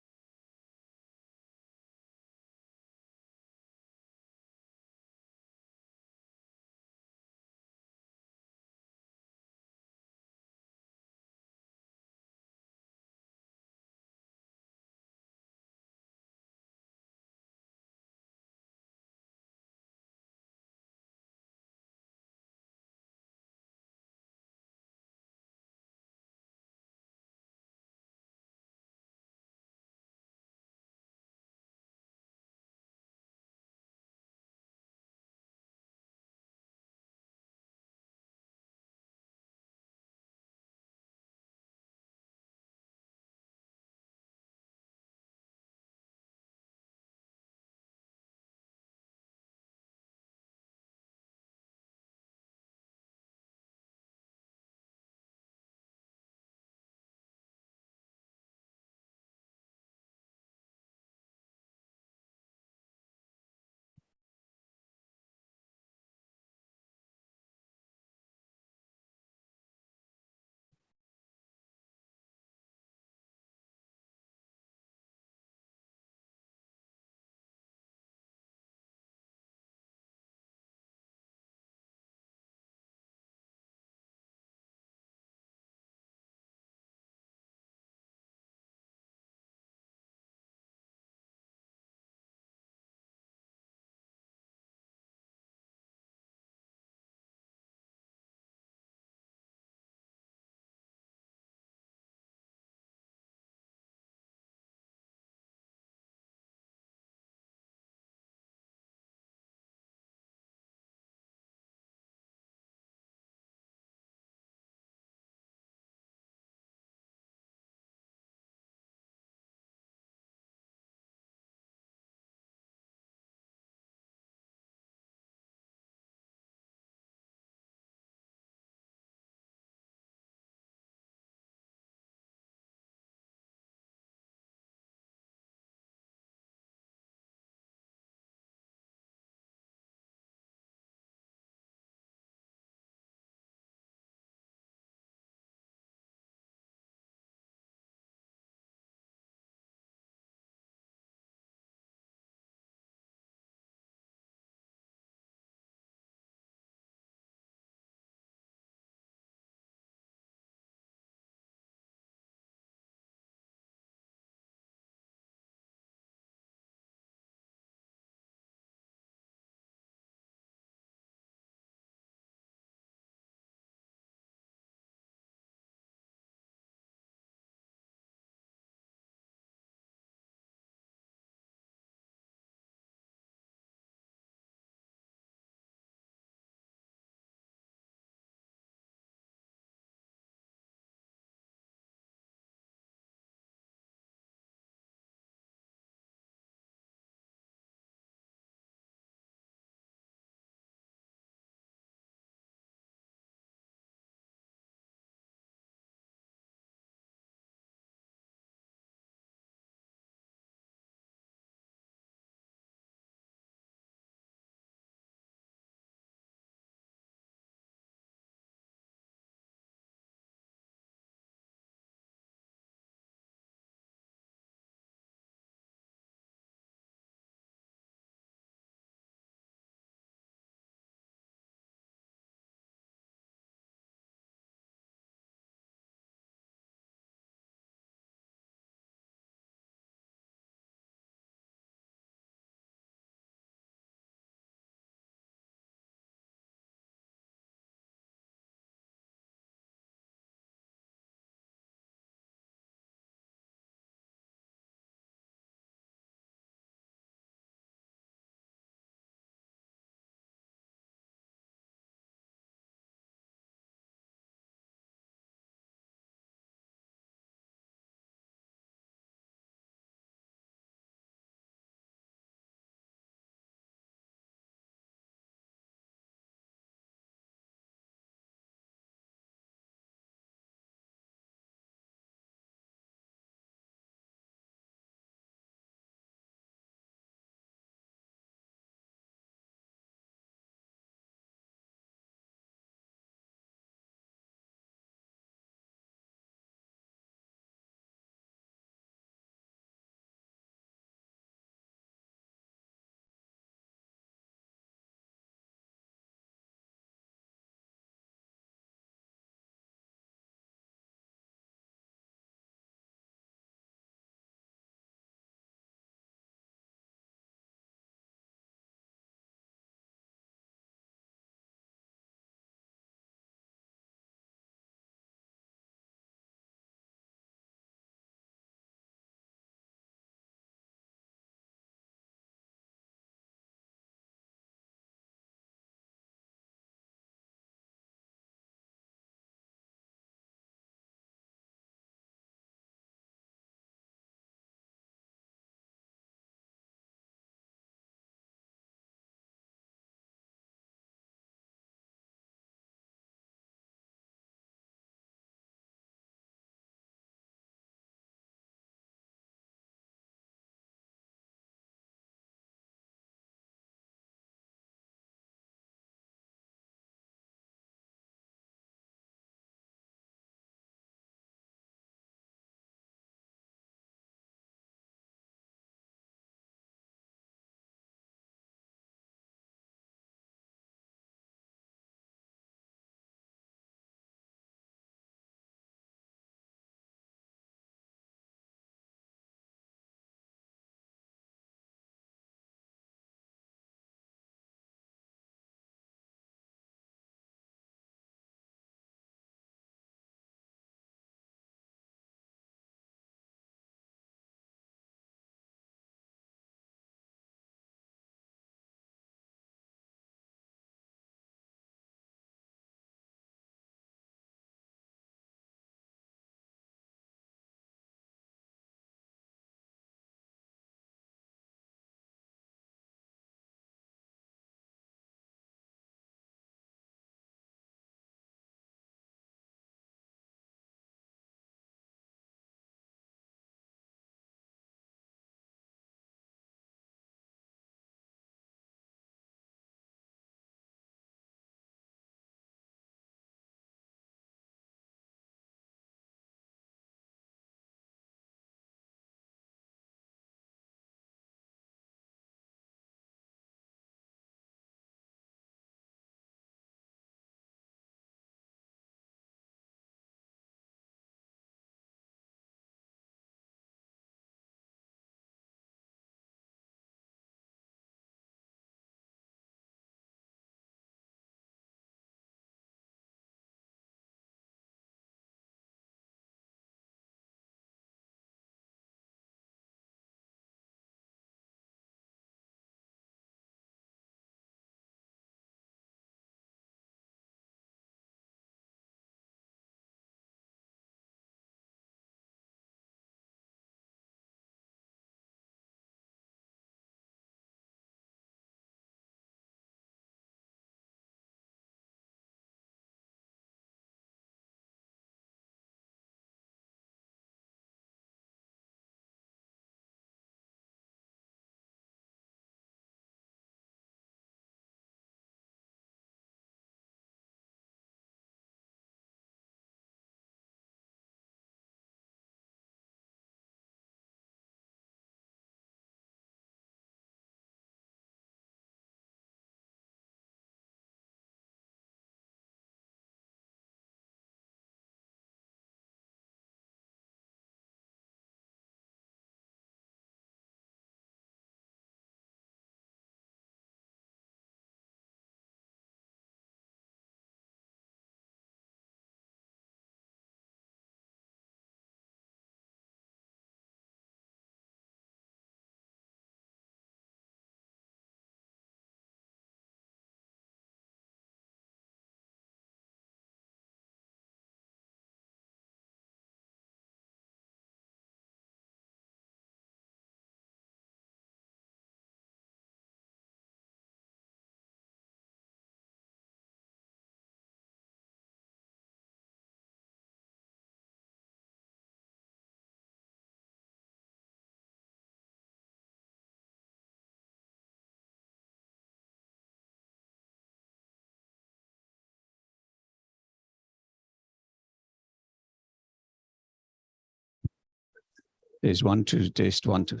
There's 1, 2, test 1, 2.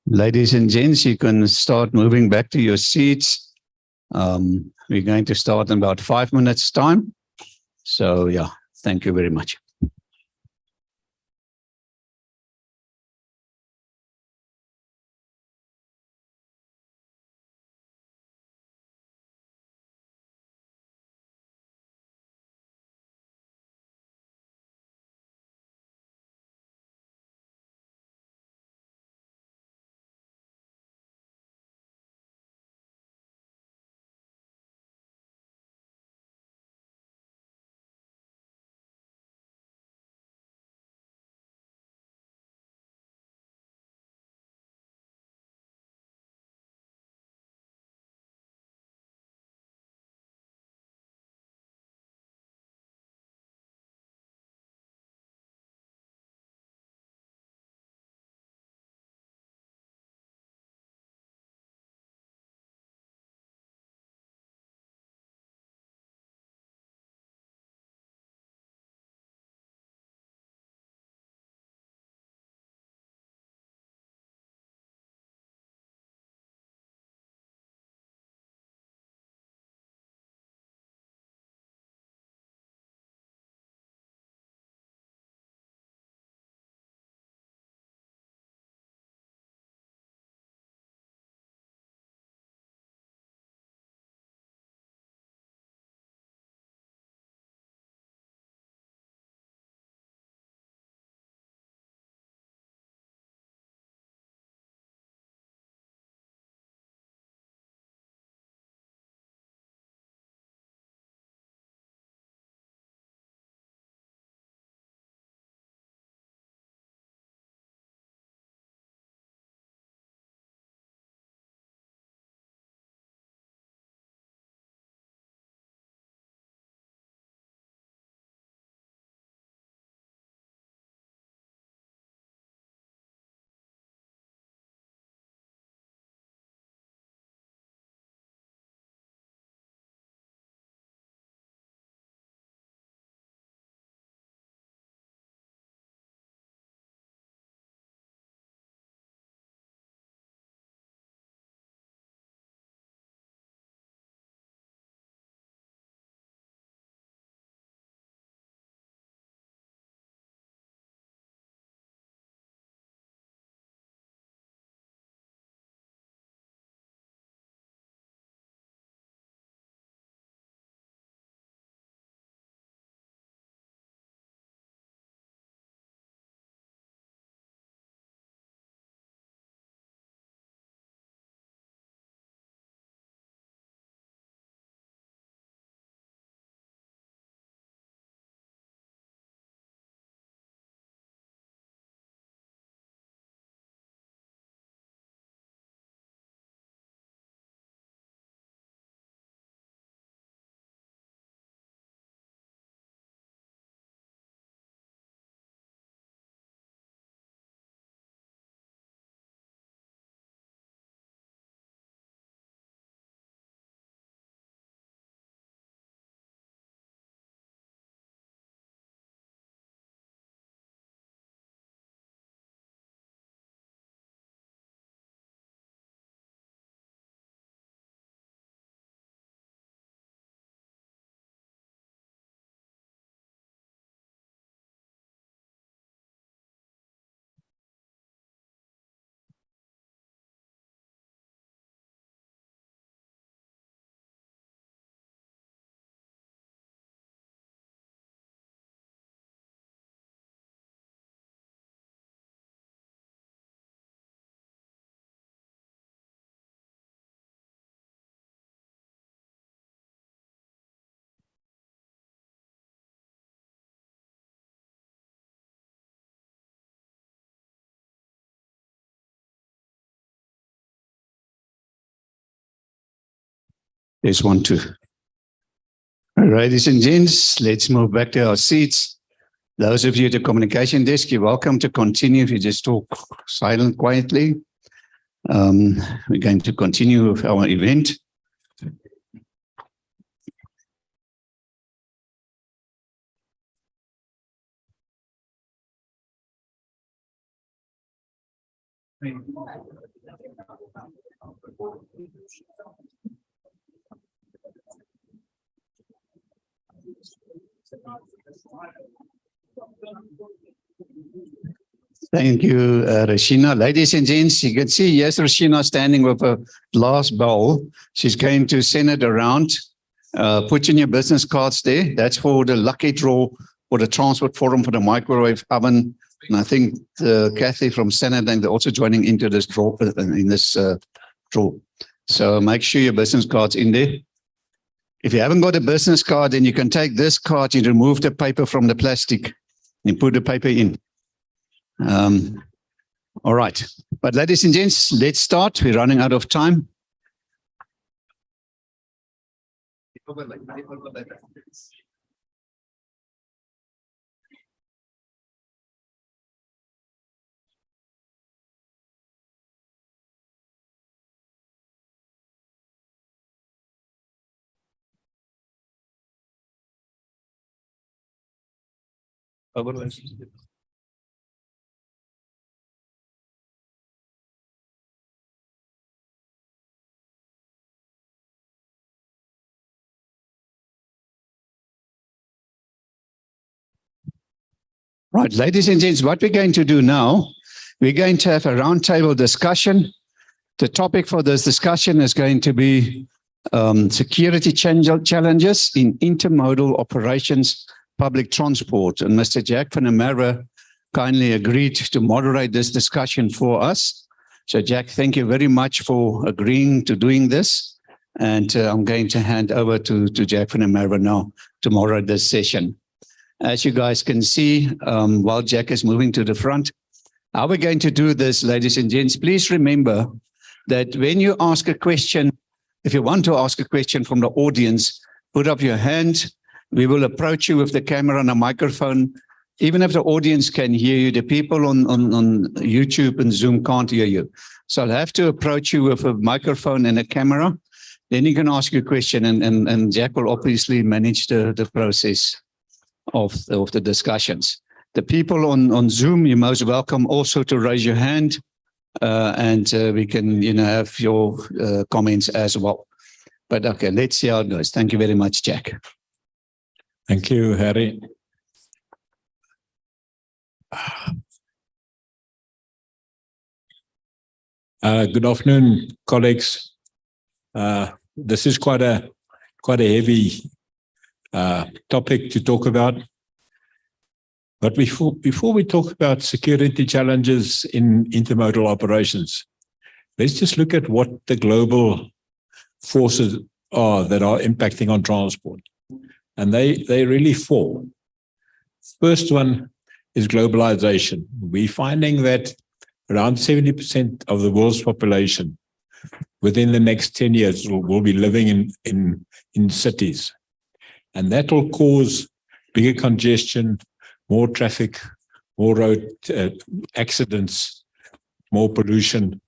Ladies and gents, you can start moving back to your seats. We're going to start in about 5 minutes' time. So, yeah, thank you very much. There's 1, 2. Ladies and gents, let's move back to our seats. Those of you at the communication desk, you're welcome to continue if you just talk silent, quietly. We're going to continue with our event. Thank you, Rashina. Ladies and gents, you can see, yes, Rashina standing with a glass bowl. She's going to send it around. Put in your business cards there. That's for the lucky draw for the Transport Forum for the microwave oven. And I think Kathy from Senate, they're also joining into this draw, in this draw. So make sure your business card's in there. If you haven't got a business card, then you can take this card, you remove the paper from the plastic and put the paper in. All right. But ladies and gents, let's start. We're running out of time. Right, ladies and gents, what we're going to do now, we're going to have a roundtable discussion. The topic for this discussion is going to be security challenges in intermodal operations, public transport. And Mr. Jack van der Merwe kindly agreed to moderate this discussion for us. So Jack, thank you very much for agreeing to doing this. And I'm going to hand over to Jack van der Merwe now to moderate this session. As you guys can see, while Jack is moving to the front, how we're going to do this, ladies and gents, please remember that when you ask a question, if you want to ask a question from the audience, put up your hand. We will approach you with the camera and a microphone. Even if the audience can hear you, the people on YouTube and Zoom can't hear you. So I'll have to approach you with a microphone and a camera. Then you can ask your question, and Jack will obviously manage the process of the discussions. The people on Zoom, you're most welcome also to raise your hand, and we can have your comments as well. But okay, let's see how it goes. Thank you very much, Jack. Thank you, Harry. Good afternoon, colleagues. This is quite a heavy topic to talk about. But before we talk about security challenges in intermodal operations, let's just look at what the global forces are that are impacting on transport. And they really four. First one is globalization. We're finding that around 70% of the world's population within the next 10 years will be living in cities. And that will cause bigger congestion, more traffic, more road accidents, more pollution.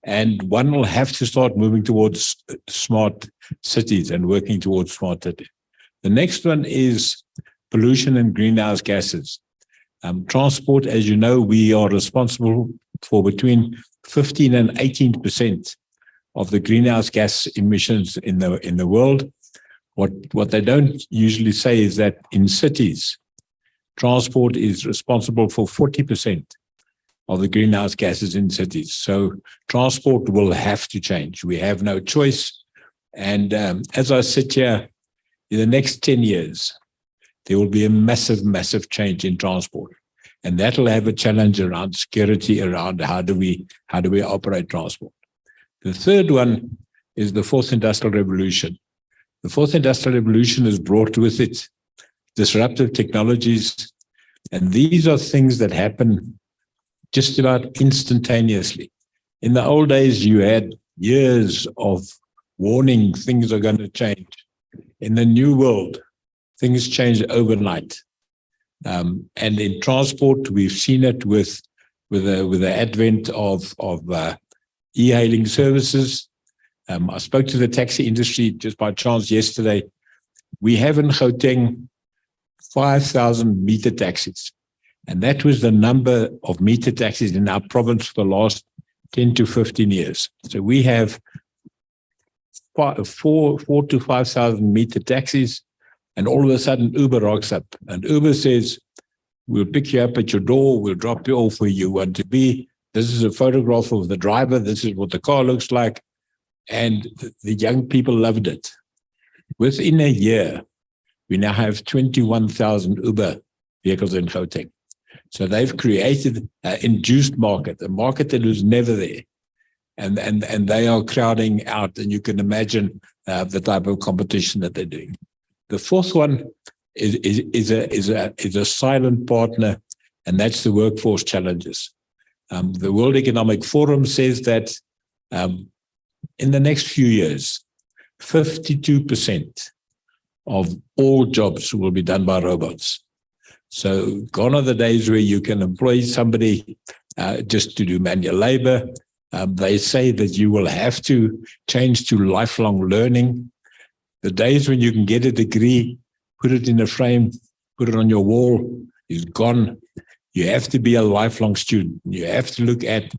And one will have to start moving towards smart cities and working towards smart cities. The next one is pollution and greenhouse gases. Transport, as you know, we are responsible for between 15 and 18% of the greenhouse gas emissions in the world. What they don't usually say is that in cities, transport is responsible for 40% of the greenhouse gases in cities. So transport will have to change. We have no choice. And as I sit here, in the next 10 years, there will be a massive, massive change in transport. And that will have a challenge around security, around how do we operate transport. The third one is the fourth industrial revolution. The fourth industrial revolution has brought with it disruptive technologies. And these are things that happen just about instantaneously. In the old days, you had years of warning things are going to change. In the new world, things change overnight. And in transport, we've seen it with the advent of e-hailing services. I spoke to the taxi industry just by chance yesterday. We have in Gauteng 5,000 meter taxis. And that was the number of meter taxis in our province for the last 10 to 15 years. So we have 4,000 to 5,000 meter taxis, and all of a sudden Uber rocks up, and Uber says, we'll pick you up at your door, we'll drop you off where you want to be. This is a photograph of the driver, this is what the car looks like. And the young people loved it. Within a year, we now have 21,000 Uber vehicles in Gauteng. So they've created an induced market, a market that was never there. And they are crowding out, and you can imagine the type of competition that they're doing. The fourth one is a silent partner, and that's the workforce challenges. The World Economic Forum says that in the next few years, 52% of all jobs will be done by robots. So gone are the days where you can employ somebody just to do manual labor. They say that you will have to change to lifelong learning. The days when you can get a degree, put it in a frame, put it on your wall, is gone. You have to be a lifelong student. You have to look at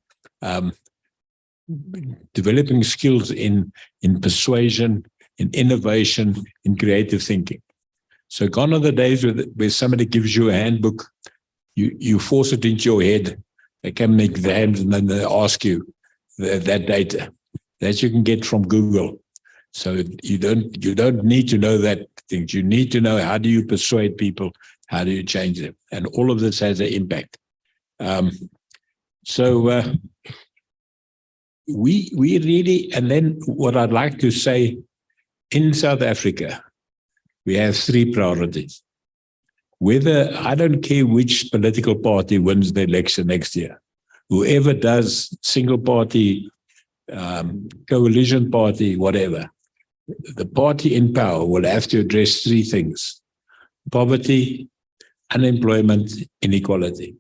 developing skills in persuasion, in innovation, in creative thinking. So gone are the days where somebody gives you a handbook, you force it into your head, they come make exams, and then they ask you that data that you can get from Google. So you don't need to know that things. You need to know, how do you persuade people? How do you change them? And all of this has an impact. We really, and then what I'd like to say, in South Africa, we have three priorities. Whether, I don't care which political party wins the election next year, whoever does single party, coalition party, whatever, the party in power will have to address three things: poverty, unemployment, inequality.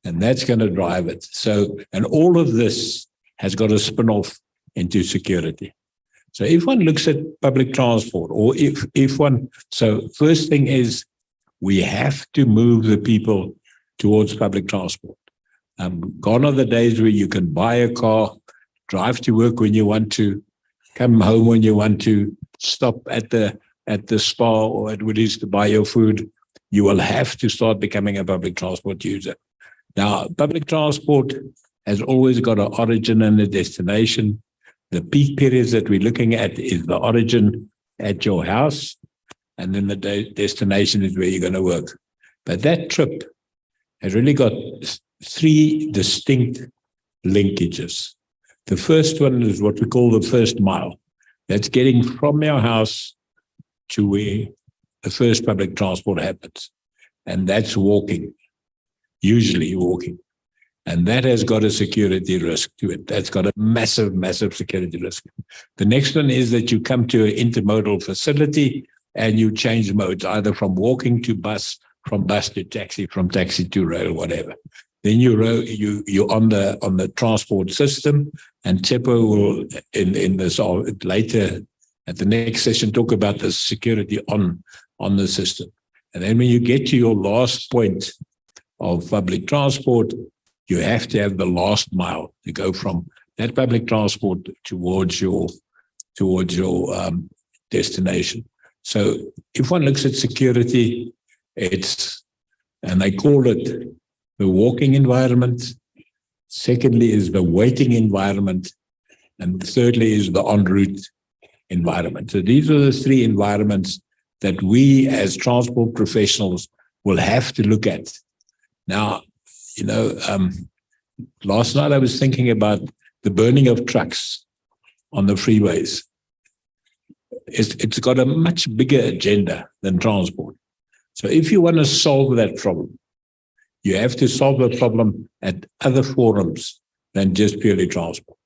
And that's going to drive it. So, and all of this has got to spin off into security. So if one looks at public transport, or if one, so first thing is we have to move the people towards public transport. Gone are the days where you can buy a car, drive to work when you want to, come home when you want to, stop at the spa or at Vadis to buy your food. You will have to start becoming a public transport user. Now, public transport has always got an origin and a destination. The peak periods that we're looking at is the origin at your house, and then the destination is where you're going to work. But that trip has really got three distinct linkages. The first one is what we call the first mile. That's getting from your house to where the first public transport happens. And that's walking, usually walking. And that has got a security risk to it. That's got a massive, massive security risk. The next one is that you come to an intermodal facility and you change modes, either from walking to bus, from bus to taxi, from taxi to rail, whatever. Then you're on the transport system, and Tepo will, in this later at the next session, talk about the security on the system. And then when you get to your last point of public transport, you have to have the last mile to go from that public transport towards your destination. So if one looks at security, and they call it the walking environment. Secondly is the waiting environment. And thirdly is the en route environment. So these are the three environments that we as transport professionals will have to look at. Now, last night I was thinking about the burning of trucks on the freeways. It's got a much bigger agenda than transport. So if you want to solve that problem, you have to solve the problem at other forums than just purely transport.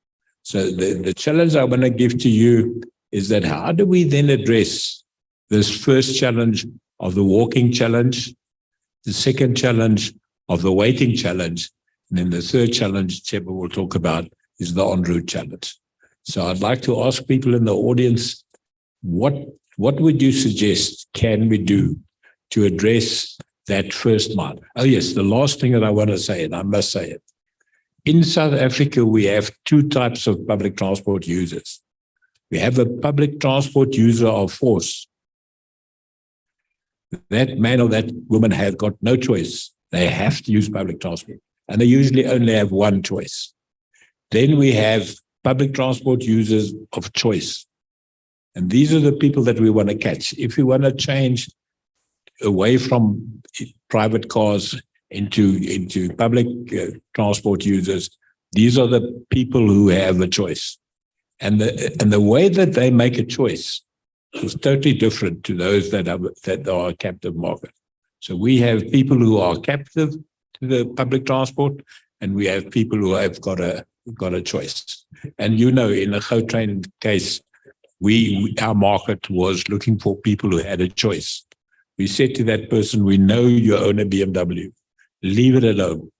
So the challenge I want to give to you is that how do we then address this first challenge of the walking challenge, the second challenge of the waiting challenge, and then the third challenge Tshepo will talk about is the en route challenge. So I'd like to ask people in the audience, what would you suggest can we do to address that first mile? Oh yes, the last thing that I want to say, and I must say it, In South Africa, we have two types of public transport users. We have a public transport user of force. That man or that woman has got no choice. They have to use public transport. And they usually only have one choice. Then we have public transport users of choice. And these are the people that we want to catch. If we want to change away from private cars into public transport users, these are the people who have a choice. And the way that they make a choice is totally different to those that are a captive market. So we have people who are captive to the public transport, and we have people who have got a choice. And in the Gautrain case, our market was looking for people who had a choice. We said to that person, we know you own a BMW. Leave it alone.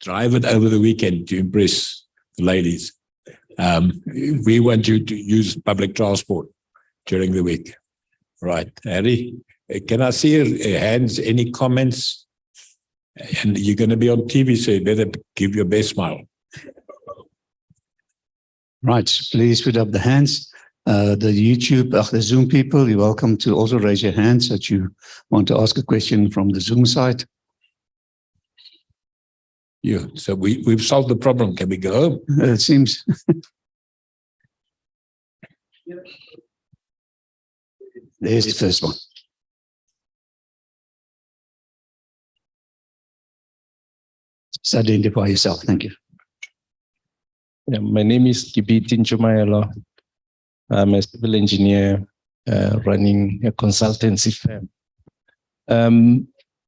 Drive it over the weekend to impress the ladies. We want you to use public transport during the week. Right. Harry, can I see your hands? Any comments? And you're going to be on TV, so you better give your best smile. Right. Please put up the hands. The YouTube, the Zoom people, you're welcome to also raise your hands that you want to ask a question from the Zoom side. Yeah, so we've solved the problem. Can we go home? It seems. There's the first one. Just identify yourself. Thank you. Yeah, my name is Kibitin Chumayelo. I'm a civil engineer running a consultancy firm.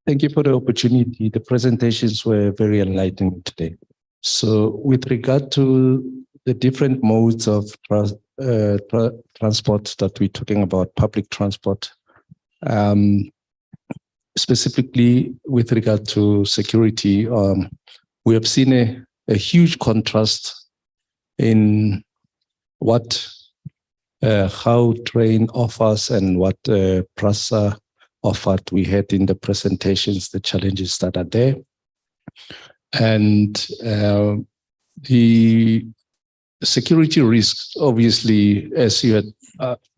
Thank you for the opportunity. The presentations were very enlightening today. So with regard to the different modes of transport that we're talking about, public transport, specifically with regard to security, we have seen a huge contrast in what Gautrain offers and what PRASA offered. We had in the presentations the challenges that are there. And the security risks, obviously, as you had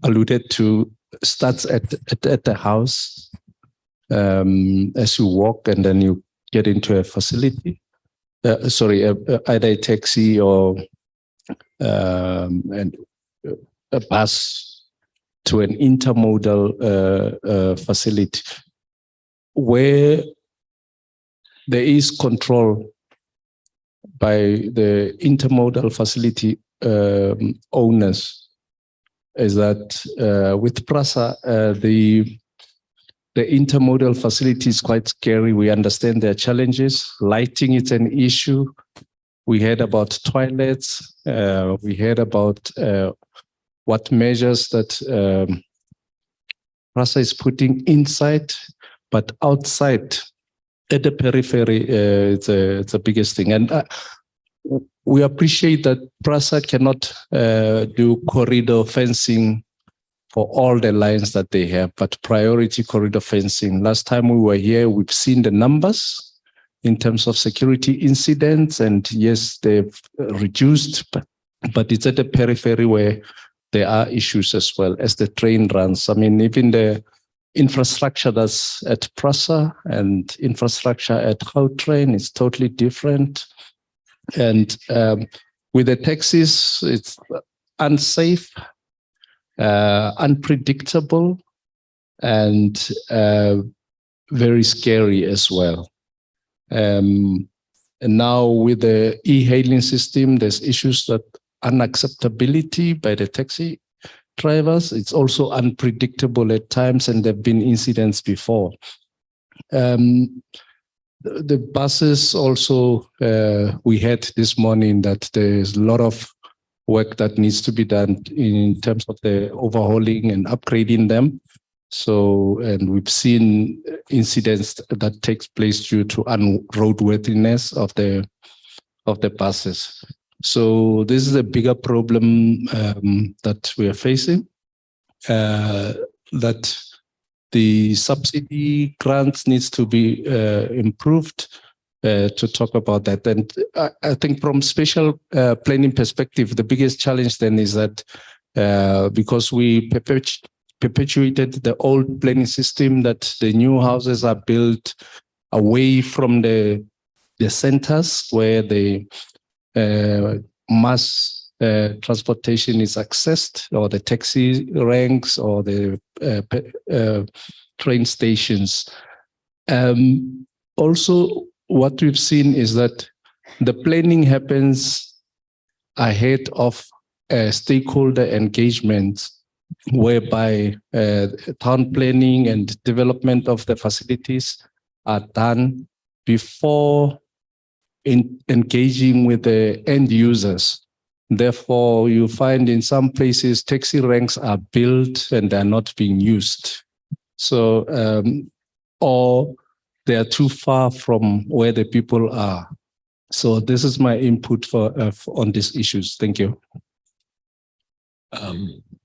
alluded to, starts at the house as you walk and then you get into a facility, either a taxi or and a bus to an intermodal facility where there is control by the intermodal facility owners. Is that with PRASA, the intermodal facility is quite scary. We understand their challenges. Lighting is an issue. We heard about toilets. We heard about what measures that PRASA is putting inside, but outside at the periphery, it's the biggest thing. And we appreciate that PRASA cannot do corridor fencing for all the lines that they have, but priority corridor fencing. Last time we were here, we've seen the numbers in terms of security incidents, and yes, they've reduced, but it's at the periphery where there are issues as well as the train runs. I mean, even the infrastructure that's at PRASA and infrastructure at Gautrain is totally different. And with the taxis, it's unsafe, unpredictable, and very scary as well. And now with the e-hailing system, there's issues that unacceptability by the taxi drivers. It's also unpredictable at times, and there have been incidents before. The buses also, we heard this morning that there's a lot of work that needs to be done in terms of the overhauling and upgrading them. So, and we've seen incidents that takes place due to unroadworthiness of the buses. So this is a bigger problem that we are facing, that the subsidy grants needs to be improved to talk about that. And I think from spatial planning perspective, the biggest challenge then is that because we perpetuated the old planning system, that the new houses are built away from the centers where the mass transportation is accessed, or the taxi ranks, or the train stations. Also, what we've seen is that the planning happens ahead of stakeholder engagement, whereby town planning and development of the facilities are done before engaging with the end users. Therefore, you find in some places taxi ranks are built and they're not being used. So, or they are too far from where the people are. So this is my input for on these issues. Thank you.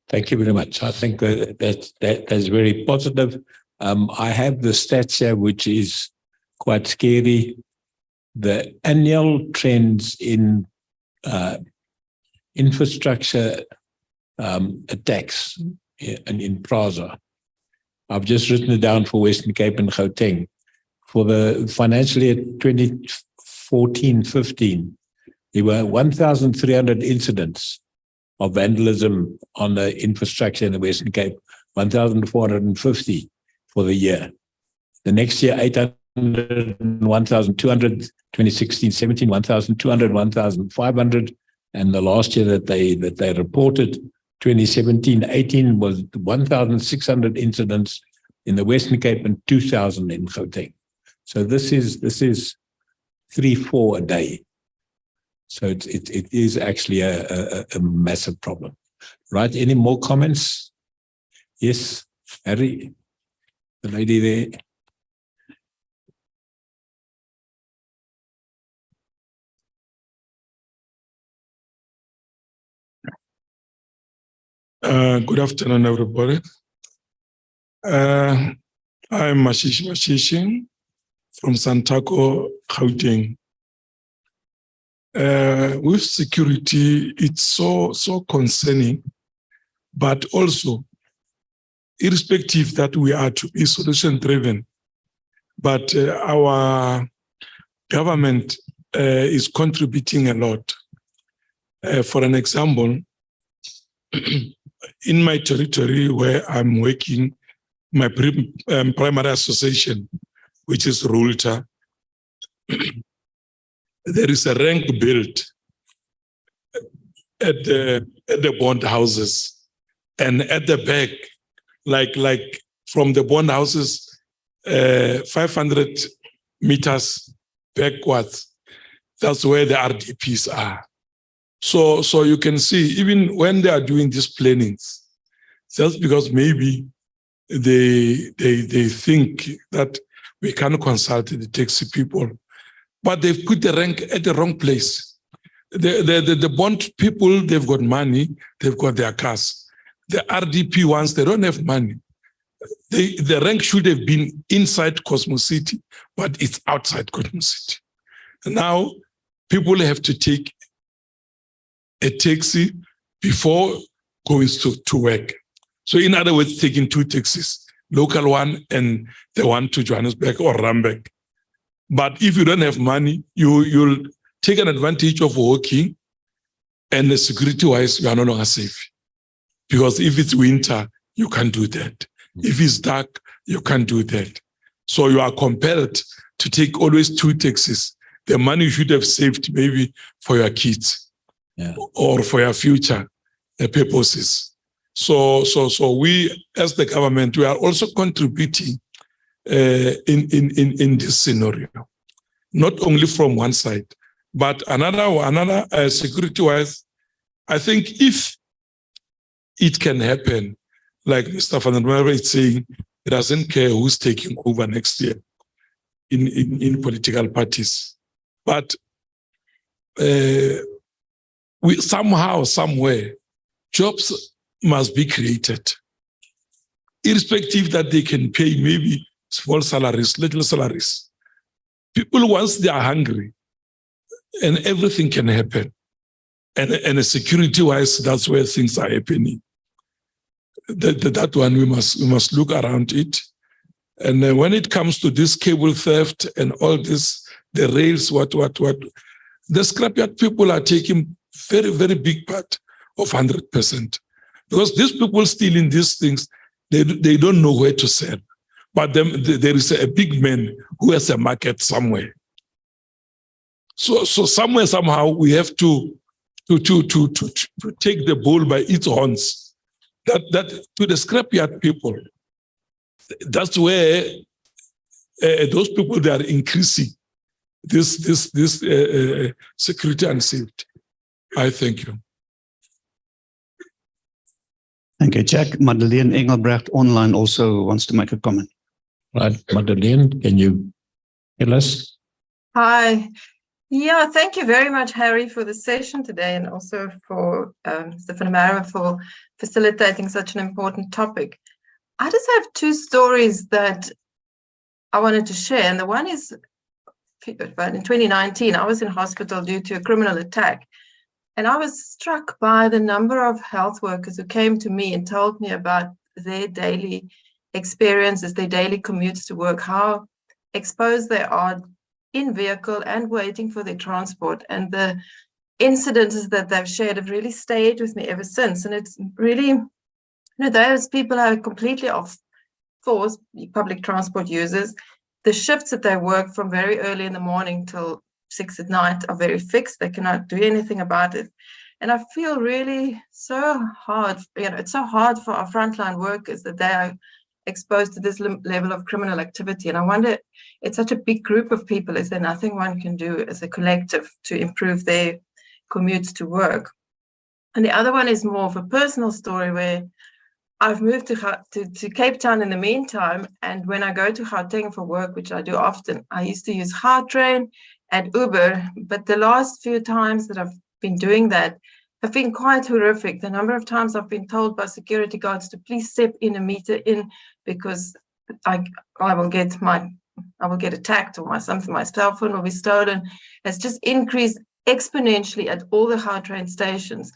Thank you very much. I think that's very positive. I have the stats here, which is quite scary. The annual trends in infrastructure attacks in Praza. I've just written it down for Western Cape and Gauteng. For the financial year 2014-15, there were 1,300 incidents of vandalism on the infrastructure in the Western Cape, 1,450 for the year. The next year, 800, 1,200, 2016-17, 1,200, 1,500. And the last year that they reported, 2017-18, was 1,600 incidents in the Western Cape and 2,000 in Gauteng. So this is 3-4 a day. So it is actually a massive problem. Right? Any more comments? Yes, Harry, the lady there. Good afternoon, everybody. I'm Mashishi from Santako, Gauteng. With security, it's so concerning, but also irrespective that we are to be solution-driven, but our government is contributing a lot. For an example, in my territory where I'm working, my primary association, which is Rulta, there is a rank built at the bond houses, and at the back, like from the bond houses, 500 meters backwards, that's where the RDPs are. So you can see, even when they are doing these plannings, just because maybe they think that we can consult the taxi people, but they've put the rank at the wrong place. The bond people, they've got money, they've got their cars. The RDP ones, they don't have money. The rank should have been inside Cosmo City, but it's outside Cosmo City. Now, people have to take a taxi before going to work. So in other words, taking two taxis, local one and the one to Johannesburg or Randburg. But if you don't have money, you'll take an advantage of working, and the security-wise, you are no longer safe. Because if it's winter, you can't do that. If it's dark, you can't do that. So you are compelled to take always two taxis. The money you should have saved maybe for your kids. Yeah. Or for your future purposes. So we, as the government, we are also contributing in this scenario, not only from one side, but another security-wise. I think if it can happen, like Mr. Van der Merwe is saying, it doesn't care who's taking over next year in political parties, but we somehow, somewhere, jobs must be created, irrespective that they can pay maybe small salaries, little salaries. People, once they are hungry, and everything can happen. And security-wise, that's where things are happening. That one, we must look around it. And when it comes to this cable theft and all this, the rails, what, the scrapyard people are taking very, very big part of 100%. Because these people stealing these things, they don't know where to sell. But there is a big man who has a market somewhere. So somewhere, somehow, we have to take the bull by its horns. That to the scrapyard people, that's where those people, they are increasing this security and safety. I thank you. Thank you, Jack. Madeleine Engelbrecht online also wants to make a comment. Right, Madeleine, can you tell us? Hi. Yeah, thank you very much, Harry, for the session today, and also for Stefan Mara for facilitating such an important topic. I just have two stories that I wanted to share. And the one is, in 2019, I was in hospital due to a criminal attack. And I was struck by the number of health workers who came to me and told me about their daily experiences, their daily commutes to work, how exposed they are in vehicle and waiting for their transport. And the incidents that they've shared have really stayed with me ever since. And it's really, those people are completely off force, public transport users. The shifts that they work from very early in the morning till 6 at night are very fixed. They cannot do anything about it. And I feel really so hard, it's so hard for our frontline workers that they are exposed to this level of criminal activity. And I wonder, it's such a big group of people, is there nothing one can do as a collective to improve their commutes to work? And the other one is more of a personal story where I've moved to Cape Town in the meantime. And when I go to Gauteng for work, which I do often, I used to use Gautrain and Uber. But the last few times that I've been doing that have been quite horrific. The number of times I've been told by security guards to please step in a meter in because I will get attacked, or my cell phone will be stolen. It's just increased exponentially at all the Gautrain stations,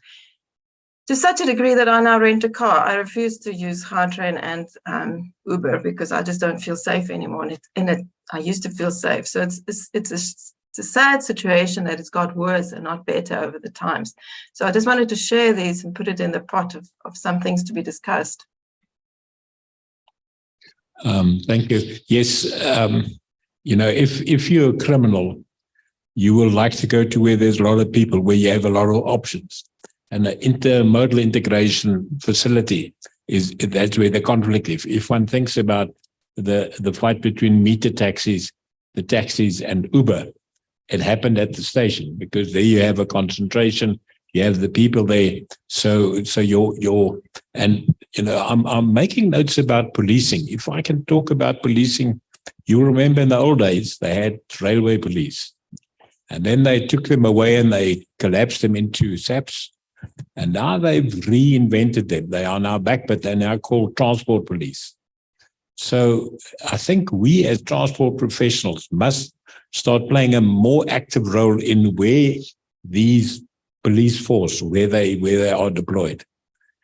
to such a degree that I now rent a car. I refuse to use Gautrain and Uber because I just don't feel safe anymore. And I used to feel safe. So it's a sad situation that it's got worse and not better over the times. So I just wanted to share these and put it in the pot of some things to be discussed. Thank you. Yes, if you're a criminal, you will like to go to where there's a lot of people, where you have a lot of options. And the intermodal integration facility that's where the conflict is. If one thinks about the fight between meter taxis, the taxis and Uber, it happened at the station because there you have a concentration, you have the people there. I'm making notes about policing. If I can talk about policing, you remember in the old days, they had railway police. And then they took them away and they collapsed them into SAPs. And now they've reinvented them. They are now back, but they're now called transport police. So I think we as transport professionals must start playing a more active role in where these police force, where they are deployed,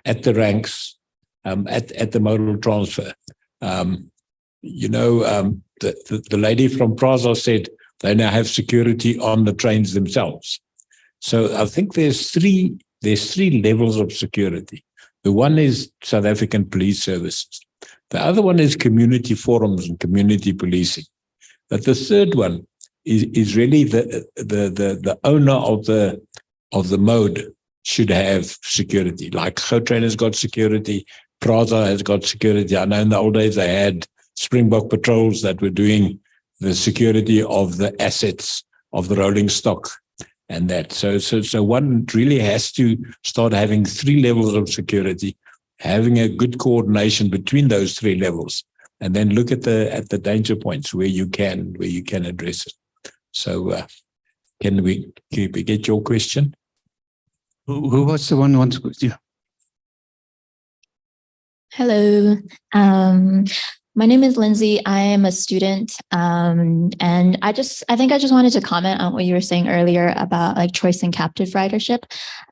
at the ranks, at the modal transfer. The lady from Praza said they now have security on the trains themselves. So I think there's three levels of security. The one is South African Police Services. The other one is community forums and community policing. But the third one is really the owner of the mode should have security. Like Gautrain has got security, Praza has got security. I know in the old days they had Springbok patrols that were doing the security of the assets of the rolling stock and that. So one really has to start having three levels of security, having a good coordination between those three levels, and then look at the danger points where you can address it. So can we get your question? Who was the one who wants to? Yeah. Hello. My name is Lindsay. I am a student. And I think I just wanted to comment on what you were saying earlier about like choice and captive ridership.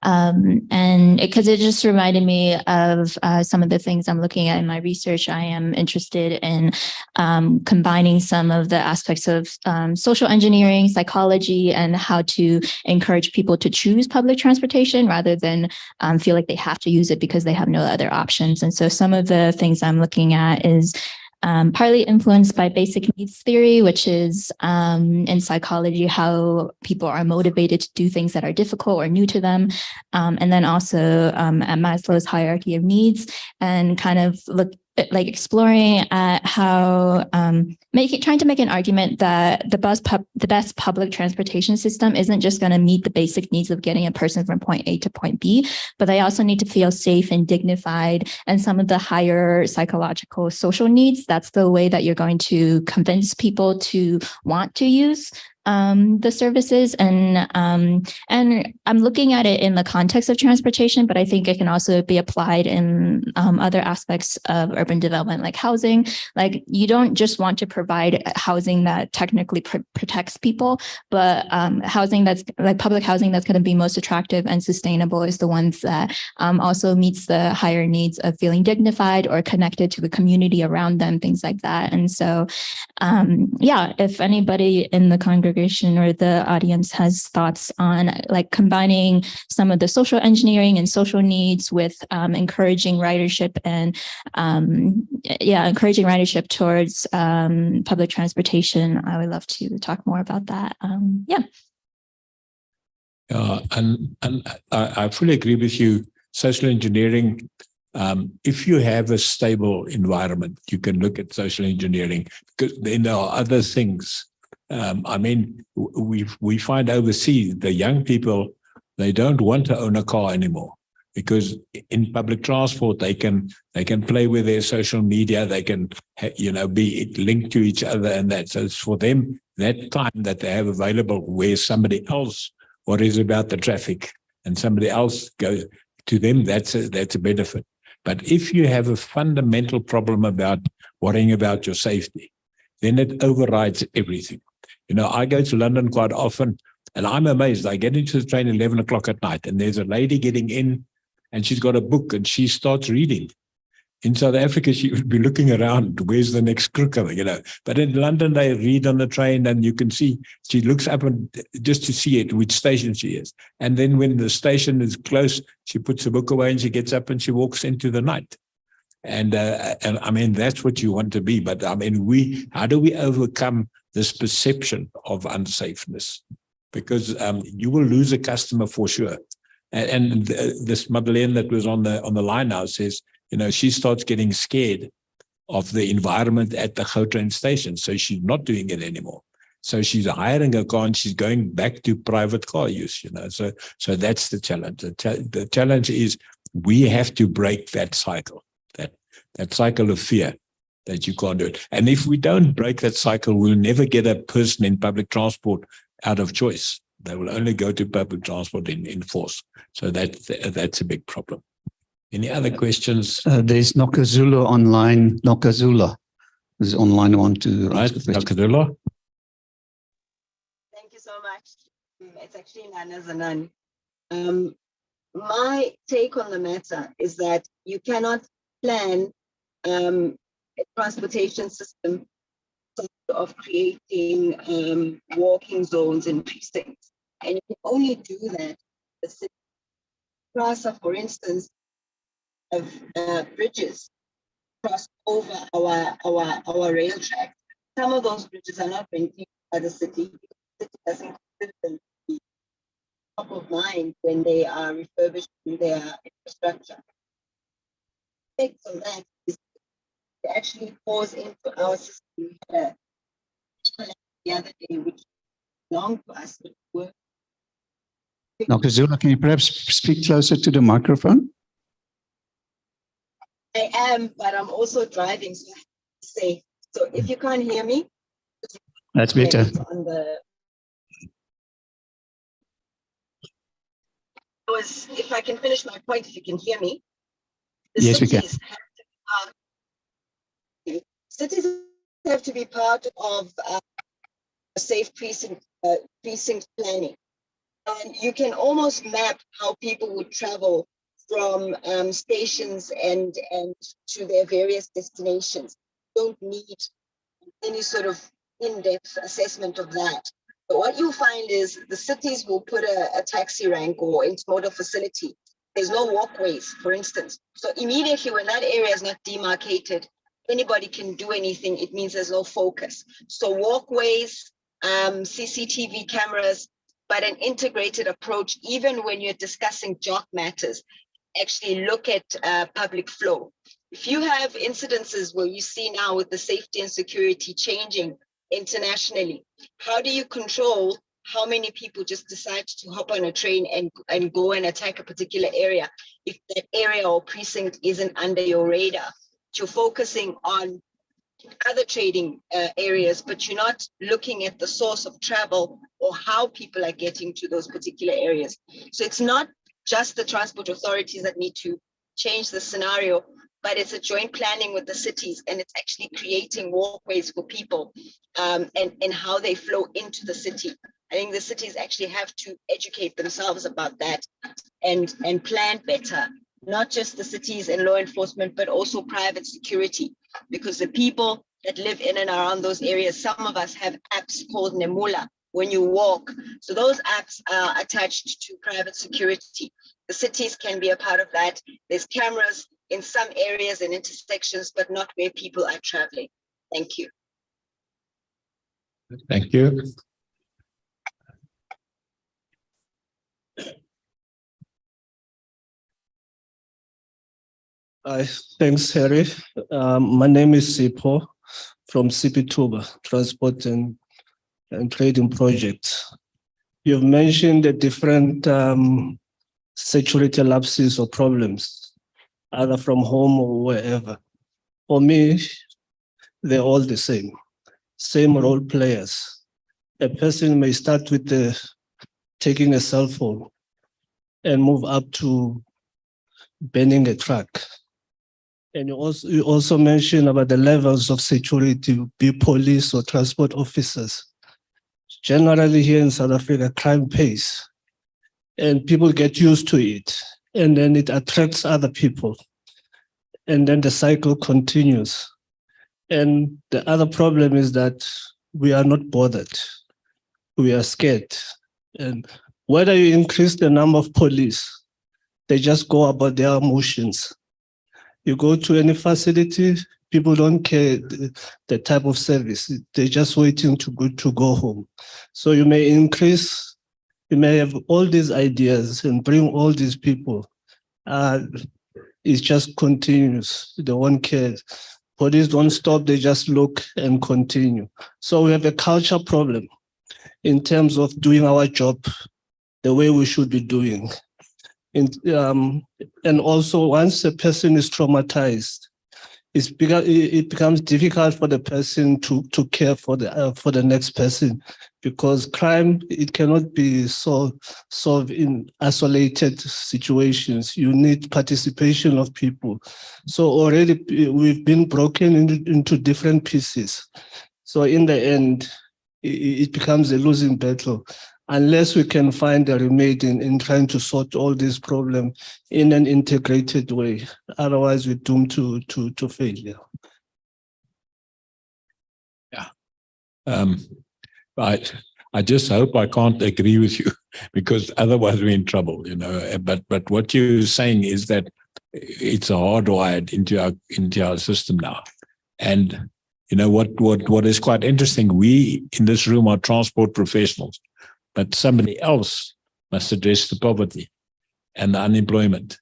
And because it just reminded me of some of the things I'm looking at in my research. I am interested in combining some of the aspects of social engineering, psychology, and how to encourage people to choose public transportation rather than feel like they have to use it because they have no other options. And so some of the things I'm looking at is partly influenced by basic needs theory, which is in psychology, how people are motivated to do things that are difficult or new to them. And then also at Maslow's hierarchy of needs, and kind of exploring at how trying to make an argument that the best public transportation system isn't just going to meet the basic needs of getting a person from point A to point B, but they also need to feel safe and dignified, and some of the higher psychological social needs. That's the way that you're going to convince people to want to use the services. And I'm looking at it in the context of transportation, but I think it can also be applied in other aspects of urban development, like housing. Like, you don't just want to provide housing that technically protects people, but housing that's like public housing that's going to be most attractive and sustainable is the ones that also meets the higher needs of feeling dignified or connected to the community around them, things like that. And so, yeah, if anybody in the congregation or the audience has thoughts on like combining some of the social engineering and social needs with encouraging ridership and encouraging ridership towards public transportation, I would love to talk more about that. And I fully agree with you. Social engineering, if you have a stable environment, you can look at social engineering, because then there are other things. I mean, we find overseas the young people, they don't want to own a car anymore, because in public transport they can play with their social media, they can be linked to each other, and that. So it's for them that time that they have available where somebody else worries about the traffic and somebody else goes to them. That's a benefit. But if you have a fundamental problem about worrying about your safety, then it overrides everything. I go to London quite often, and I'm amazed. I get into the train 11 o'clock at night, and there's a lady getting in, and she's got a book, and she starts reading. In South Africa, she would be looking around, where's the next crook? But in London, they read on the train, and you can see, she looks up and just to see it, which station she is. And then when the station is close, she puts the book away, and she gets up, and she walks into the night. And I mean, that's what you want to be. But I mean, how do we overcome this perception of unsafeness? Because you will lose a customer for sure. And this Madeleine that was on the line now says, she starts getting scared of the environment at the Gautrain station, so she's not doing it anymore. So she's hiring a car and she's going back to private car use. So that's the challenge. The challenge is we have to break that cycle. That cycle of fear that you can't do it. And if we don't break that cycle, we'll never get a person in public transport out of choice. They will only go to public transport in force. So that's a big problem. Any other questions? There's Nokazula online. Nokazula is online. Want to ask a question? Nokazula? Thank you so much. It's actually Nana Zanan. My take on the matter is that you cannot plan a transportation system of creating walking zones and precincts. And you can only do that. The city, Prasa, for instance, of bridges cross over our rail track. Some of those bridges are not maintained by the city. The city doesn't consider them to be top of mind when they are refurbishing their infrastructure. The effect of that is it actually falls into our system the other day, which belonged to us. Dr. Zula, can you perhaps speak closer to the microphone? I am, but I'm also driving, so I have to say. So if you can't hear me, that's better. If I can finish my point, if you can hear me. Yes, we can. cities have to be part of a safe precinct planning. And you can almost map how people would travel from stations and to their various destinations. Don't need any sort of in-depth assessment of that. But what you'll find is the cities will put a taxi rank or intermodal facility. There's no walkways, for instance. So immediately when that area is not demarcated, anybody can do anything. It means there's no focus. So walkways, CCTV cameras, but an integrated approach, even when you're discussing job matters, actually look at public flow. If you have incidences where you see now with the safety and security changing internationally, how do you control how many people just decide to hop on a train and go and attack a particular area if that area or precinct isn't under your radar? You're focusing on other trading areas, but you're not looking at the source of travel or how people are getting to those particular areas. So it's not just the transport authorities that need to change the scenario, but it's a joint planning with the cities, and it's actually creating walkways for people and how they flow into the city. I think the cities actually have to educate themselves about that and plan better, not just the cities and law enforcement, but also private security, because the people that live in and around those areas, some of us have apps called Nemula when you walk. So those apps are attached to private security. The cities can be a part of that. There's cameras in some areas and intersections, but not where people are traveling. Thank you. Thank you. Thanks, Harry. My name is Sipo from CP2, Transport and Trading Projects. You've mentioned the different security lapses or problems, either from home or wherever. For me, they're all the same role players. A person may start with taking a cell phone and move up to burning a truck. And you also mentioned about the levels of security, be police or transport officers. Generally here in South Africa, crime pays and people get used to it, and then it attracts other people. And then the cycle continues. And the other problem is that we are not bothered. We are scared. And whether you increase the number of police, they just go about their emotions. You go to any facility, people don't care the type of service. They're just waiting to go home. So you may increase, you may have all these ideas and bring all these people. It just continues. They won't care. Police don't stop, they just look and continue. So we have a culture problem in terms of doing our job the way we should be doing. And also, once a person is traumatized, it becomes difficult for the person to care for the next person, because crime, it cannot be solved in isolated situations. You need participation of people. So already we've been broken into different pieces. So in the end, it becomes a losing battle, unless we can find a remedy in trying to sort all these problems in an integrated way. Otherwise, we're doomed to failure. Yeah. I just hope I can't agree with you, because otherwise we're in trouble, you know. But what you're saying is that it's hardwired into our system now. And you know what is quite interesting, we in this room are transport professionals, but somebody else must address the poverty and the unemployment.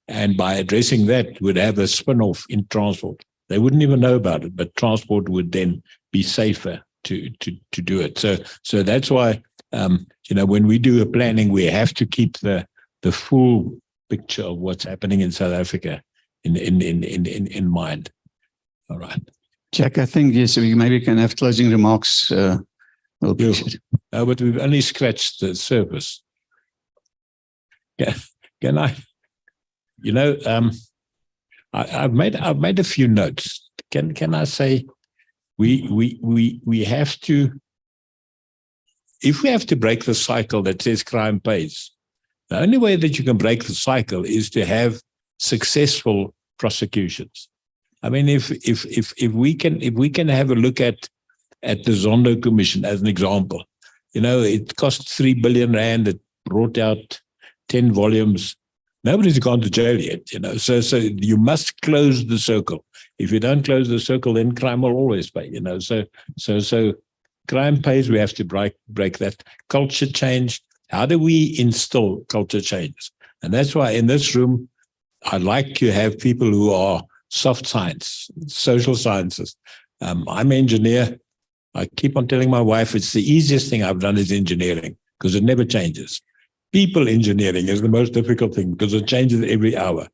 And by addressing that, would have a spin-off in transport. They wouldn't even know about it, but transport would then be safer to do it. So that's why, you know, when we do a planning, we have to keep the full picture of what's happening in South Africa in mind. All right. Jack, I think, yes, we maybe can have closing remarks. But we've only scratched the surface. Yeah, can I? You know, I've made a few notes. Can I say we have to, if we have to break the cycle that says crime pays, the only way that you can break the cycle is to have successful prosecutions. I mean, if we can have a look at the Zondo Commission as an example, you know, it cost 3 billion rand. It brought out 10 volumes. Nobody's gone to jail yet, you know. So you must close the circle. If you don't close the circle, then crime will always pay, you know. So crime pays. We have to break that culture change. How do we instill culture change? And that's why in this room, I'd like to have people who are soft science, social sciences. I'm an engineer. I keep on telling my wife it's the easiest thing I've done is engineering because it never changes. People engineering is the most difficult thing because it changes every hour.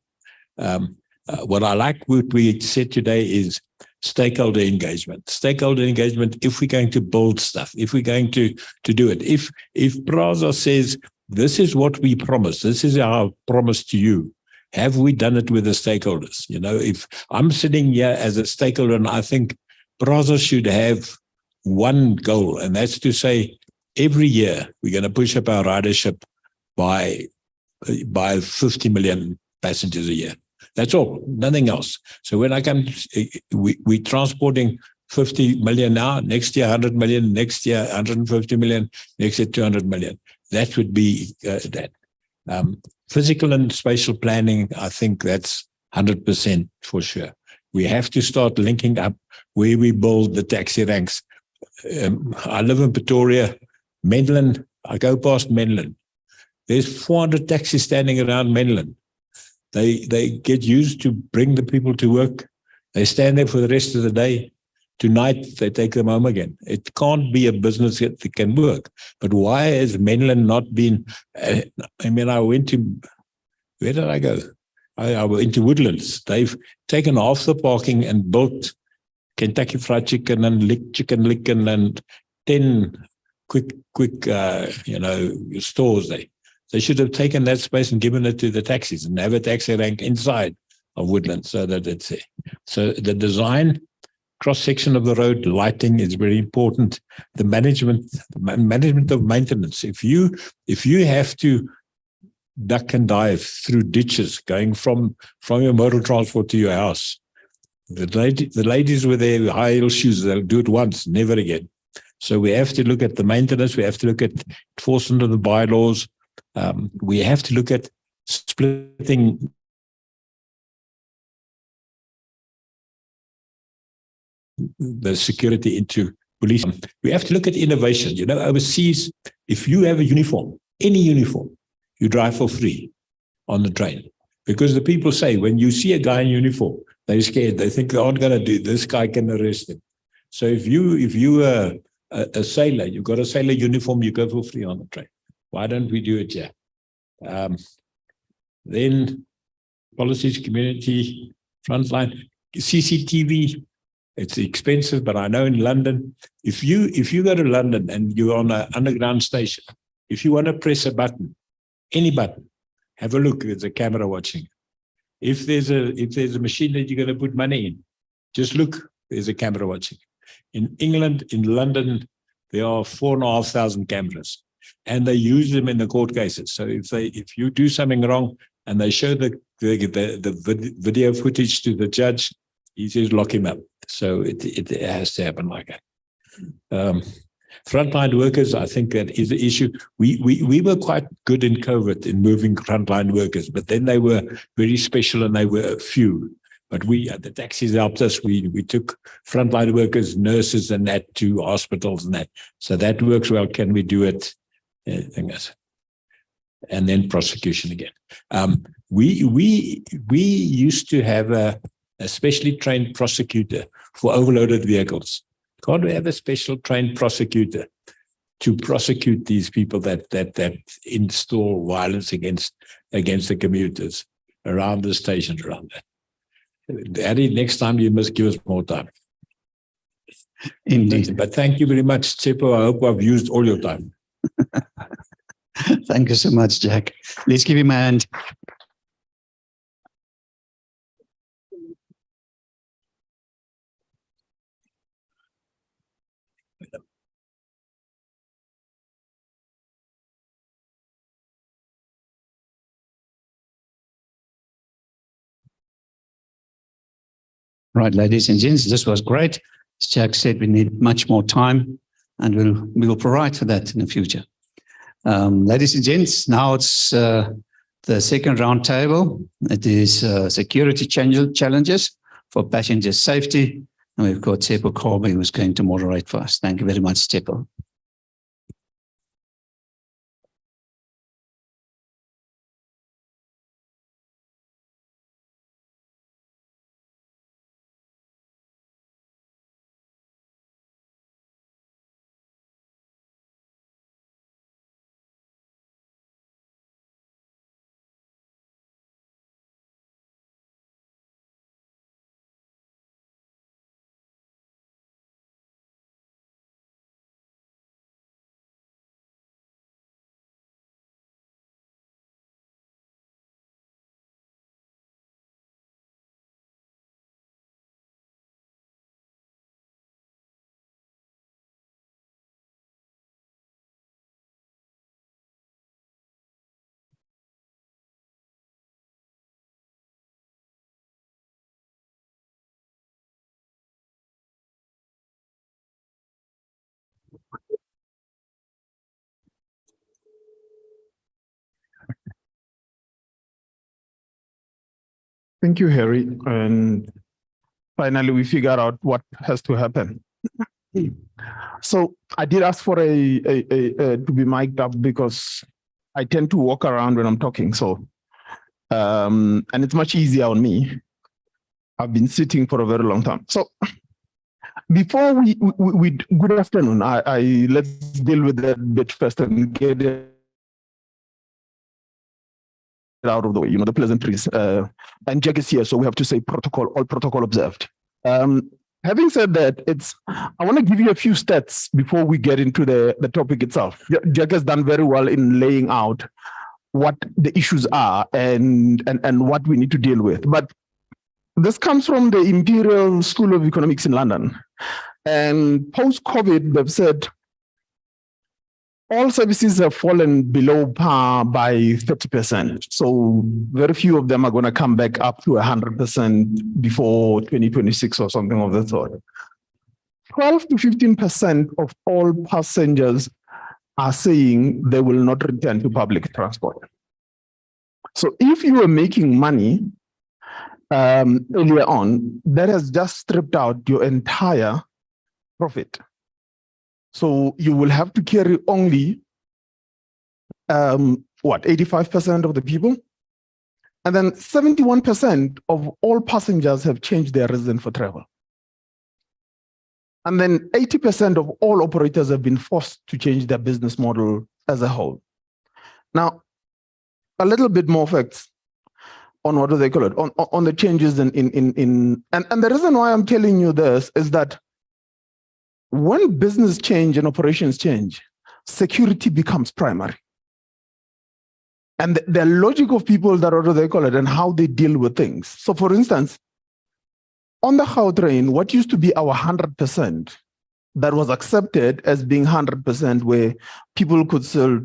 What I like what we said today is stakeholder engagement. Stakeholder engagement, if we're going to build stuff, if we're going to do it. If PRASA says, this is what we promise, this is our promise to you, have we done it with the stakeholders? You know, if I'm sitting here as a stakeholder and I think PRASA should have one goal, and that's to say every year we're going to push up our ridership by 50 million passengers a year. That's all, nothing else. So when I come, we're transporting 50 million now, next year 100 million, next year 150 million, next year 200 million. That would be that. Physical and spatial planning, I think that's 100% for sure. We have to start linking up where we build the taxi ranks. I live in Pretoria, Menlyn. I go past Menlyn. There's 400 taxis standing around Menlyn. They get used to bring the people to work. They stand there for the rest of the day. Tonight, they take them home again. It can't be a business that can work. But why has Menlyn not been... I mean, I went to... Where did I go? I went to Woodlands. They've taken half the parking and built Kentucky Fried Chicken and Chicken Licken and 10 quick stores there. They should have taken that space and given it to the taxis and have a taxi rank inside of Woodlands so that it's there. So the design, cross-section of the road, lighting is very important. The management of maintenance. If you have to duck and dive through ditches going from your motor transport to your house, the ladies with their high heel shoes, they'll do it once, never again. So we have to look at the maintenance. We have to look at enforcement of the bylaws. We have to look at splitting the security into police. We have to look at innovation. You know, overseas, if you have a uniform, any uniform, you drive for free on the train. Because the people say, when you see a guy in uniform, they're scared. They think they aren't going to do this guy can arrest him. So if you are a sailor, you've got a sailor uniform, you go for free on the train. Why don't we do it here? Then policies, community, frontline, CCTV. It's expensive, but I know in London, if you go to London and you're on an underground station, if you want to press a button, any button, have a look. There's a camera watching. If there's a machine that you're going to put money in, just look. There's a camera watching. In England, in London, there are 4,500 cameras, and they use them in the court cases. So if you do something wrong and they show the video footage to the judge, he says lock him up. So it has to happen like that. Frontline workers, I think that is the issue. We were quite good in COVID in moving frontline workers, but then they were very special and they were few. But the taxis helped us. We took frontline workers, nurses and that to hospitals and that. So that works well. Can we do it? And then prosecution again. We used to have a specially trained prosecutor for overloaded vehicles. Can't we have a special trained prosecutor to prosecute these people that install violence against the commuters around the station, around that? Eddie, next time you must give us more time. Indeed. But thank you very much, Tsepo. I hope I've used all your time. Thank you so much, Jack. Let's give him a hand. Right, ladies and gents, this was great. As Jack said, we need much more time, and we will provide for that in the future. Ladies and gents, now it's the second round table. It is security challenges for passenger safety. And we've got Tsepo Kobe who's going to moderate for us. Thank you very much, Tsepo. Thank you, Harry. And finally, we figured out what has to happen. So I did ask for to be mic'd up because I tend to walk around when I'm talking. So, and it's much easier on me. I've been sitting for a very long time. So before we good afternoon, let's deal with that bit first and get it out of the way, the pleasantries. And Jack is here, so we have to say all protocol observed. Having said that, I want to give you a few stats before we get into the topic itself. Jack has done very well in laying out what the issues are and what we need to deal with. But this comes from the Imperial School of Economics in London. And post-COVID, they've said all services have fallen below par by 30%. So very few of them are going to come back up to 100% before 2026 or something of that sort. 12 to 15% of all passengers are saying they will not return to public transport. So if you were making money earlier on, that has just stripped out your entire profit. So you will have to carry only, 85% of the people? And then 71% of all passengers have changed their reason for travel. And then 80% of all operators have been forced to change their business model as a whole. Now, a little bit more facts on what do they call it, on the changes and the reason why I'm telling you this is that when business change and operations change, security becomes primary. And the logic of people that, what do they call it, and how they deal with things. So for instance, on the Gautrain, what used to be our 100% that was accepted as being 100% where people could sell,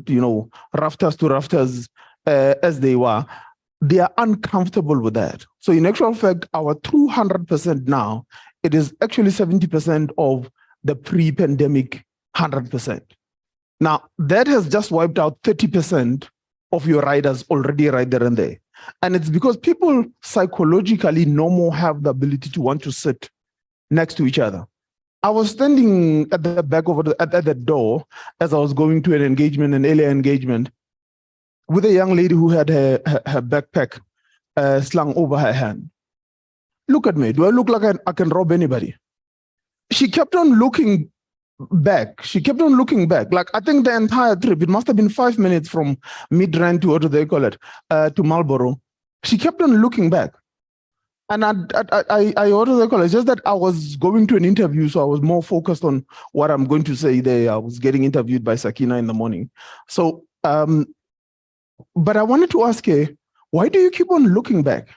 rafters to rafters as they were, they are uncomfortable with that. So in actual fact, our true 100% now, it is actually 70% of the pre-pandemic 100%. Now, that has just wiped out 30% of your riders already right there and there. And it's because people psychologically no more have the ability to want to sit next to each other. I was standing at the back at the door as I was going to an earlier engagement, with a young lady who had her backpack slung over her hand. Look at me. Do I look like I can rob anybody? She kept on looking back. Like, I think the entire trip, it must have been 5 minutes from Midrand to, what do they call it, to Marlborough. She kept on looking back. And what do they call it? It's just that I was going to an interview, so I was more focused on what I'm going to say there. I was getting interviewed by Sakina in the morning. So, but I wanted to ask her, why do you keep on looking back?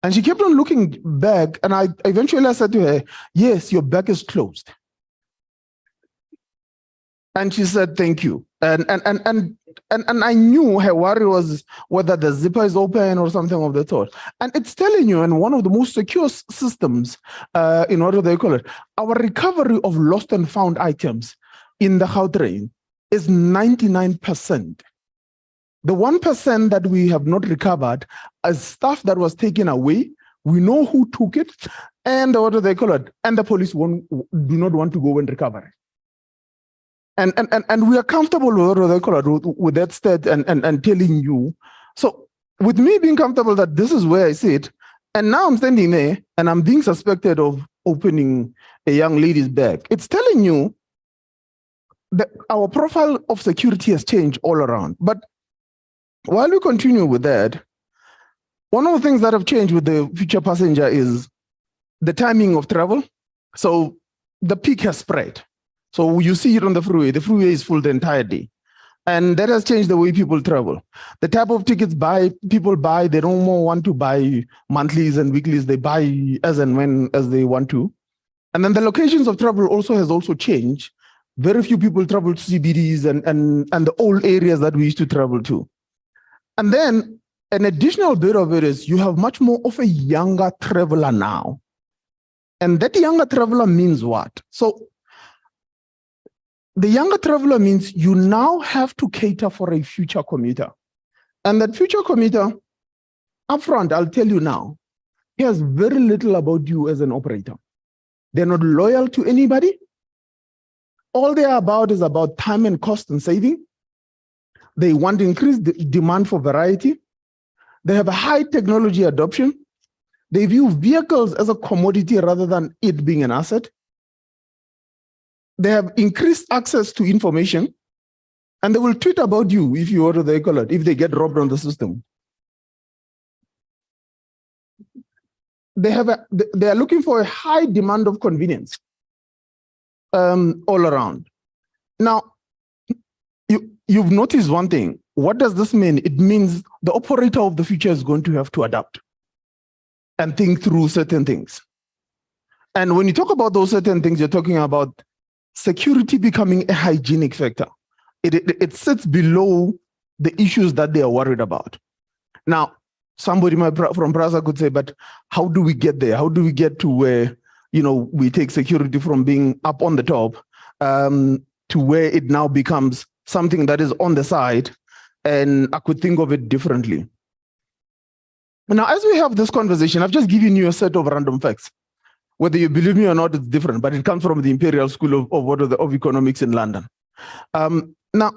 And she kept on looking back, and I eventually said to her, yes, your back is closed. And she said, thank you. And I knew her worry was whether the zipper is open or something of the sort. And it's telling you, in one of the most secure systems, in order they call it, our recovery of lost and found items in the Gautrain is 99%. The 1% that we have not recovered is stuff that was taken away. We know who took it, and what do they call it? And the police do not want to go and recover it. And we are comfortable with what they call it, with that state and telling you. So with me being comfortable that this is where I sit, and now I'm standing there and I'm being suspected of opening a young lady's bag, it's telling you that our profile of security has changed all around. But while we continue with that, one of the things that have changed with the future passenger is the timing of travel. So the peak has spread. So you see it on the freeway is full the entire day. And that has changed the way people travel. The type of tickets people buy, they don't more want to buy monthlies and weeklies, they buy as and when as they want to. And then the locations of travel has also changed. Very few people travel to CBDs and the old areas that we used to travel to. And then an additional bit of it is you have much more of a younger traveler now. And that younger traveler means what? So the younger traveler means you now have to cater for a future commuter. And that future commuter, upfront, I'll tell you now, cares very little about you as an operator. They're not loyal to anybody. All they're about is about time and cost and saving. They want increased demand for variety. They have a high technology adoption. They view vehicles as a commodity rather than it being an asset. They have increased access to information, and they will tweet about you if you order the color, if they get robbed on the system. They are looking for a high demand of convenience all around. Now, you've noticed one thing. What does this mean? It means the operator of the future is going to have to adapt and think through certain things. And when you talk about those certain things, you're talking about security becoming a hygienic factor. It sits below the issues that they are worried about. Now, somebody from Brazil could say, but how do we get there? How do we get to where, we take security from being up on the top to where it now becomes something that is on the side, and I could think of it differently. Now, as we have this conversation, I've just given you a set of random facts. Whether you believe me or not, it's different, but it comes from the Imperial School of Economics in London. Now,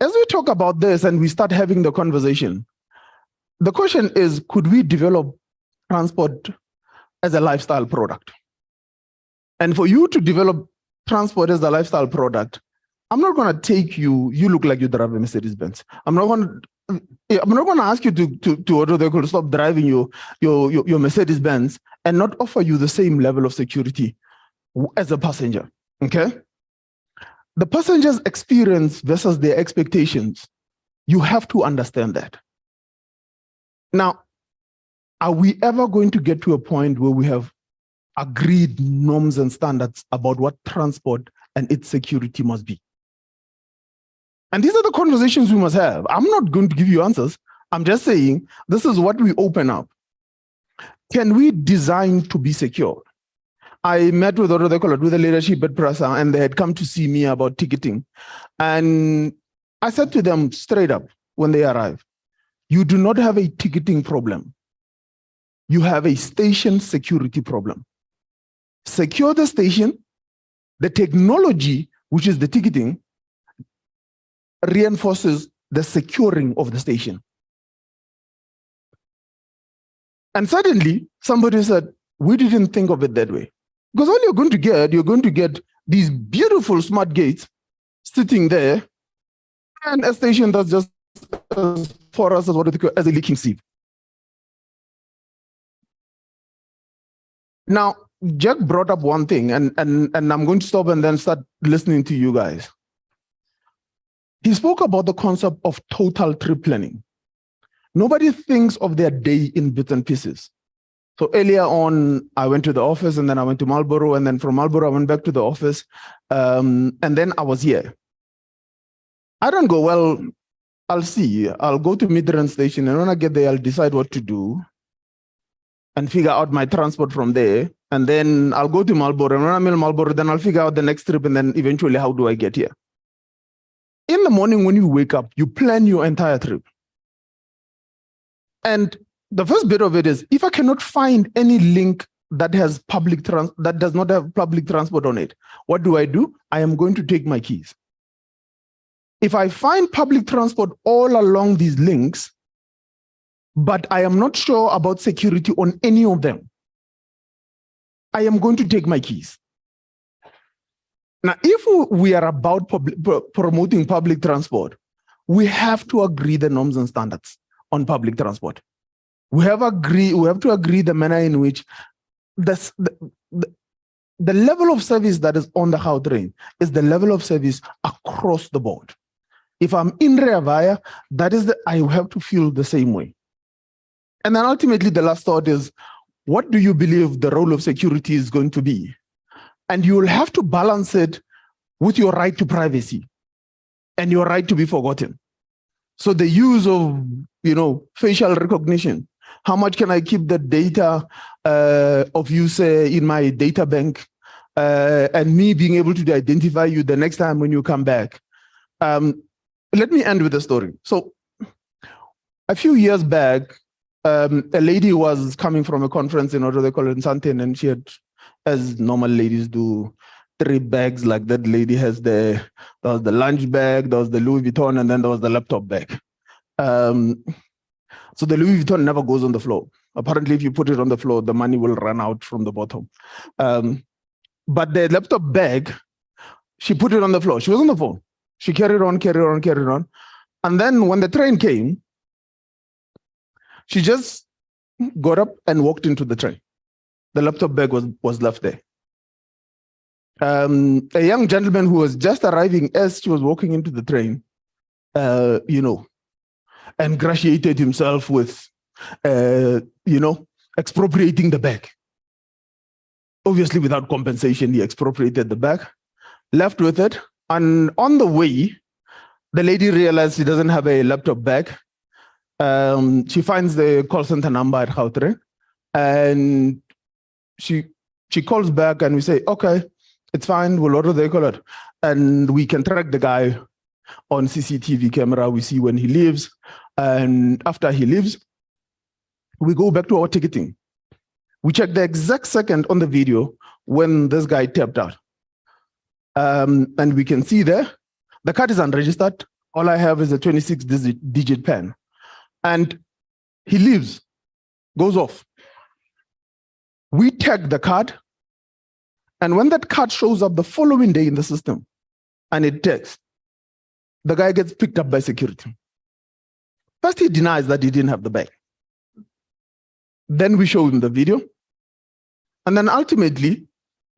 as we talk about this and we start having the conversation, the question is, could we develop transport as a lifestyle product? And for you to develop transport as a lifestyle product, I'm not going to take you look like you drive a Mercedes-Benz. I'm not going to ask you to stop driving your Mercedes-Benz and not offer you the same level of security as a passenger, okay? The passenger's experience versus their expectations, you have to understand that. Now, are we ever going to get to a point where we have agreed norms and standards about what transport and its security must be? And these are the conversations we must have. I'm not going to give you answers. I'm just saying, this is what we open up. Can we design to be secure? I met with the leadership at Prasa, and they had come to see me about ticketing. And I said to them straight up when they arrived, you do not have a ticketing problem. You have a station security problem. Secure the station, the technology, which is the ticketing, reinforces the securing of the station. And suddenly, somebody said, we didn't think of it that way. Because all you're going to get these beautiful smart gates sitting there, and a station that's just for us as a leaking sieve. Now, Jack brought up one thing, and I'm going to stop and then start listening to you guys. He spoke about the concept of total trip planning. Nobody thinks of their day in bits and pieces. So earlier on, I went to the office and then I went to Marlborough, and then from Marlborough, I went back to the office. And then I was here. I don't go, well, I'll see. I'll go to Midrand Station, and when I get there, I'll decide what to do and figure out my transport from there. And then I'll go to Marlborough. And when I'm in Marlborough, then I'll figure out the next trip, and then eventually, how do I get here? In the morning, when you wake up, you plan your entire trip. And the first bit of it is, if I cannot find any link that has that does not have public transport on it, what do? I am going to take my keys. If I find public transport all along these links, but I am not sure about security on any of them, I am going to take my keys. Now, if we are about promoting public transport, we have to agree the norms and standards on public transport. We have to agree the manner in which the level of service that is on the Gautrain is the level of service across the board. If I'm in Rea Vaya, I have to feel the same way. And then ultimately, the last thought is, what do you believe the role of security is going to be? And you will have to balance it with your right to privacy and your right to be forgotten. So the use of, facial recognition. How much can I keep the data of you, say, in my data bank, and me being able to identify you the next time when you come back? Let me end with a story. So a few years back, a lady was coming from a conference in Santin, and she had, as normal ladies do, 3 bags like that lady has. There was the lunch bag, there was the Louis Vuitton, and then there was the laptop bag. So the Louis Vuitton never goes on the floor. Apparently, if you put it on the floor, the money will run out from the bottom. But the laptop bag, she put it on the floor. She was on the phone. She carried on. And then when the train came, she just got up and walked into the train. The laptop bag was left there. A young gentleman who was just arriving as she was walking into the train, ingratiated himself with, expropriating the bag. Obviously, without compensation, he expropriated the bag, left with it. And on the way, the lady realized she doesn't have a laptop bag. She finds the call center number at Gautrain, and she calls back, and we say, okay, it's fine, we'll order the color. And we can track the guy on CCTV camera. We see when he leaves. And after he leaves, we go back to our ticketing. We check the exact second on the video when this guy tapped out. And we can see there, the card is unregistered. All I have is a 26-digit PAN. And he leaves, goes off. We tag the card. And when that card shows up the following day in the system, and it tags, the guy gets picked up by security. First, he denies that he didn't have the bag. Then we show him the video. And then ultimately,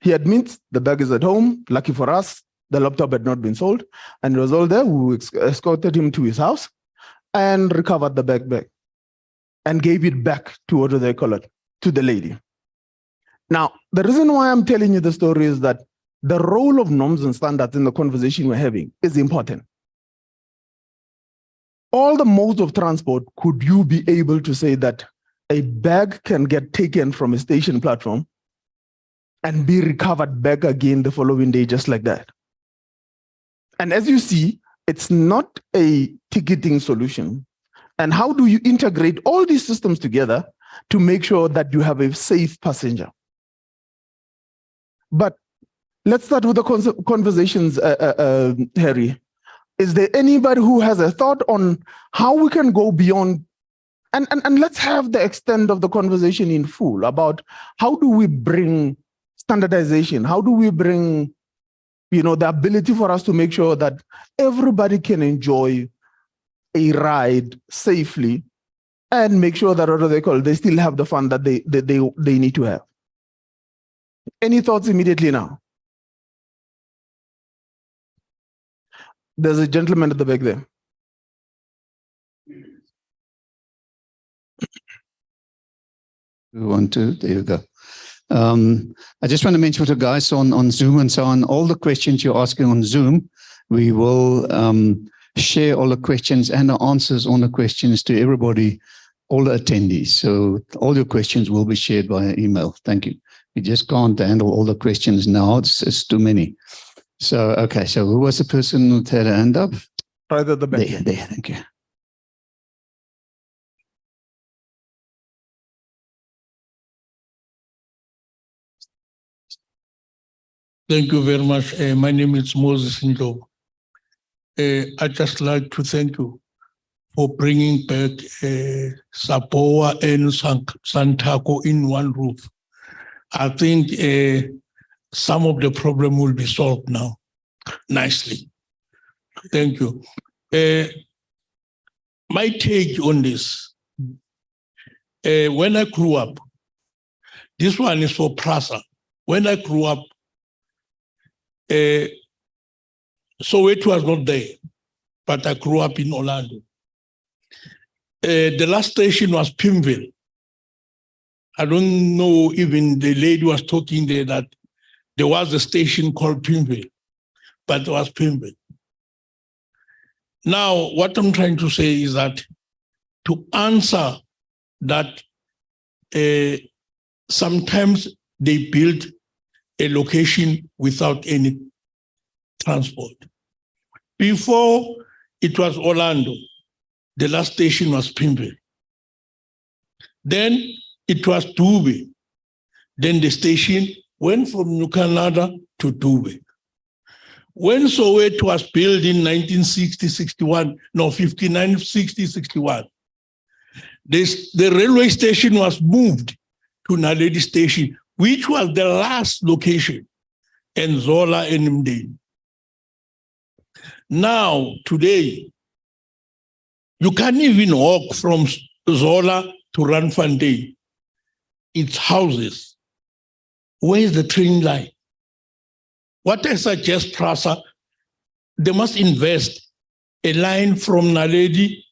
he admits the bag is at home. Lucky for us, the laptop had not been sold. And it was all there. We escorted him to his house and recovered the bag back and gave it back to the lady. Now, the reason why I'm telling you the story is that the role of norms and standards in the conversation we're having is important. All the modes of transport, could you be able to say that a bag can get taken from a station platform and be recovered back again the following day, just like that? And as you see, it's not a ticketing solution. And how do you integrate all these systems together to make sure that you have a safe passenger? But let's start with the conversations, Harry. Is there anybody who has a thought on how we can go beyond? And let's have the extent of the conversation in full about how do we bring standardization? How do we bring, the ability for us to make sure that everybody can enjoy a ride safely and make sure that they still have the fun that they need to have? Any thoughts immediately now? There's a gentleman at the back there. You want to? There you go. I just want to mention to guys on Zoom and so on, all the questions you're asking on Zoom, we will share all the questions and the answers on the questions to everybody, all the attendees. So all your questions will be shared via email. Thank you. We just can't handle all the questions now. It's too many. So, okay. So who was the person who had a hand up? Right at the back. There. Thank you. Thank you very much. My name is Moses Ndlovu. I'd just like to thank you for bringing back Sapoa and Santaco in one roof. I think some of the problem will be solved now nicely. Thank you. My take on this, when I grew up, this one is for Prasa. When I grew up, Soweto was not there, but I grew up in Orlando. The last station was Pimville. I don't know, even the lady was talking there that there was a station called Pimville, but it was Pimville. Now, what I'm trying to say is that to answer that sometimes they build a location without any transport. Before it was Orlando, the last station was Pimville. Then it was Dube. Then the station went from New Canada to Dube. When Soweto was built in 1960-61, no, 59-60-61, the railway station was moved to Naledi Station, which was the last location in Zola and Mdeni. Now, today, you can't even walk from Zola to Randfontein. It's houses. Where is the train line? What I suggest, Prasa, they must invest a line from Naledi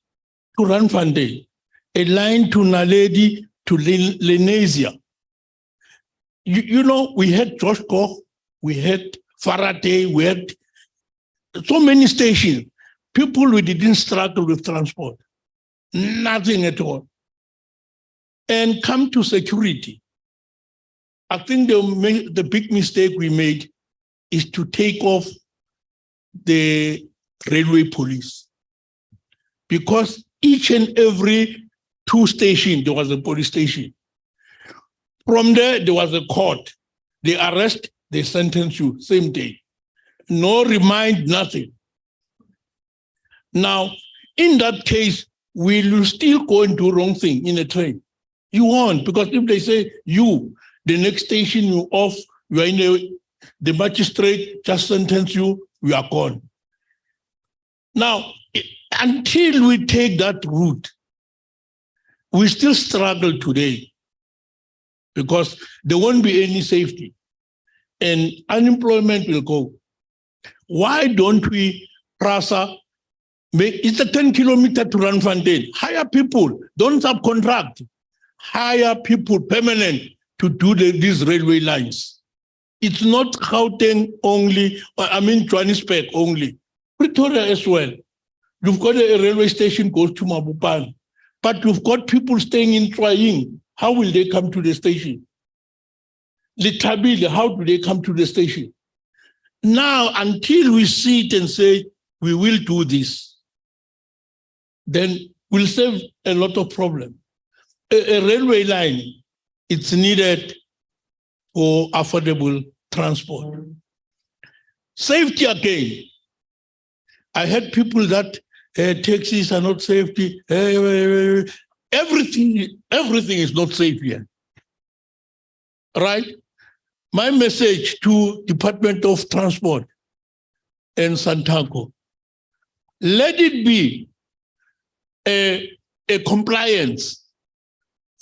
to Randfontein, a line to Naledi to Lenasia. You know, we had Josh Koch, we had Faraday, we had so many stations. People who didn't struggle with transport, nothing at all. And come to security. I think the big mistake we made is to take off the railway police. Because each and every 2 stations, there was a police station. From there was a court. They arrest, they sentence you, same day. No remind, nothing. Now, in that case, will you still go and do wrong thing in a train? You won't, because if they say you, the next station you off, you are in the magistrate just sentence you, you are gone. Now, until we take that route, we still struggle today because there won't be any safety and unemployment will go. Why don't we, Prasa, it's a 10-kilometer to Randfontein. Hire people, don't subcontract. Hire people permanent to do these railway lines. It's not Gauteng only, Johannesburg only. Pretoria as well. You've got a railway station goes to Mabopane, but you've got people staying in Trying. How will they come to the station? Litabile, how do they come to the station? Now, until we sit and say, we will do this, then we'll save a lot of problems. A railway line, it's needed for affordable transport. Safety again. I had people that taxis are not safety. Everything is not safe here. Right? My message to Department of Transport and Santaco, let it be a compliance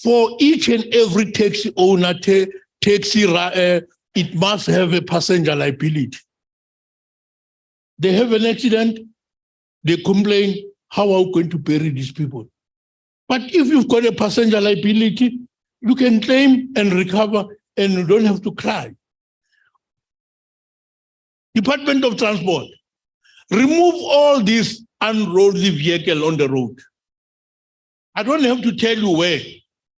for each and every taxi owner, it must have a passenger liability. They have an accident, they complain, how are we going to bury these people? But if you've got a passenger liability, You can claim and recover and you don't have to cry. Department of Transport, remove all these unroadly vehicle on the road. I don't have to tell you where,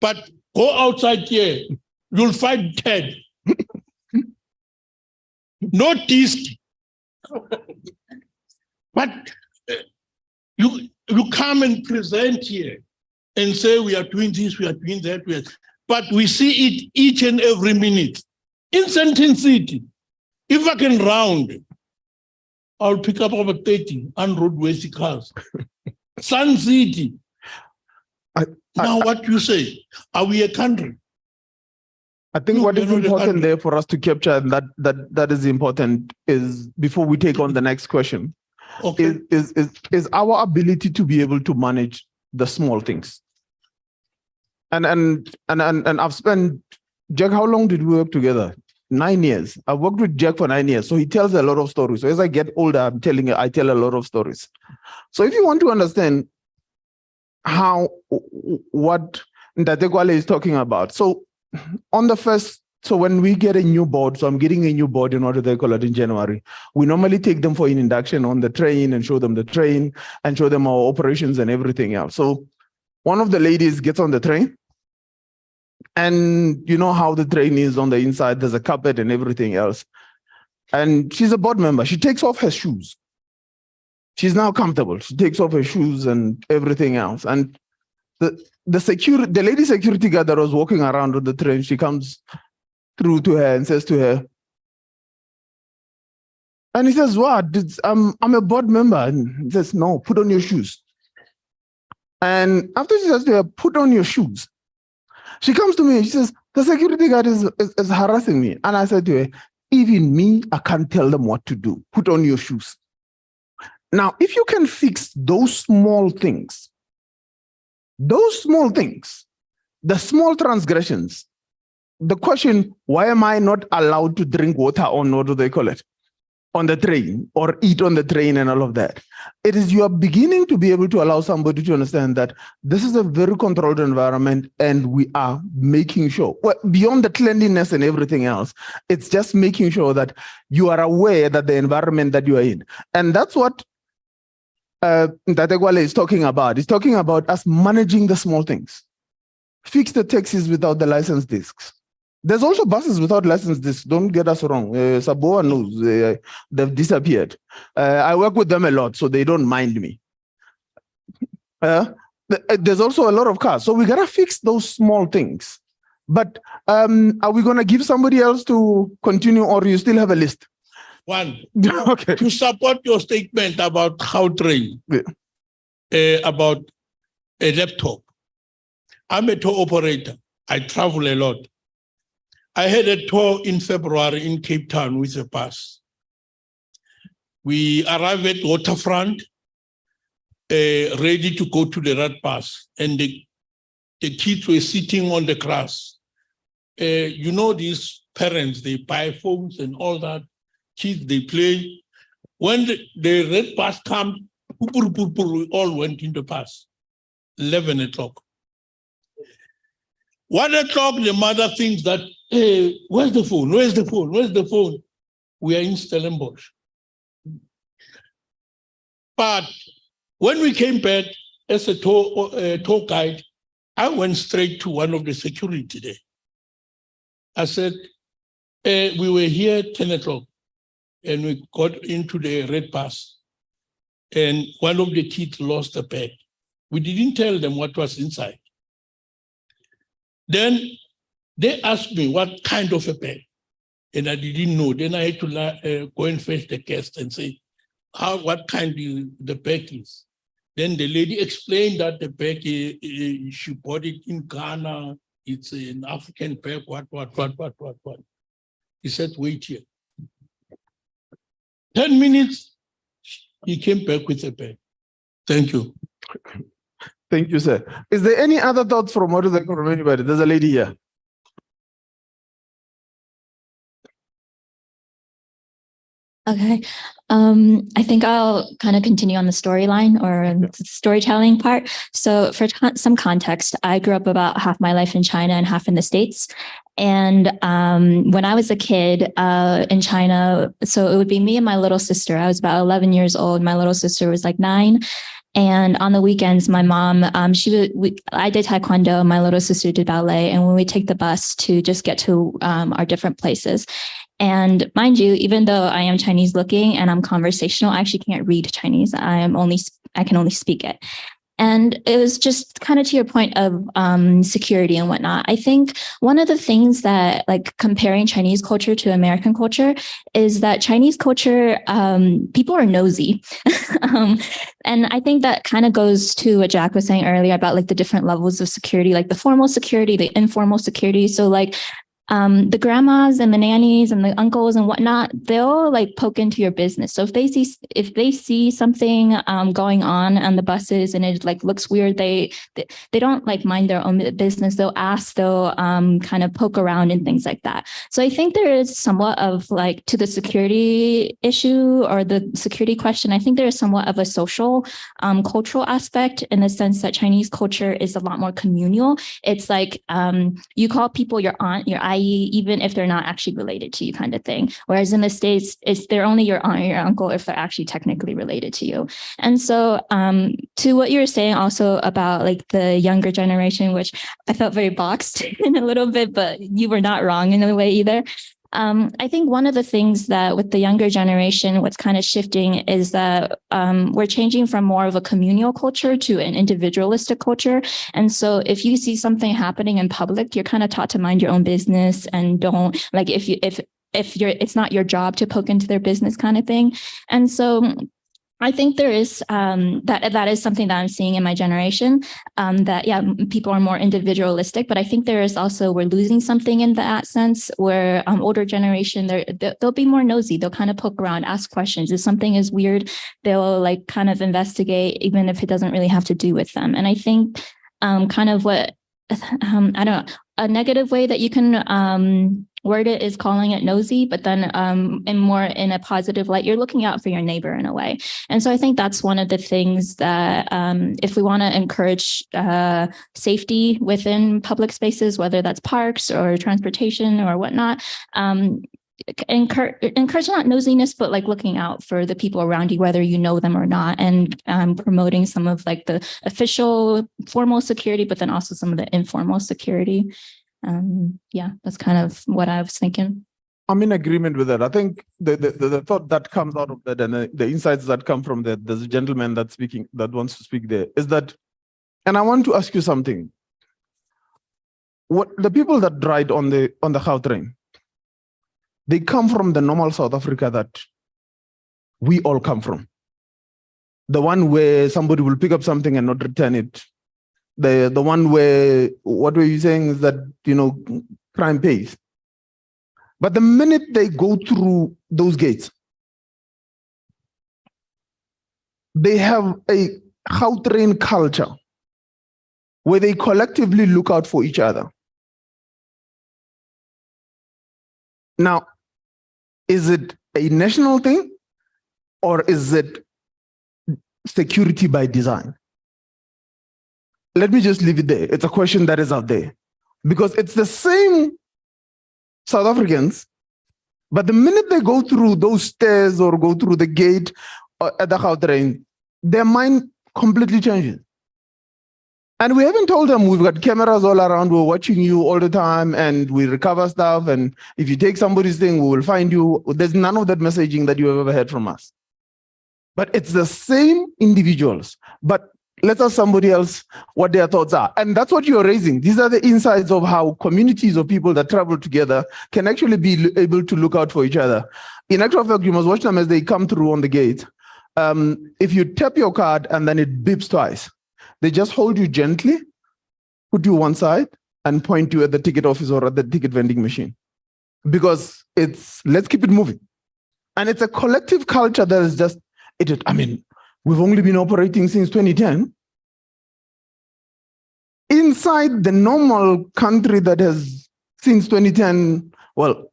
but go outside here, you'll find 10. Not these. But you come and present here and say we are doing this, we are doing that, but we see it each and every minute. In Sandton City, if I can round, I'll pick up over 30 unroadworthy cars. Sun City. Now what you say? Are we a country? I think what is important there for us to capture, and that is important, is before we take on the next question, okay, is our ability to be able to manage the small things. And I've spent, Jack, how long did we work together? 9 years. I worked with Jack for 9 years, so he tells a lot of stories. So as I get older, I tell a lot of stories. So if you want to understand what Ntatekwale is talking about, so on the first, so when we get a new board, so I'm getting a new board in order to call it in January, we normally take them for an induction on the train and show them the train and show them our operations and everything else. So one of the ladies gets on the train, and you know how the train is on the inside, there's a carpet and everything else. And she's a board member. She takes off her shoes. She's now comfortable. She takes off her shoes and everything else. And the lady security guard that was walking around on the train, she comes through to her and says to her, and he says, what? I'm a board member. And he says, no, put on your shoes. And after she says to her, put on your shoes, she comes to me and she says, the security guard is harassing me. And I said to her, even me, I can't tell them what to do. Put on your shoes. Now, if you can fix those small things, the small transgressions, the question, why am I not allowed to drink water on, what do they call it, on the train, or eat on the train and all of that? It is you are beginning to be able to allow somebody to understand that this is a very controlled environment and we are making sure, well, beyond the cleanliness and everything else, it's just making sure that you are aware that the environment that you are in. And that's what Ntatekwale is talking about. He's talking about us managing the small things. Fix the taxis without the license discs. There's also buses without license discs. Don't get us wrong. Saboa knows they've disappeared. I work with them a lot, so they don't mind me. There's also a lot of cars. So we got to fix those small things. But are we going to give somebody else to continue, or you still have a list? One, okay. To support your statement about how train, about a laptop. I'm a tour operator. I travel a lot. I had a tour in February in Cape Town with a bus. We arrived at waterfront, ready to go to the red bus, and the kids were sitting on the grass. You know, these parents, they buy phones and all that. Kids, they play. When the red bus comes, we all went in the bus. 11 o'clock. 1 o'clock, the mother thinks that, hey, where's the phone? Where's the phone? Where's the phone? We are in Stellenbosch. But when we came back as a tour guide, I went straight to one of the security there. I said, we were here at 10 o'clock and we got into the red bus and one of the kids lost a bag. We didn't tell them what was inside. Then they asked me what kind of a bag, and I didn't know. Then I had to go and fetch the guest and say, what kind the bag is. Then the lady explained that the bag, she bought it in Ghana. It's an African bag, what. He said, wait here. 10 minutes, he came back with a bag. Thank you. Thank you, sir. Is there any other thoughts from anybody? There's a lady here. Okay. I think I'll kind of continue on the storyline or the storytelling part. So for some context, I grew up about half my life in China and half in the States. And when I was a kid in China, so it would be me and my little sister. I was about 11 years old. My little sister was like 9. And on the weekends, my mom, I did taekwondo, my little sister did ballet, and when we take the bus to just get to our different places. And mind you, even though I am Chinese looking and I'm conversational, I actually can't read Chinese. I can only speak it. And it was just kind of to your point of security and whatnot. I think one of the things that, like, comparing Chinese culture to American culture is that Chinese culture, people are nosy. And I think that kind of goes to what Jack was saying earlier about like the different levels of security, like the formal security, the informal security. So like, the grandmas and the nannies and the uncles and whatnot, they'll like poke into your business. So if they see something going on the buses and it like looks weird, they don't like mind their own business. They'll ask, they'll kind of poke around and things like that. So I think there is somewhat of like, to the security issue or the security question, I think there is somewhat of a social cultural aspect in the sense that Chinese culture is a lot more communal. It's like you call people your aunt, your IE, even if they're not actually related to you, kind of thing. Whereas in the States, they're only your aunt or your uncle if they're actually technically related to you. And so to what you were saying also about like the younger generation, which I felt very boxed in a little bit, but you were not wrong in a way either. I think one of the things that with the younger generation, what's kind of shifting is that we're changing from more of a communal culture to an individualistic culture. And so if you see something happening in public, you're kind of taught to mind your own business and don't like if it's not your job to poke into their business kind of thing. And so I think there is that is something that I'm seeing in my generation, that, yeah, people are more individualistic, but I think there is also, we're losing something in that sense where older generation, they'll be more nosy. They'll kind of poke around, ask questions. If something is weird, they'll like kind of investigate, even if it doesn't really have to do with them. And I think kind of what, I don't know, a negative way that you can word it is calling it nosy, but then in a positive light, you're looking out for your neighbor in a way. And so I think that's one of the things that if we want to encourage safety within public spaces, whether that's parks or transportation or whatnot, encourage not nosiness, but like looking out for the people around you, whether you know them or not, and promoting some of like the official formal security, but then also some of the informal security. Yeah, that's kind of what I was thinking. I'm in agreement with that. I think the thought that comes out of that and the insights that come from that, there's a gentleman that's speaking, that wants to speak there, is that, and I want to ask you something. What the people that ride on the Gautrain, they come from the normal South Africa that we all come from. The one where somebody will pick up something and not return it. The one where, what were you saying is that, you know, crime pays. But the minute they go through those gates, they have a Gautrain culture where they collectively look out for each other. Now, is it a national thing or is it security by design? Let me just leave it there. It's a question that is out there because it's the same South Africans, but the minute they go through those stairs or go through the gate at the Gautrain, their mind completely changes. And we haven't told them we've got cameras all around, we're watching you all the time and we recover stuff. And if you take somebody's thing, we will find you. There's none of that messaging that you have ever heard from us. But it's the same individuals. But let's ask somebody else what their thoughts are. And that's what you're raising. These are the insights of how communities of people that travel together can actually be able to look out for each other. In actual fact, you must watch them as they come through on the gate. If you tap your card and then it beeps twice, they just hold you gently, put you one side and point you at the ticket office or at the ticket vending machine. Because it's, let's keep it moving. And it's a collective culture that is just, I mean, we've only been operating since 2010. Inside the normal country that has since 2010, well,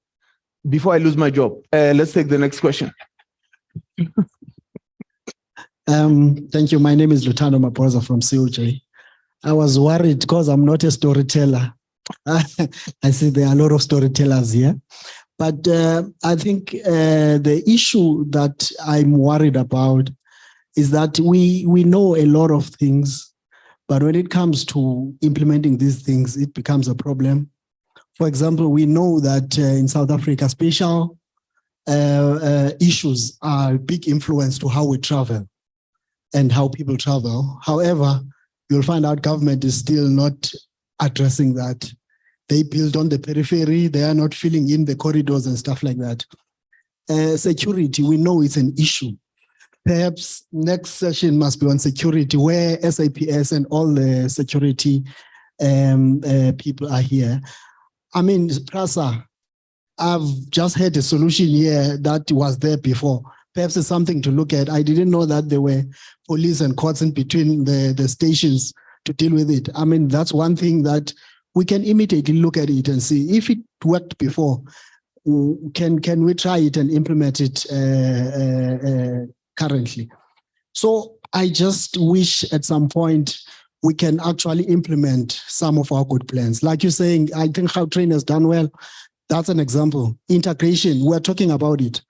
before I lose my job, let's take the next question. Thank you. My name is Lutando Maposa from COJ. I was worried because I'm not a storyteller. I see there are a lot of storytellers here. But I think the issue that I'm worried about is that we know a lot of things, but when it comes to implementing these things, it becomes a problem. For example, we know that in South Africa, special issues are a big influence to how we travel and how people travel. However, you'll find out government is still not addressing that. They build on the periphery, they are not filling in the corridors and stuff like that. Security, we know it's an issue. Perhaps next session must be on security, where SAPS and all the security people are here. I mean, PRASA, I've just had a solution here that was there before. Perhaps it's something to look at. I didn't know that there were police and courts in between the stations to deal with it. I mean, that's one thing that we can immediately look at it and see if it worked before. Can we try it and implement it currently? So I just wish at some point we can actually implement some of our good plans. Like you're saying, I think Gautrain has done well. That's an example. Integration, we're talking about it.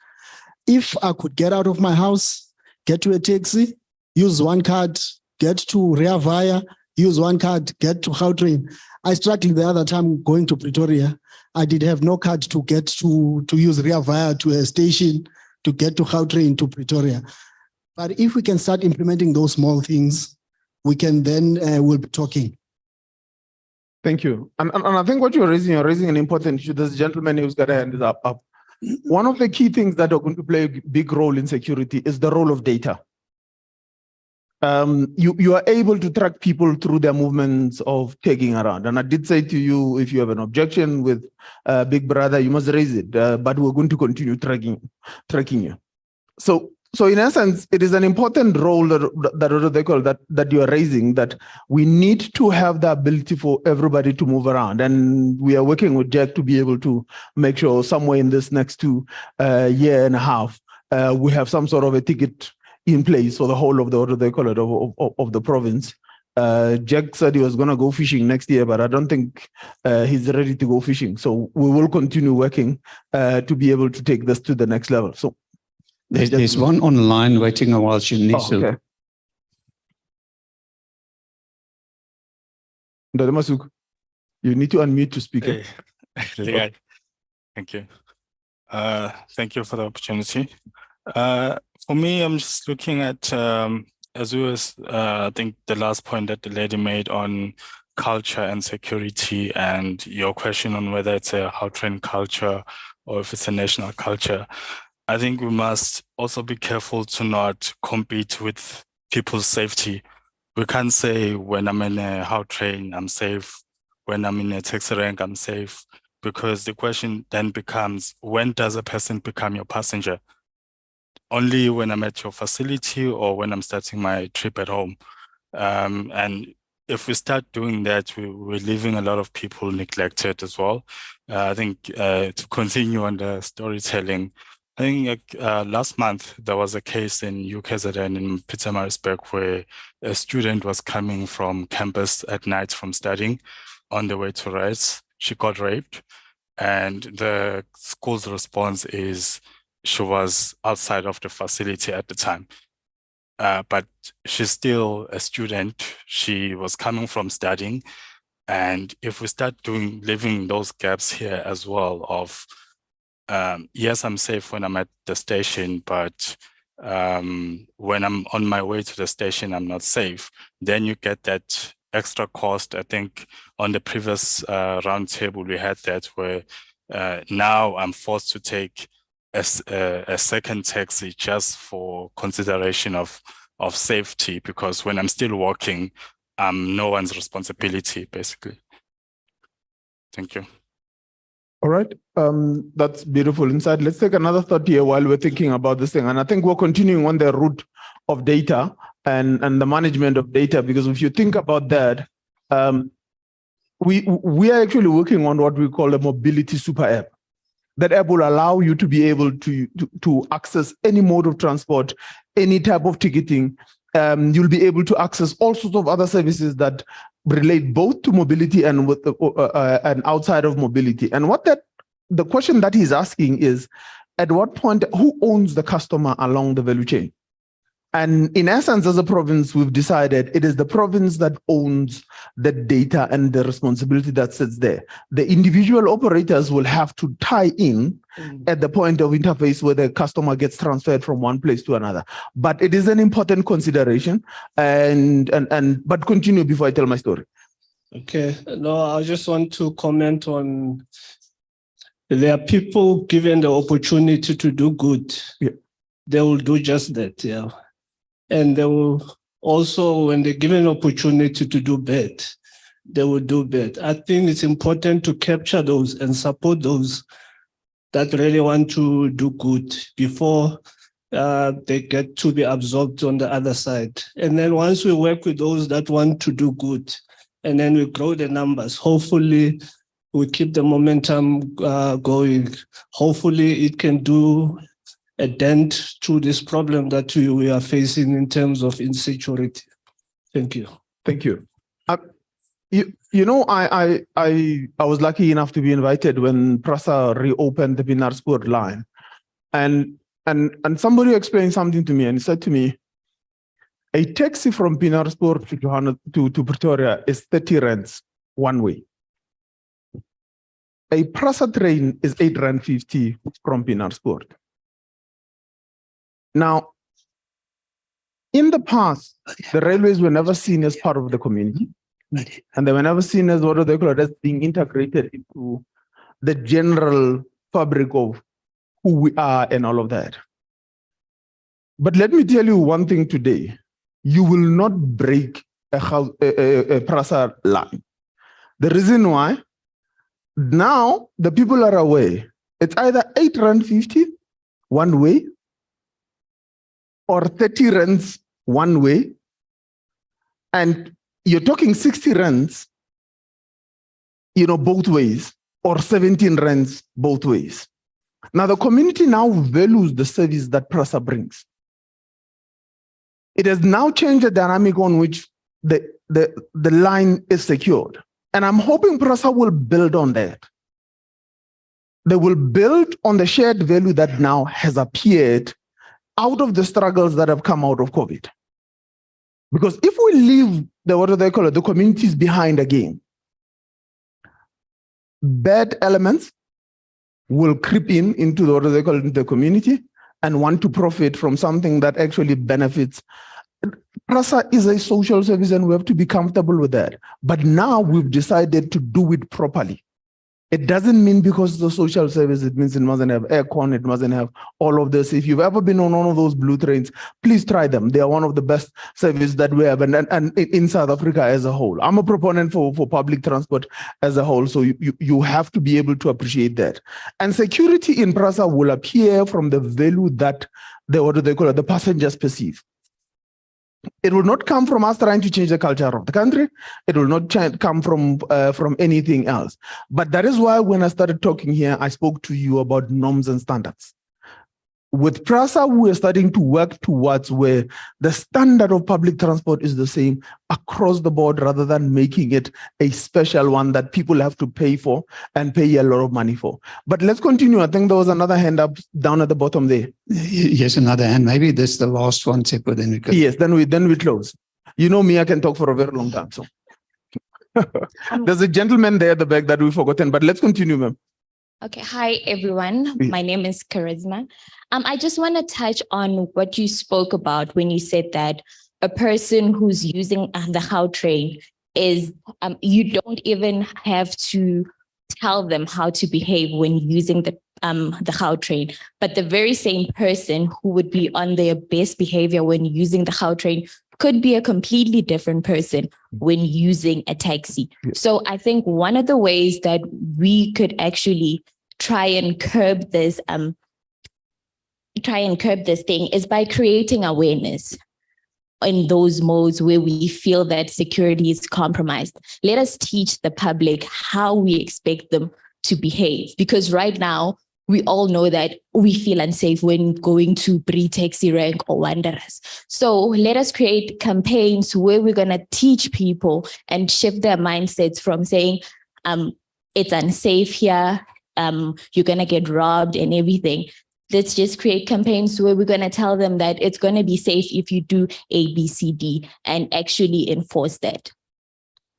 If I could get out of my house, get to a taxi, use one card, get to Rea Vaya, use one card, get to Gautrain. I struggled the other time going to Pretoria. I did have no card to get to use Rea Vaya to a station to get to Gautrain to Pretoria. But if we can start implementing those small things, we can then, we'll be talking. Thank you. And I think what you're raising an important issue. This gentleman who's got a hand up. One of the key things that are going to play a big role in security is the role of data. You are able to track people through their movements of taking around. And I did say to you, if you have an objection with Big Brother, you must raise it. But we're going to continue tracking you. So in essence, it is an important role that you are raising, that we need to have the ability for everybody to move around. And we are working with Jack to be able to make sure somewhere in this next year and a half, we have some sort of a ticket in place for the whole of of the province. Jack said he was going to go fishing next year, but I don't think he's ready to go fishing. So we will continue working to be able to take this to the next level. So there's one online waiting a while. She needs to. You need to unmute to speak. Thank you. Thank you for the opportunity. For me, I'm just looking at, as we was, I think the last point that the lady made on culture and security, and your question on whether it's a Gautrain culture or if it's a national culture. I think we must also be careful to not compete with people's safety. We can't say when I'm in a Gautrain, I'm safe. When I'm in a taxi rank, I'm safe. Because the question then becomes, when does a person become your passenger? Only when I'm at your facility or when I'm starting my trip at home. And if we start doing that, we're leaving a lot of people neglected as well. I think to continue on the storytelling, I think last month there was a case in UKZN in Pietermaritzburg where a student was coming from campus at night from studying on the way to Rice. She got raped, and the school's response is she was outside of the facility at the time. But she's still a student. She was coming from studying. And if we start leaving those gaps here as well of, yes, I'm safe when I'm at the station, but when I'm on my way to the station, I'm not safe. Then you get that extra cost. I think on the previous roundtable, we had that where now I'm forced to take a second taxi just for consideration of safety, because when I'm still walking, I'm no one's responsibility, basically. Thank you. All right, that's beautiful insight. Let's take another thought here while we're thinking about this thing. And I think we're continuing on the route of data and the management of data, because if you think about that, we are actually working on what we call a mobility super app. That app will allow you to be able to access any mode of transport, any type of ticketing. You'll be able to access all sorts of other services that relate both to mobility and and outside of mobility. And the question that he's asking is, at what point, who owns the customer along the value chain? And in essence, as a province, we've decided it is the province that owns the data and the responsibility that sits there. The individual operators will have to tie in at the point of interface where the customer gets transferred from one place to another. But it is an important consideration. But continue before I tell my story. Okay, no, I just want to comment on, there are people given the opportunity to do good. Yeah. They will do just that, yeah. And they will also, when they're given opportunity to do bad, they will do bad. I think it's important to capture those and support those that really want to do good before they get to be absorbed on the other side. And then once we work with those that want to do good, and then we grow the numbers, hopefully we keep the momentum going. Hopefully it can do a dent to this problem that we are facing in terms of insecurity. Thank you. Thank you. You know, I was lucky enough to be invited when PRASA reopened the Pienaarsport line, and somebody explained something to me, and he said to me, a taxi from Pienaarsport to Pretoria is 30 rands one way. A PRASA train is 8.50 rand from Pienaarsport. Now, in the past, the railways were never seen as part of the community, and they were never seen as what they call it, as being integrated into the general fabric of who we are and all of that. But let me tell you one thing today: you will not break a PRASA line. The reason why, now the people are aware it's either 8.50 rand one way, or 30 rands one way, and you're talking 60 rands, both ways, or 17 rands both ways. Now the community now values the service that PRASA brings. It has now changed the dynamic on which the line is secured. And I'm hoping PRASA will build on that. They will build on the shared value that now has appeared out of the struggles that have come out of COVID. Because if we leave the communities behind again, bad elements will creep into the community and want to profit from something that actually benefits. PRASA is a social service and we have to be comfortable with that. But now we've decided to do it properly. It doesn't mean because it's a social service, it means it mustn't have aircon, it mustn't have all of this. If you've ever been on one of those blue trains, please try them. They are one of the best services that we have and in South Africa as a whole. I'm a proponent for public transport as a whole, so you have to be able to appreciate that. And security in PRASA will appear from the value that the passengers perceive. It will not come from us trying to change the culture of the country. It will not come from anything else. But that is why when I started talking here, I spoke to you about norms and standards. With PRASA, we're starting to work towards where the standard of public transport is the same across the board rather than making it a special one that people have to pay for and pay a lot of money for. But let's continue. I think there was another hand up down at the bottom there. Yes, another hand. Maybe this is the last one, Seppo, then we could. Yes, then we close. You know me, I can talk for a very long time. So there's a gentleman there at the back that we've forgotten, but let's continue, ma'am. Okay, hi everyone. My name is Charisma. I just want to touch on what you spoke about when you said that a person who's using the how train is, you don't even have to tell them how to behave when using the how train, but the very same person who would be on their best behavior when using the how train could be a completely different person when using a taxi. So I think one of the ways that we could actually try and curb this thing is by creating awareness in those modes where we feel that security is compromised. Let us teach the public how we expect them to behave, because right now we all know that we feel unsafe when going to Bree, Taxi Rank or Wanderers. So let us create campaigns where we're going to teach people and shift their mindsets from saying, it's unsafe here, you're going to get robbed and everything. Let's just create campaigns where we're going to tell them that it's going to be safe if you do A, B, C, D, and actually enforce that.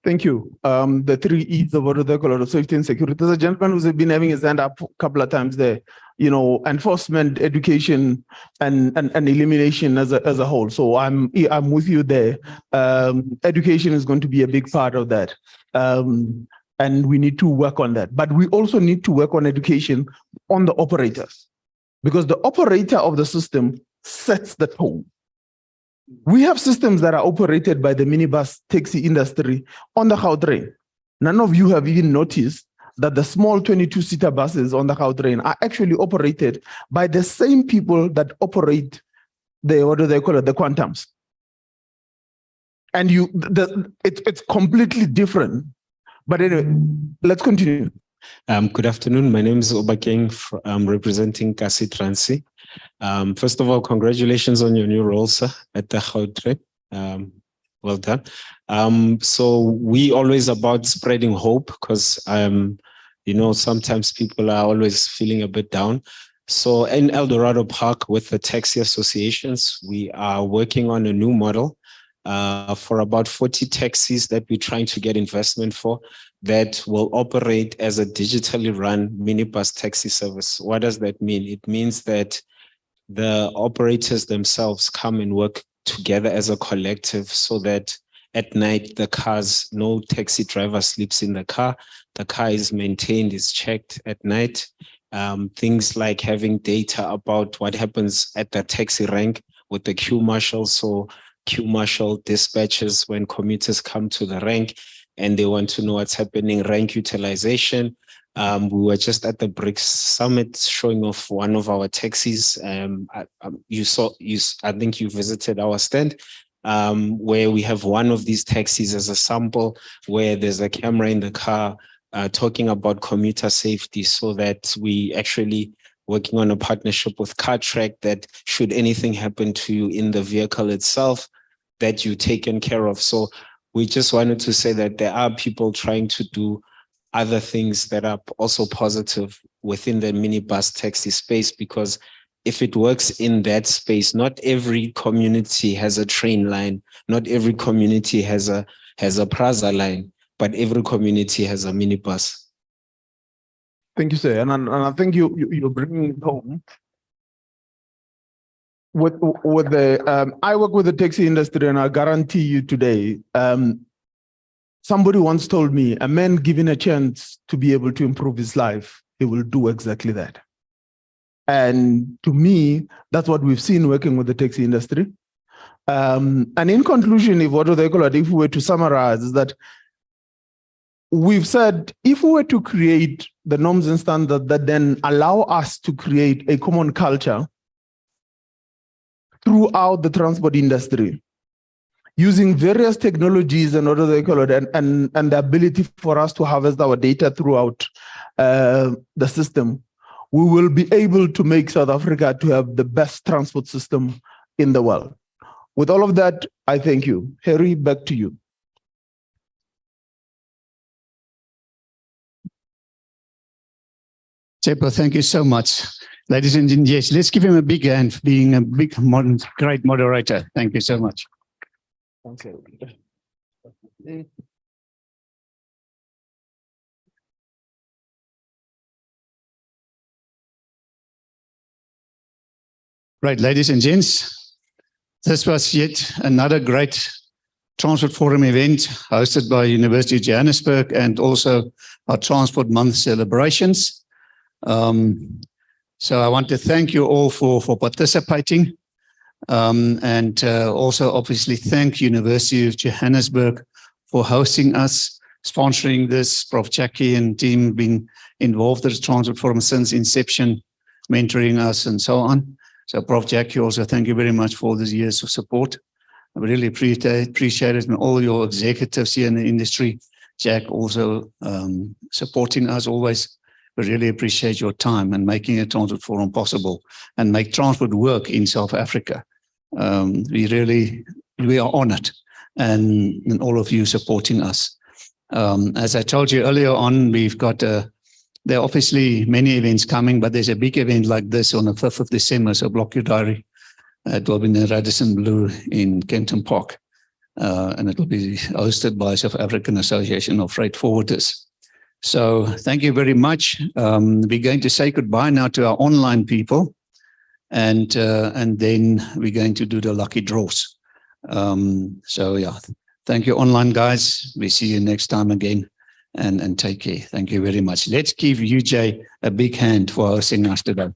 Thank you. The 3 E's of what they call safety and security. There's a gentleman who's been having his hand up a couple of times there. You know, enforcement, education, and elimination as a whole. So I'm with you there. Education is going to be a big part of that. And we need to work on that. But we also need to work on education on the operators, because the operator of the system sets the tone. We have systems that are operated by the minibus taxi industry on the Gautrain. None of you have even noticed that the small 22-seater buses on the Gautrain are actually operated by the same people that operate the, what do they call it, the quantums. And it's completely different. But anyway, let's continue. Good afternoon. My name is Obakeng. I'm representing Kasi Transi. First of all, congratulations on your new role, sir, at the Gautrain. Well done. So we always about spreading hope, because you know, sometimes people are always feeling a bit down. So in El Dorado Park with the taxi associations, we are working on a new model for about 40 taxis that we're trying to get investment for, that will operate as a digitally run minibus taxi service. What does that mean? It means that the operators themselves come and work together as a collective, so that at night, the cars, no taxi driver sleeps in the car is maintained, is checked at night. Things like having data about what happens at the taxi rank with the queue marshal. So queue marshal dispatches when commuters come to the rank and they want to know what's happening, rank utilization. We were just at the BRICS Summit showing off one of our taxis. I think you visited our stand, where we have one of these taxis as a sample, where there's a camera in the car talking about commuter safety, so that we actually working on a partnership with CarTrack, that should anything happen to you in the vehicle itself, that you're taken care of. So we just wanted to say that there are people trying to do other things that are also positive within the minibus taxi space, because if it works in that space, not every community has a train line, not every community has a Praza line, but every community has a minibus. Thank you, sir. And I think you're bringing it home. With the I work with the taxi industry, and I guarantee you today, somebody once told me, a man given a chance to be able to improve his life, he will do exactly that. And to me, that's what we've seen working with the taxi industry. And in conclusion, if we were to summarize, is that we've said, if we were to create the norms and standards that then allow us to create a common culture throughout the transport industry, using various technologies and and the ability for us to harvest our data throughout the system, we will be able to make South Africa to have the best transport system in the world. With all of that, I thank you. Harry, back to you. Tsepo, thank you so much. Ladies and gentlemen, yes, let's give him a big hand for being a great moderator. Thank you so much. Okay. Right, ladies and gents, this was yet another great Transport Forum event hosted by University of Johannesburg, and also our Transport Month celebrations. So I want to thank you all for participating, and also obviously thank University of Johannesburg for hosting us, sponsoring this. Prof. Jackie and team been involved in the Transport Forum since inception, mentoring us and so on. So Prof. Jackie, also thank you very much for all these years of support. I really appreciate it, and all your executives here in the industry. Jack also supporting us always. We really appreciate your time and making a transport forum possible and make transport work in South Africa. We are honored and all of you supporting us. As I told you earlier on, we've got there are obviously many events coming, but there's a big event like this on the 5th of December, so block your diary. It will be in the Radisson Blue in Kempton Park, and it will be hosted by South African Association of Freight Forwarders. So thank you very much. We're going to say goodbye now to our online people, and then we're going to do the lucky draws. So yeah, thank you online guys. We see you next time again, and take care. Thank you very much. Let's give UJ a big hand for hosting us today.